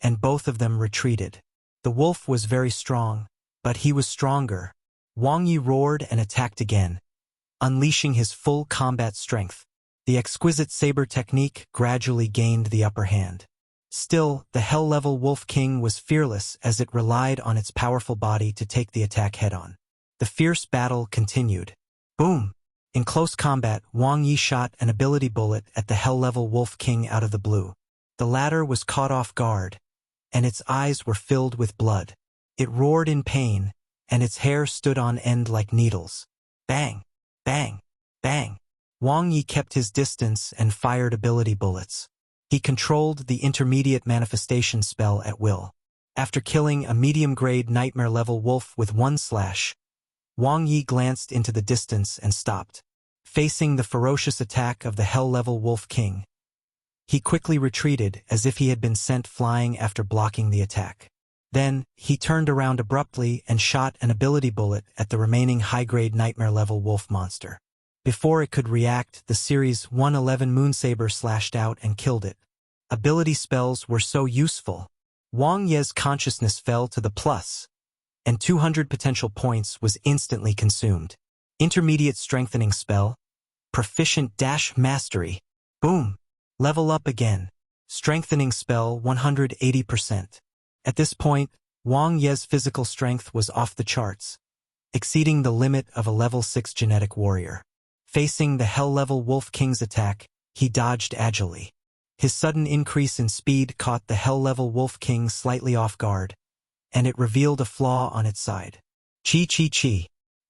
and both of them retreated. The wolf was very strong, but he was stronger. Wang Ye roared and attacked again, unleashing his full combat strength. The exquisite saber technique gradually gained the upper hand. Still, the hell-level Wolf King was fearless as it relied on its powerful body to take the attack head-on. The fierce battle continued. Boom! In close combat, Wang Ye shot an ability bullet at the hell-level Wolf King out of the blue. The latter was caught off guard, and its eyes were filled with blood. It roared in pain, and its hair stood on end like needles. Bang! Bang! Bang! Wang Ye kept his distance and fired ability bullets. He controlled the intermediate manifestation spell at will. After killing a medium-grade nightmare-level wolf with one slash, Wang Ye glanced into the distance and stopped. Facing the ferocious attack of the hell-level Wolf King, he quickly retreated as if he had been sent flying after blocking the attack. Then, he turned around abruptly and shot an ability bullet at the remaining high-grade nightmare-level wolf monster. Before it could react, the Series 111 Moonsaber slashed out and killed it. Ability spells were so useful. Wang Ye's consciousness fell to the plus, and 200 potential points was instantly consumed. Intermediate strengthening spell. Proficient dash mastery. Boom. Level up again. Strengthening spell 180%. At this point, Wang Ye's physical strength was off the charts, exceeding the limit of a level 6 genetic warrior. Facing the hell-level Wolf King's attack, he dodged agilely. His sudden increase in speed caught the hell-level Wolf King slightly off guard, and it revealed a flaw on its side. Chi.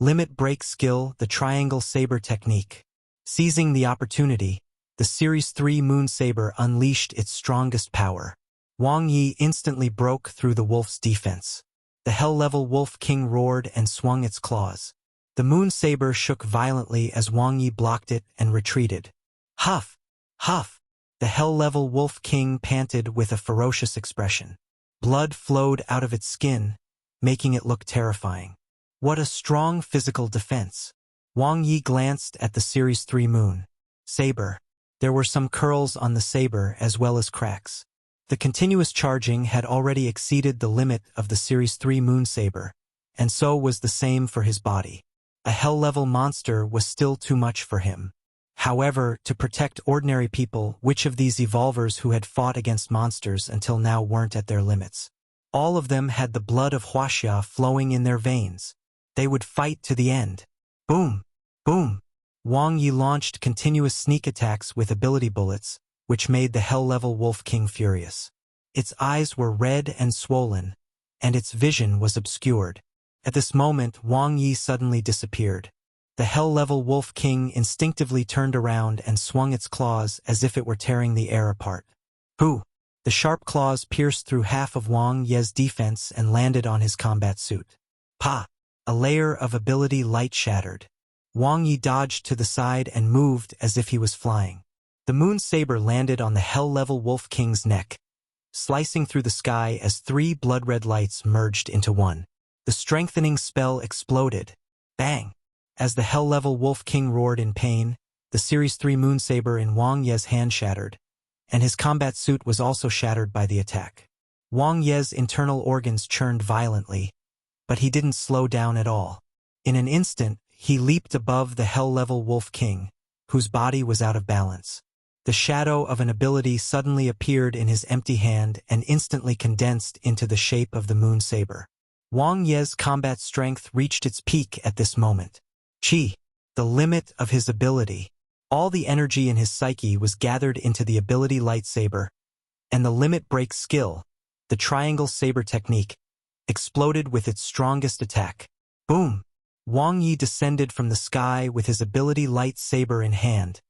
Limit break skill, the triangle saber technique. Seizing the opportunity, the Series 3 Moon Saber unleashed its strongest power. Wang Ye instantly broke through the wolf's defense. The hell-level Wolf King roared and swung its claws. The Moon Saber shook violently as Wang Ye blocked it and retreated. Huff! Huff! The hell-level Wolf King panted with a ferocious expression. Blood flowed out of its skin, making it look terrifying. What a strong physical defense! Wang Ye glanced at the Series 3 Moon Saber. There were some curls on the saber as well as cracks. The continuous charging had already exceeded the limit of the Series 3 Moon Saber, and so was the same for his body. A hell-level monster was still too much for him. However, to protect ordinary people, which of these evolvers who had fought against monsters until now weren't at their limits? All of them had the blood of Huaxia flowing in their veins. They would fight to the end. Boom! Boom! Wang Ye launched continuous sneak attacks with ability bullets, which made the hell-level Wolf King furious. Its eyes were red and swollen, and its vision was obscured. At this moment, Wang Ye suddenly disappeared. The hell-level Wolf King instinctively turned around and swung its claws as if it were tearing the air apart. Hoo! The sharp claws pierced through half of Wang Ye's defense and landed on his combat suit. Pa! A layer of ability light shattered. Wang Ye dodged to the side and moved as if he was flying. The Moon Saber landed on the hell-level Wolf King's neck, slicing through the sky as 3 blood-red lights merged into one. The strengthening spell exploded. Bang! As the hell-level Wolf King roared in pain, the Series 3 Moon Saber in Wang Ye's hand shattered, and his combat suit was also shattered by the attack. Wang Ye's internal organs churned violently, but he didn't slow down at all. In an instant, he leaped above the hell-level Wolf King, whose body was out of balance. The shadow of an ability suddenly appeared in his empty hand and instantly condensed into the shape of the Moon Saber. Wang Ye's combat strength reached its peak at this moment. Chi, the limit of his ability. All the energy in his psyche was gathered into the ability lightsaber, And the limit break skill, the triangle saber technique, exploded with its strongest attack. Boom! Wang Ye descended from the sky with his ability light saber in hand.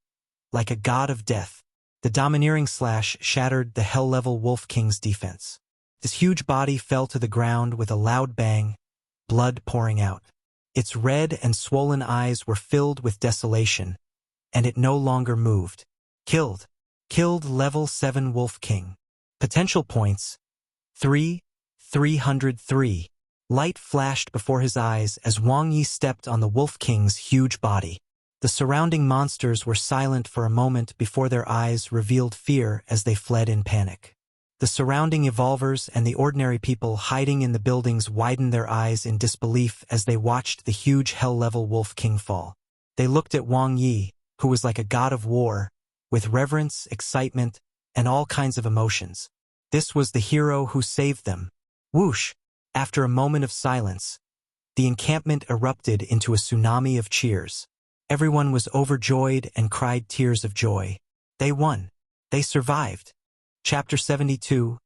Like a god of death, the domineering slash shattered the hell-level Wolf King's defense. His huge body fell to the ground with a loud bang, blood pouring out. Its red and swollen eyes were filled with desolation, and it no longer moved. Killed. Killed level 7 Wolf King. Potential points, 303. Light flashed before his eyes as Wang Ye stepped on the Wolf King's huge body. The surrounding monsters were silent for a moment before their eyes revealed fear as they fled in panic. The surrounding evolvers and the ordinary people hiding in the buildings widened their eyes in disbelief as they watched the huge hell-level Wolf King fall. They looked at Wang Ye, who was like a god of war, with reverence, excitement, and all kinds of emotions. This was the hero who saved them. Whoosh! After a moment of silence, the encampment erupted into a tsunami of cheers. Everyone was overjoyed and cried tears of joy. They won. They survived. Chapter 72,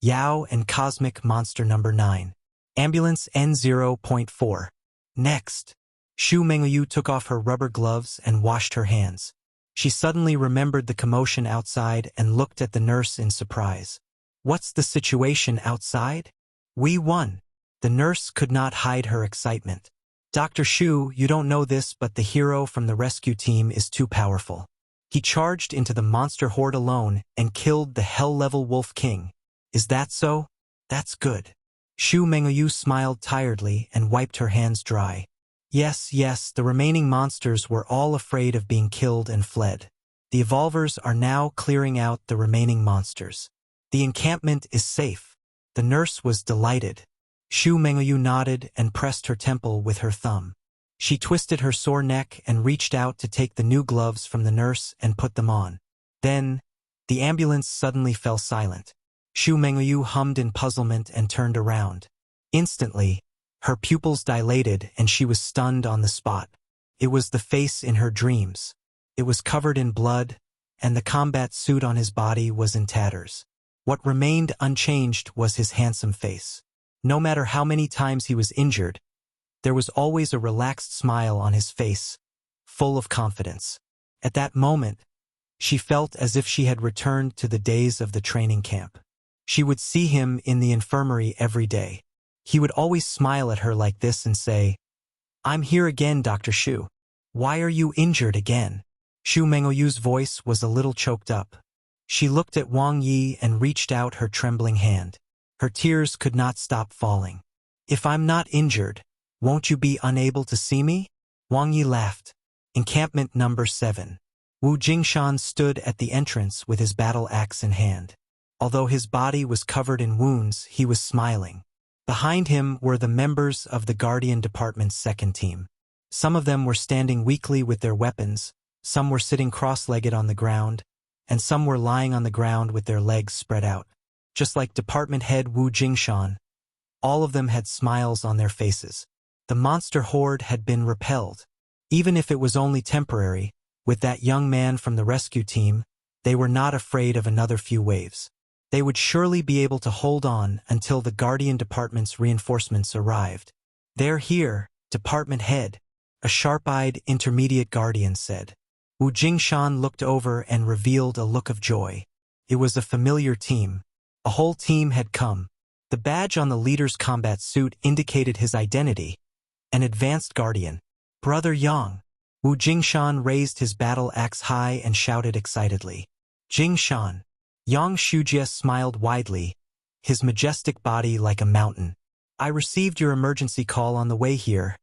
Yao and Cosmic Monster Number 9. Ambulance N0.4. Next, Xu Mengyu took off her rubber gloves and washed her hands. She suddenly remembered the commotion outside and looked at the nurse in surprise. What's the situation outside? We won. The nurse could not hide her excitement. Dr. Xu, you don't know this, but the hero from the rescue team is too powerful. He charged into the monster horde alone and killed the hell-level Wolf King. Is that so? That's good. Xu Mengyu smiled tiredly and wiped her hands dry. Yes, the remaining monsters were all afraid of being killed and fled. The evolvers are now clearing out the remaining monsters. The encampment is safe. The nurse was delighted. Xu Mengyu nodded and pressed her temple with her thumb. She twisted her sore neck and reached out to take the new gloves from the nurse and put them on. Then, the ambulance suddenly fell silent. Xu Mengyu hummed in puzzlement and turned around. Instantly, her pupils dilated and she was stunned on the spot. It was the face in her dreams. It was covered in blood, and the combat suit on his body was in tatters. What remained unchanged was his handsome face. No matter how many times he was injured, there was always a relaxed smile on his face, full of confidence. At that moment, she felt as if she had returned to the days of the training camp. She would see him in the infirmary every day. He would always smile at her like this and say, "I'm here again, Dr. Xu. Why are you injured again?" Xu Mengyu's voice was a little choked up. She looked at Wang Ye and reached out her trembling hand. Her tears could not stop falling. "If I'm not injured, won't you be unable to see me?" Wang Ye laughed. Encampment number 7. Wu Jingshan stood at the entrance with his battle axe in hand. Although his body was covered in wounds, he was smiling. Behind him were the members of the Guardian Department's second team. Some of them were standing weakly with their weapons, some were sitting cross-legged on the ground, and some were lying on the ground with their legs spread out. Just like Department Head Wu Jingshan, all of them had smiles on their faces. The monster horde had been repelled. Even if it was only temporary, with that young man from the rescue team, they were not afraid of another few waves. They would surely be able to hold on until the Guardian Department's reinforcements arrived. "They're here, Department Head," a sharp-eyed intermediate guardian said. Wu Jingshan looked over and revealed a look of joy. It was a familiar team. A whole team had come. The badge on the leader's combat suit indicated his identity, an advanced guardian. "Brother Yang." Wu Jingshan raised his battle axe high and shouted excitedly. "Jingshan." Yang Shujie smiled widely, his majestic body like a mountain. "I received your emergency call on the way here,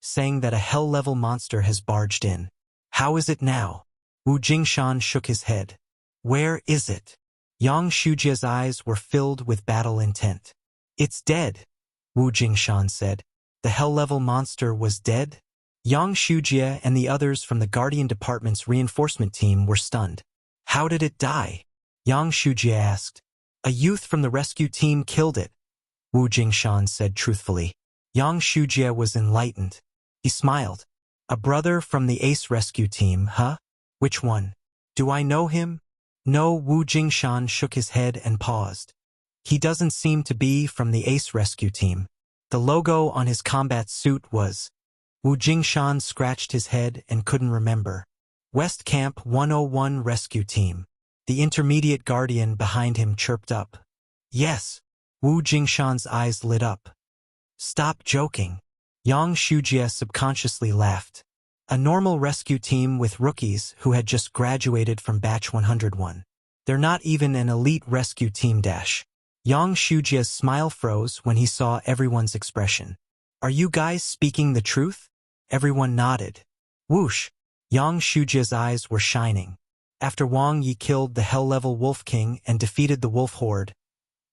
saying that a hell-level monster has barged in. How is it now?" Wu Jingshan shook his head. "Where is it?" Yang Shujie's eyes were filled with battle intent. "It's dead," Wu Jingshan said. "The hell-level monster was dead?" Yang Shujie and the others from the Guardian Department's reinforcement team were stunned. "How did it die?" Yang Shujie asked. "A youth from the rescue team killed it," Wu Jingshan said truthfully. Yang Shujie was enlightened. He smiled. "A brother from the Ace rescue team, huh? Which one? Do I know him?" No, Wu Jingshan shook his head and paused. He doesn't seem to be from the Ace Rescue Team. The logo on his combat suit was. Wu Jingshan scratched his head and couldn't remember. West Camp 101 Rescue Team. The intermediate guardian behind him chirped up. Yes. Wu Jingshan's eyes lit up. Stop joking. Yang Shujie subconsciously laughed. A normal rescue team with rookies who had just graduated from batch 101. They're not even an elite rescue team dash. Yang Shujie's smile froze when he saw everyone's expression. Are you guys speaking the truth? Everyone nodded. Whoosh! Yang Shujie's eyes were shining. After Wang Ye killed the Hell-level Wolf King and defeated the Wolf Horde,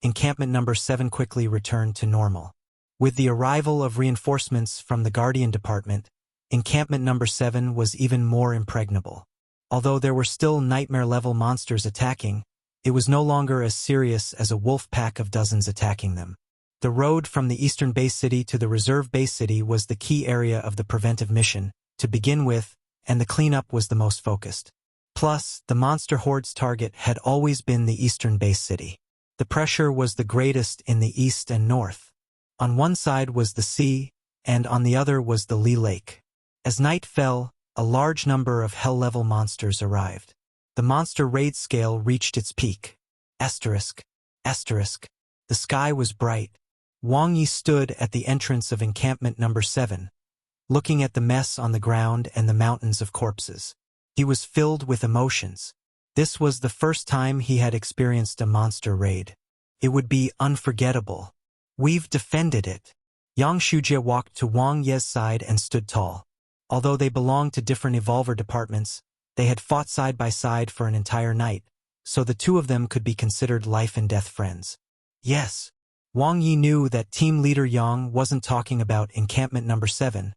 encampment number 7 quickly returned to normal. With the arrival of reinforcements from the Guardian Department, encampment number 7 was even more impregnable. Although there were still nightmare-level monsters attacking, it was no longer as serious as a wolf pack of dozens attacking them. The road from the eastern base city to the reserve base city was the key area of the preventive mission, to begin with, and the cleanup was the most focused. Plus, the monster horde's target had always been the eastern base city. The pressure was the greatest in the east and north. On one side was the sea, and on the other was the Li Lake. As night fell, a large number of hell-level monsters arrived. The monster raid scale reached its peak. Asterisk. Asterisk. The sky was bright. Wang Ye stood at the entrance of encampment number 7, looking at the mess on the ground and the mountains of corpses. He was filled with emotions. This was the first time he had experienced a monster raid. It would be unforgettable. We've defended it. Yang Shujie walked to Wang Ye's side and stood tall. Although they belonged to different evolver departments, they had fought side by side for an entire night, so the two of them could be considered life-and-death friends. Yes. Wang Ye knew that team leader Yang wasn't talking about encampment number 7,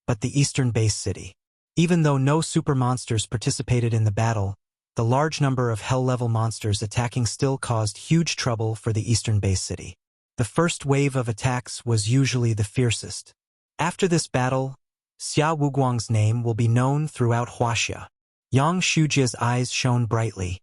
but the eastern base city. Even though no super monsters participated in the battle, the large number of hell-level monsters attacking still caused huge trouble for the eastern base city. The first wave of attacks was usually the fiercest. After this battle, Xia Wuguang's name will be known throughout Huaxia. Yang Shujie's eyes shone brightly.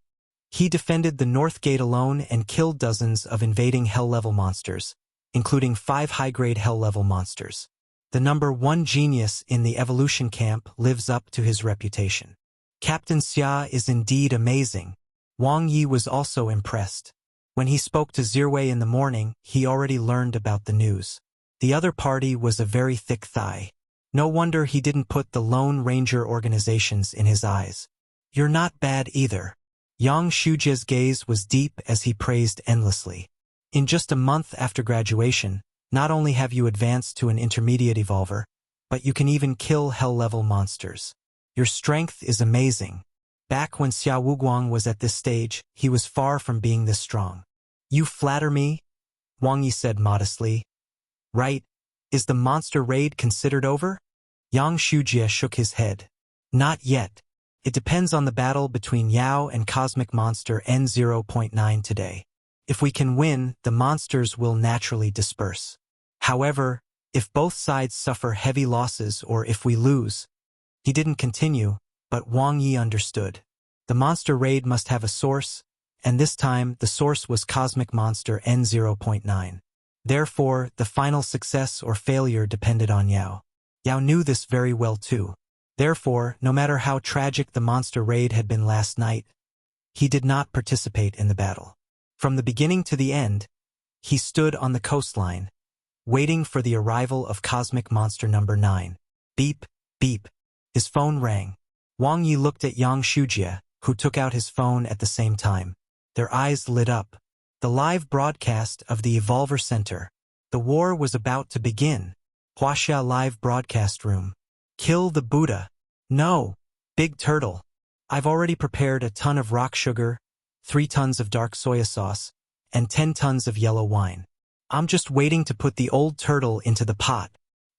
He defended the North Gate alone and killed dozens of invading hell-level monsters, including 5 high-grade hell-level monsters. The number 1 genius in the evolution camp lives up to his reputation. Captain Xia is indeed amazing. Wang Ye was also impressed. When he spoke to Zirwei in the morning, he already learned about the news. The other party was a very thick thigh. No wonder he didn't put the Lone Ranger organizations in his eyes. You're not bad either. Yang Shujie's gaze was deep as he praised endlessly. In just a month after graduation, not only have you advanced to an intermediate evolver, but you can even kill hell-level monsters. Your strength is amazing. Back when Xia Wuguang was at this stage, he was far from being this strong. You flatter me? Wang Ye said modestly. Right. Is the monster raid considered over? Yang Shujie shook his head. Not yet. It depends on the battle between Yao and Cosmic Monster N0.9 today. If we can win, the monsters will naturally disperse. However, if both sides suffer heavy losses or if we lose. He didn't continue, but Wang Ye understood. The monster raid must have a source, and this time the source was Cosmic Monster N0.9. Therefore, the final success or failure depended on Yao. Yao knew this very well too. Therefore, no matter how tragic the monster raid had been last night, he did not participate in the battle. From the beginning to the end, he stood on the coastline, waiting for the arrival of Cosmic Monster number 9. Beep, beep. His phone rang. Wang Ye looked at Yang Shujie, who took out his phone at the same time. Their eyes lit up. The live broadcast of the Evolver Center. The war was about to begin. Huaxia live broadcast room. Kill the Buddha. No. Big Turtle. I've already prepared a ton of rock sugar, 3 tons of dark soya sauce, and 10 tons of yellow wine. I'm just waiting to put the old turtle into the pot.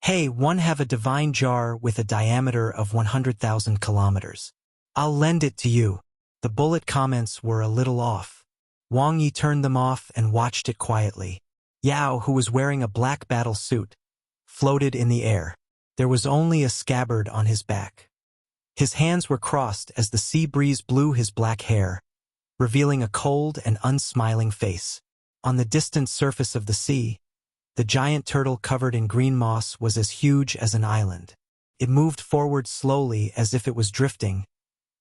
Hey, one have a divine jar with a diameter of 100,000 kilometers. I'll lend it to you. The bullet comments were a little off. Wang Ye turned them off and watched it quietly. Yao, who was wearing a black battle suit, floated in the air. There was only a scabbard on his back. His hands were crossed as the sea breeze blew his black hair, revealing a cold and unsmiling face. On the distant surface of the sea, the giant turtle covered in green moss was as huge as an island. It moved forward slowly as if it was drifting,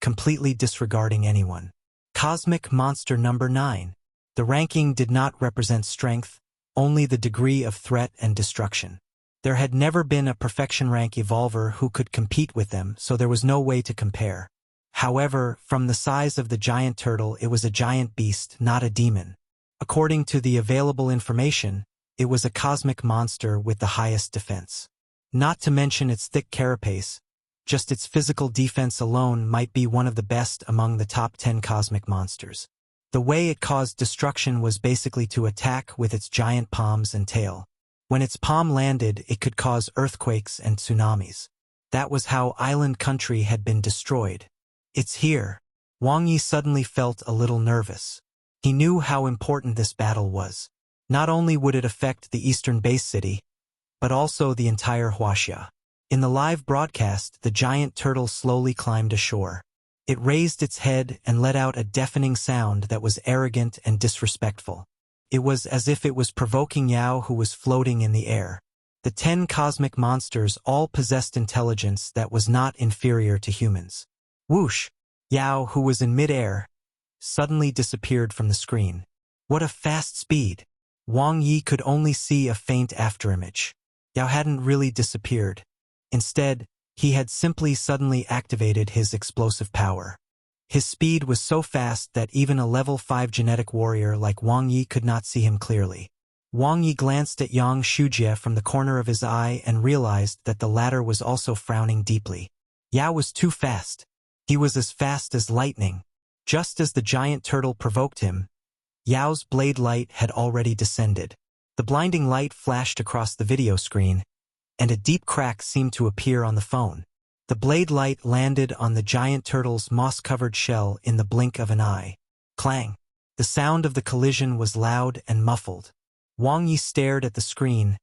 completely disregarding anyone. Cosmic Monster Number 9. The ranking did not represent strength, only the degree of threat and destruction. There had never been a perfection rank evolver who could compete with them, so there was no way to compare. However, from the size of the giant turtle, it was a giant beast, not a demon. According to the available information, it was a cosmic monster with the highest defense. Not to mention its thick carapace, just its physical defense alone might be one of the best among the top 10 cosmic monsters. The way it caused destruction was basically to attack with its giant palms and tail. When its palm landed, it could cause earthquakes and tsunamis. That was how island country had been destroyed. It's here. Wang Ye suddenly felt a little nervous. He knew how important this battle was. Not only would it affect the eastern base city, but also the entire Huaxia. In the live broadcast, the giant turtle slowly climbed ashore. It raised its head and let out a deafening sound that was arrogant and disrespectful. It was as if it was provoking Yao, who was floating in the air. The 10 cosmic monsters all possessed intelligence that was not inferior to humans. Whoosh! Yao, who was in mid-air, suddenly disappeared from the screen. What a fast speed! Wang Ye could only see a faint afterimage. Yao hadn't really disappeared. Instead, he had simply suddenly activated his explosive power. His speed was so fast that even a level 5 genetic warrior like Wang Ye could not see him clearly. Wang Ye glanced at Yang Shujie from the corner of his eye and realized that the latter was also frowning deeply. Yao was too fast. He was as fast as lightning. Just as the giant turtle provoked him, Yao's blade light had already descended. The blinding light flashed across the video screen, and a deep crack seemed to appear on the phone. The blade light landed on the giant turtle's moss-covered shell in the blink of an eye. Clang! The sound of the collision was loud and muffled. Wang Ye stared at the screen,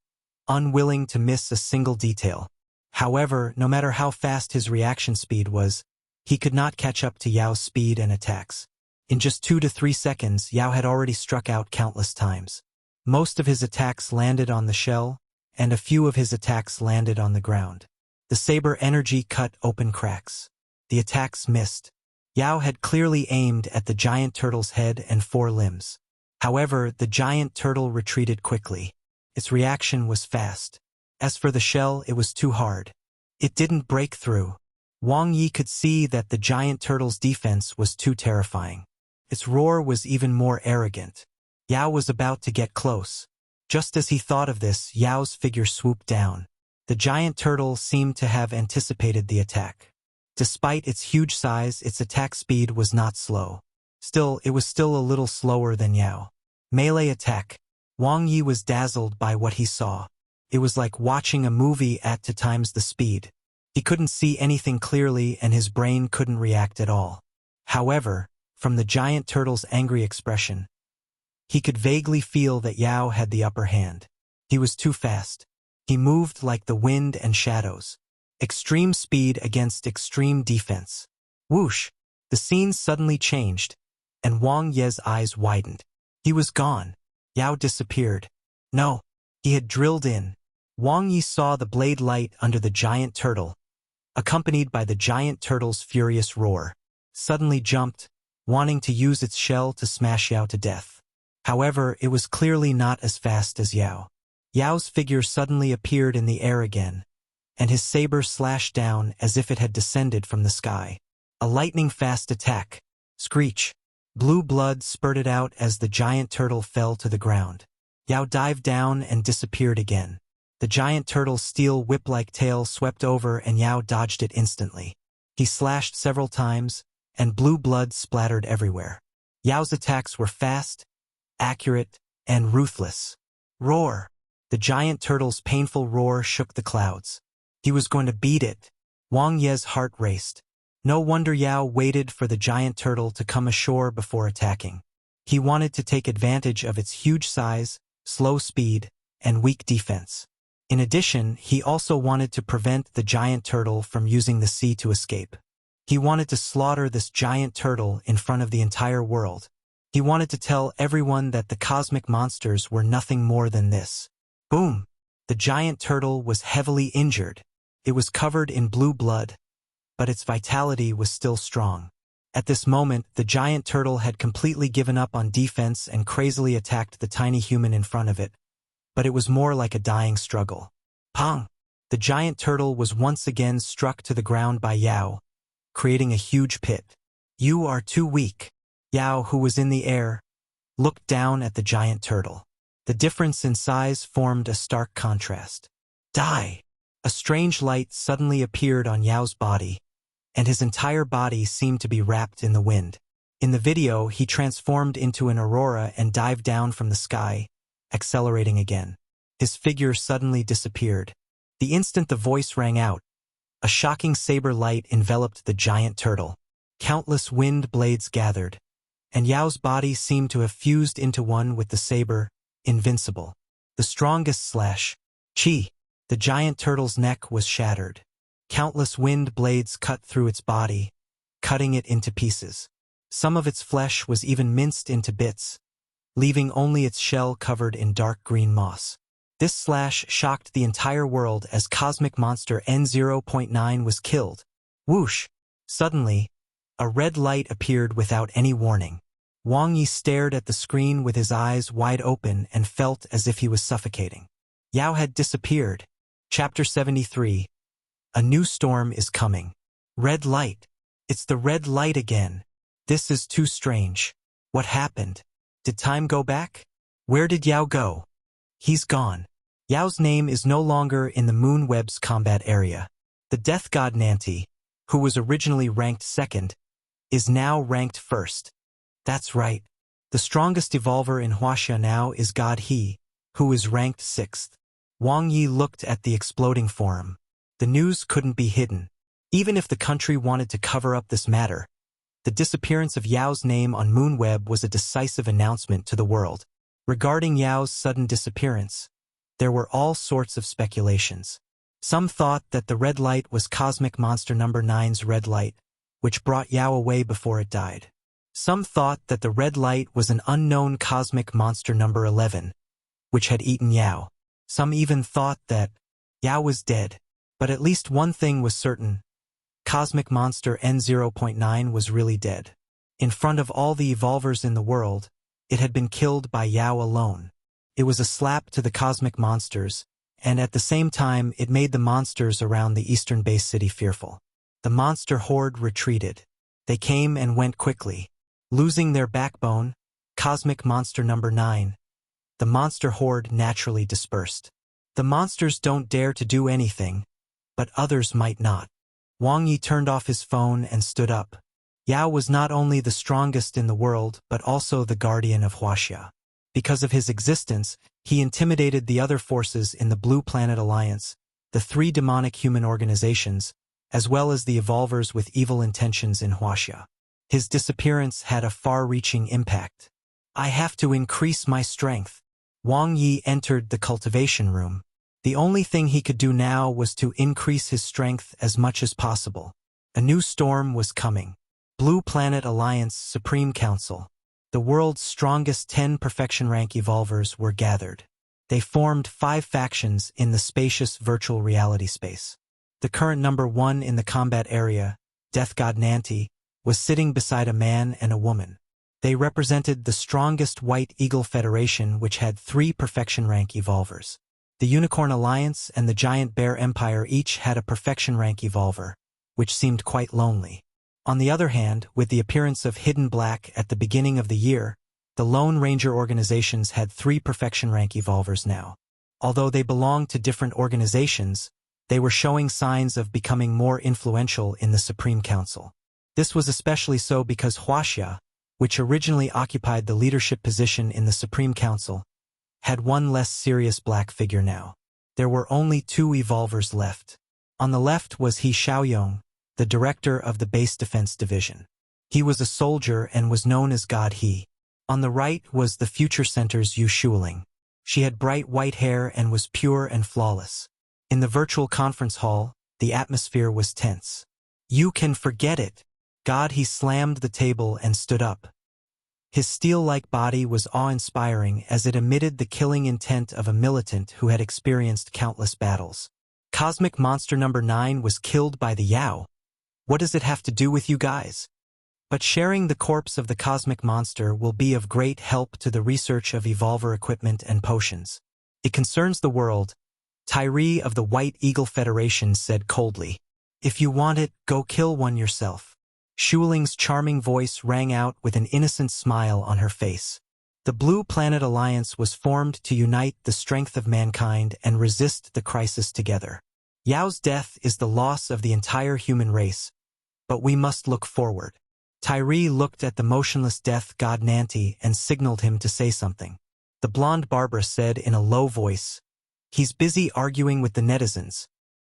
unwilling to miss a single detail. However, no matter how fast his reaction speed was, he could not catch up to Yao's speed and attacks. In just 2 to 3 seconds, Yao had already struck out countless times. Most of his attacks landed on the shell, and a few of his attacks landed on the ground. The saber energy cut open cracks. The attacks missed. Yao had clearly aimed at the giant turtle's head and 4 limbs. However, the giant turtle retreated quickly. Its reaction was fast. As for the shell, it was too hard. It didn't break through. Wang Ye could see that the giant turtle's defense was too terrifying. Its roar was even more arrogant. Yao was about to get close. Just as he thought of this, Yao's figure swooped down. The giant turtle seemed to have anticipated the attack. Despite its huge size, its attack speed was not slow. Still, it was still a little slower than Yao. Melee attack. Wang Ye was dazzled by what he saw. It was like watching a movie at 2 times the speed. He couldn't see anything clearly and his brain couldn't react at all. However, from the giant turtle's angry expression, he could vaguely feel that Yao had the upper hand. He was too fast. He moved like the wind and shadows. Extreme speed against extreme defense. Whoosh! The scene suddenly changed, and Wang Ye's eyes widened. He was gone. Yao disappeared. No, he had drilled in. Wang Ye saw the blade light under the giant turtle, accompanied by the giant turtle's furious roar. Suddenly jumped, wanting to use its shell to smash Yao to death. However, it was clearly not as fast as Yao. Yao's figure suddenly appeared in the air again, and his saber slashed down as if it had descended from the sky. A lightning-fast attack. Screech. Blue blood spurted out as the giant turtle fell to the ground. Yao dived down and disappeared again. The giant turtle's steel whip-like tail swept over and Yao dodged it instantly. He slashed several times, and blue blood splattered everywhere. Yao's attacks were fast, accurate, and ruthless. Roar! The giant turtle's painful roar shook the clouds. He was going to beat it. Wang Ye's heart raced. No wonder Yao waited for the giant turtle to come ashore before attacking. He wanted to take advantage of its huge size, slow speed, and weak defense. In addition, he also wanted to prevent the giant turtle from using the sea to escape. He wanted to slaughter this giant turtle in front of the entire world. He wanted to tell everyone that the cosmic monsters were nothing more than this. Boom! The giant turtle was heavily injured. It was covered in blue blood, but its vitality was still strong. At this moment, the giant turtle had completely given up on defense and crazily attacked the tiny human in front of it, but it was more like a dying struggle. Pong! The giant turtle was once again struck to the ground by Yao, creating a huge pit. "You are too weak." Yao, who was in the air, looked down at the giant turtle. The difference in size formed a stark contrast. Die! A strange light suddenly appeared on Yao's body, and his entire body seemed to be wrapped in the wind. In the video, he transformed into an aurora and dived down from the sky, accelerating again. His figure suddenly disappeared. The instant the voice rang out, a shocking saber light enveloped the giant turtle. Countless wind blades gathered, and Yao's body seemed to have fused into one with the saber, invincible. The strongest slash. Chi! The giant turtle's neck was shattered. Countless wind blades cut through its body, cutting it into pieces. Some of its flesh was even minced into bits, leaving only its shell covered in dark green moss. This slash shocked the entire world as cosmic monster N0.9 was killed. Whoosh! Suddenly, a red light appeared without any warning. Wang Ye stared at the screen with his eyes wide open and felt as if he was suffocating. Yao had disappeared. Chapter 73. A new storm is coming. Red light. It's the red light again. This is too strange. What happened? Did time go back? Where did Yao go? He's gone. Yao's name is no longer in the Moonweb's combat area. The death god Nanti, who was originally ranked second, is now ranked first. That's right. The strongest evolver in Huaxia now is God He, who is ranked sixth. Wang Ye looked at the exploding forum. The news couldn't be hidden. Even if the country wanted to cover up this matter, the disappearance of Yao's name on Moonweb was a decisive announcement to the world. Regarding Yao's sudden disappearance, there were all sorts of speculations. Some thought that the red light was Cosmic Monster Number 9's red light, which brought Yao away before it died. Some thought that the red light was an unknown Cosmic Monster Number 11, which had eaten Yao. Some even thought that Yao was dead. But at least one thing was certain. Cosmic Monster N0.9 was really dead. In front of all the evolvers in the world, it had been killed by Yao alone. It was a slap to the cosmic monsters, and at the same time it made the monsters around the eastern base city fearful. The monster horde retreated. They came and went quickly. Losing their backbone, Cosmic Monster Number 9, the monster horde naturally dispersed. The monsters don't dare to do anything, but others might not. Wang Ye turned off his phone and stood up. Yao was not only the strongest in the world, but also the guardian of Huaxia. Because of his existence, he intimidated the other forces in the Blue Planet Alliance, the 3 demonic human organizations, as well as the evolvers with evil intentions in Huaxia. His disappearance had a far-reaching impact. I have to increase my strength. Wang Ye entered the cultivation room. The only thing he could do now was to increase his strength as much as possible. A new storm was coming. Blue Planet Alliance Supreme Council. The world's strongest 10 perfection rank evolvers were gathered. They formed 5 factions in the spacious virtual reality space. The current number 1 in the combat area, Death God Nanti, was sitting beside a man and a woman. They represented the strongest White Eagle Federation, which had 3 perfection rank evolvers. The Unicorn Alliance and the Giant Bear Empire each had a perfection rank evolver, which seemed quite lonely. On the other hand, with the appearance of Hidden Black at the beginning of the year, the Lone Ranger organizations had 3 perfection rank evolvers now. Although they belonged to different organizations, they were showing signs of becoming more influential in the Supreme Council. This was especially so because Huaxia, which originally occupied the leadership position in the Supreme Council, had one less serious black figure now. There were only 2 evolvers left. On the left was He Xiaoyong, the director of the Base Defense Division. He was a soldier and was known as God He. On the right was the Future Center's Yu Shuling. She had bright white hair and was pure and flawless. In the virtual conference hall, the atmosphere was tense. You can forget it. God, he slammed the table and stood up. His steel-like body was awe-inspiring as it emitted the killing intent of a militant who had experienced countless battles. Cosmic monster number 9 was killed by the Yao. What does it have to do with you guys? But sharing the corpse of the cosmic monster will be of great help to the research of evolver equipment and potions. It concerns the world, Tyree of the White Eagle Federation said coldly. If you want it, go kill one yourself. Shueling's charming voice rang out with an innocent smile on her face. The Blue Planet Alliance was formed to unite the strength of mankind and resist the crisis together. Yao's death is the loss of the entire human race, but we must look forward. Tyree looked at the motionless death god Nanti and signaled him to say something. The blonde Barbara said in a low voice, "He's busy arguing with the netizens."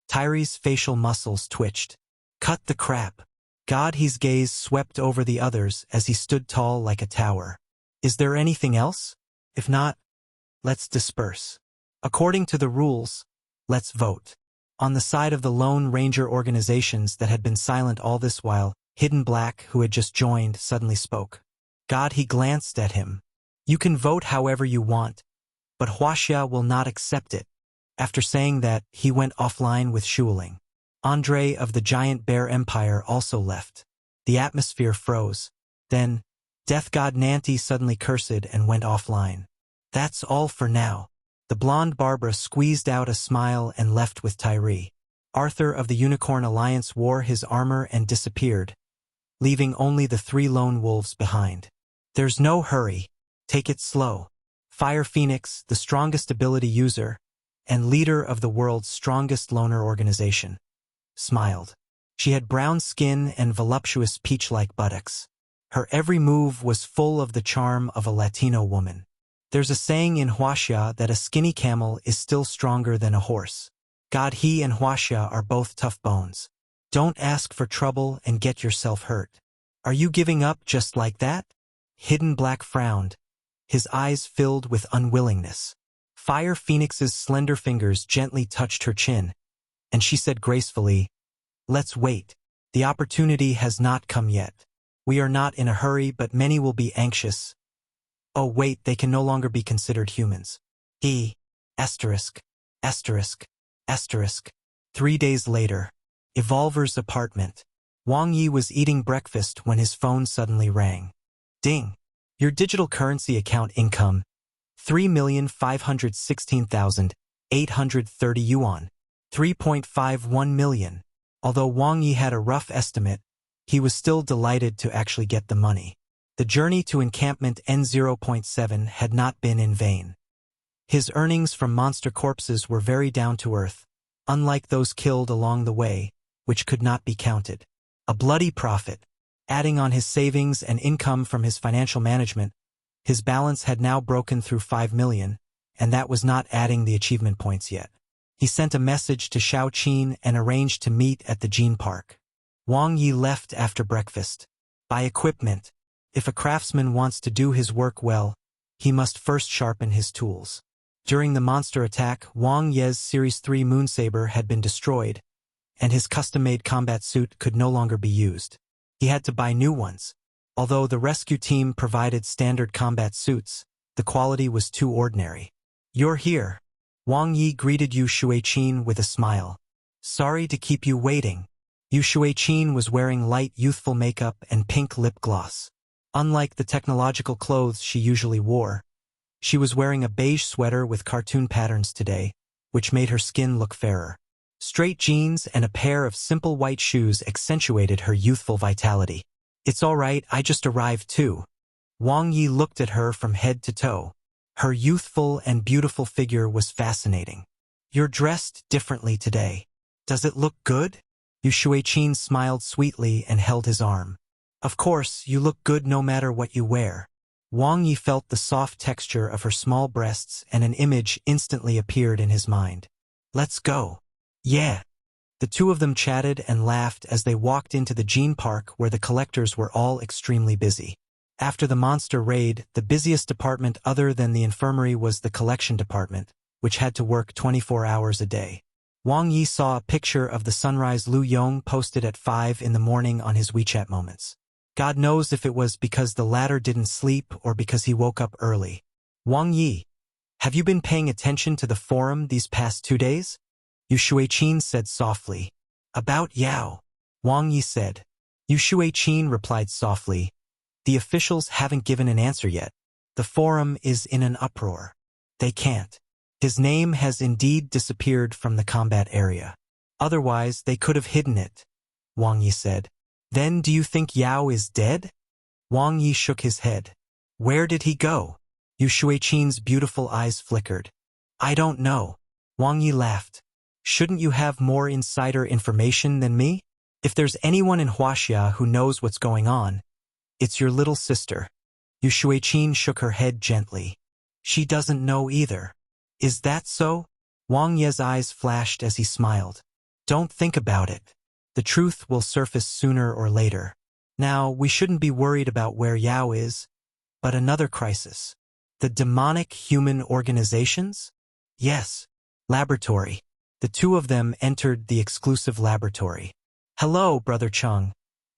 Tyree's facial muscles twitched. "Cut the crap." God, his gaze swept over the others as he stood tall like a tower. "Is there anything else? If not, let's disperse. According to the rules, let's vote." On the side of the Lone Ranger organizations that had been silent all this while, Hidden Black, who had just joined, suddenly spoke. God, he glanced at him. "You can vote however you want, but Huaxia will not accept it." After saying that, he went offline with Shueling. Andre of the Giant Bear Empire also left. The atmosphere froze. Then, Death God Nanti suddenly cursed and went offline. "That's all for now." The blonde Barbara squeezed out a smile and left with Tyree. Arthur of the Unicorn Alliance wore his armor and disappeared, leaving only the 3 lone wolves behind. "There's no hurry. Take it slow." Fire Phoenix, the strongest ability user, and leader of the world's strongest loner organization, smiled. She had brown skin and voluptuous peach-like buttocks. Her every move was full of the charm of a Latino woman. There's a saying in Huaxia that a skinny camel is still stronger than a horse. God, he and Huaxia are both tough bones. Don't ask for trouble and get yourself hurt. Are you giving up just like that? Hidden Black frowned, his eyes filled with unwillingness. Fire Phoenix's slender fingers gently touched her chin, and she said gracefully, "Let's wait. The opportunity has not come yet. We are not in a hurry, but many will be anxious. Oh wait, they can no longer be considered humans." Asterisk, asterisk, asterisk. 3 days later. Evolver's apartment. Wang Ye was eating breakfast when his phone suddenly rang. Ding. Your digital currency account income, 3,516,830 yuan, 3.51 million. Although Wang Ye had a rough estimate, he was still delighted to actually get the money. The journey to encampment N0.7 had not been in vain. His earnings from monster corpses were very down to earth, unlike those killed along the way, which could not be counted. A bloody profit. Adding on his savings and income from his financial management, his balance had now broken through 5 million, and that was not adding the achievement points yet. He sent a message to Shaoqin and arranged to meet at the Gene Park. Wang Ye left after breakfast. Buy equipment. If a craftsman wants to do his work well, he must first sharpen his tools. During the monster attack, Wang Ye's Series 3 Moonsaber had been destroyed, and his custom-made combat suit could no longer be used. He had to buy new ones. Although the rescue team provided standard combat suits, the quality was too ordinary. "You're here." Wang Ye greeted Yu Shuiqin with a smile. "Sorry to keep you waiting." Yu Shuiqin was wearing light youthful makeup and pink lip gloss. Unlike the technological clothes she usually wore, she was wearing a beige sweater with cartoon patterns today, which made her skin look fairer. Straight jeans and a pair of simple white shoes accentuated her youthful vitality. "It's all right, I just arrived too." Wang Ye looked at her from head to toe. Her youthful and beautiful figure was fascinating. "You're dressed differently today. Does it look good?" Yu Shuiqin smiled sweetly and held his arm. "Of course, you look good no matter what you wear." Wang Ye felt the soft texture of her small breasts and an image instantly appeared in his mind. "Let's go." "Yeah." The two of them chatted and laughed as they walked into the Gene Park where the collectors were all extremely busy. After the monster raid, the busiest department other than the infirmary was the collection department, which had to work 24 hours a day. Wang Ye saw a picture of the sunrise Lu Yong posted at 5 in the morning on his WeChat Moments. God knows if it was because the latter didn't sleep or because he woke up early. Wang Ye, have you been paying attention to the forum these past 2 days? Yu Shuiqin said softly. About Yao. Wang Ye said. Yu Shuiqin replied softly. The officials haven't given an answer yet. The forum is in an uproar. They can't. His name has indeed disappeared from the combat area. Otherwise, they could have hidden it. Wang Ye said. Then do you think Yao is dead? Wang Ye shook his head. Where did he go? Yu Shuiqin's beautiful eyes flickered. I don't know. Wang Ye laughed. Shouldn't you have more insider information than me? If there's anyone in Huaxia who knows what's going on, it's your little sister. Yu Shuiqin shook her head gently. She doesn't know either. Is that so? Wang Ye's eyes flashed as he smiled. Don't think about it. The truth will surface sooner or later. Now, we shouldn't be worried about where Yao is, but another crisis. The demonic human organizations? Yes. Laboratory. The two of them entered the exclusive laboratory. Hello, Brother Cheng.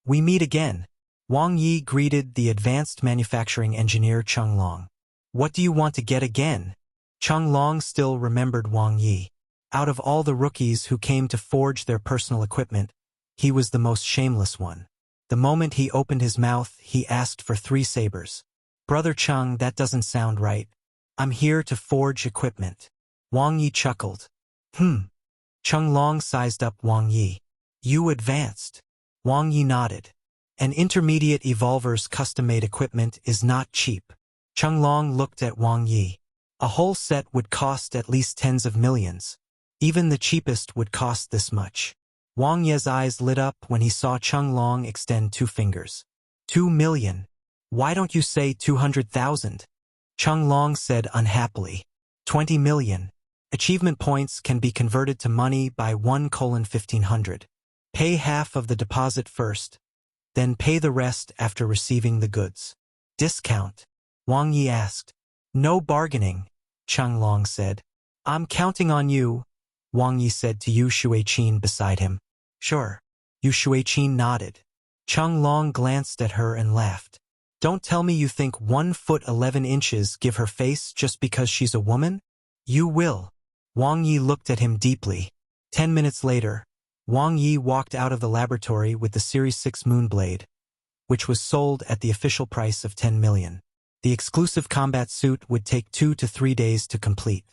We meet again. Wang Ye greeted the advanced manufacturing engineer Cheng Long. What do you want to get again? Cheng Long still remembered Wang Ye. Out of all the rookies who came to forge their personal equipment, he was the most shameless one. The moment he opened his mouth, he asked for 3 sabers. Brother Cheng, that doesn't sound right. I'm here to forge equipment. Wang Ye chuckled. Cheng Long sized up Wang Ye. You advanced. Wang Ye nodded. An intermediate evolver's custom-made equipment is not cheap. Cheng Long looked at Wang Ye. A whole set would cost at least tens of millions. Even the cheapest would cost this much. Wang Ye's eyes lit up when he saw Cheng Long extend 2 fingers. 2 million. Why don't you say 200,000? Cheng Long said unhappily. 20 million. Achievement points can be converted to money by 1:1500. Pay half of the deposit first, then pay the rest after receiving the goods. Discount? Wang Ye asked. No bargaining, Cheng Long said. I'm counting on you, Wang Ye said to Yu Shuiqin beside him. Sure. Yu Shuiqin nodded. Cheng Long glanced at her and laughed. Don't tell me you think 1 foot 11 inches give her face just because she's a woman? You will. Wang Ye looked at him deeply. 10 minutes later, Wang Ye walked out of the laboratory with the Series 6 Moonblade, which was sold at the official price of 10 million. The exclusive combat suit would take 2 to 3 days to complete.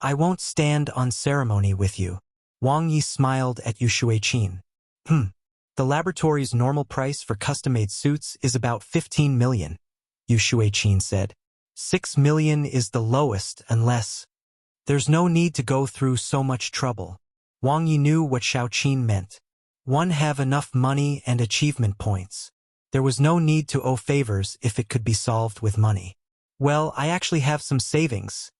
I won't stand on ceremony with you. Wang Ye smiled at Yu Shuiqin. The laboratory's normal price for custom-made suits is about 15 million, Yu Shuiqin said. 6 million is the lowest unless... There's no need to go through so much trouble. Wang Ye knew what Xiaoqin meant. One have enough money and achievement points. There was no need to owe favors if it could be solved with money. Well, I actually have some savings.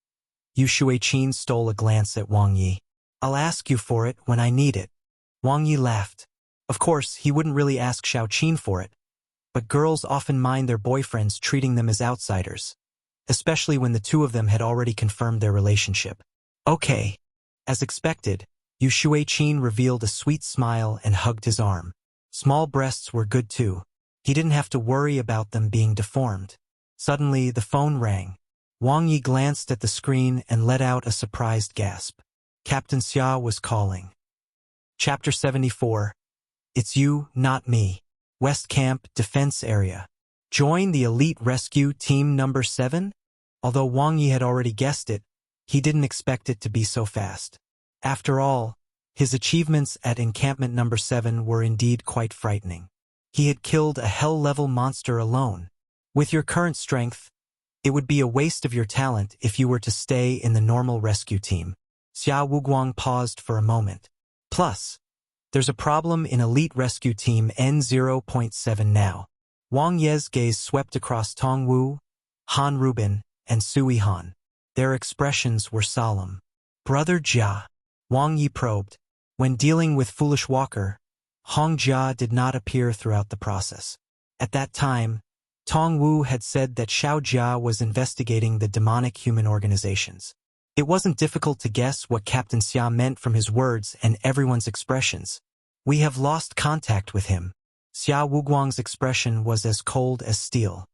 Yu Shuiqin stole a glance at Wang Ye. I'll ask you for it when I need it. Wang Ye laughed. Of course, he wouldn't really ask Xiaoqin for it, but girls often mind their boyfriends treating them as outsiders, especially when the two of them had already confirmed their relationship. Okay. As expected, Yu Shuiqin revealed a sweet smile and hugged his arm. Small breasts were good too. He didn't have to worry about them being deformed. Suddenly, the phone rang. Wang Ye glanced at the screen and let out a surprised gasp. Captain Xia was calling. Chapter 74. It's you, not me. West Camp, Defense Area. Join the Elite Rescue Team Number 7? Although Wang Ye had already guessed it, he didn't expect it to be so fast. After all, his achievements at Encampment Number 7 were indeed quite frightening. He had killed a hell-level monster alone. With your current strength, it would be a waste of your talent if you were to stay in the normal rescue team. Xia Wuguang paused for a moment. Plus, there's a problem in Elite Rescue Team N0.7 now. Wang Ye's gaze swept across Tong Wu, Han Rubin, and Sui Han. Their expressions were solemn. Brother Jia, Wang Ye probed. When dealing with Foolish Walker, Hong Jia did not appear throughout the process. At that time, Tong Wu had said that Xiao Jia was investigating the demonic human organizations. It wasn't difficult to guess what Captain Xia meant from his words and everyone's expressions. We have lost contact with him. Xia Wuguang's expression was as cold as steel.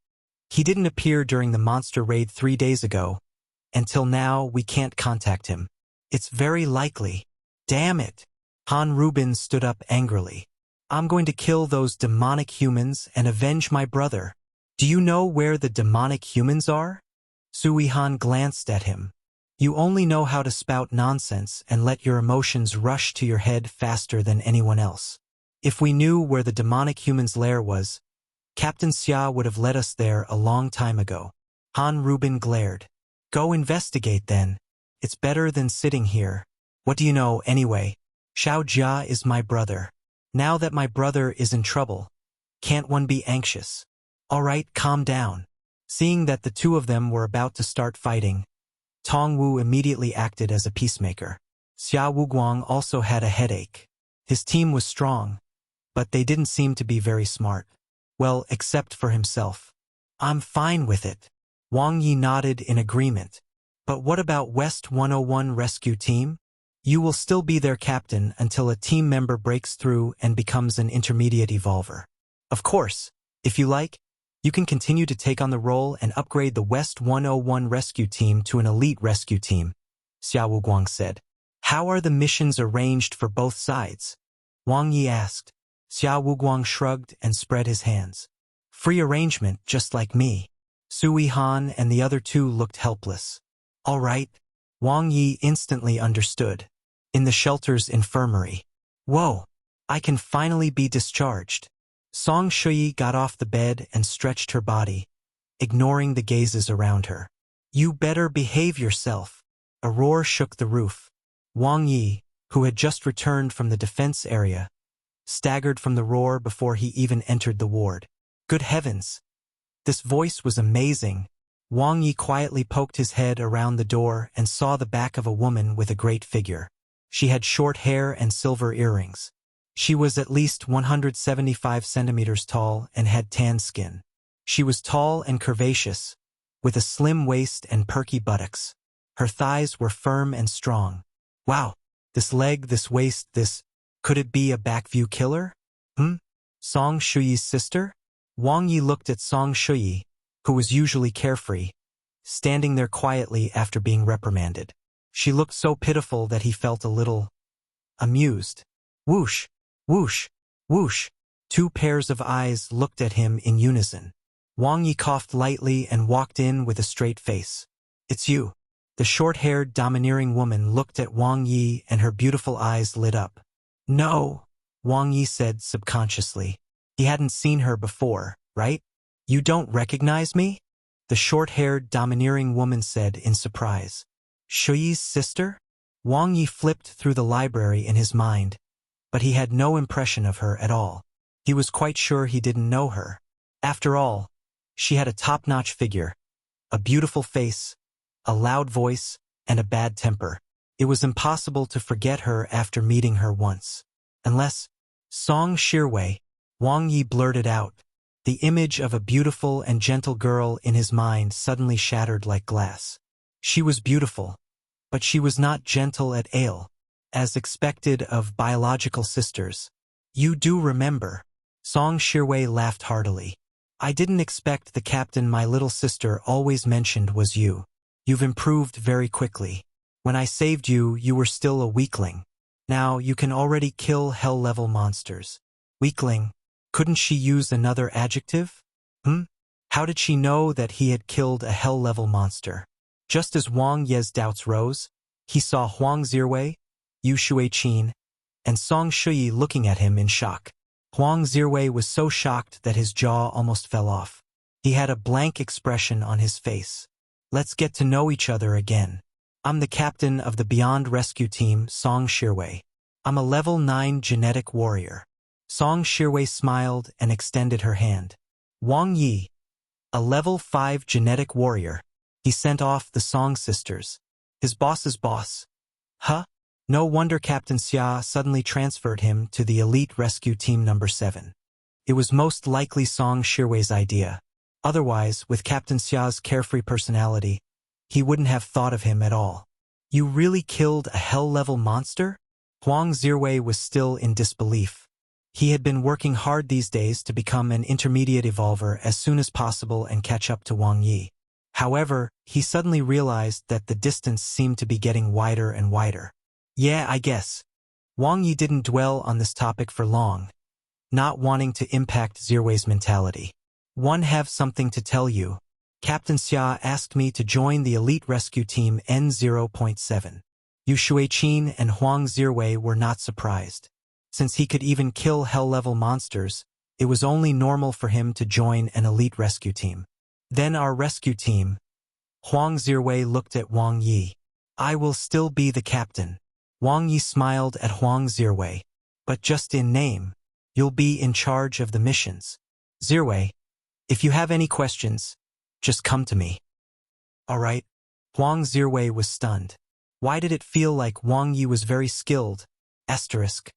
He didn't appear during the monster raid 3 days ago. Until now, we can't contact him. It's very likely. Damn it! Han Rubin stood up angrily. I'm going to kill those demonic humans and avenge my brother. Do you know where the demonic humans are? Sui Han glanced at him. You only know how to spout nonsense and let your emotions rush to your head faster than anyone else. If we knew where the demonic humans' lair was, Captain Xia would have led us there a long time ago. Han Rubin glared. Go investigate then. It's better than sitting here. What do you know anyway? Xiao Jia is my brother. Now that my brother is in trouble, can't one be anxious? All right, calm down. Seeing that the two of them were about to start fighting, Tong Wu immediately acted as a peacemaker. Xia Wuguang also had a headache. His team was strong, but they didn't seem to be very smart. Well, except for himself. I'm fine with it. Wang Ye nodded in agreement. But what about West 101 Rescue Team? You will still be their captain until a team member breaks through and becomes an intermediate evolver. Of course, if you like, you can continue to take on the role and upgrade the West 101 Rescue Team to an elite rescue team, Xia Wuguang said. How are the missions arranged for both sides? Wang Ye asked. Xia Wuguang shrugged and spread his hands. Free arrangement, just like me. Sui Han and the other two looked helpless. All right. Wang Ye instantly understood. In the shelter's infirmary. Whoa, I can finally be discharged. Song Shui got off the bed and stretched her body, ignoring the gazes around her. You better behave yourself. A roar shook the roof. Wang Ye, who had just returned from the defense area, staggered from the roar before he even entered the ward. Good heavens! This voice was amazing. Wang Ye quietly poked his head around the door and saw the back of a woman with a great figure. She had short hair and silver earrings. She was at least 175 centimeters tall and had tan skin. She was tall and curvaceous, with a slim waist and perky buttocks. Her thighs were firm and strong. Wow, this leg, this waist, this... Could it be a backview killer? Song Shuyi's sister? Wang Yi looked at Song Shuyi, who was usually carefree, standing there quietly after being reprimanded. She looked so pitiful that he felt a little amused. Whoosh, whoosh, whoosh. 2 pairs of eyes looked at him in unison. Wang Yi coughed lightly and walked in with a straight face. It's you. The short-haired, domineering woman looked at Wang Yi and her beautiful eyes lit up. No, Wang Yi said subconsciously. He hadn't seen her before, right? You don't recognize me? The short-haired, domineering woman said in surprise. Shuyi's sister? Wang Yi flipped through the library in his mind, but he had no impression of her at all. He was quite sure he didn't know her. After all, she had a top-notch figure, a beautiful face, a loud voice, and a bad temper. It was impossible to forget her after meeting her once. Unless, Song Shirwei, Wang Yi blurted out. The image of a beautiful and gentle girl in his mind suddenly shattered like glass. She was beautiful, but she was not gentle at all, as expected of biological sisters. You do remember. Song Shirwei laughed heartily. I didn't expect the captain my little sister always mentioned was you. You've improved very quickly. When I saved you, you were still a weakling. Now you can already kill hell-level monsters. Weakling. Couldn't she use another adjective? How did she know that he had killed a hell-level monster? Just as Wang Ye's doubts rose, he saw Huang Zirwei, Yu Shuiqin, and Song Shuyi looking at him in shock. Huang Zirwei was so shocked that his jaw almost fell off. He had a blank expression on his face. Let's get to know each other again. I'm the captain of the Beyond Rescue Team, Song Shirwei. I'm a level 9 genetic warrior. Song Shirwei smiled and extended her hand. Wang Yi, a level 5 genetic warrior. He sent off the Song sisters. His boss's boss. Huh? No wonder Captain Xia suddenly transferred him to the elite rescue team number 7. It was most likely Song Shirwei's idea. Otherwise, with Captain Xia's carefree personality, he wouldn't have thought of him at all. You really killed a hell-level monster? Wang Ye was still in disbelief. He had been working hard these days to become an intermediate evolver as soon as possible and catch up to Wang Ye. However, he suddenly realized that the distance seemed to be getting wider and wider. Yeah, I guess. Wang Ye didn't dwell on this topic for long, not wanting to impact Zirwei's mentality. One have something to tell you. Captain Xia asked me to join the elite rescue team N0.7. Yu Shuiqin and Huang Zirwei were not surprised. Since he could even kill hell-level monsters, it was only normal for him to join an elite rescue team. Then our rescue team. Huang Zirwei looked at Wang Ye. I will still be the captain. Wang Ye smiled at Huang Zirwei. But just in name. You'll be in charge of the missions. Zirwei, if you have any questions, just come to me. All right. Huang Zirwei was stunned. Why did it feel like Wang Ye was very skilled? Asterisk.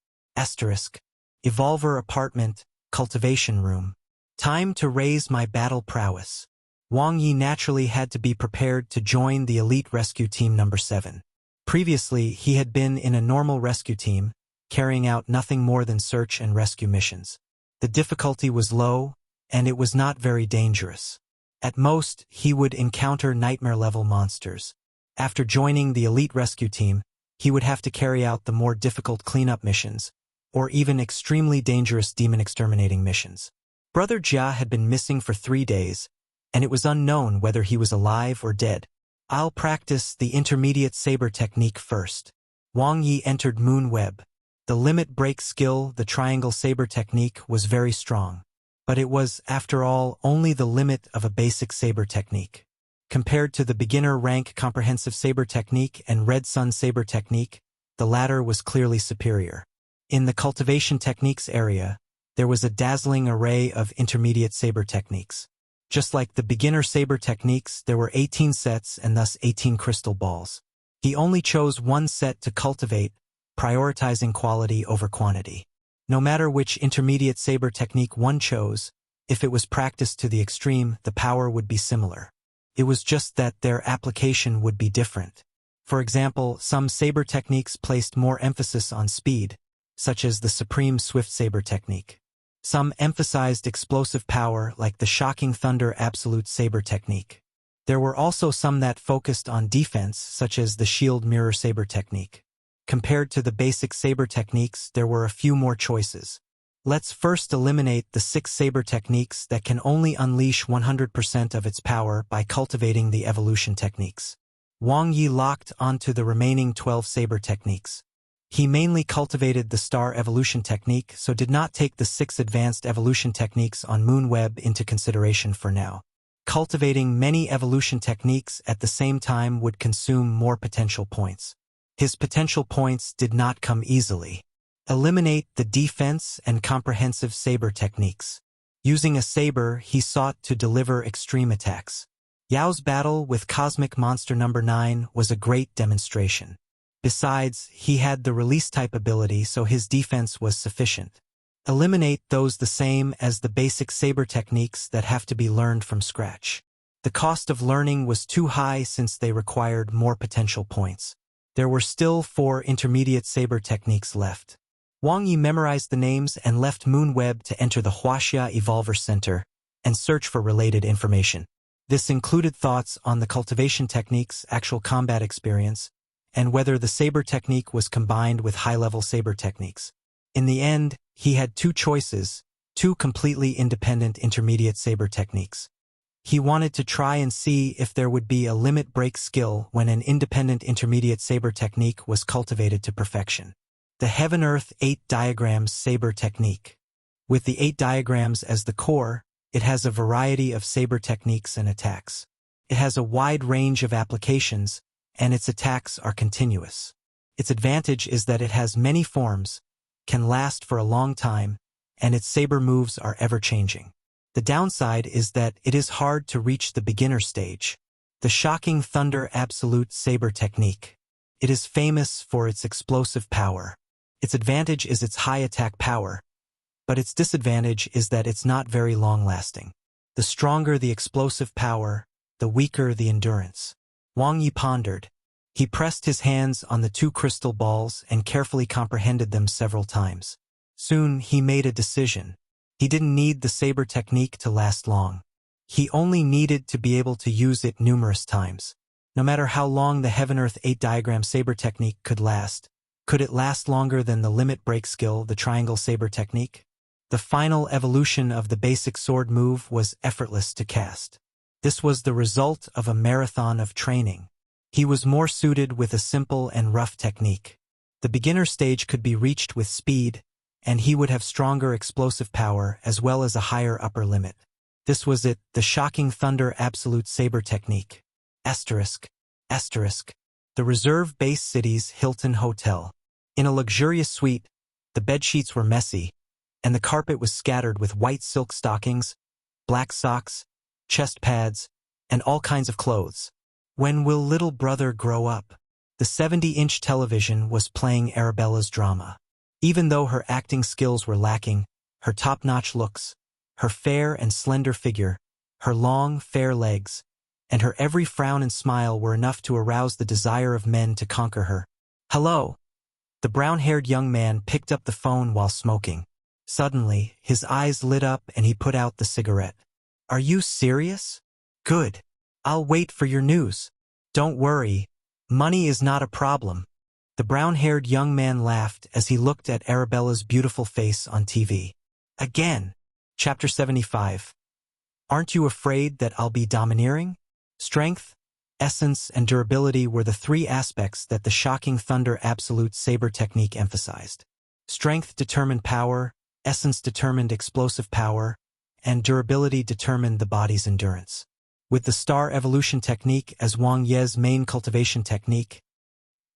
Evolver apartment, cultivation room. Time to raise my battle prowess. Wang Ye naturally had to be prepared to join the elite rescue team number 7. Previously, he had been in a normal rescue team, carrying out nothing more than search and rescue missions. The difficulty was low, and it was not very dangerous. At most, he would encounter nightmare-level monsters. After joining the elite rescue team, he would have to carry out the more difficult cleanup missions, or even extremely dangerous demon-exterminating missions. Brother Jia had been missing for 3 days, and it was unknown whether he was alive or dead. I'll practice the intermediate saber technique first. Wang Ye entered Moon Web. The limit break skill, the triangle saber technique, was very strong. But it was, after all, only the limit of a basic saber technique. Compared to the beginner rank comprehensive saber technique and Red Sun saber technique, the latter was clearly superior. In the cultivation techniques area, there was a dazzling array of intermediate saber techniques. Just like the beginner saber techniques, there were 18 sets and thus 18 crystal balls. He only chose one set to cultivate, prioritizing quality over quantity. No matter which intermediate saber technique one chose, if it was practiced to the extreme, the power would be similar. It was just that their application would be different. For example, some saber techniques placed more emphasis on speed, such as the Supreme Swift Saber technique. Some emphasized explosive power, like the Shocking Thunder Absolute Saber technique. There were also some that focused on defense, such as the Shield Mirror Saber technique. Compared to the basic saber techniques, there were a few more choices. Let's first eliminate the 6 saber techniques that can only unleash 100% of its power by cultivating the evolution techniques. Wang Ye locked onto the remaining 12 saber techniques. He mainly cultivated the Star Evolution technique, so did not take the 6 advanced evolution techniques on Moon Web into consideration for now. Cultivating many evolution techniques at the same time would consume more potential points. His potential points did not come easily. Eliminate the defense and comprehensive saber techniques. Using a saber, he sought to deliver extreme attacks. Yao's battle with Cosmic Monster number 9 was a great demonstration. Besides, he had the release type ability, so his defense was sufficient. Eliminate those the same as the basic saber techniques that have to be learned from scratch. The cost of learning was too high since they required more potential points. There were still 4 intermediate saber techniques left. Wang Ye memorized the names and left Moon Web to enter the Huaxia Evolver Center and search for related information. This included thoughts on the cultivation techniques, actual combat experience, and whether the saber technique was combined with high-level saber techniques. In the end, he had 2 choices, 2 completely independent intermediate saber techniques. He wanted to try and see if there would be a limit break skill when an independent intermediate saber technique was cultivated to perfection. The Heaven-Earth 8 Diagrams Saber Technique. With the 8 diagrams as the core, it has a variety of saber techniques and attacks. It has a wide range of applications, and its attacks are continuous. Its advantage is that it has many forms, can last for a long time, and its saber moves are ever-changing. The downside is that it is hard to reach the beginner stage. The Shocking Thunder Absolute Saber Technique. It is famous for its explosive power. Its advantage is its high attack power, but its disadvantage is that it's not very long-lasting. The stronger the explosive power, the weaker the endurance. Wang Ye pondered. He pressed his hands on the two crystal balls and carefully comprehended them several times. Soon, he made a decision. He didn't need the saber technique to last long. He only needed to be able to use it numerous times. No matter how long the Heaven-Earth 8 diagram saber technique could it last longer than the limit break skill, the triangle saber technique? The final evolution of the basic sword move was effortless to cast. This was the result of a marathon of training. He was more suited with a simple and rough technique. The beginner stage could be reached with speed, and he would have stronger explosive power as well as a higher upper limit. This was it, the Shocking Thunder Absolute Saber Technique. The reserve base city's Hilton Hotel. In a luxurious suite, the bedsheets were messy, and the carpet was scattered with white silk stockings, black socks, chest pads, and all kinds of clothes. When will little brother grow up? The 70-inch television was playing Arabella's drama. Even though her acting skills were lacking, her top-notch looks, her fair and slender figure, her long, fair legs, and her every frown and smile were enough to arouse the desire of men to conquer her. Hello? The brown-haired young man picked up the phone while smoking. Suddenly, his eyes lit up and he put out the cigarette. Are you serious? Good. I'll wait for your news. Don't worry. Money is not a problem. The brown-haired young man laughed as he looked at Arabella's beautiful face on TV. Again. Chapter 75. Aren't you afraid that I'll be domineering? Strength, essence, and durability were the three aspects that the Shocking Thunder Absolute Saber Technique emphasized. Strength determined power, essence determined explosive power, and durability determined the body's endurance. With the Star Evolution Technique as Wang Ye's main cultivation technique,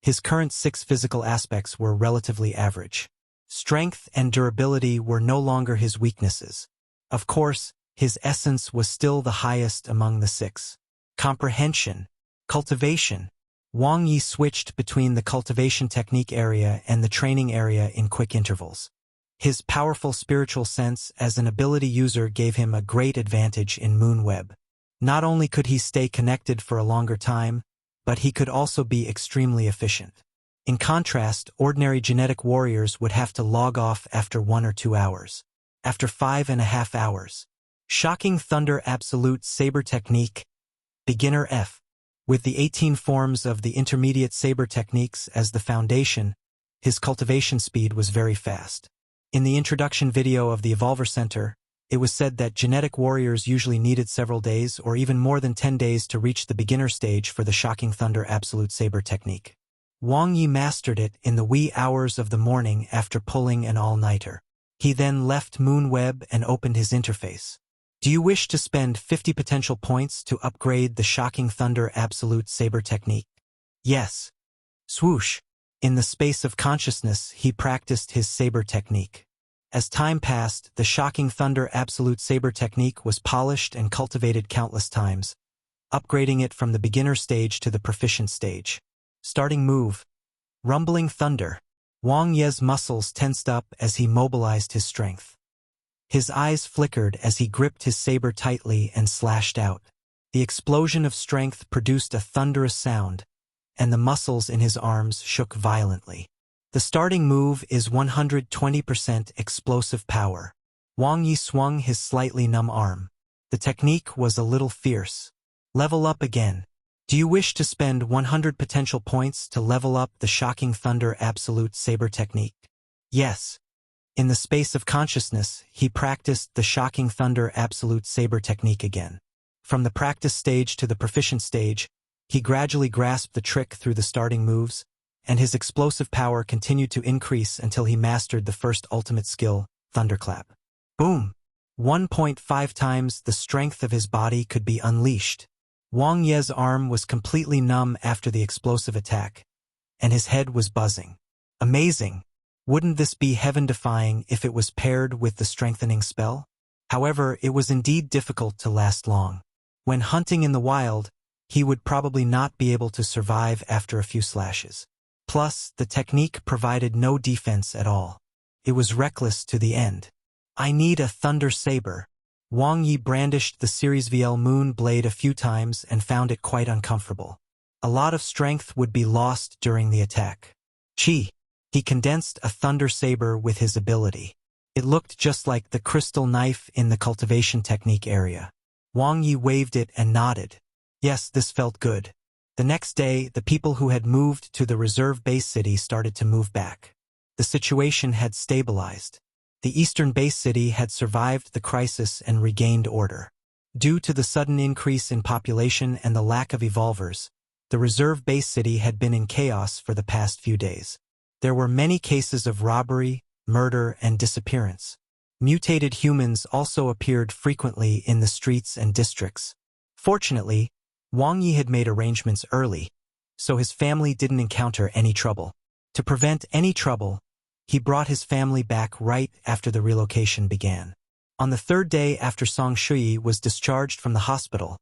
his current 6 physical aspects were relatively average. Strength and durability were no longer his weaknesses. Of course, his essence was still the highest among the 6. Comprehension, cultivation. Wang Ye switched between the cultivation technique area and the training area in quick intervals. His powerful spiritual sense as an ability user gave him a great advantage in Moonweb. Not only could he stay connected for a longer time, but he could also be extremely efficient. In contrast, ordinary genetic warriors would have to log off after 1 or 2 hours. After 5.5 hours. Shocking Thunder Absolute Saber Technique. Beginner F. With the 18 forms of the intermediate saber techniques as the foundation, his cultivation speed was very fast. In the introduction video of the Evolver Center, it was said that genetic warriors usually needed several days or even more than 10 days to reach the beginner stage for the Shocking Thunder Absolute Saber Technique. Wang Ye mastered it in the wee hours of the morning after pulling an all-nighter. He then left Moonweb and opened his interface. Do you wish to spend 50 potential points to upgrade the Shocking Thunder Absolute Saber Technique? Yes. Swoosh. In the space of consciousness, he practiced his saber technique. As time passed, the Shocking Thunder Absolute Saber Technique was polished and cultivated countless times, upgrading it from the beginner stage to the proficient stage. Starting move. Rumbling Thunder. Wang Ye's muscles tensed up as he mobilized his strength. His eyes flickered as he gripped his saber tightly and slashed out. The explosion of strength produced a thunderous sound, and the muscles in his arms shook violently. The starting move is 120% explosive power. Wang Ye swung his slightly numb arm. The technique was a little fierce. Level up again. Do you wish to spend 100 potential points to level up the Shocking Thunder Absolute Saber Technique? Yes. In the space of consciousness, he practiced the Shocking Thunder Absolute Saber Technique again. From the practice stage to the proficient stage, he gradually grasped the trick through the starting moves, and his explosive power continued to increase until he mastered the first ultimate skill, Thunderclap. Boom! 1.5 times the strength of his body could be unleashed. Wang Ye's arm was completely numb after the explosive attack, and his head was buzzing. Amazing! Wouldn't this be heaven-defying if it was paired with the strengthening spell? However, it was indeed difficult to last long. When hunting in the wild, he would probably not be able to survive after a few slashes. Plus, the technique provided no defense at all. It was reckless to the end. I need a Thunder Saber. Wang Ye brandished the Series VL Moon blade a few times and found it quite uncomfortable. A lot of strength would be lost during the attack. Chi. He condensed a thunder saber with his ability. It looked just like the crystal knife in the cultivation technique area. Wang Ye waved it and nodded. Yes, this felt good. The next day, the people who had moved to the reserve base city started to move back. The situation had stabilized. The eastern base city had survived the crisis and regained order. Due to the sudden increase in population and the lack of evolvers, the reserve base city had been in chaos for the past few days. There were many cases of robbery, murder, and disappearance. Mutated humans also appeared frequently in the streets and districts. Fortunately, Wang Ye had made arrangements early, so his family didn't encounter any trouble. To prevent any trouble, he brought his family back right after the relocation began. On the third day after Song Shui was discharged from the hospital,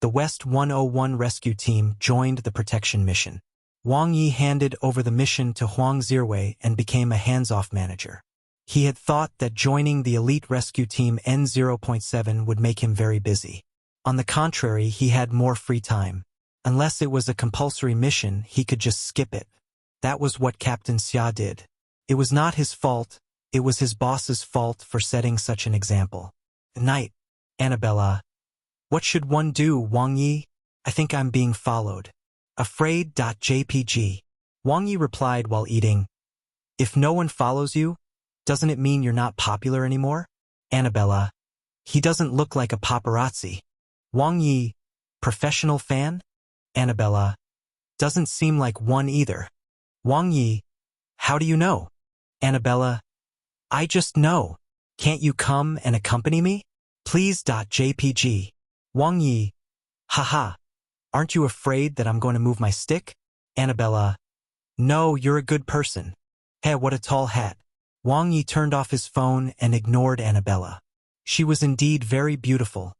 the West 101 rescue team joined the protection mission. Wang Ye handed over the mission to Huang Zirwei and became a hands-off manager. He had thought that joining the elite rescue team N0.7 would make him very busy. On the contrary, he had more free time. Unless it was a compulsory mission, he could just skip it. That was what Captain Xia did. It was not his fault, it was his boss's fault for setting such an example. Night, Annabella. What should one do, Wang Ye? I think I'm being followed. Afraid.jpg. Wang Ye replied while eating. If no one follows you, doesn't it mean you're not popular anymore? Annabella. He doesn't look like a paparazzi. Wang Ye. Professional fan? Annabella. Doesn't seem like one either. Wang Ye. How do you know? Annabella. I just know. Can't you come and accompany me? Please.jpg. Wang Ye. Haha. Aren't you afraid that I'm going to move my stick? Annabella. No, you're a good person. Hey, what a tall hat. Wang Ye turned off his phone and ignored Annabella. She was indeed very beautiful,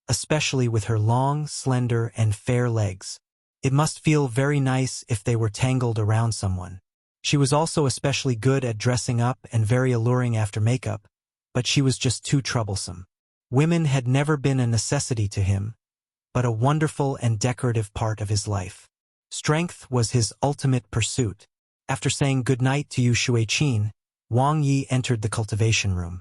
especially with her long, slender, and fair legs. It must feel very nice if they were tangled around someone. She was also especially good at dressing up and very alluring after makeup, but she was just too troublesome. Women had never been a necessity to him, but a wonderful and decorative part of his life. Strength was his ultimate pursuit. After saying goodnight to Yu Shuiqin, Wang Ye entered the cultivation room.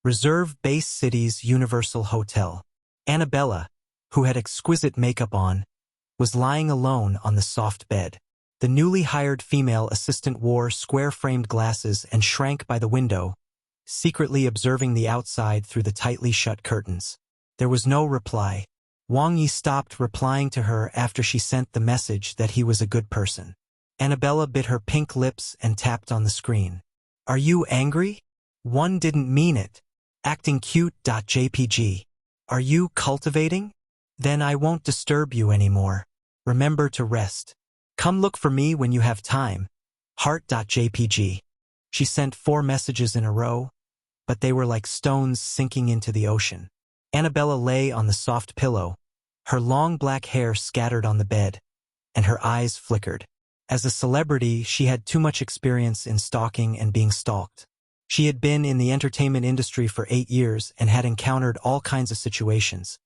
Reserve Base City's Universal Hotel. Annabella, who had exquisite makeup on, was lying alone on the soft bed. The newly hired female assistant wore square-framed glasses and shrank by the window, secretly observing the outside through the tightly shut curtains. There was no reply. Wang Ye stopped replying to her after she sent the message that he was a good person. Annabella bit her pink lips and tapped on the screen. Are you angry? One didn't mean it. Acting cute.jpg. Are you cultivating? Then I won't disturb you anymore. Remember to rest. Come look for me when you have time. Heart.jpg. She sent 4 messages in a row, but they were like stones sinking into the ocean. Annabella lay on the soft pillow, her long black hair scattered on the bed, and her eyes flickered. As a celebrity, she had too much experience in stalking and being stalked. She had been in the entertainment industry for 8 years and had encountered all kinds of situations,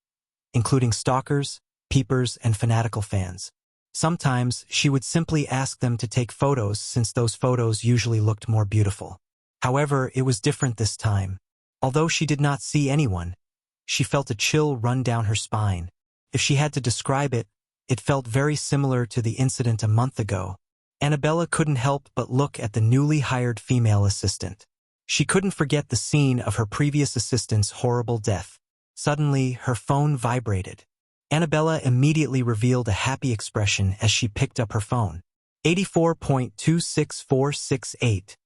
including stalkers, peepers, and fanatical fans. Sometimes, she would simply ask them to take photos since those photos usually looked more beautiful. However, it was different this time. Although she did not see anyone, she felt a chill run down her spine. If she had to describe it, it felt very similar to the incident a month ago. Annabella couldn't help but look at the newly hired female assistant. She couldn't forget the scene of her previous assistant's horrible death. Suddenly, her phone vibrated. Annabella immediately revealed a happy expression as she picked up her phone. 84.26468.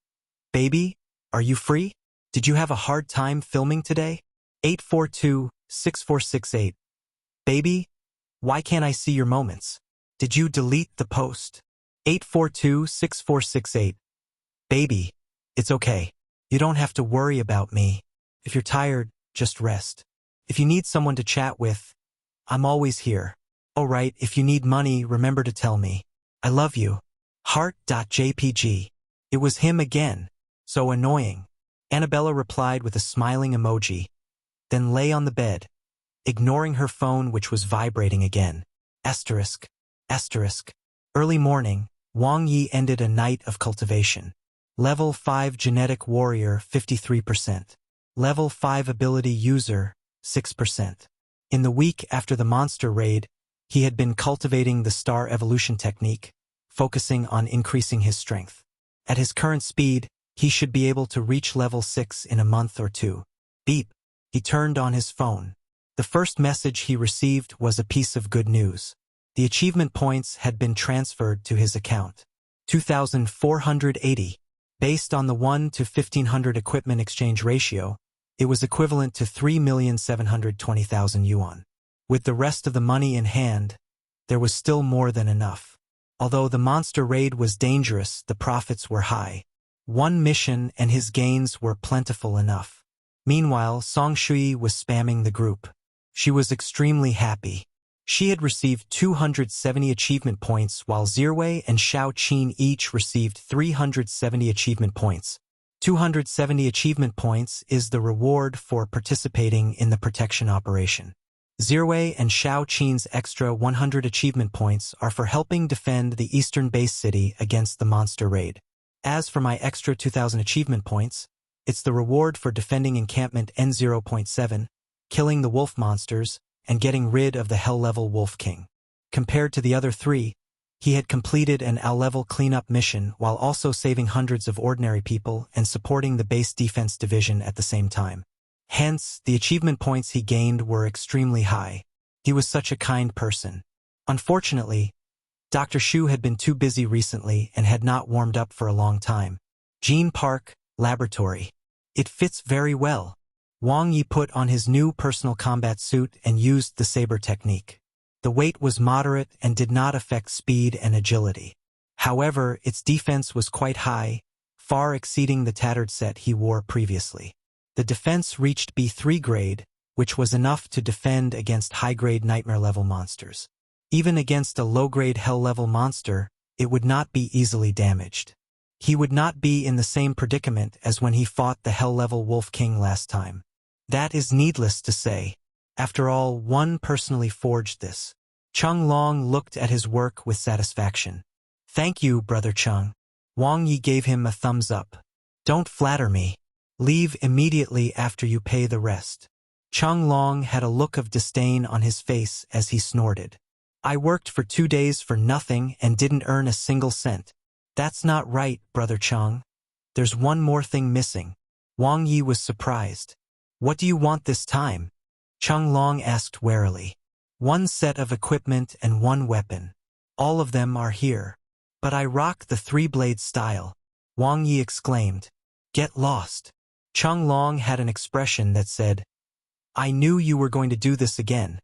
Baby, are you free? Did you have a hard time filming today? 842-6468. Baby, why can't I see your moments? Did you delete the post? 842-6468. Baby, it's okay. You don't have to worry about me. If you're tired, just rest. If you need someone to chat with, I'm always here. Oh right, if you need money, remember to tell me. I love you. Heart.jpg. It was him again. So annoying. Annabella replied with a smiling emoji, then lay on the bed, ignoring her phone which was vibrating again. Asterisk. Asterisk. Early morning, Wang Ye ended a night of cultivation. Level 5 Genetic Warrior 53%. Level 5 Ability User 6%. In the week after the monster raid, he had been cultivating the star evolution technique, focusing on increasing his strength. At his current speed, he should be able to reach level 6 in a month or two. Beep. He turned on his phone. The first message he received was a piece of good news. The achievement points had been transferred to his account. 2,480. Based on the 1 to 1,500 equipment exchange ratio, it was equivalent to 3,720,000 yuan. With the rest of the money in hand, there was still more than enough. Although the monster raid was dangerous, the profits were high. One mission and his gains were plentiful enough. Meanwhile, Song Shui was spamming the group. She was extremely happy. She had received 270 achievement points while Zirwei and Xiao Qin each received 370 achievement points. 270 achievement points is the reward for participating in the protection operation. Zirwei and Xiao Qin's extra 100 achievement points are for helping defend the eastern base city against the monster raid. As for my extra 2,000 achievement points, it's the reward for defending encampment N0.7, killing the wolf monsters, and getting rid of the hell-level Wolf King. Compared to the other three, he had completed an Al-level cleanup mission while also saving hundreds of ordinary people and supporting the base defense division at the same time. Hence, the achievement points he gained were extremely high. He was such a kind person. Unfortunately, Dr. Shu had been too busy recently and had not warmed up for a long time. Gene Park, Laboratory. It fits very well. Wang Ye put on his new personal combat suit and used the saber technique. The weight was moderate and did not affect speed and agility. However, its defense was quite high, far exceeding the tattered set he wore previously. The defense reached B3 grade, which was enough to defend against high-grade nightmare-level monsters. Even against a low-grade hell-level monster, it would not be easily damaged. He would not be in the same predicament as when he fought the hell-level Wolf King last time. That is needless to say. After all, one personally forged this. Cheng Long looked at his work with satisfaction. Thank you, Brother Cheng. Wang Ye gave him a thumbs up. Don't flatter me. Leave immediately after you pay the rest. Cheng Long had a look of disdain on his face as he snorted. I worked for 2 days for nothing and didn't earn a single cent. That's not right, Brother Cheng. There's one more thing missing. Wang Ye was surprised. What do you want this time? Cheng Long asked warily. 1 set of equipment and 1 weapon. All of them are here. But I rock the 3-blade style. Wang Ye exclaimed. Get lost. Cheng Long had an expression that said, I knew you were going to do this again.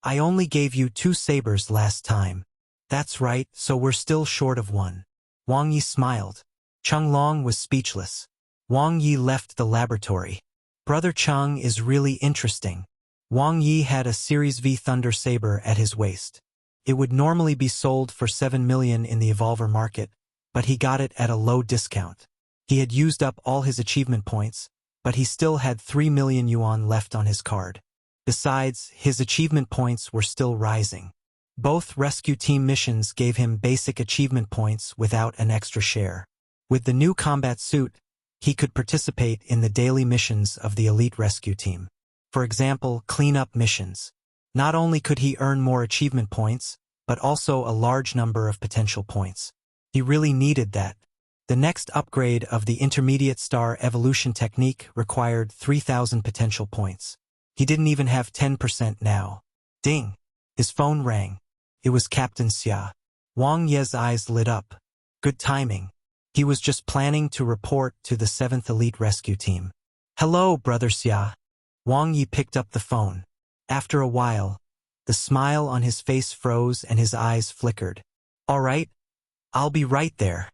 I only gave you 2 sabers last time. That's right, so we're still short of 1. Wang Ye smiled. Cheng Long was speechless. Wang Ye left the laboratory. Brother Cheng is really interesting. Wang Ye had a Series V Thunder Saber at his waist. It would normally be sold for 7 million in the Evolver market, but he got it at a low discount. He had used up all his achievement points, but he still had 3 million yuan left on his card. Besides, his achievement points were still rising. Both rescue team missions gave him basic achievement points without an extra share. With the new combat suit, he could participate in the daily missions of the elite rescue team. For example, cleanup missions. Not only could he earn more achievement points, but also a large number of potential points. He really needed that. The next upgrade of the intermediate star evolution technique required 3,000 potential points. He didn't even have 10% now. Ding! His phone rang. It was Captain Xia. Wang Ye's eyes lit up. Good timing. He was just planning to report to the 7th Elite Rescue Team. Hello, Brother Xia. Wang Ye picked up the phone. After a while, the smile on his face froze and his eyes flickered. All right, I'll be right there.